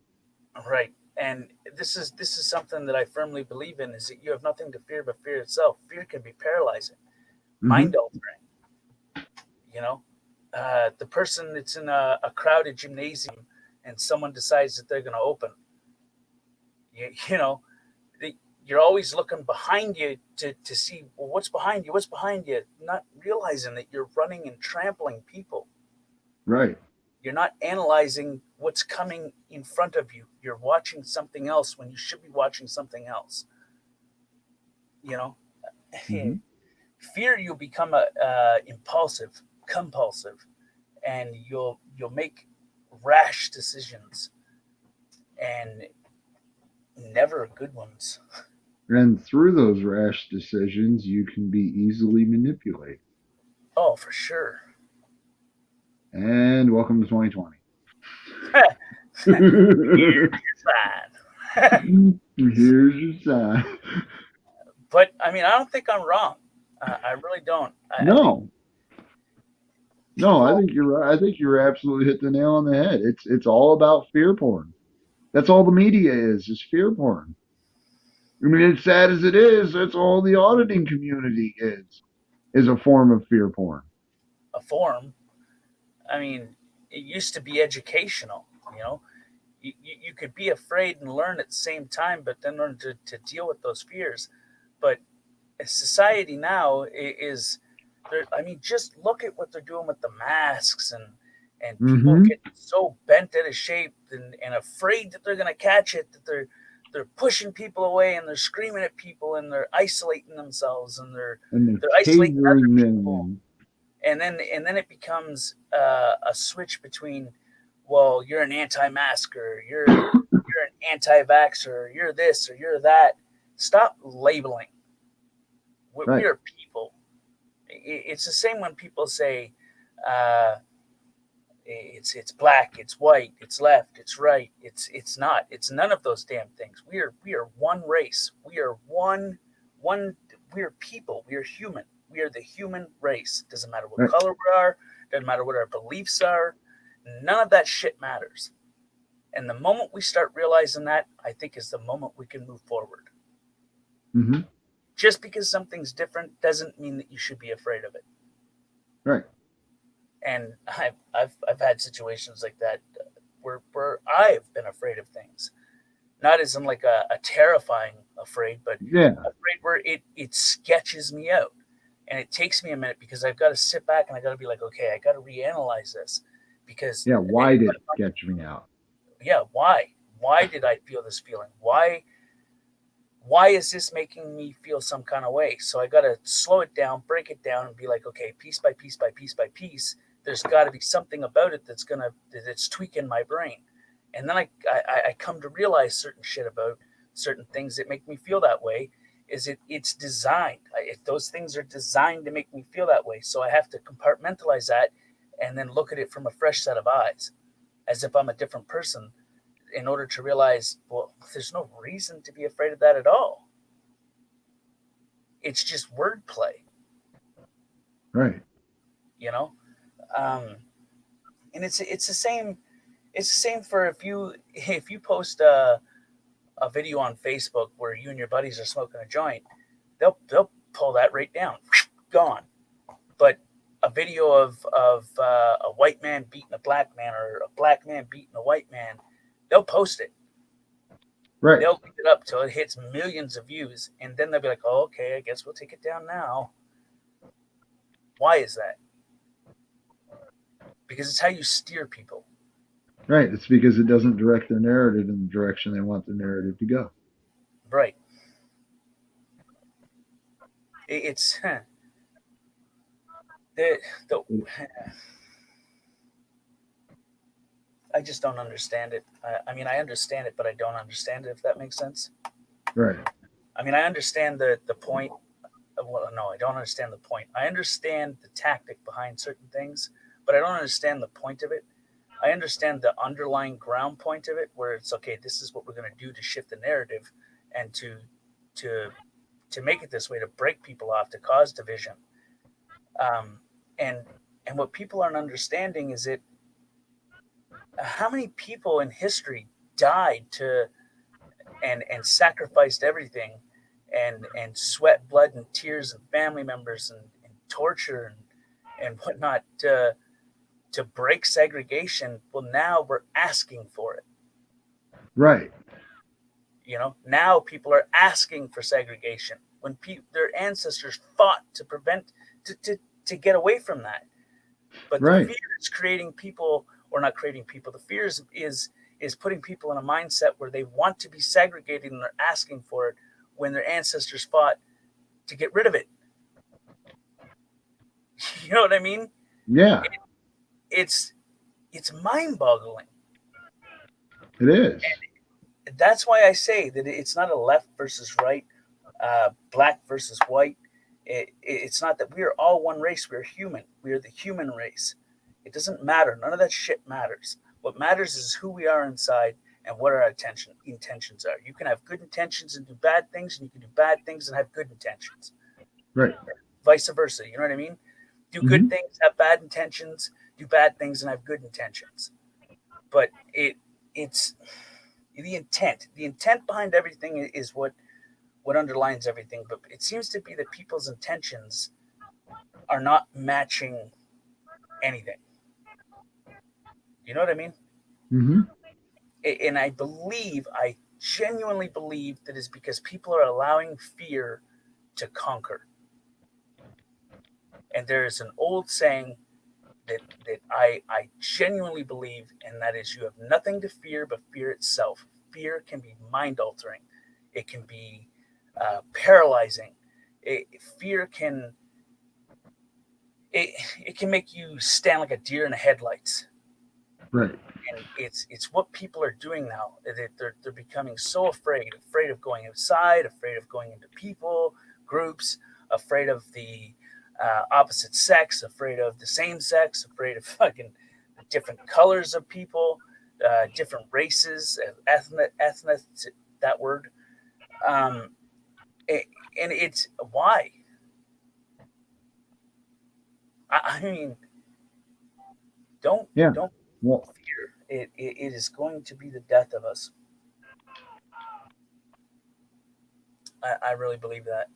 Right. And this is something that I firmly believe in, is that you have nothing to fear but fear itself. Fear can be paralyzing, mind altering. You know, the person that's in a crowded gymnasium and someone decides that they're going to open, you know, you're always looking behind you to see, well, what's behind you, not realizing that you're running and trampling people. Right. You're not analyzing what's coming in front of you. You're watching something else when you should be watching something else. You know, fear, you'll become impulsive, compulsive, and you'll make rash decisions, and never good ones. And through those rash decisions, you can be easily manipulated. Oh, for sure. And welcome to 2020. Here's your sign. Here's your sign. But I mean, I don't think I'm wrong. I really don't. No, I think you're right. I think you're absolutely hit the nail on the head. It's all about fear porn. That's all the media is fear porn. I mean, as sad as it is, that's all the auditing community is a form of fear porn. A form. I mean, it used to be educational. You know, you could be afraid and learn at the same time, but then learn to deal with those fears. But society now is, I mean, just look at what they're doing with the masks, and people get so bent out of shape and afraid that they're going to catch it, that they're pushing people away, and they're screaming at people, and they're isolating themselves, and they're isolating other people. And then it becomes a switch between, well, you're an anti-masker, you're an anti-vaxxer, you're this or you're that. Stop labeling. We are people. It's the same when people say it's black, it's white, it's left, it's right. It's not. It's none of those damn things. We are one race. We are one. We are people. We are human. We are the human race. Doesn't matter what color we are. Doesn't matter what our beliefs are. None of that shit matters. And the moment we start realizing that, I think, is the moment we can move forward. Mm-hmm. Just because something's different doesn't mean that you should be afraid of it. Right. And I've had situations like that where I've been afraid of things, not as in like a terrifying afraid, but afraid where it sketches me out, and it takes me a minute because I've got to sit back and I got to be like, okay, I got to reanalyze this, because why did it sketch me out? Yeah, why did I feel this feeling? Why is this making me feel some kind of way? So I got to slow it down, break it down, and be like, okay, piece by piece by piece by piece, there's got to be something about it that's tweaking my brain. And then I come to realize certain shit about certain things that make me feel that way. It's designed. Those things are designed to make me feel that way. So I have to compartmentalize that and then look at it from a fresh set of eyes, as if I'm a different person, in order to realize, well, there's no reason to be afraid of that at all. It's just wordplay. Right. You know? And it's the same. It's the same for if you post a video on Facebook where you and your buddies are smoking a joint, they'll pull that right down. gone. But a video of a white man beating a black man or a black man beating a white man, they'll post it. Right. They'll leave it up till it hits millions of views, and then they'll be like, "Oh, okay, I guess we'll take it down now." Why is that? Because it's how you steer people. Right. It's because it doesn't direct their narrative in the direction they want the narrative to go. Right. It's I just don't understand it. I mean, I understand it, but I don't understand it, if that makes sense. Right. I mean, I understand the point. Well, no, I don't understand the point. I understand the tactic behind certain things, but I don't understand the point of it. I understand the underlying ground point of it, where it's okay. This is what we're going to do to shift the narrative, and to make it this way, to break people off, to cause division. And what people aren't understanding is it. How many people in history died and sacrificed everything, and sweat, blood, and tears, and family members, and torture and whatnot to break segregation? Well, now we're asking for it. Right. Now people are asking for segregation when their ancestors fought to prevent to get away from that. But Right. the fear is creating people. Or not creating people. The fear is putting people in a mindset where they want to be segregated and they're asking for it when their ancestors fought to get rid of it. You know what I mean? Yeah. It's mind-boggling. It is. And that's why I say that it's not a left versus right, black versus white. It's not that we are all one race. We're human. We are the human race. It doesn't matter. None of that shit matters. What matters is who we are inside and what our intentions are. You can have good intentions and do bad things, and you can do bad things and have good intentions. Right. Vice versa. You know what I mean? Do good things, have bad intentions. Do bad things and have good intentions. But it's the intent. The intent behind everything is what underlines everything. But it seems to be that people's intentions are not matching anything. You know what I mean? Mm-hmm. And I genuinely believe that is because people are allowing fear to conquer. And there is an old saying that I genuinely believe, and that is, you have nothing to fear but fear itself. Fear can be mind altering. It can be paralyzing. Fear can it can make you stand like a deer in the headlights. Right. And it's what people are doing now. They're becoming so afraid of going outside, afraid of going into people, groups, afraid of the opposite sex, afraid of the same sex, afraid of fucking different colors of people, different races, ethnic, that word. And it's why. I mean, don't fear. It is going to be the death of us. I really believe that.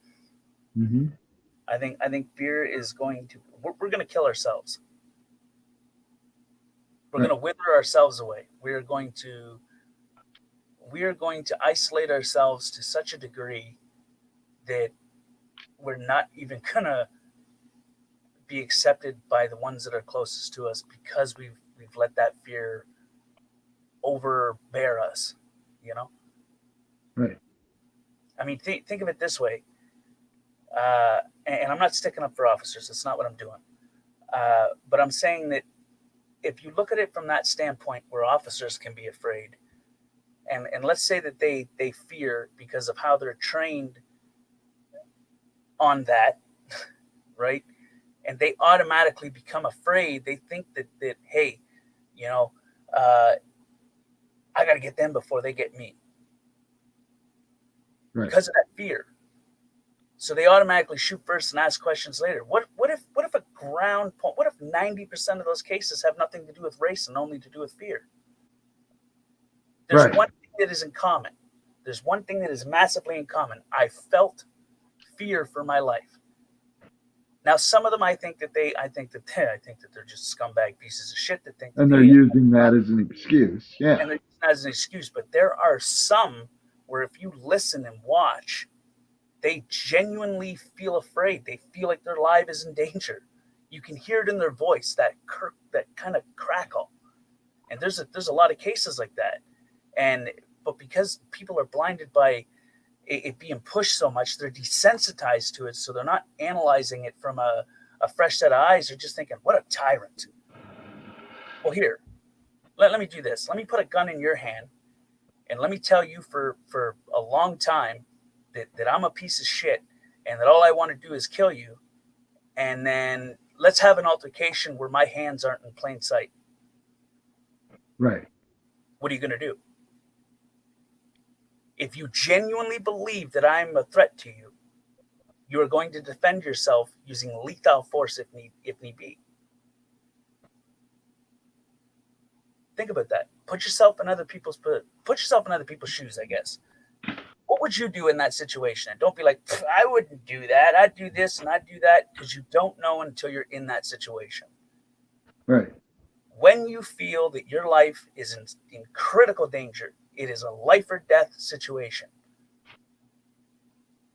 Mm-hmm. I think fear is going to. We're going to kill ourselves. We're going to wither ourselves away. We are going to isolate ourselves to such a degree that we're not even going to be accepted by the ones that are closest to us, because we've let that fear overbear us, you know? Right. I mean, think of it this way. And I'm not sticking up for officers. That's not what I'm doing. But I'm saying that if you look at it from that standpoint, where officers can be afraid, and let's say that they fear because of how they're trained on that, right? And they automatically become afraid. They think that hey, you know, I got to get them before they get me. Right. Because of that fear. So they automatically shoot first and ask questions later. What if a ground point? What if 90% of those cases have nothing to do with race and only to do with fear? There's Right. one thing that is in common. There's one thing that is massively in common. I felt fear for my life. Now, some of them, I think that they're just scumbag pieces of shit that think that And they're using that as an excuse. Yeah. and it's not as an excuse. But there are some where if you listen and watch, they genuinely feel afraid. They feel like their life is in danger. You can hear it in their voice, that kind of crackle. And there's a lot of cases like that. But because people are blinded by it being pushed so much, they're desensitized to it, so they're not analyzing it from a fresh set of eyes. They're just thinking, what a tyrant. Well, here, let me do this. Let me put a gun in your hand, and let me tell you for a long time that I'm a piece of shit, and that all I want to do is kill you, and then let's have an altercation where my hands aren't in plain sight. Right. What are you going to do? If you genuinely believe that I'm a threat to you, you are going to defend yourself using lethal force if need be. Think about that. Put yourself in other people's shoes, I guess. What would you do in that situation? And don't be like, I wouldn't do that. I'd do this and I'd do that, because you don't know until you're in that situation. Right. When you feel that your life is in critical danger, it is a life or death situation,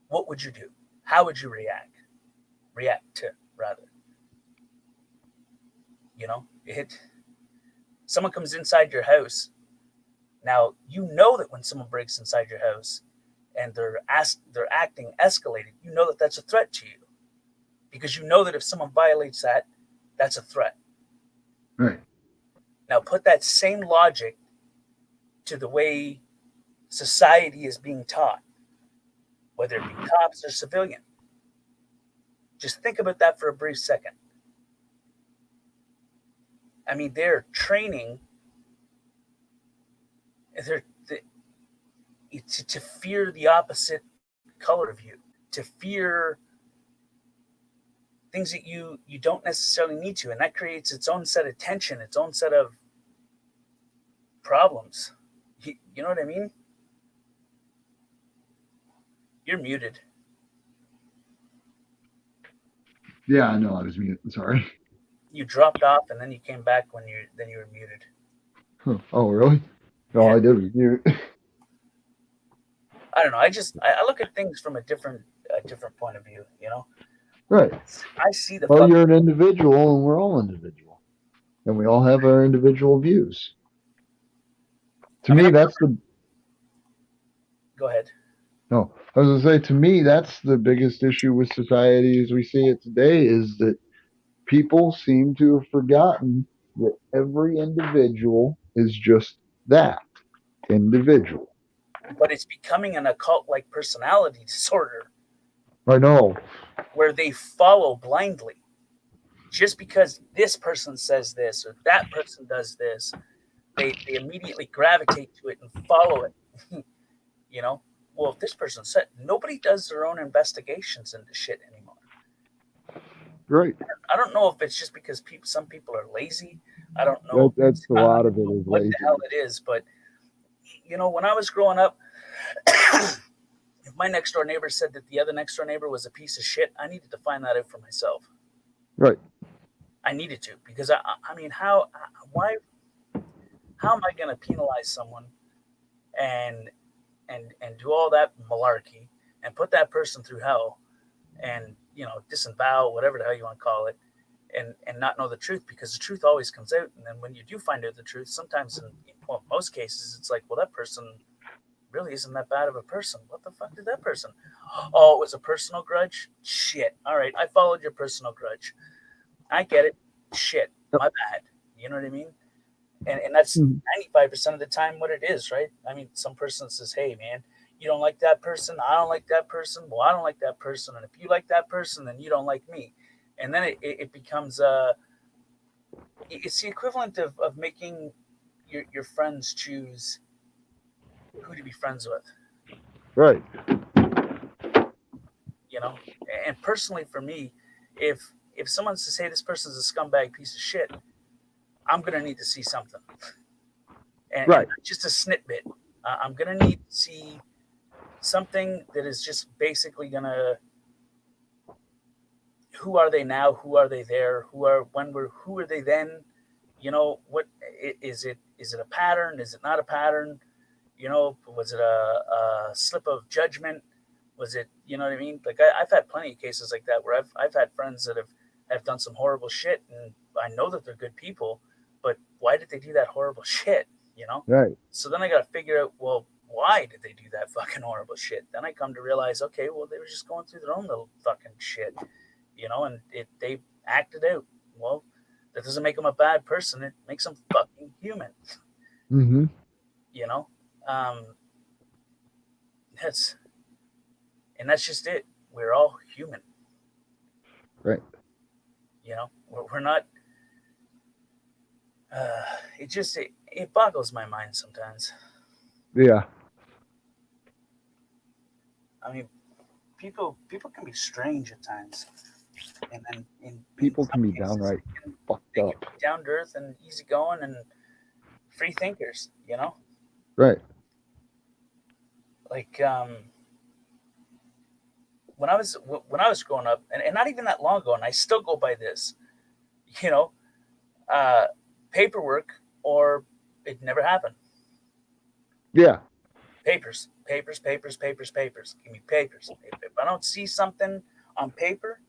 what would you do? How would you react? Rather. You know, someone comes inside your house. Now, you know that when someone breaks inside your house and they're acting escalated, you know that that's a threat to you, because you know that if someone violates that, that's a threat. Right. Now, put that same logic to the way society is being taught, whether it be cops or civilian. Just think about that for a brief second. I mean, they're training to fear the opposite color of you, to fear things that you don't necessarily need to, and that creates its own set of tension, its own set of problems. You know what I mean? You're muted. Yeah, I know I was muted. Sorry. You dropped off and then you came back when you were muted. Huh. Oh, really? All I did was mute. I don't know. I look at things from a different point of view. You know. Right. I see the. Well, you're an individual, and we're all individual, and we all have our individual views. To me, that's the. Go ahead. No, I was going to say, to me, that's the biggest issue with society as we see it today, is that people seem to have forgotten that every individual is just that, individual. But it's becoming an occult-like personality disorder. I know. Where they follow blindly. Just because this person says this or that person does this, they immediately gravitate to it and follow it. You know? Well, if this person said, nobody does their own investigations into shit anymore. Right. I don't know if it's just because some people are lazy. I don't know. That's a lot of it is what lazy. the hell it is, but you know, when I was growing up, if my next door neighbor said that the other next door neighbor was a piece of shit, I needed to find that out for myself. Right. I needed to, because I mean, how am I going to penalize someone and do all that malarkey and put that person through hell and, you know, disavow, whatever the hell you want to call it, and not know the truth, because the truth always comes out. And then when you do find out the truth, sometimes in most cases, it's like, well, that person really isn't that bad of a person. What the fuck did that person? Oh, it was a personal grudge? Shit. All right, I followed your personal grudge. I get it. Shit. My bad. You know what I mean? And that's 95% of the time what it is, right? I mean, some person says, hey, man, you don't like that person. I don't like that person. Well, I don't like that person. And if you like that person, then you don't like me. And then it becomes it's the equivalent of making your friends choose who to be friends with. Right. You know? And personally for me, if someone says, hey, this person's a scumbag piece of shit, I'm going to need to see something. And just a snippet. I'm going to need to see something that is just basically going to who are they now? Who are they there? Who are they then? You know, what is it? Is it a pattern? Is it not a pattern? You know, was it a slip of judgment? Was it, you know what I mean? Like I've had plenty of cases like that where I've had friends that have done some horrible shit, and I know that they're good people, but why did they do that horrible shit? You know? Right. So then I got to figure out, well, why did they do that fucking horrible shit? Then I come to realize, okay, well, they were just going through their own little fucking shit, you know, and they acted out. Well, that doesn't make them a bad person. It makes them fucking human, Mm-hmm. you know? That's just it. We're all human, Right. you know? We're not, it boggles my mind sometimes. Yeah. I mean, people can be strange at times, and then in People some can be cases, downright fucked they can up. be down to earth and easygoing and free thinkers, you know? Right. Like when I was growing up, and not even that long ago, and I still go by this, you know, paperwork or it never happened. Yeah. Papers. Give me papers. If I don't see something on paper,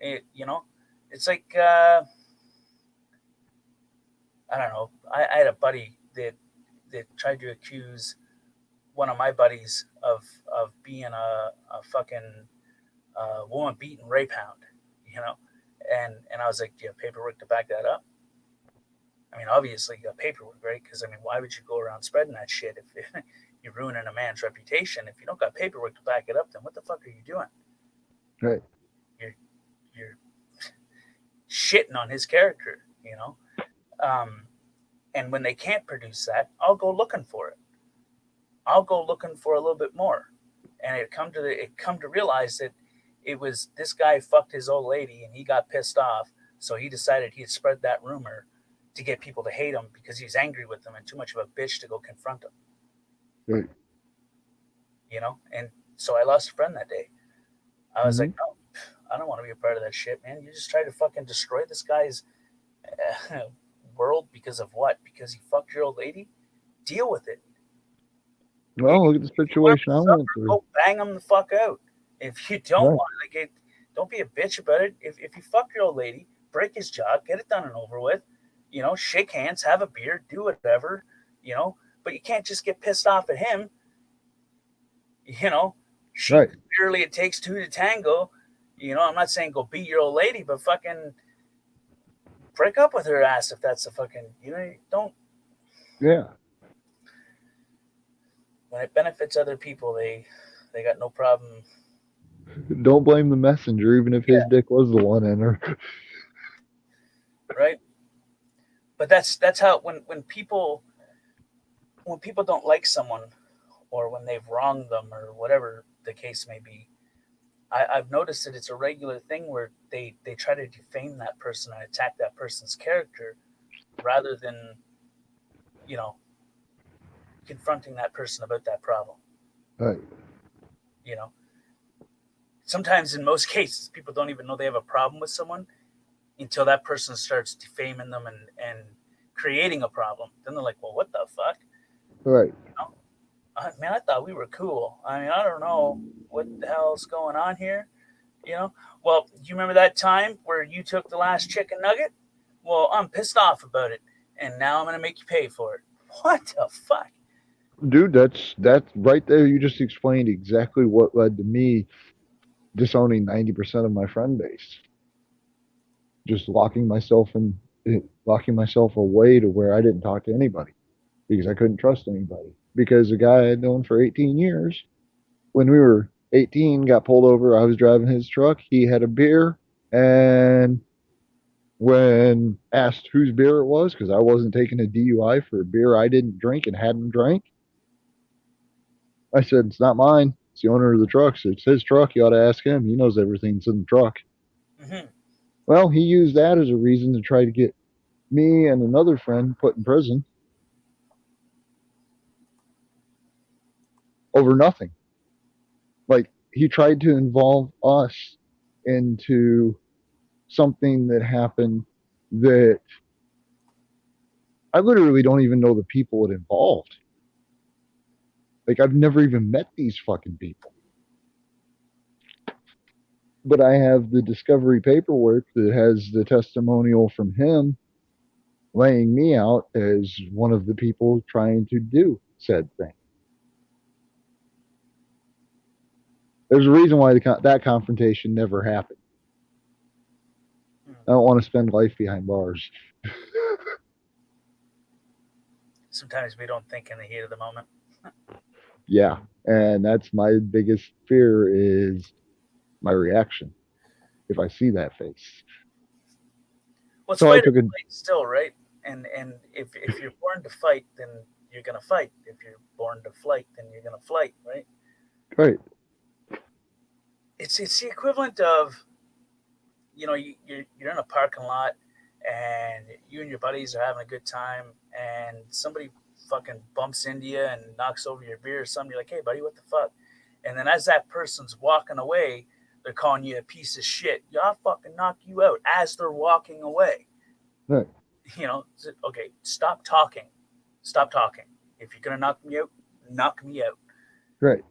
you know, it's like I don't know. I had a buddy that tried to accuse one of my buddies of being a fucking woman beating rape hound, you know, and I was like, do you have paperwork to back that up? I mean, obviously you got paperwork, right? Because I mean, why would you go around spreading that shit if you're ruining a man's reputation? If you don't got paperwork to back it up, then what the fuck are you doing? Right. You're shitting on his character, you know. And when they can't produce that, I'll go looking for it. I'll go looking for a little bit more, and it come to realize that it was this guy fucked his old lady, and he got pissed off, so he decided he'd spread that rumor to get people to hate him because he's angry with them and too much of a bitch to go confront him. Right. You know, and so I lost a friend that day. I was like, no, I don't want to be a part of that shit, man. You just tried to fucking destroy this guy's world because of what? Because he fucked your old lady? Deal with it. Well, look at the situation I went through. Go bang him the fuck out. If you don't want like it, don't be a bitch about it. If you fuck your old lady, break his jaw, get it done and over with. You know, shake hands, have a beer, do whatever, you know, but you can't just get pissed off at him. You know, clearly it takes two to tango. You know, I'm not saying go beat your old lady, but fucking break up with her ass if that's a fucking, you know, don't. Yeah. When it benefits other people, they got no problem. Don't blame the messenger, even if his dick was the one in her. Right. But that's how when people don't like someone, or when they've wronged them, or whatever the case may be, I've noticed that it's a regular thing where they try to defame that person and attack that person's character rather than, you know, confronting that person about that problem. Right. You know, sometimes in most cases, people don't even know they have a problem with someone until that person starts defaming them and creating a problem. Then they're like, well, what the fuck? Right. You know? Man, I thought we were cool. I mean, I don't know what the hell's going on here. You know? Well, do you remember that time where you took the last chicken nugget? Well, I'm pissed off about it, and now I'm going to make you pay for it. What the fuck? Dude, that's right there. You just explained exactly what led to me disowning 90% of my friend base. Just locking myself away to where I didn't talk to anybody because I couldn't trust anybody. Because the guy I'd known for 18 years, when we were 18, got pulled over. I was driving his truck. He had a beer, and when asked whose beer it was, because I wasn't taking a DUI for a beer I didn't drink and hadn't drank, I said, it's not mine. It's the owner of the truck. So it's his truck. You ought to ask him. He knows everything's in the truck. Mm-hmm. Well, he used that as a reason to try to get me and another friend put in prison over nothing. Like, he tried to involve us into something that happened that I literally don't even know the people it involved. Like, I've never even met these fucking people. But I have the discovery paperwork that has the testimonial from him laying me out as one of the people trying to do said thing. There's a reason why that confrontation never happened. I don't want to spend life behind bars. Sometimes we don't think in the heat of the moment. Yeah, and that's my biggest fear is my reaction if I see that face. Well, it's So I fight or took a flight still, right? And if you're born to fight, then you're gonna fight. If you're born to flight, then you're gonna flight, right? right. It's the equivalent of, you know, you're in a parking lot and you and your buddies are having a good time, and somebody fucking bumps into you and knocks over your beer or something. You're like, hey, buddy, what the fuck? And then as that person's walking away, they're calling you a piece of shit. Yeah, I'll fucking knock you out as they're walking away. Right. You know, okay, stop talking. Stop talking. If you're going to knock me out, knock me out. Right.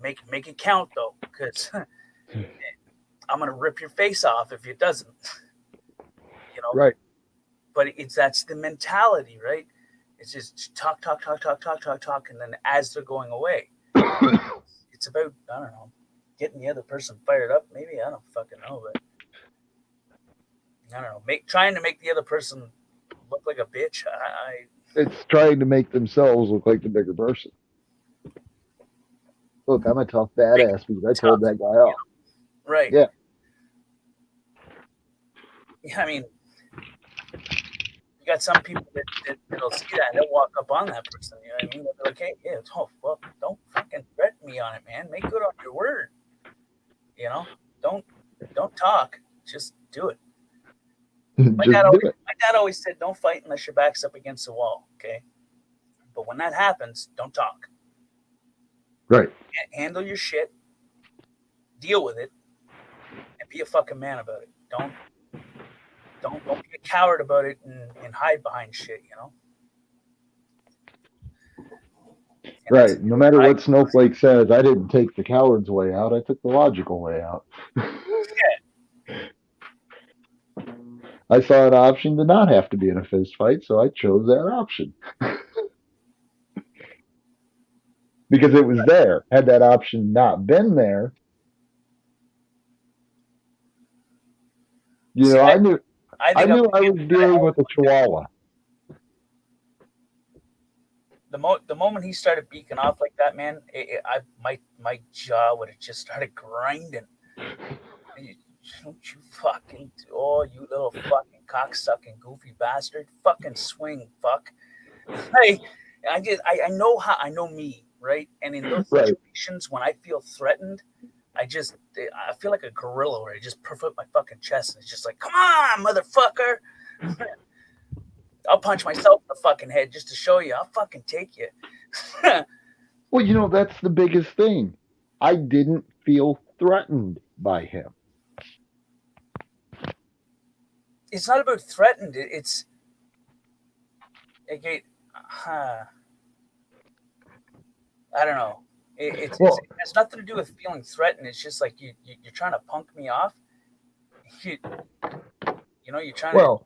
Make it count, though, because I'm going to rip your face off if it doesn't. You know? Right. But that's the mentality, right? It's just talk, and then as they're going away, it's about, I don't know, getting the other person fired up. Maybe, I don't fucking know, but I don't know. Trying to make the other person look like a bitch. It's trying to make themselves look like the bigger person. Look, I'm a tough badass because I told that guy off. Right. Yeah. Yeah, I mean, you got some people that'll see that, they'll walk up on that person. You know what I mean? They'll be like, hey, yeah, oh, well, don't fucking threaten me on it, man. Make good on your word. You know, don't talk, just do it. My dad always said, don't fight unless your back's up against the wall. Okay, but when that happens, don't talk. Right. Handle your shit, deal with it, and be a fucking man about it. Don't be a coward about it and hide behind shit. You know. And right. No matter what Snowflake says, I didn't take the coward's way out. I took the logical way out. Yeah. I saw an option to not have to be in a fist fight, so I chose that option. Because it was there. Had that option not been there, you know, I knew I was dealing with a chihuahua. The moment he started beaking off like that, man, my jaw would have just started grinding. You fucking, you little fucking cocksucking goofy bastard, fucking swing, fuck. I know me, right? And in those situations when I feel threatened, I feel like a gorilla where I just puff up my fucking chest and it's just like, come on, motherfucker. I'll punch myself in the fucking head just to show you I'll fucking take you. Well, you know, that's the biggest thing. I didn't feel threatened by him. It's not about threatened. It's I don't know. It has nothing to do with feeling threatened. It's just like you're trying to punk me off. You know, you're trying to.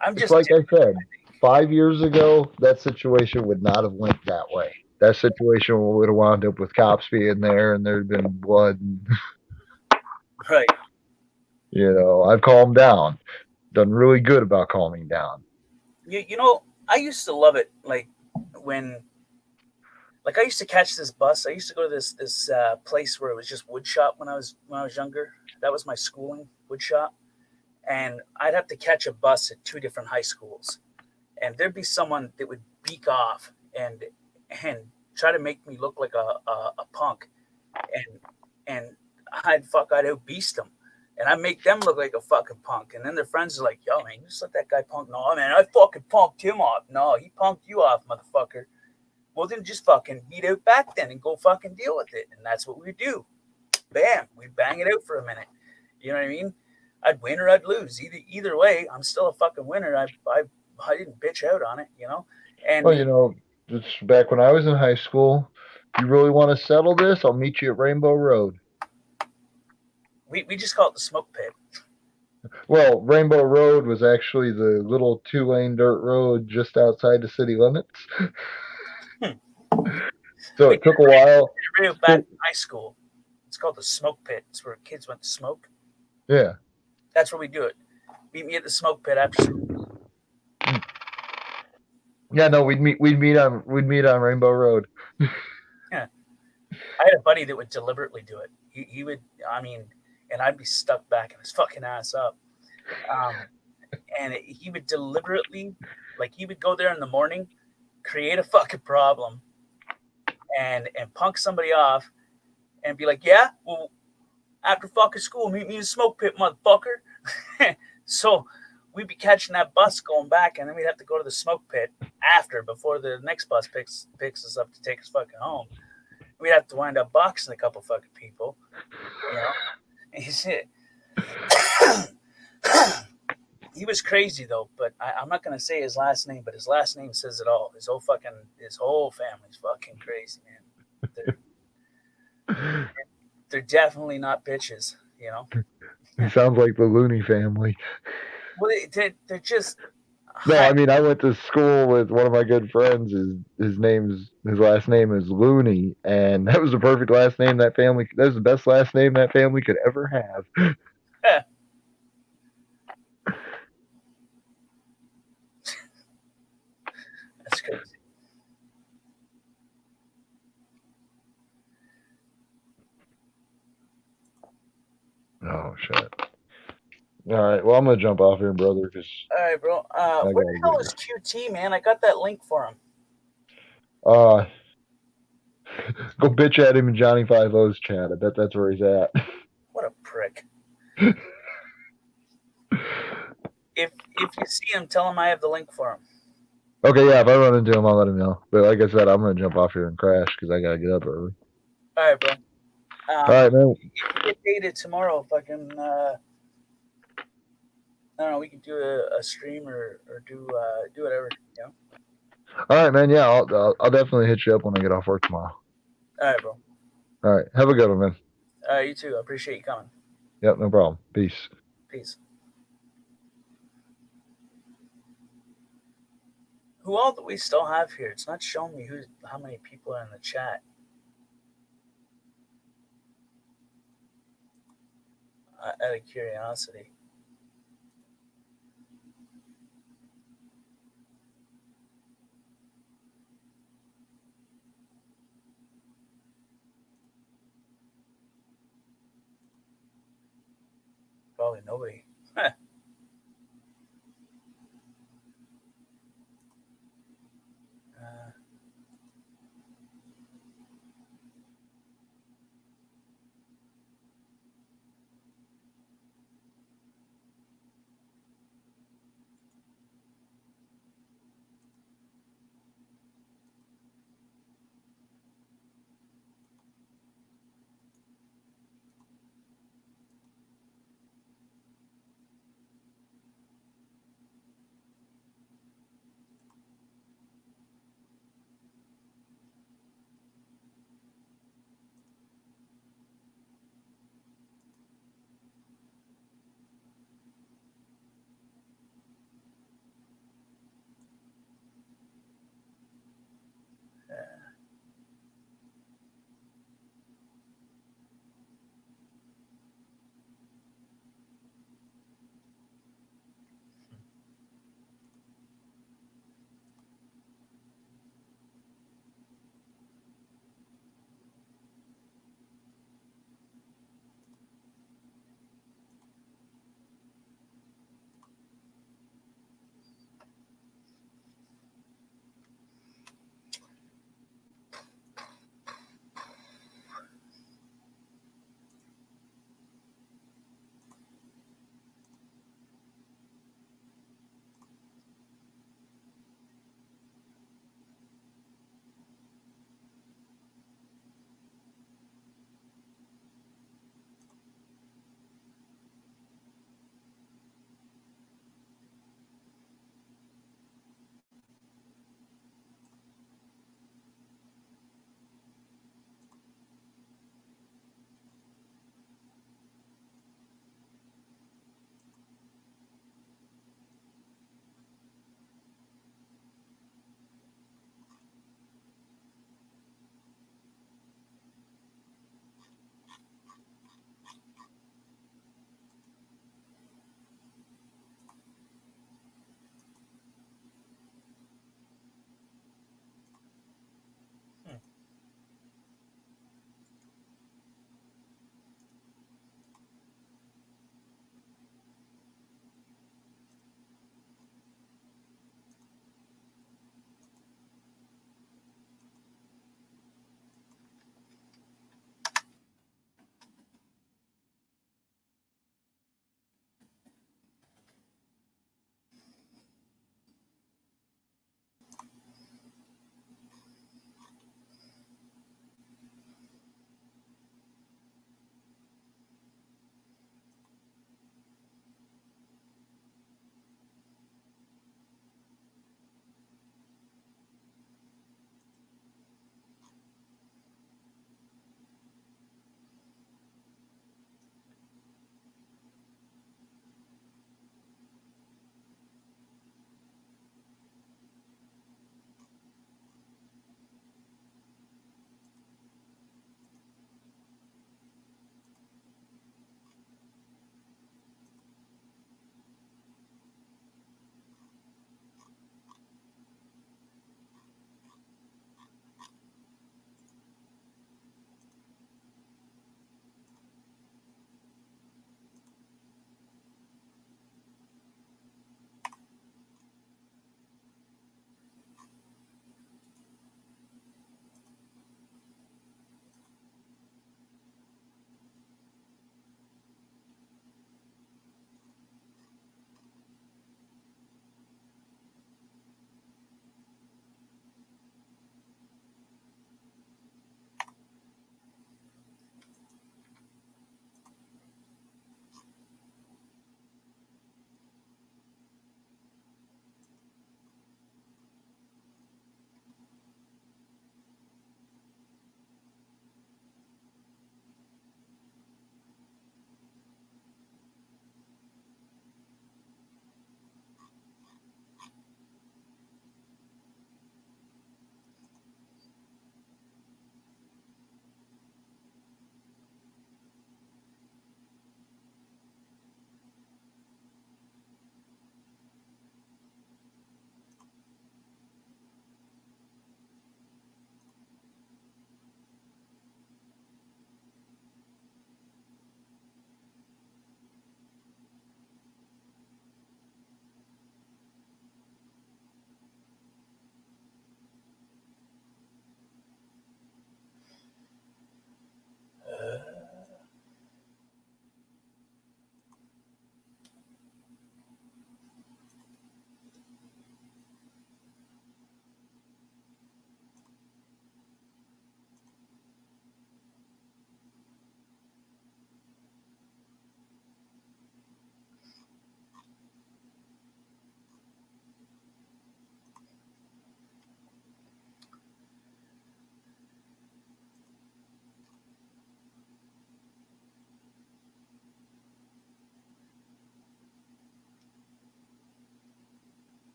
I'm just like I said. 5 years ago, that situation would not have went that way. That situation would have wound up with cops being there and there'd been blood. Right. You know, I've calmed down. Done really good about calming down. You know, I used to love it. Like when, like I used to catch this bus. I used to go to this place where it was just wood shop when I was younger. That was my schooling, wood shop. And I'd have to catch a bus at 2 different high schools. And there'd be someone that would beak off and try to make me look like a punk, and I'd outbeast them, and I'd make them look like a fucking punk. And then their friends are like, "Yo, man, just let that guy punk." No, man, I fucking punked him off. No, he punked you off, motherfucker. Well, then just fucking beat out back then and go fucking deal with it. And that's what we do. Bam, we bang it out for a minute. You know what I mean? I'd win or I'd lose. Either way, I'm still a fucking winner. I didn't bitch out on it, you know. And Well, you know, it's back when I was in high school. You really want to settle this? I'll meet you at Rainbow Road. we just call it the smoke pit. Well, Rainbow Road was actually the little 2-lane dirt road just outside the city limits. So it took a while. Right back in high school. It's called the smoke pit. It's where kids went to smoke. Yeah. That's where we do it. Meet me at the smoke pit after school. Yeah, no, we'd meet on Rainbow Road. Yeah. I had a buddy that would deliberately do it. He would, I mean, and I'd be stuck backing his fucking ass up. And he would deliberately, like, he would go there in the morning, create a fucking problem, and punk somebody off, and be like, yeah, well, after fucking school, meet me in the smoke pit, motherfucker. So we'd be catching that bus going back, and then we'd have to go to the smoke pit before the next bus picks us up to take us fucking home. We'd have to wind up boxing a couple fucking people, you know. And he was crazy though, but I'm not gonna say his last name, but his last name says it all. His whole family's fucking crazy, man. They're definitely not bitches, you know. It sounds like the Looney family. Well, they're just. No, I mean, I went to school with one of my good friends. His last name is Looney, and that was the perfect last name that was the best last name that family could ever have. That's crazy. Oh shit! All right, well, I'm gonna jump off here, brother, because. All right, bro. Where the hell is QT, man? I got that link for him. Go bitch at him in Johnny 5-0's chat. I bet that's where he's at. What a prick. If you see him, tell him I have the link for him. Okay, yeah, if I run into him, I'll let him know. But like I said, I'm gonna jump off here and crash because I gotta get up early. All right, bro. All right, man. If you get dated tomorrow, fucking, I don't know, we can do a stream or do whatever, you know? All right, man. Yeah, I'll definitely hit you up when I get off work tomorrow. All right, bro. All right, have a good one, man. All right, you too. I appreciate you coming. Yep, no problem. Peace. Peace. Who all do we still have here? It's not showing me how many people are in the chat. Out of curiosity. Probably nobody.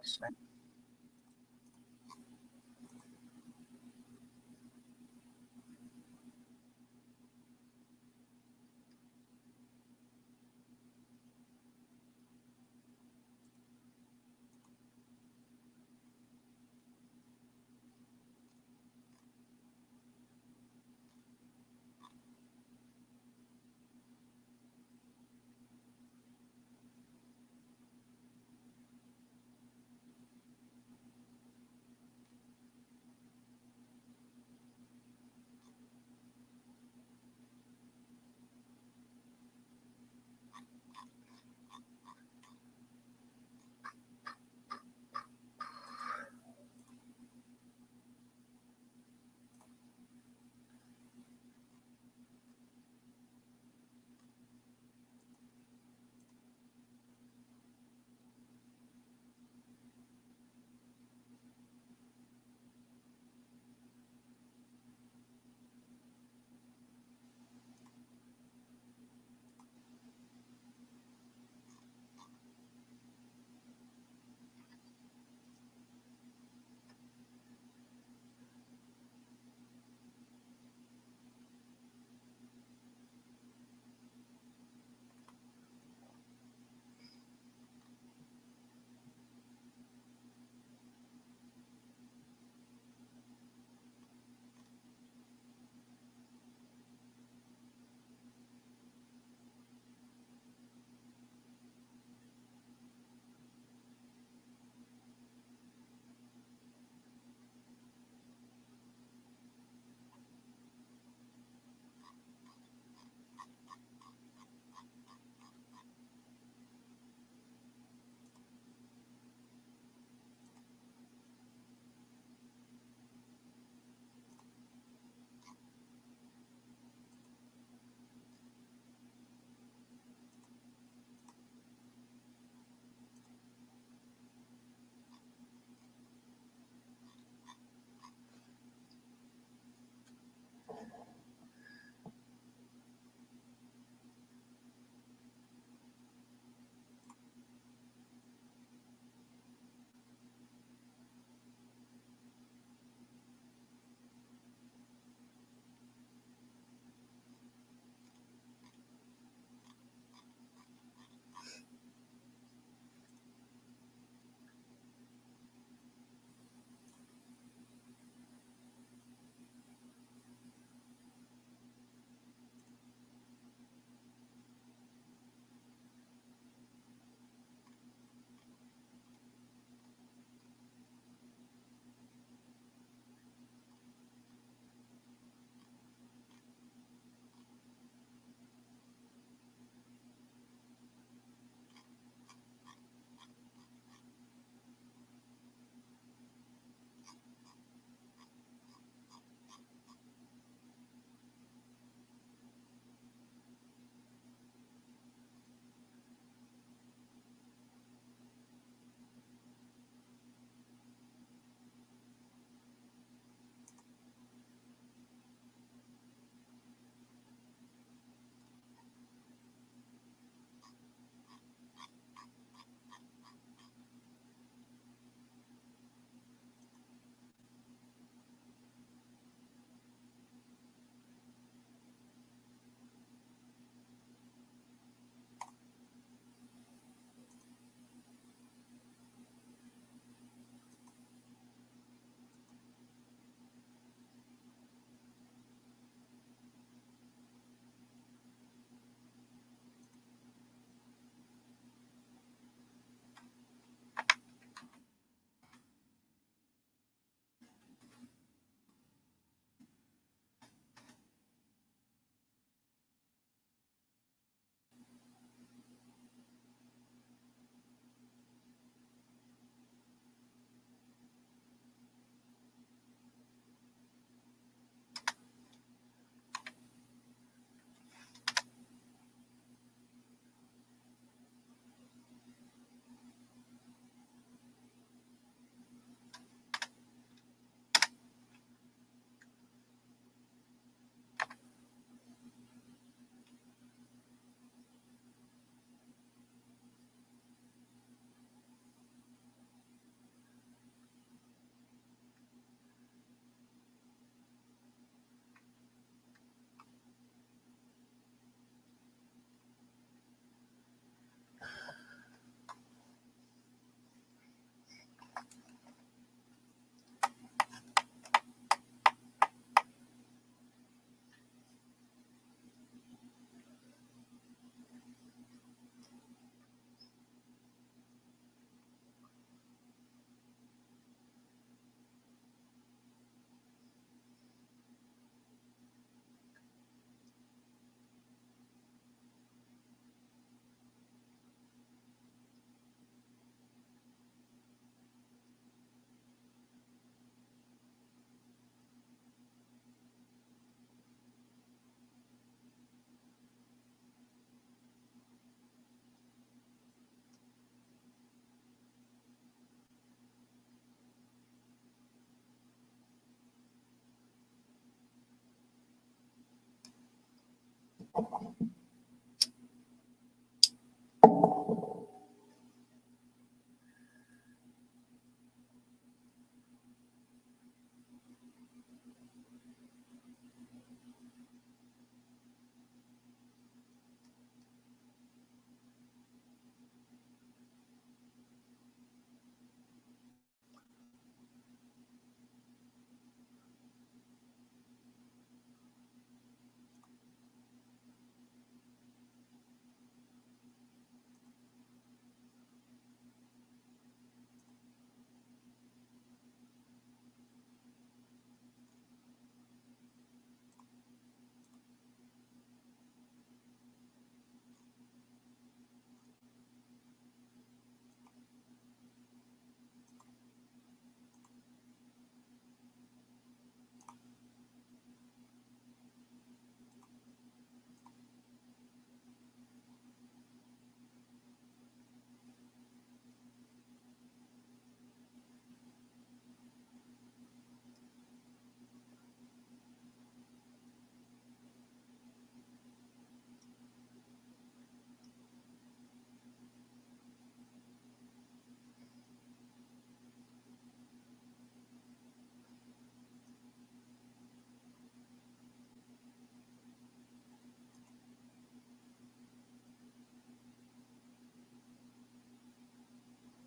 nice, man.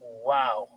Wow.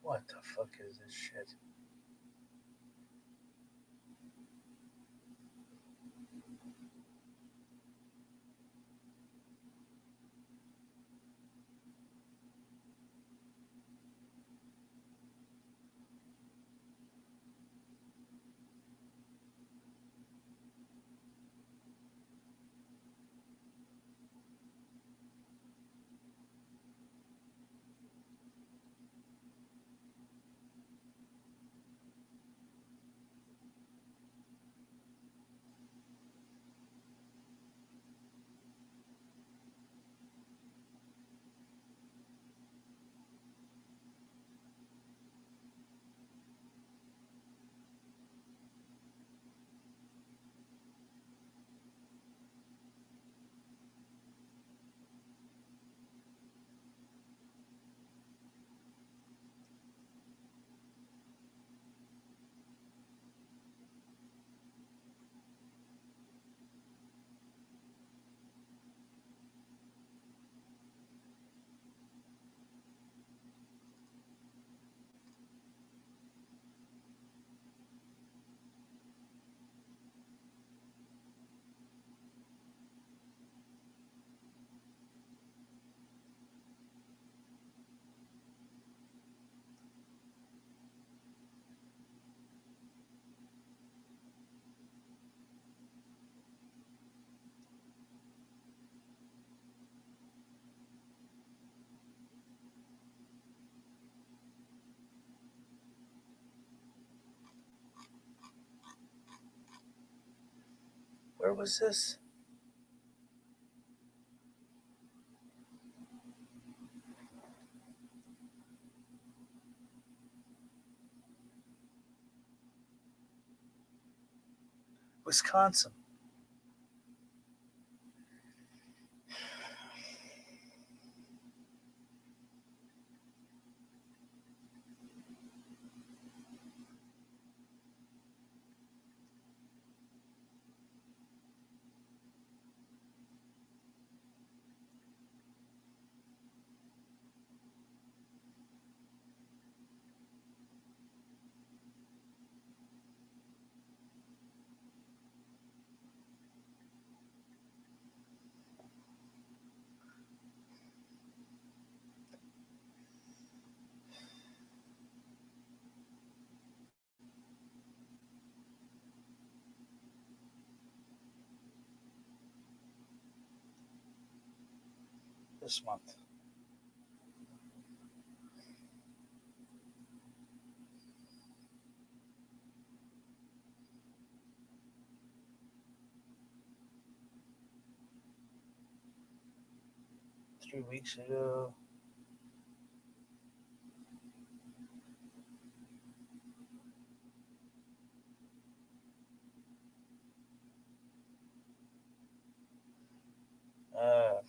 What the fuck is this shit? Where was this? Wisconsin. this month? Three weeks ago. Uh,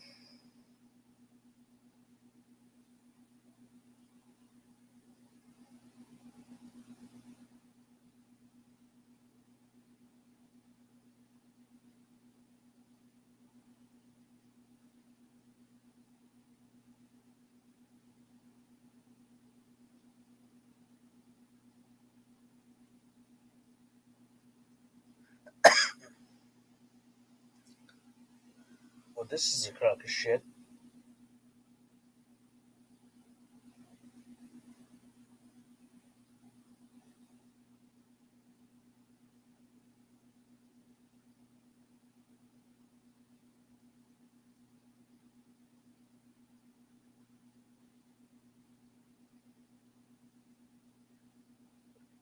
well, this is a crock of shit.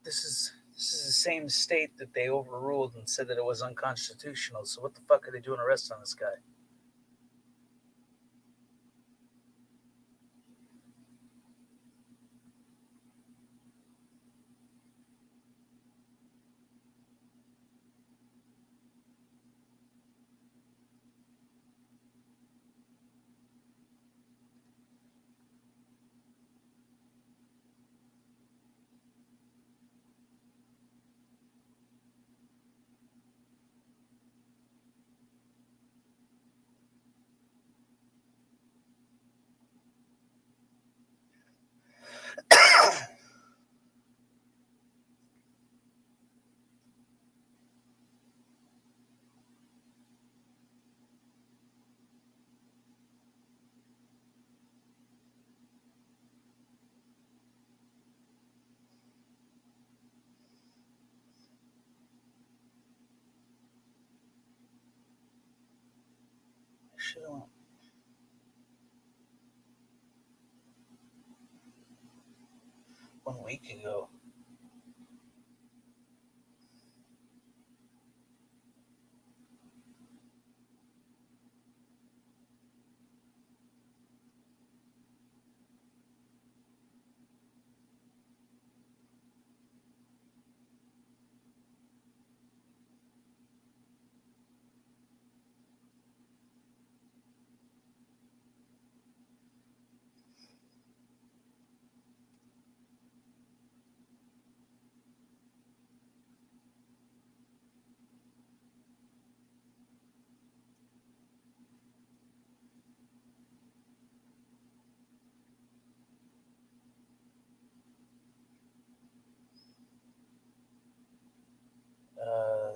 This is the same state that they overruled and said that it was unconstitutional. So what the fuck are they doing arrest on this guy? Should have went 1 week ago.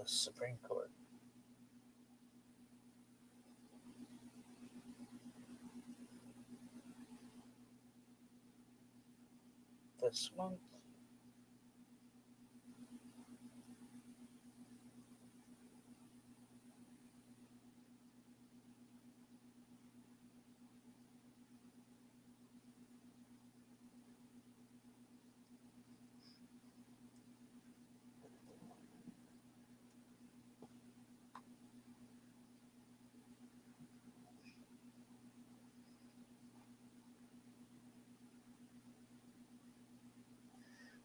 Supreme Court. This month.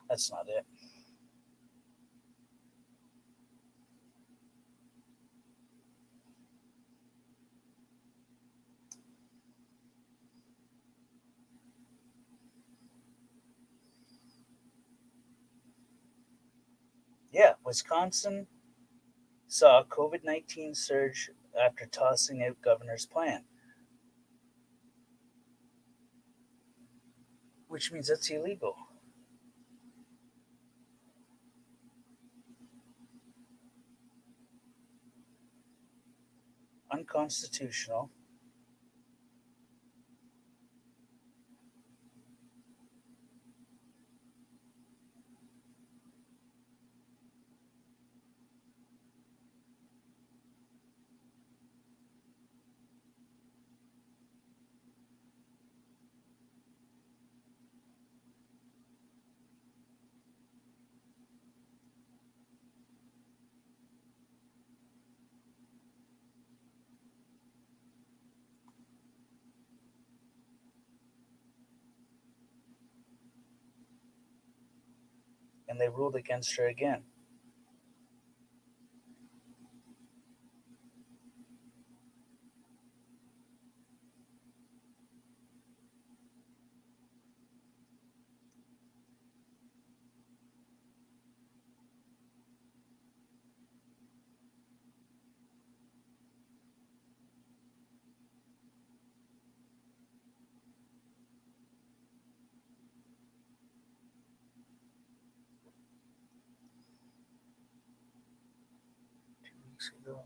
That's not it. Yeah, Wisconsin saw COVID-19 surge after tossing out governor's plan, which means that's illegal. Unconstitutional. and they ruled against her again. Weeks ago.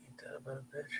Ain't that about a bitch?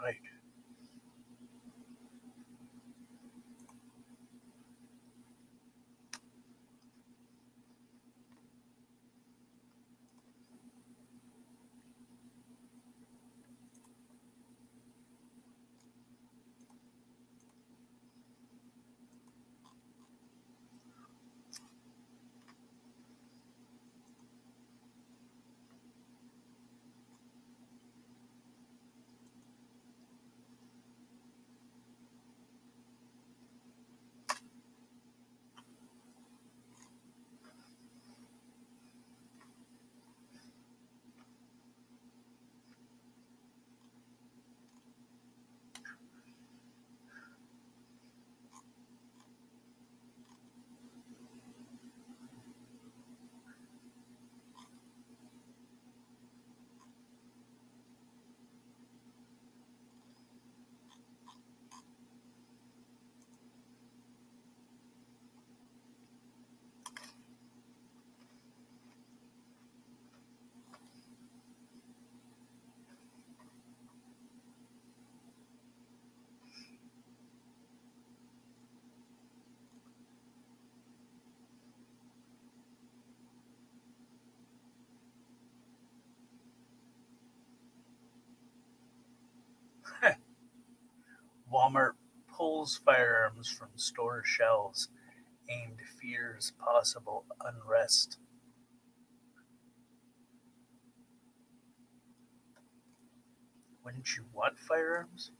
Right. Walmart pulls firearms from store shelves, aimed fears possible unrest. Wouldn't you want firearms?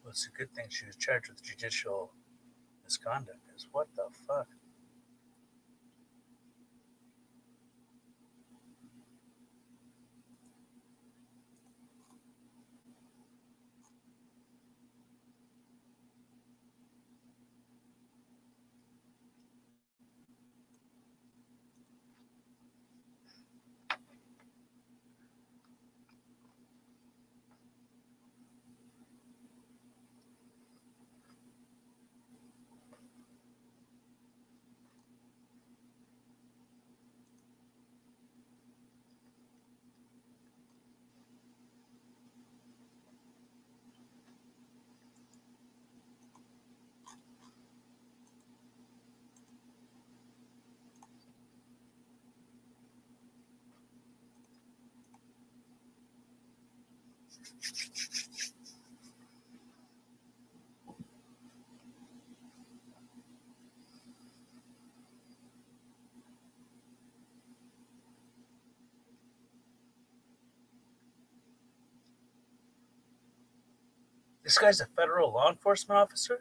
Well, it's a good thing she was charged with judicial misconduct. Because what the fuck? This guy's a federal law enforcement officer?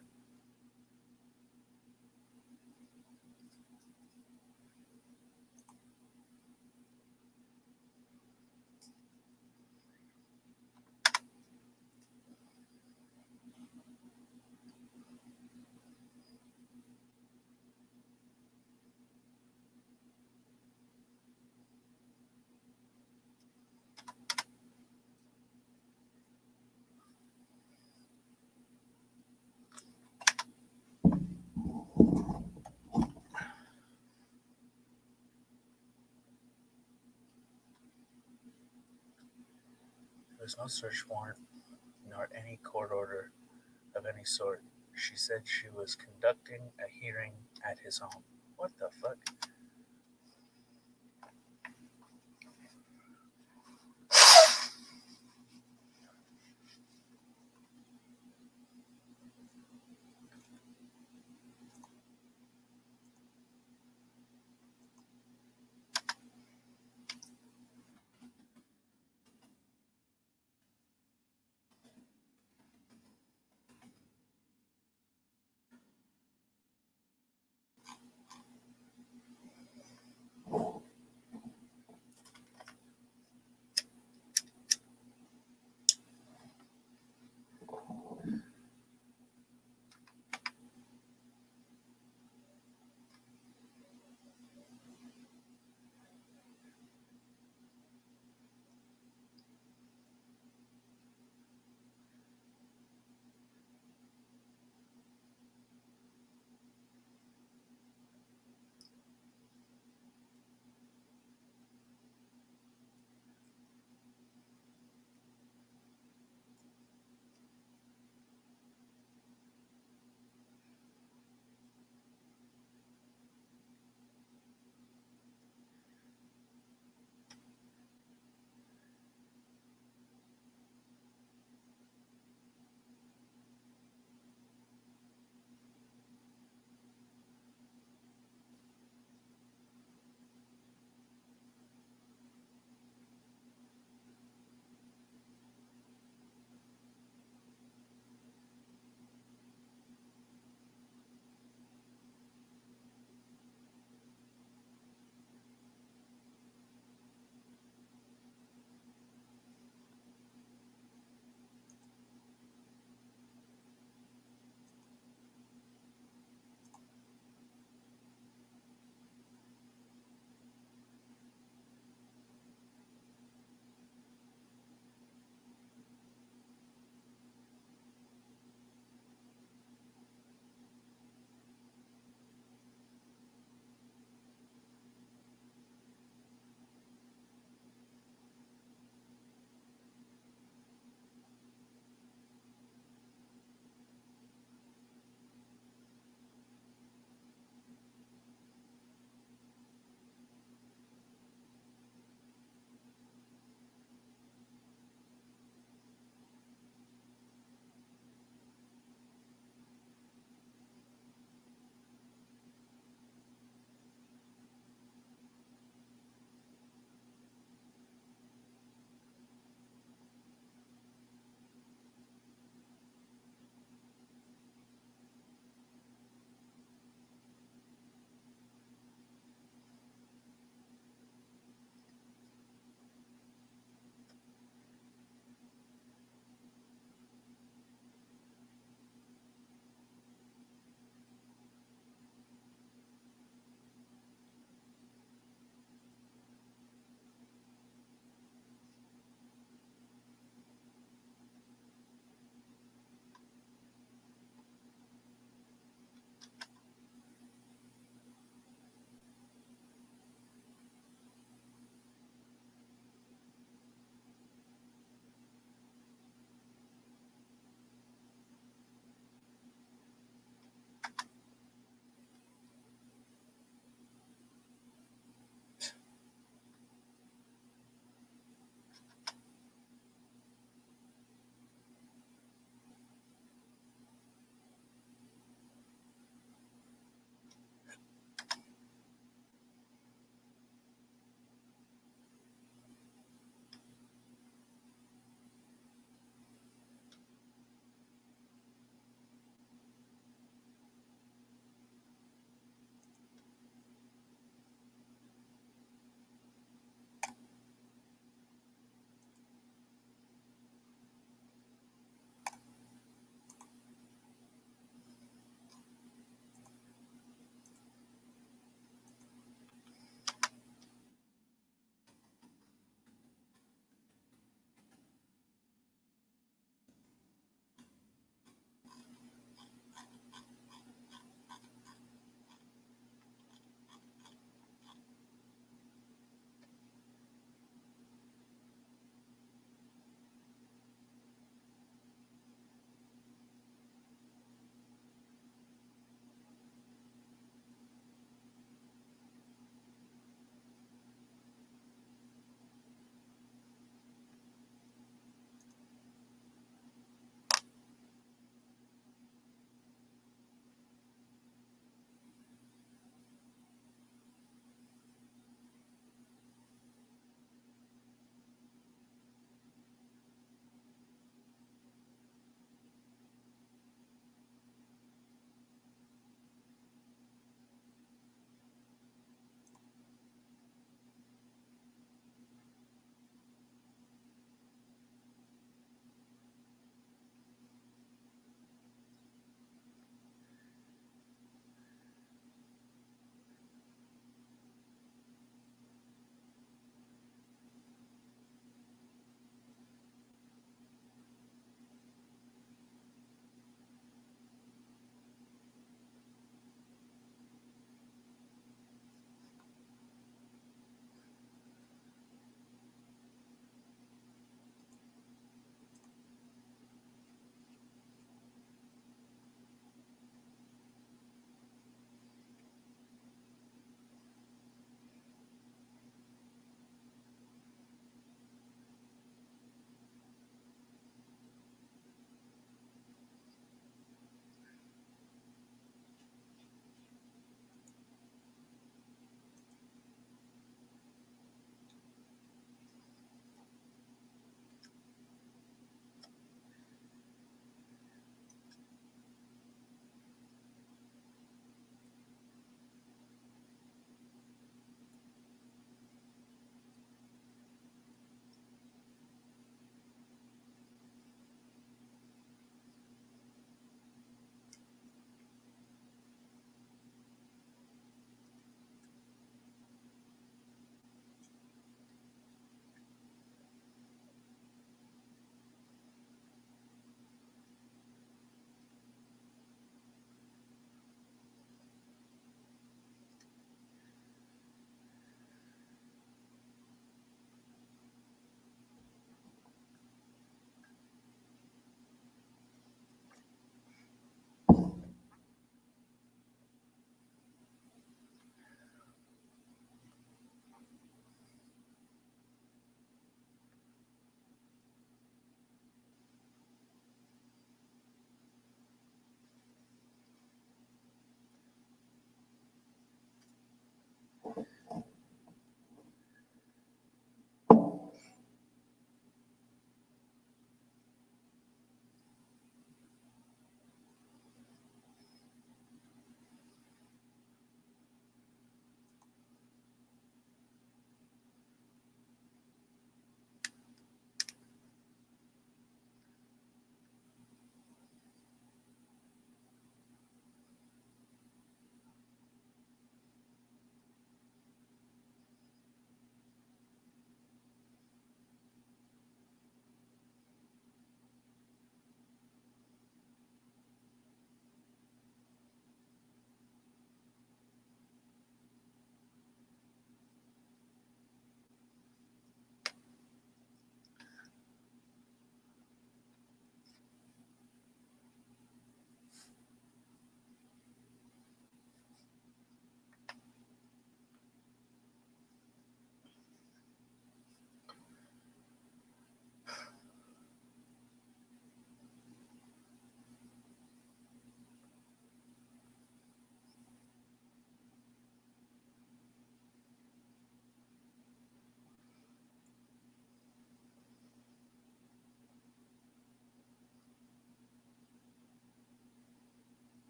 There was no search warrant nor any court order of any sort. She said she was conducting a hearing at his home. What the fuck?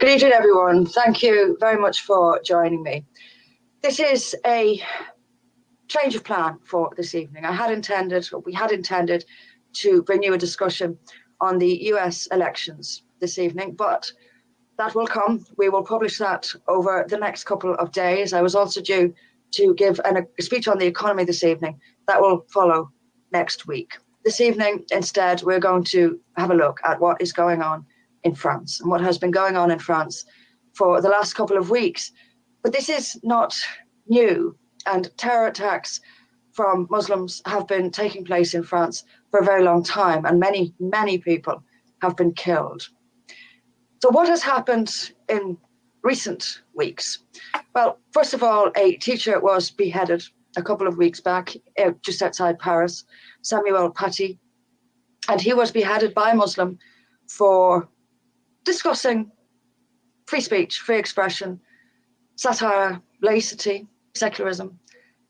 Good evening, everyone. Thank you very much for joining me. This is a change of plan for this evening. We had intended to bring you a discussion on the US elections this evening, but that will come. We will publish that over the next couple of days. I was also due to give a speech on the economy this evening. That will follow next week. This evening, instead, we're going to have a look at what is going on in France and what has been going on in France for the last couple of weeks. But this is not new, and terror attacks from Muslims have been taking place in France for a very long time, and many, many people have been killed. So what has happened in recent weeks? Well, first of all, a teacher was beheaded a couple of weeks back just outside Paris, Samuel Paty, and he was beheaded by a Muslim for discussing free speech, free expression, satire, laicity, secularism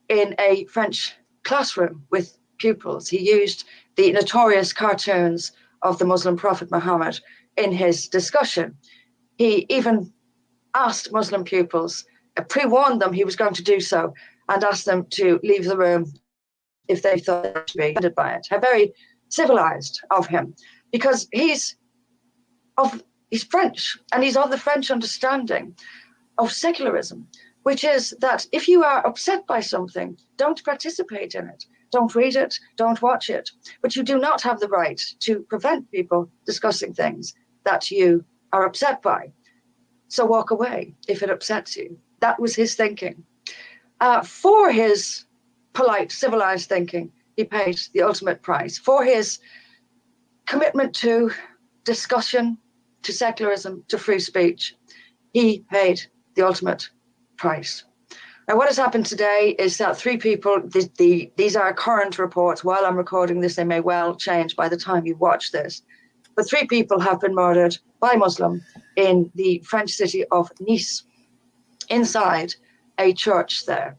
in a French classroom with pupils. He used the notorious cartoons of the Muslim prophet Muhammad in his discussion. He even asked Muslim pupils, pre-warned them he was going to do so, and asked them to leave the room if they thought they were to be offended by it. How very civilized of him, because he's French, and he's of the French understanding of secularism, which is that if you are upset by something, don't participate in it, don't read it, don't watch it. But you do not have the right to prevent people discussing things that you are upset by. So walk away if it upsets you. That was his thinking. For his polite, civilized thinking, he paid the ultimate price. For his commitment to discussion, to secularism, to free speech, he paid the ultimate price. Now, what has happened today is that three people, these are current reports. While I'm recording this, they may well change by the time you watch this. But three people have been murdered by Muslim in the French city of Nice, inside a church there.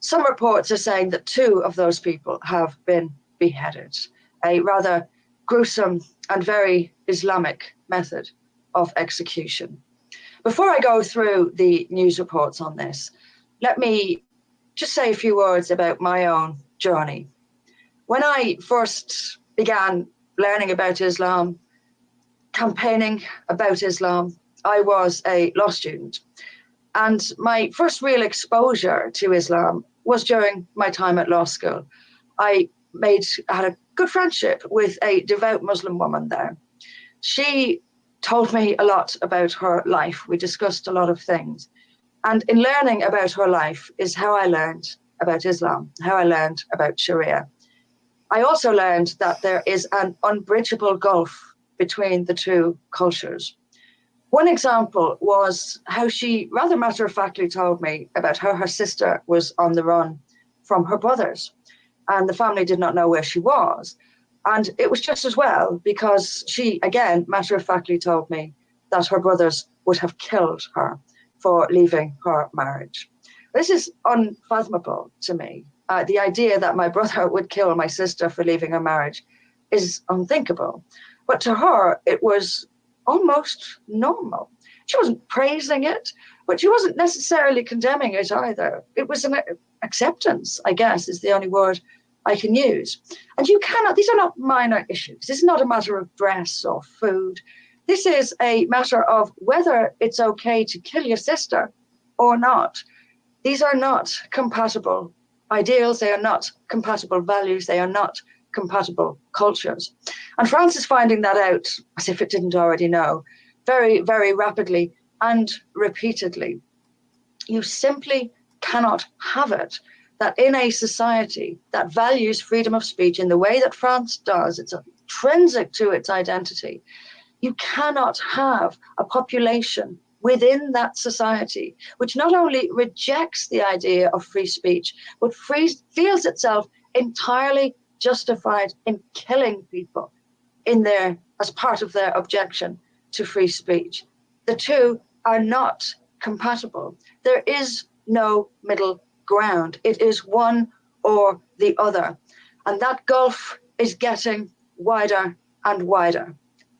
Some reports are saying that two of those people have been beheaded, a rather gruesome and very Islamic method of execution. Before I go through the news reports on this, let me just say a few words about my own journey. When I first began learning about Islam, campaigning about Islam, I was a law student. And my first real exposure to Islam was during my time at law school. I had a good friendship with a devout Muslim woman there. She told me a lot about her life. We discussed a lot of things. And in learning about her life is how I learned about Islam, how I learned about Sharia. I also learned that there is an unbridgeable gulf between the two cultures. One example was how she rather matter-of-factly told me about how her sister was on the run from her brothers, and the family did not know where she was. And it was just as well, because she, again, matter-of-factly told me that her brothers would have killed her for leaving her marriage. This is unfathomable to me. The idea that my brother would kill my sister for leaving her marriage is unthinkable. But to her, it was almost normal. She wasn't praising it, but she wasn't necessarily condemning it either. It was an acceptance, I guess, is the only word I can use. And you cannot, these are not minor issues. This is not a matter of dress or food. This is a matter of whether it's okay to kill your sister or not. These are not compatible ideals. They are not compatible values. They are not compatible cultures. And France is finding that out, as if it didn't already know, very, very rapidly and repeatedly. You simply cannot have it that in a society that values freedom of speech in the way that France does, it's intrinsic to its identity, you cannot have a population within that society which not only rejects the idea of free speech, but feels itself entirely justified in killing people as part of their objection to free speech. The two are not compatible. There is no middle ground. It is one or the other. And that gulf is getting wider and wider,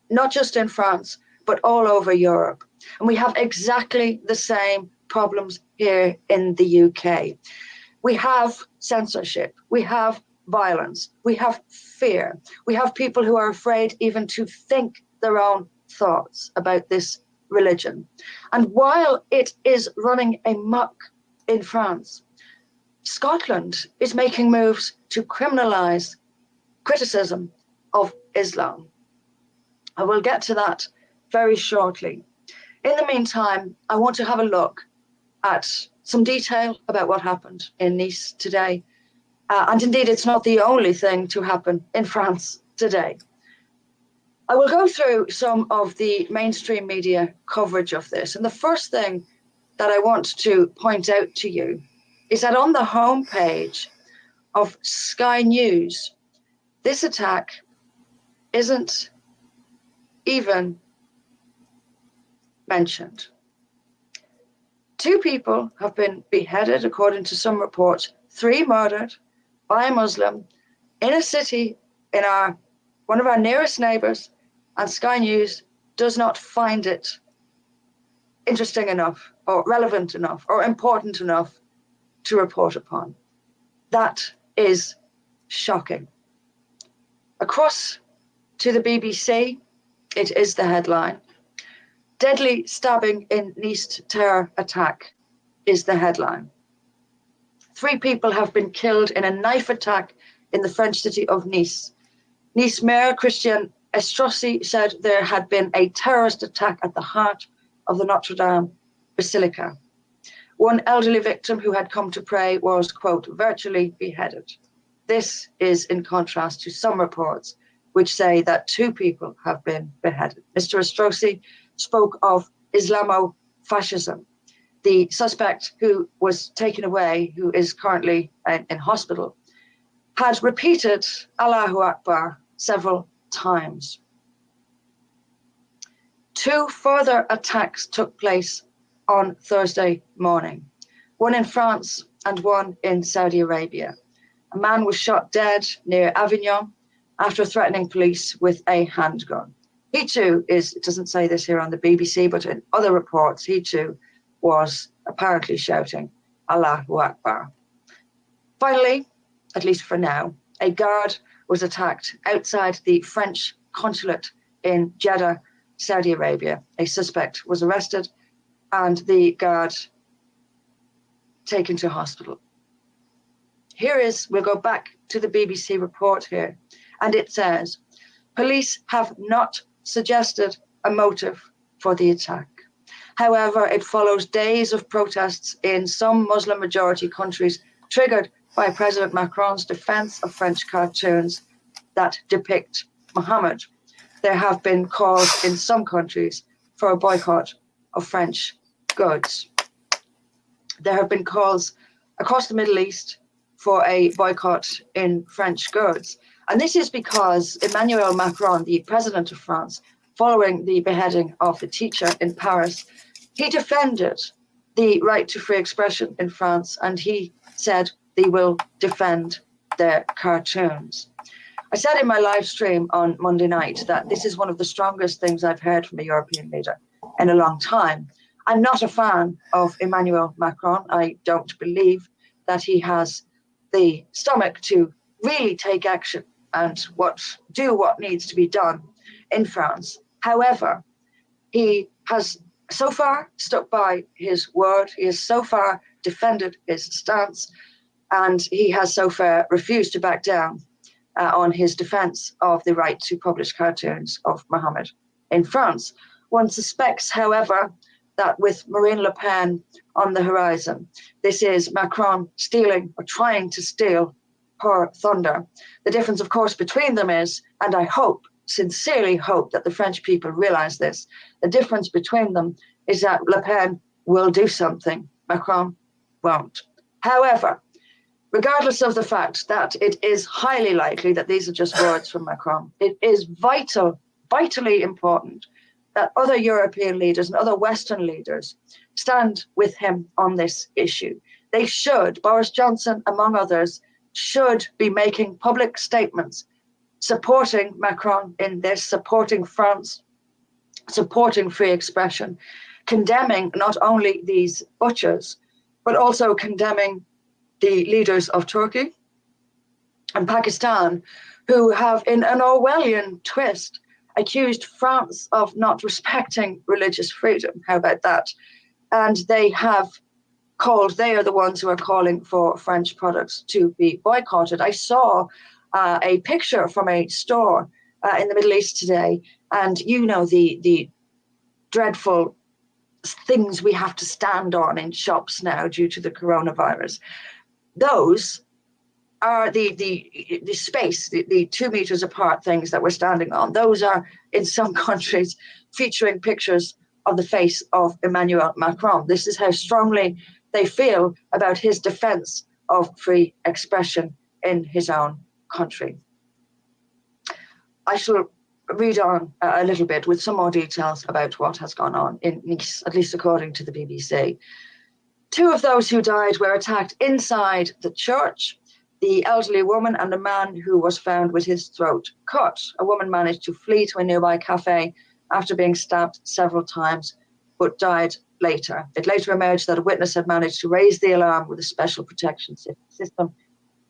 not just in France, but all over Europe. And we have exactly the same problems here in the UK. We have censorship, we have violence, we have fear, we have people who are afraid even to think their own thoughts about this religion. And while it is running amok in France, Scotland is making moves to criminalize criticism of Islam. I will get to that very shortly. In the meantime, I want to have a look at some detail about what happened in Nice today. And indeed, it's not the only thing to happen in France today. I will go through some of the mainstream media coverage of this. And the first thing that I want to point out to you is that on the homepage of Sky News, this attack isn't even mentioned. 2 people have been beheaded, according to some reports, 3 murdered by a Muslim in a city in one of our nearest neighbors, and Sky News does not find it interesting enough or relevant enough or important enough to report upon. That is shocking. Across to the BBC, it is the headline. Deadly stabbing in Nice terror attack is the headline. 3 people have been killed in a knife attack in the French city of Nice. Nice Mayor Christian Estrosi said there had been a terrorist attack at the heart of the Notre Dame Basilica. One elderly victim who had come to pray was, quote, virtually beheaded. This is in contrast to some reports which say that 2 people have been beheaded. Mr. Estrosi spoke of Islamofascism. The suspect who was taken away, who is currently in hospital, had repeated Allahu Akbar several times. 2 further attacks took place on Thursday morning, one in France and one in Saudi Arabia. A man was shot dead near Avignon after threatening police with a handgun. He too it doesn't say this here on the BBC, but in other reports, he too was apparently shouting Allahu Akbar. Finally, at least for now, a guard was attacked outside the French consulate in Jeddah, Saudi Arabia. A suspect was arrested and the guard taken to hospital. We'll go back to the BBC report here, and it says, police have not suggested a motive for the attack. However, it follows days of protests in some Muslim majority countries triggered by President Macron's defense of French cartoons that depict Muhammad. There have been calls in some countries for a boycott of French goods. There have been calls across the Middle East for a boycott in French goods. And this is because Emmanuel Macron, the president of France, following the beheading of the teacher in Paris, he defended the right to free expression in France, and he said they will defend their cartoons. I said in my live stream on Monday night that this is one of the strongest things I've heard from a European leader in a long time. I'm not a fan of Emmanuel Macron. I don't believe that he has the stomach to really take action and do what needs to be done in France. However, he has so far stuck by his word. He has so far defended his stance, and he has so far refused to back down on his defense of the right to publish cartoons of Muhammad in France. One suspects, however, that with Marine Le Pen on the horizon, this is Macron stealing or trying to steal her thunder. The difference, of course, between them is, and I sincerely hope that the French people realize this, the difference between them is that Le Pen will do something, Macron won't. However, regardless of the fact that it is highly likely that these are just words from Macron, it is vitally important that other European leaders and other Western leaders stand with him on this issue. They should, Boris Johnson among others, should be making public statements supporting Macron in this, supporting France supporting free expression, condemning not only these butchers, but also condemning the leaders of Turkey and Pakistan, who have, in an Orwellian twist, accused France of not respecting religious freedom. How about that? And they are the ones who are calling for French products to be boycotted. I saw a picture from a store in the Middle East today, and you know the dreadful things we have to stand on in shops now due to the coronavirus. Those are the space, the 2 meters apart things that we're standing on. Those are, in some countries, featuring pictures of the face of Emmanuel Macron. This is how strongly they feel about his defense of free expression in his own country. I shall read on a little bit with some more details about what has gone on in Nice, at least according to the BBC. 2 of those who died were attacked inside the church, the elderly woman and a man who was found with his throat cut. A woman managed to flee to a nearby cafe after being stabbed several times, but died later. It later emerged that a witness had managed to raise the alarm with a special protection system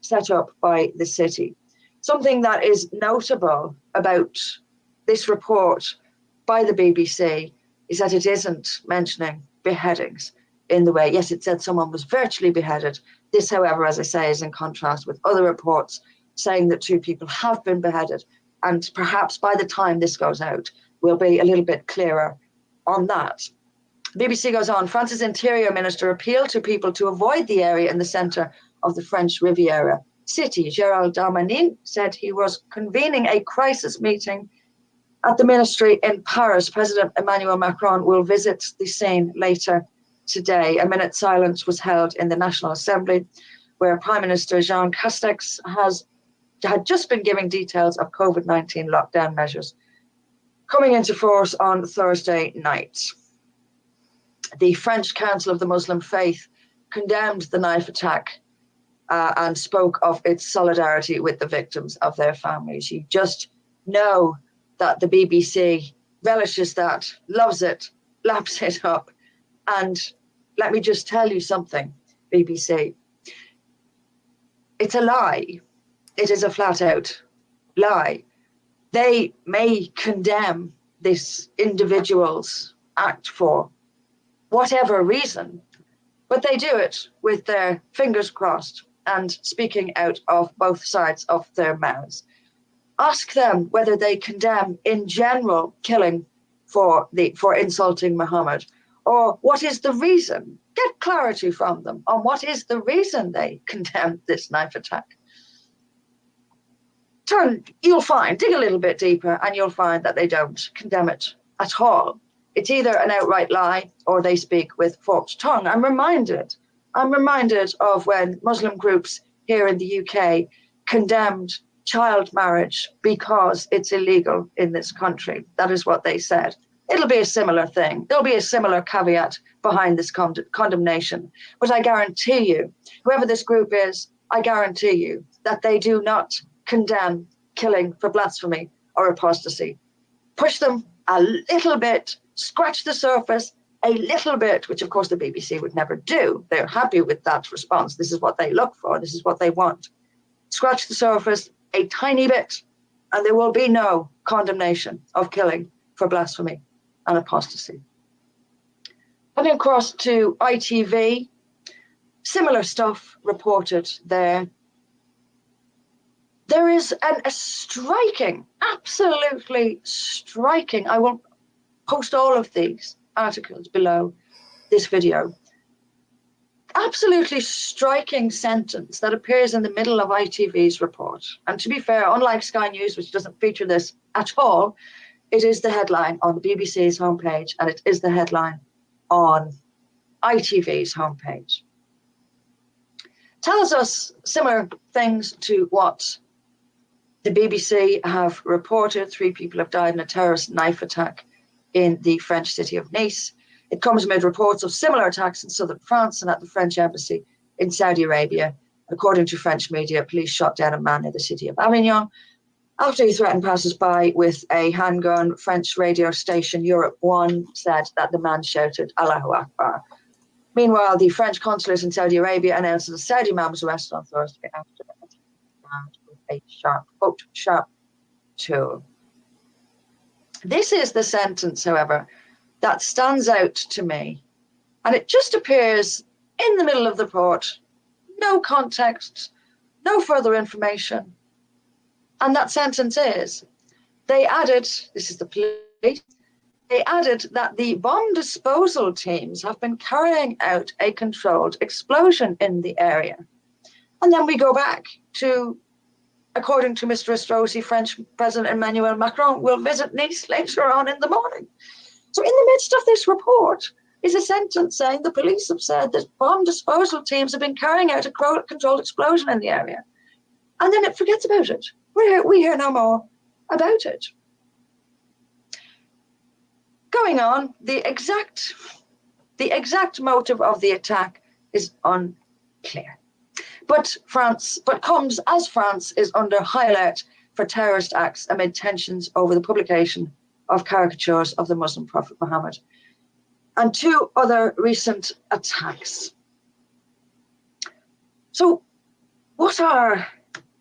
set up by the city. Something that is notable about this report by the BBC is that it isn't mentioning beheadings in the way. Yes, it said someone was virtually beheaded. This, however, as I say, is in contrast with other reports saying that 2 people have been beheaded. And perhaps by the time this goes out, we'll be a little bit clearer on that. BBC goes on, France's Interior Minister appealed to people to avoid the area in the centre of the French Riviera city. Gérald Darmanin said he was convening a crisis meeting at the ministry in Paris. President Emmanuel Macron will visit the scene later today. A minute's silence was held in the National Assembly, where Prime Minister Jean Castex had just been giving details of COVID-19 lockdown measures coming into force on Thursday night. The French Council of the Muslim Faith condemned the knife attack and spoke of its solidarity with the victims of their families. You just know that the BBC relishes that, loves it, laps it up. And let me just tell you something, BBC. It's a lie. It is a flat out lie. They may condemn this individual's act for whatever reason, but they do it with their fingers crossed and speaking out of both sides of their mouths. Ask them whether they condemn in general killing for insulting Muhammad, or what is the reason. Get clarity from them on what is the reason they condemn this knife attack. You'll find, dig a little bit deeper, and you'll find that they don't condemn it at all. It's either an outright lie or they speak with forked tongue. I'm reminded of when Muslim groups here in the UK condemned child marriage because it's illegal in this country. That is what they said. It'll be a similar thing. There'll be a similar caveat behind this condemnation. But I guarantee you, whoever this group is, I guarantee you that they do not condemn killing for blasphemy or apostasy. Push them a little bit, scratch the surface a little bit, which of course the BBC would never do. They're happy with that response. This is what they look for. This is what they want. Scratch the surface a tiny bit, and there will be no condemnation of killing for blasphemy and apostasy. Coming across to ITV, similar stuff reported there. There is a striking, absolutely striking, I will post all of these articles below this video, absolutely striking sentence that appears in the middle of ITV's report. And to be fair, unlike Sky News, which doesn't feature this at all, it is the headline on the BBC's homepage, and it is the headline on ITV's homepage. Tells us similar things to what the BBC have reported. 3 people have died in a terrorist knife attack in the French city of Nice. It comes amid reports of similar attacks in southern France and at the French embassy in Saudi Arabia. According to French media, police shot down a man in the city of Avignon. After he threatened passers-by with a handgun, French radio station Europe 1 said that the man shouted Allahu Akbar. Meanwhile, the French consulate in Saudi Arabia announced that a Saudi man was arrested on Thursday after with a sharp tool. This is the sentence, however, that stands out to me. And it just appears in the middle of the report, no context, no further information. And that sentence is, they added, this is the police, they added that the bomb disposal teams have been carrying out a controlled explosion in the area. And then we go back to, according to Mr. Estrosi, French President Emmanuel Macron will visit Nice later on in the morning. So in the midst of this report is a sentence saying the police have said that bomb disposal teams have been carrying out a controlled explosion in the area. And then it forgets about it. We hear no more about it. Going on, the exact motive of the attack is unclear. But comes as France is under high alert for terrorist acts amid tensions over the publication of caricatures of the Muslim Prophet Muhammad and 2 other recent attacks. So, what are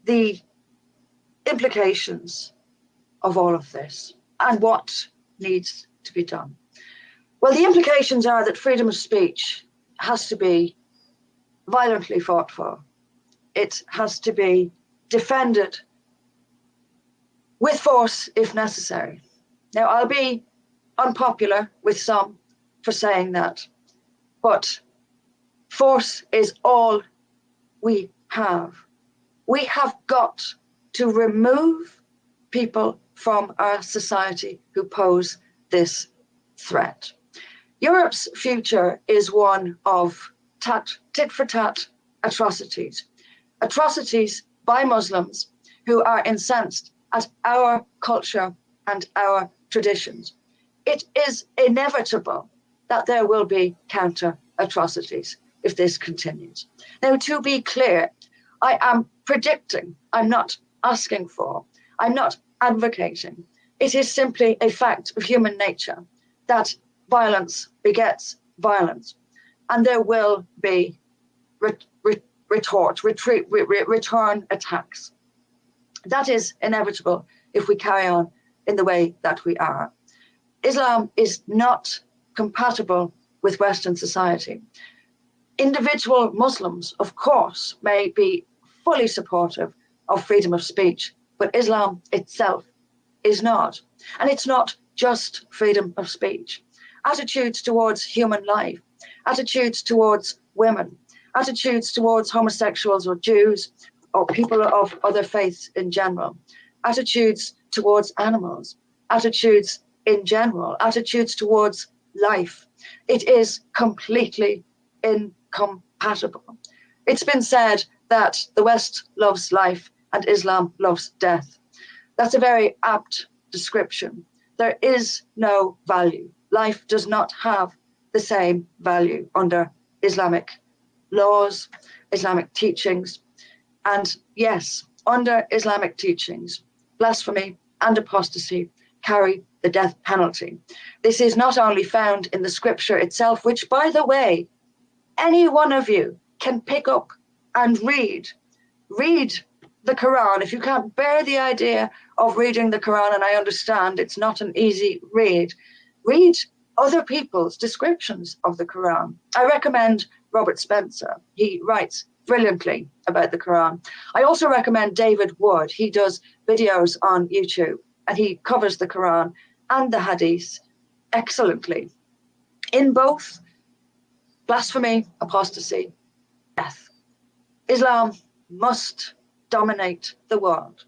the implications of all of this, and what needs to be done? Well, the implications are that freedom of speech has to be violently fought for. It has to be defended with force if necessary. Now, I'll be unpopular with some for saying that, but force is all we have. We have got to remove people from our society who pose this threat. Europe's future is one of tit-for-tat atrocities. Atrocities by Muslims who are incensed at our culture and our traditions. It is inevitable that there will be counter atrocities if this continues. Now, to be clear, I am predicting, I'm not asking for, I'm not advocating. It is simply a fact of human nature that violence begets violence, and there will be return attacks. That is inevitable if we carry on in the way that we are. Islam is not compatible with Western society. Individual Muslims, of course, may be fully supportive of freedom of speech, but Islam itself is not. And it's not just freedom of speech. Attitudes towards human life, attitudes towards women, attitudes towards homosexuals or Jews or people of other faiths in general, attitudes towards animals, attitudes in general, attitudes towards life. It is completely incompatible. It's been said that the West loves life and Islam loves death. That's a very apt description. There is no value. Life does not have the same value under Islamic laws, Islamic teachings. And yes, under Islamic teachings, blasphemy and apostasy carry the death penalty. This is not only found in the scripture itself, which, by the way, any one of you can pick up and read the Quran. If you can't bear the idea of reading the Quran, and I understand it's not an easy read other people's descriptions of the Quran. I recommend Robert Spencer. He writes brilliantly about the Quran. I also recommend David Wood. He does videos on YouTube and he covers the Quran and the Hadith excellently in both blasphemy, apostasy, death. Islam must dominate the world,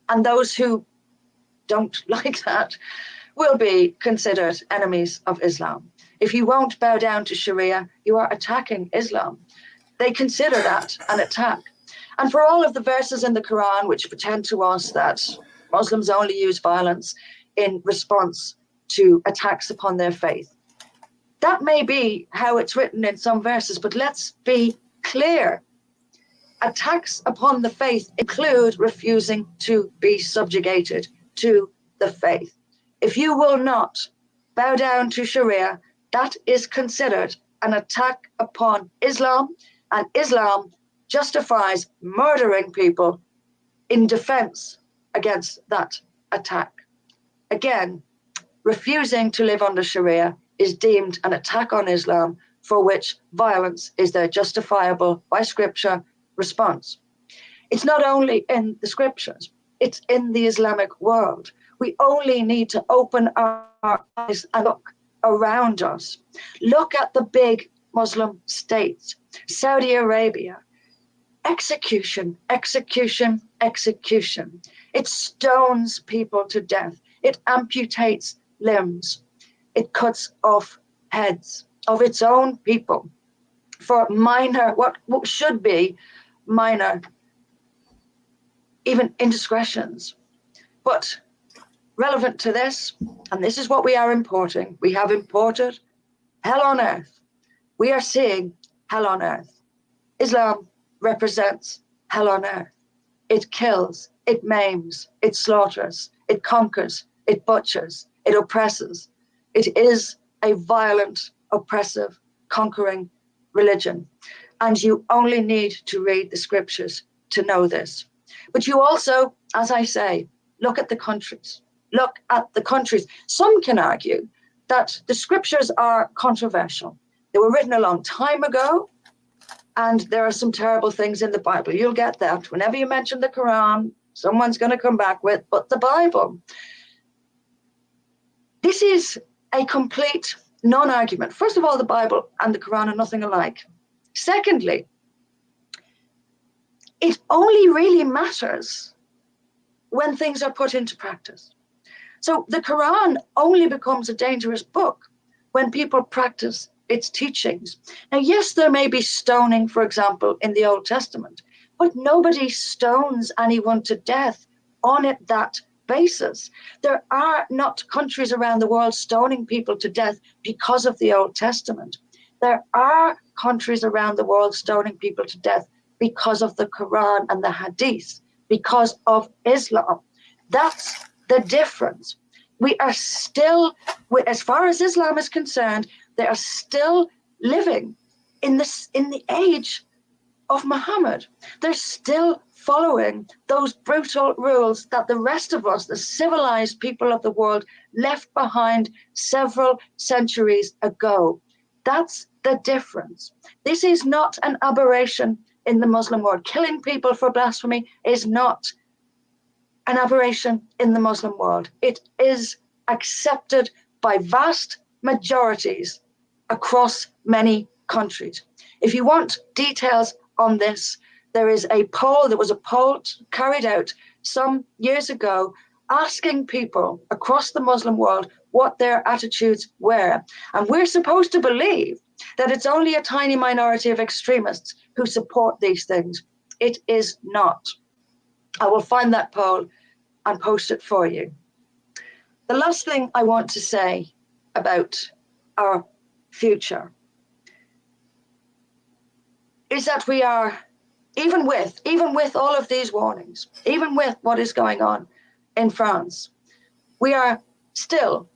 and those who don't like that will be considered enemies of Islam. If you won't bow down to Sharia, you are attacking Islam. They consider that an attack. And for all of the verses in the Quran which pretend to us that Muslims only use violence in response to attacks upon their faith, that may be how it's written in some verses, but let's be clear. attacks upon the faith include refusing to be subjugated to the faith. If you will not bow down to Sharia, that is considered an attack upon Islam, and Islam justifies murdering people in defense against that attack. Again, refusing to live under Sharia is deemed an attack on Islam, for which violence is their justifiable by scripture response. It's not only in the scriptures, it's in the Islamic world. We only need to open our eyes and look around us. Look at the big Muslim states, Saudi Arabia. Execution, execution, execution. It stones people to death. It amputates limbs. It cuts off heads of its own people for minor, what should be minor, even indiscretions. But relevant to this, and this is what we are importing, we have imported hell on earth. We are seeing hell on earth. Islam represents hell on earth. It kills, it maims, it slaughters, it conquers, it butchers, it oppresses. It is a violent, oppressive, conquering religion. And you only need to read the scriptures to know this. But you also, as I say, look at the countries. Look at the countries. Some can argue that the scriptures are controversial. They were written a long time ago, and there are some terrible things in the Bible. You'll get that. Whenever you mention the Quran, someone's going to come back with, but the Bible. This is a complete non-argument. First of all, the Bible and the Quran are nothing alike. Secondly, it only really matters when things are put into practice. So the Quran only becomes a dangerous book when people practice its teachings. Now, yes, there may be stoning, for example, in the Old Testament, but nobody stones anyone to death on that basis. There are not countries around the world stoning people to death because of the Old Testament. There are countries around the world stoning people to death because of the Quran and the Hadith, because of Islam. That's the difference. We are still, as far as Islam is concerned, they are still living in the age of Muhammad. They're still following those brutal rules that the rest of us, the civilized people of the world, left behind several centuries ago. That's the difference. This is not an aberration in the Muslim world. Killing people for blasphemy is not an aberration in the Muslim world. It is accepted by vast majorities across many countries. If you want details on this, there was a poll carried out some years ago asking people across the Muslim world what their attitudes were. And we're supposed to believe that it's only a tiny minority of extremists who support these things. It is not. I will find that poll and post it for you. The last thing I want to say about our future is that we are, even with all of these warnings, even with what is going on in France, we are still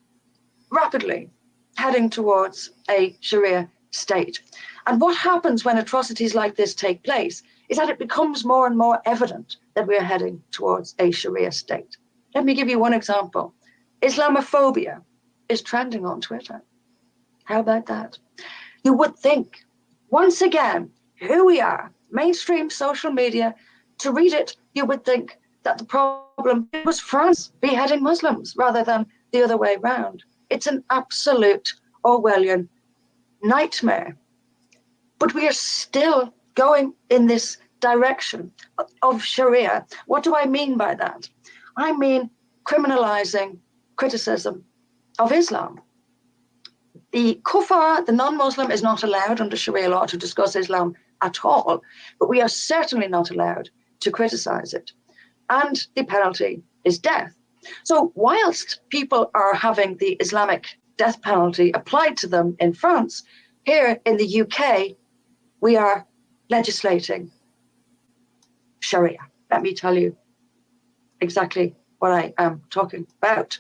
rapidly heading towards a Sharia state. And what happens when atrocities like this take place is that it becomes more and more evident that we are heading towards a Sharia state. Let me give you one example. Islamophobia is trending on Twitter. How about that? You would think, once again, here we are, mainstream social media, to read it, you would think that the problem was France beheading Muslims rather than the other way around. It's an absolute Orwellian nightmare. But we are still going in this direction of Sharia. What do I mean by that? I mean criminalizing criticism of Islam. The kuffar, the non-Muslim, is not allowed under Sharia law to discuss Islam at all, but we are certainly not allowed to criticize it. And the penalty is death. So whilst people are having the Islamic death penalty applied to them in France, here in the UK, we are legislating Sharia. Let me tell you exactly what I am talking about.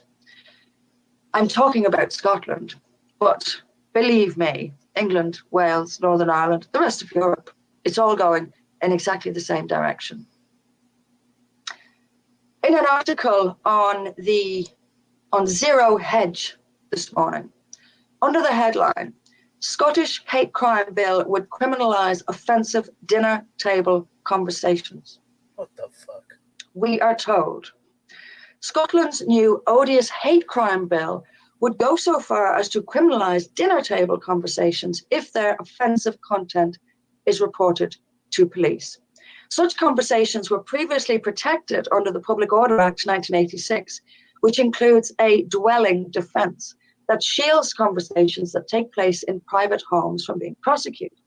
I'm talking about Scotland, but believe me, England, Wales, Northern Ireland, the rest of Europe, it's all going in exactly the same direction. In an article on Zero Hedge this morning, under the headline, Scottish hate crime bill would criminalise offensive dinner table conversations. What the fuck? We are told Scotland's new odious hate crime bill would go so far as to criminalise dinner table conversations if their offensive content is reported to police. Such conversations were previously protected under the Public Order Act 1986, which includes a dwelling defence that shields conversations that take place in private homes from being prosecuted.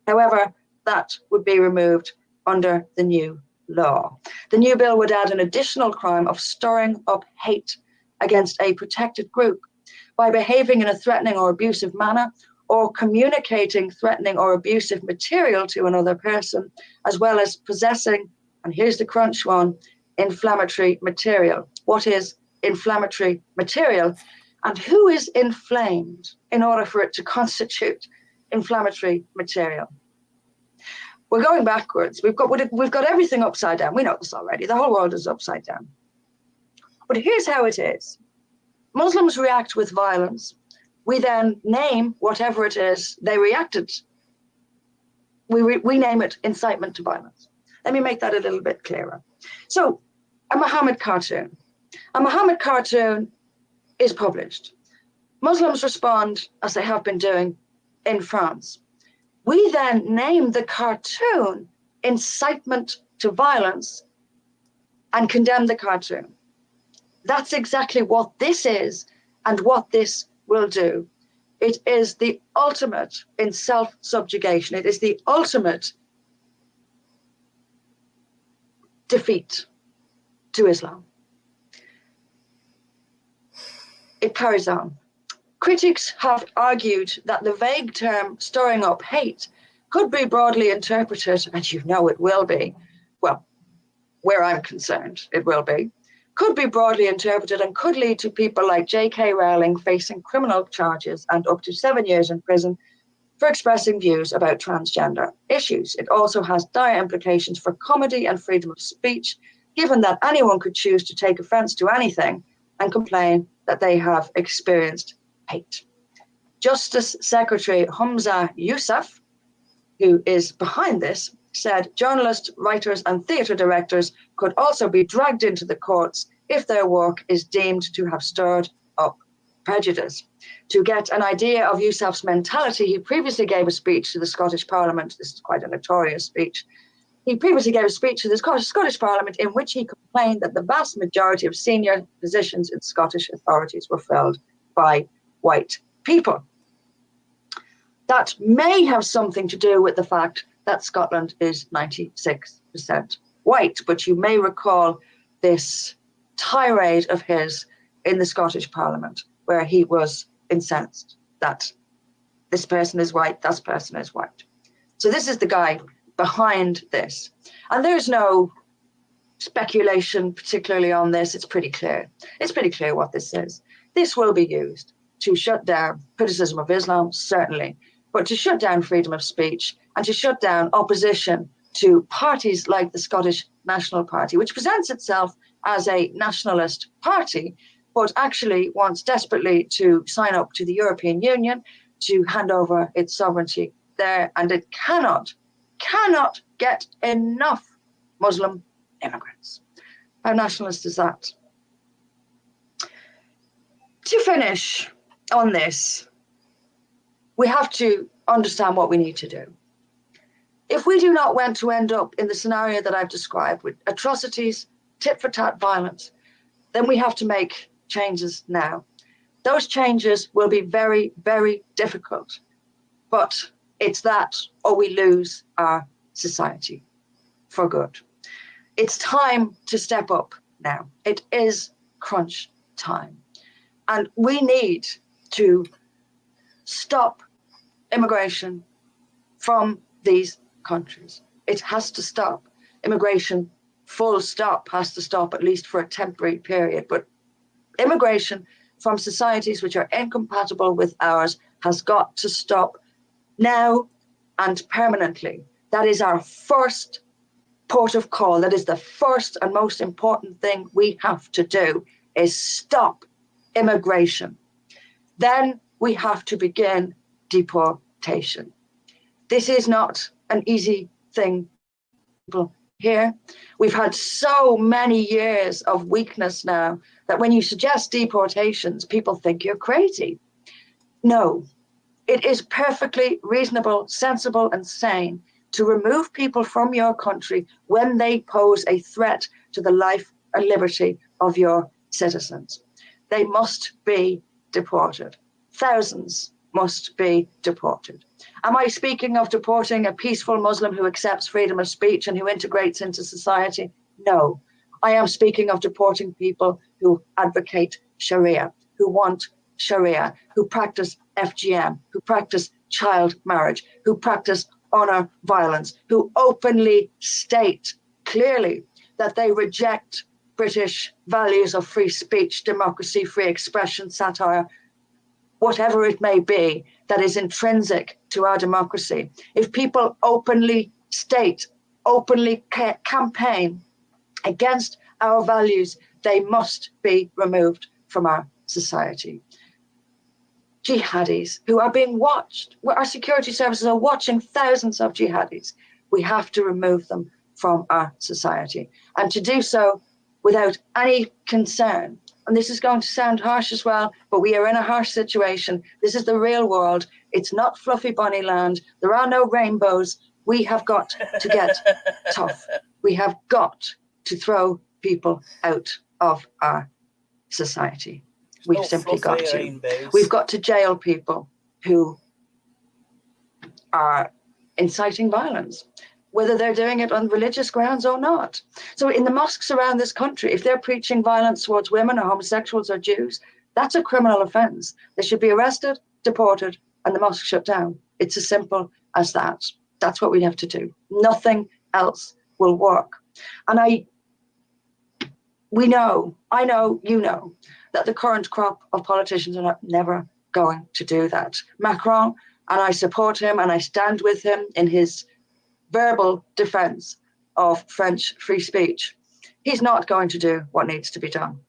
However, that would be removed under the new law. The new bill would add an additional crime of stirring up hate against a protected group by behaving in a threatening or abusive manner, or communicating threatening or abusive material to another person, as well as possessing, and here's the crunch one, inflammatory material. What is inflammatory material? And who is inflamed in order for it to constitute inflammatory material? We're going backwards. We've got everything upside down. We know this already. The whole world is upside down. But here's how it is. Muslims react with violence. We then name whatever it is they reacted. We name it incitement to violence. Let me make that a little bit clearer. So a Muhammad cartoon. A Muhammad cartoon is published. Muslims respond, as they have been doing in France. We then name the cartoon incitement to violence and condemn the cartoon. That's exactly what this is and what this will do. It is the ultimate in self-subjugation. It is the ultimate defeat to Islam. It carries on. Critics have argued that the vague term stirring up hate could be broadly interpreted, and you know it will be, well, where I'm concerned, it will be, could be broadly interpreted and could lead to people like J.K. Rowling facing criminal charges and up to 7 years in prison for expressing views about transgender issues. It also has dire implications for comedy and freedom of speech, given that anyone could choose to take offense to anything and complain that they have experienced hate. Justice Secretary Humza Yousaf, who is behind this, said journalists, writers, and theatre directors could also be dragged into the courts if their work is deemed to have stirred up prejudice. To get an idea of Yousaf's mentality, he previously gave a speech to the Scottish Parliament. This is quite a notorious speech. He previously gave a speech to the Scottish Parliament in which he complained that the vast majority of senior positions in Scottish authorities were filled by white people. That may have something to do with the fact that Scotland is 96% white, but you may recall this tirade of his in the Scottish Parliament where he was incensed that this person is white, that person is white. So this is the guy behind this. And there's no speculation particularly on this. It's pretty clear. It's pretty clear what this is. This will be used to shut down criticism of Islam, certainly, but to shut down freedom of speech and to shut down opposition to parties like the Scottish National Party, which presents itself as a nationalist party, but actually wants desperately to sign up to the European Union, to hand over its sovereignty there, and it cannot get enough Muslim immigrants. How nationalist is that? To finish on this, we have to understand what we need to do. If we do not want to end up in the scenario that I've described with atrocities, tit-for-tat violence, then we have to make changes now. Those changes will be very, very difficult, but it's that or we lose our society for good. It's time to step up now. It is crunch time. And we need to stop immigration from these countries. It has to stop. immigration, full stop, has to stop at least for a temporary period. But immigration from societies which are incompatible with ours has got to stop now and permanently. That is our first port of call. That is the first and most important thing we have to do, is stop immigration. Then we have to begin deportation. This is not an easy thing, people here. We've had so many years of weakness now that when you suggest deportations, people think you're crazy. No, it is perfectly reasonable, sensible, and sane to remove people from your country when they pose a threat to the life and liberty of your citizens. They must be deported. Thousands must be deported. Am I speaking of deporting a peaceful Muslim who accepts freedom of speech and who integrates into society? No. I am speaking of deporting people who advocate Sharia, who want Sharia, who practice FGM, who practice child marriage, who practice honor violence, who openly state clearly that they reject British values of free speech, democracy, free expression, satire, whatever it may be that is intrinsic to our democracy. If people openly state, openly campaign against our values, they must be removed from our society. Jihadis who are being watched, our security services are watching thousands of jihadis. We have to remove them from our society, and to do so without any concern. And this is going to sound harsh as well, but we are in a harsh situation. This is the real world. It's not fluffy bunny land. There are no rainbows. We have got to get tough. We have got to throw people out of our society. We've simply got to. We've got to jail people who are inciting violence, whether they're doing it on religious grounds or not. So in the mosques around this country, if they're preaching violence towards women or homosexuals or Jews, that's a criminal offense. They should be arrested, deported, and the mosque shut down. It's as simple as that. That's what we have to do. Nothing else will work. And I know, you know, that the current crop of politicians are never going to do that. Macron, and I support him and I stand with him in his verbal defense of French free speech. He's not going to do what needs to be done.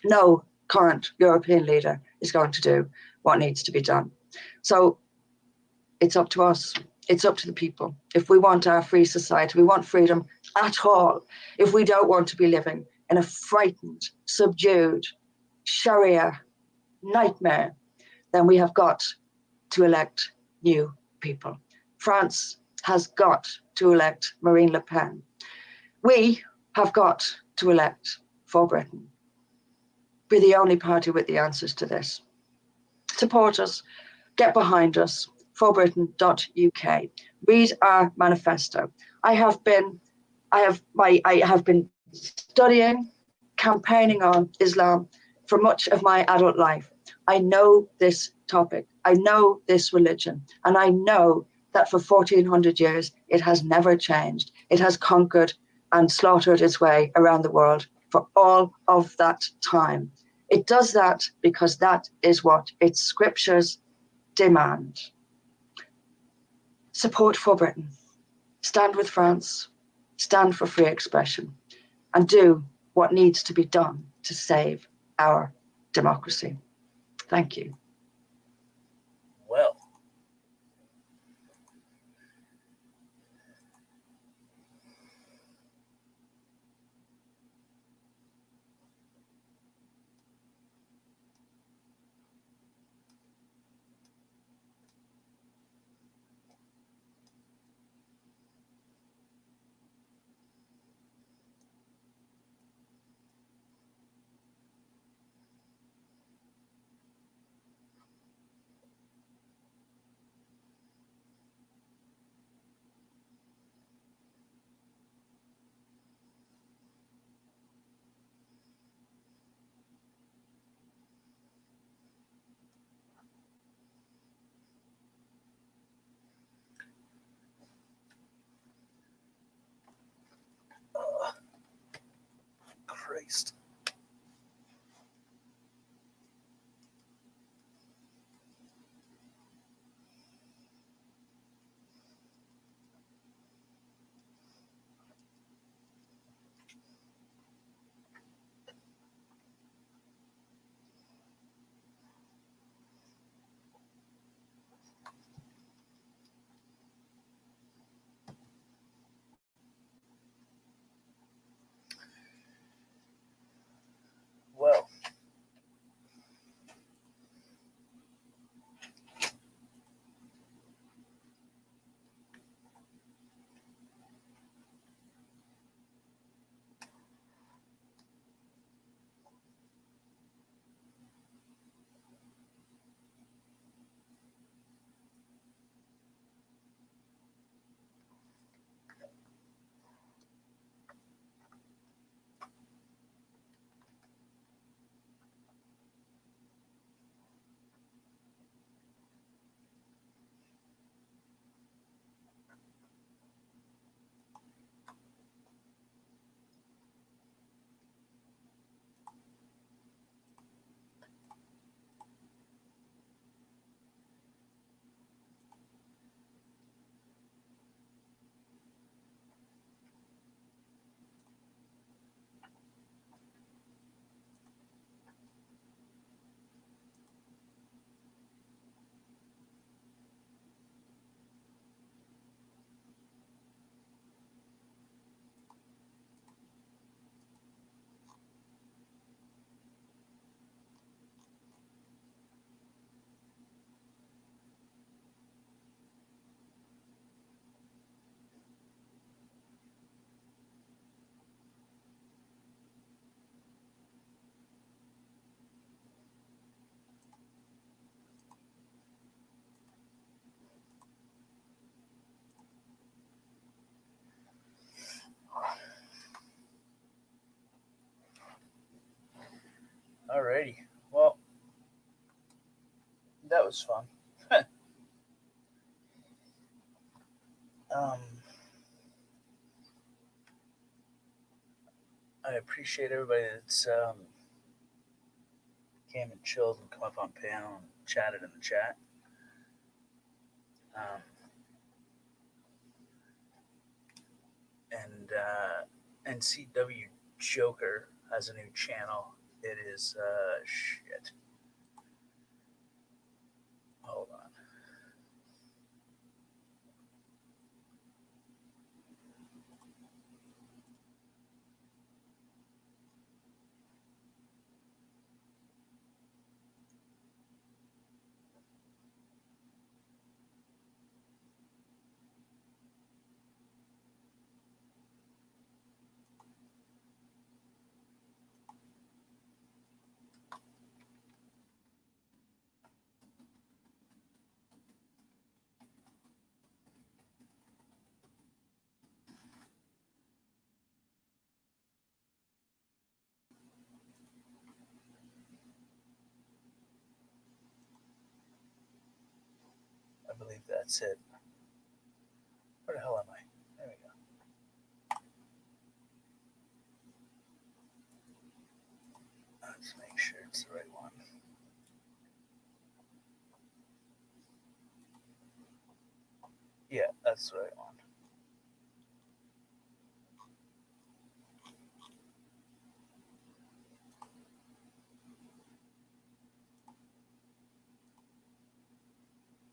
No current European leader is going to do what needs to be done. So it's up to us. It's up to the people. If we want our free society, we want freedom at all. If we don't want to be living in a frightened, subdued, Sharia nightmare, then we have got to elect new people. France has got to elect Marine Le Pen. We have got to elect For Britain. We're the only party with the answers to this. Support us, get behind us, forbritain.uk. Read our manifesto. I have been studying, campaigning on Islam for much of my adult life. I know this topic, I know this religion, and I know that for 1400 years it has never changed. It has conquered and slaughtered its way around the world for all of that time. It does that because that is what its scriptures demand. Support For Britain. Stand with France, stand for free expression, and do what needs to be done to save our democracy. Thank you. Well, least. Well, alrighty. Well, that was fun. um, I appreciate everybody that's came and chilled and come up on panel and chatted in the chat. Um, and NCW Joker has a new channel. It is shit. Hold on. I believe that's it. Where the hell am I? There we go. Let's make sure it's the right one. Yeah, that's the right one.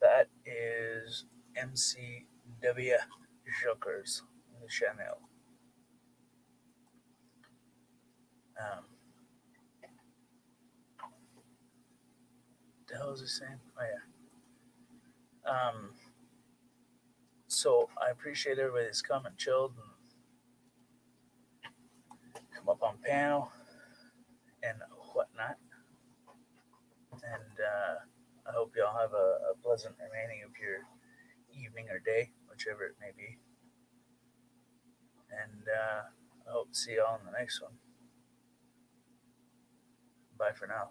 That is MCW Jokers, the channel. The hell is he saying? Oh yeah. So I appreciate everybody that's come and chilled and come up on panel and whatnot. And I hope y'all have a pleasant remaining of your evening or day, whichever it may be. And I hope to see y'all in the next one. Bye for now.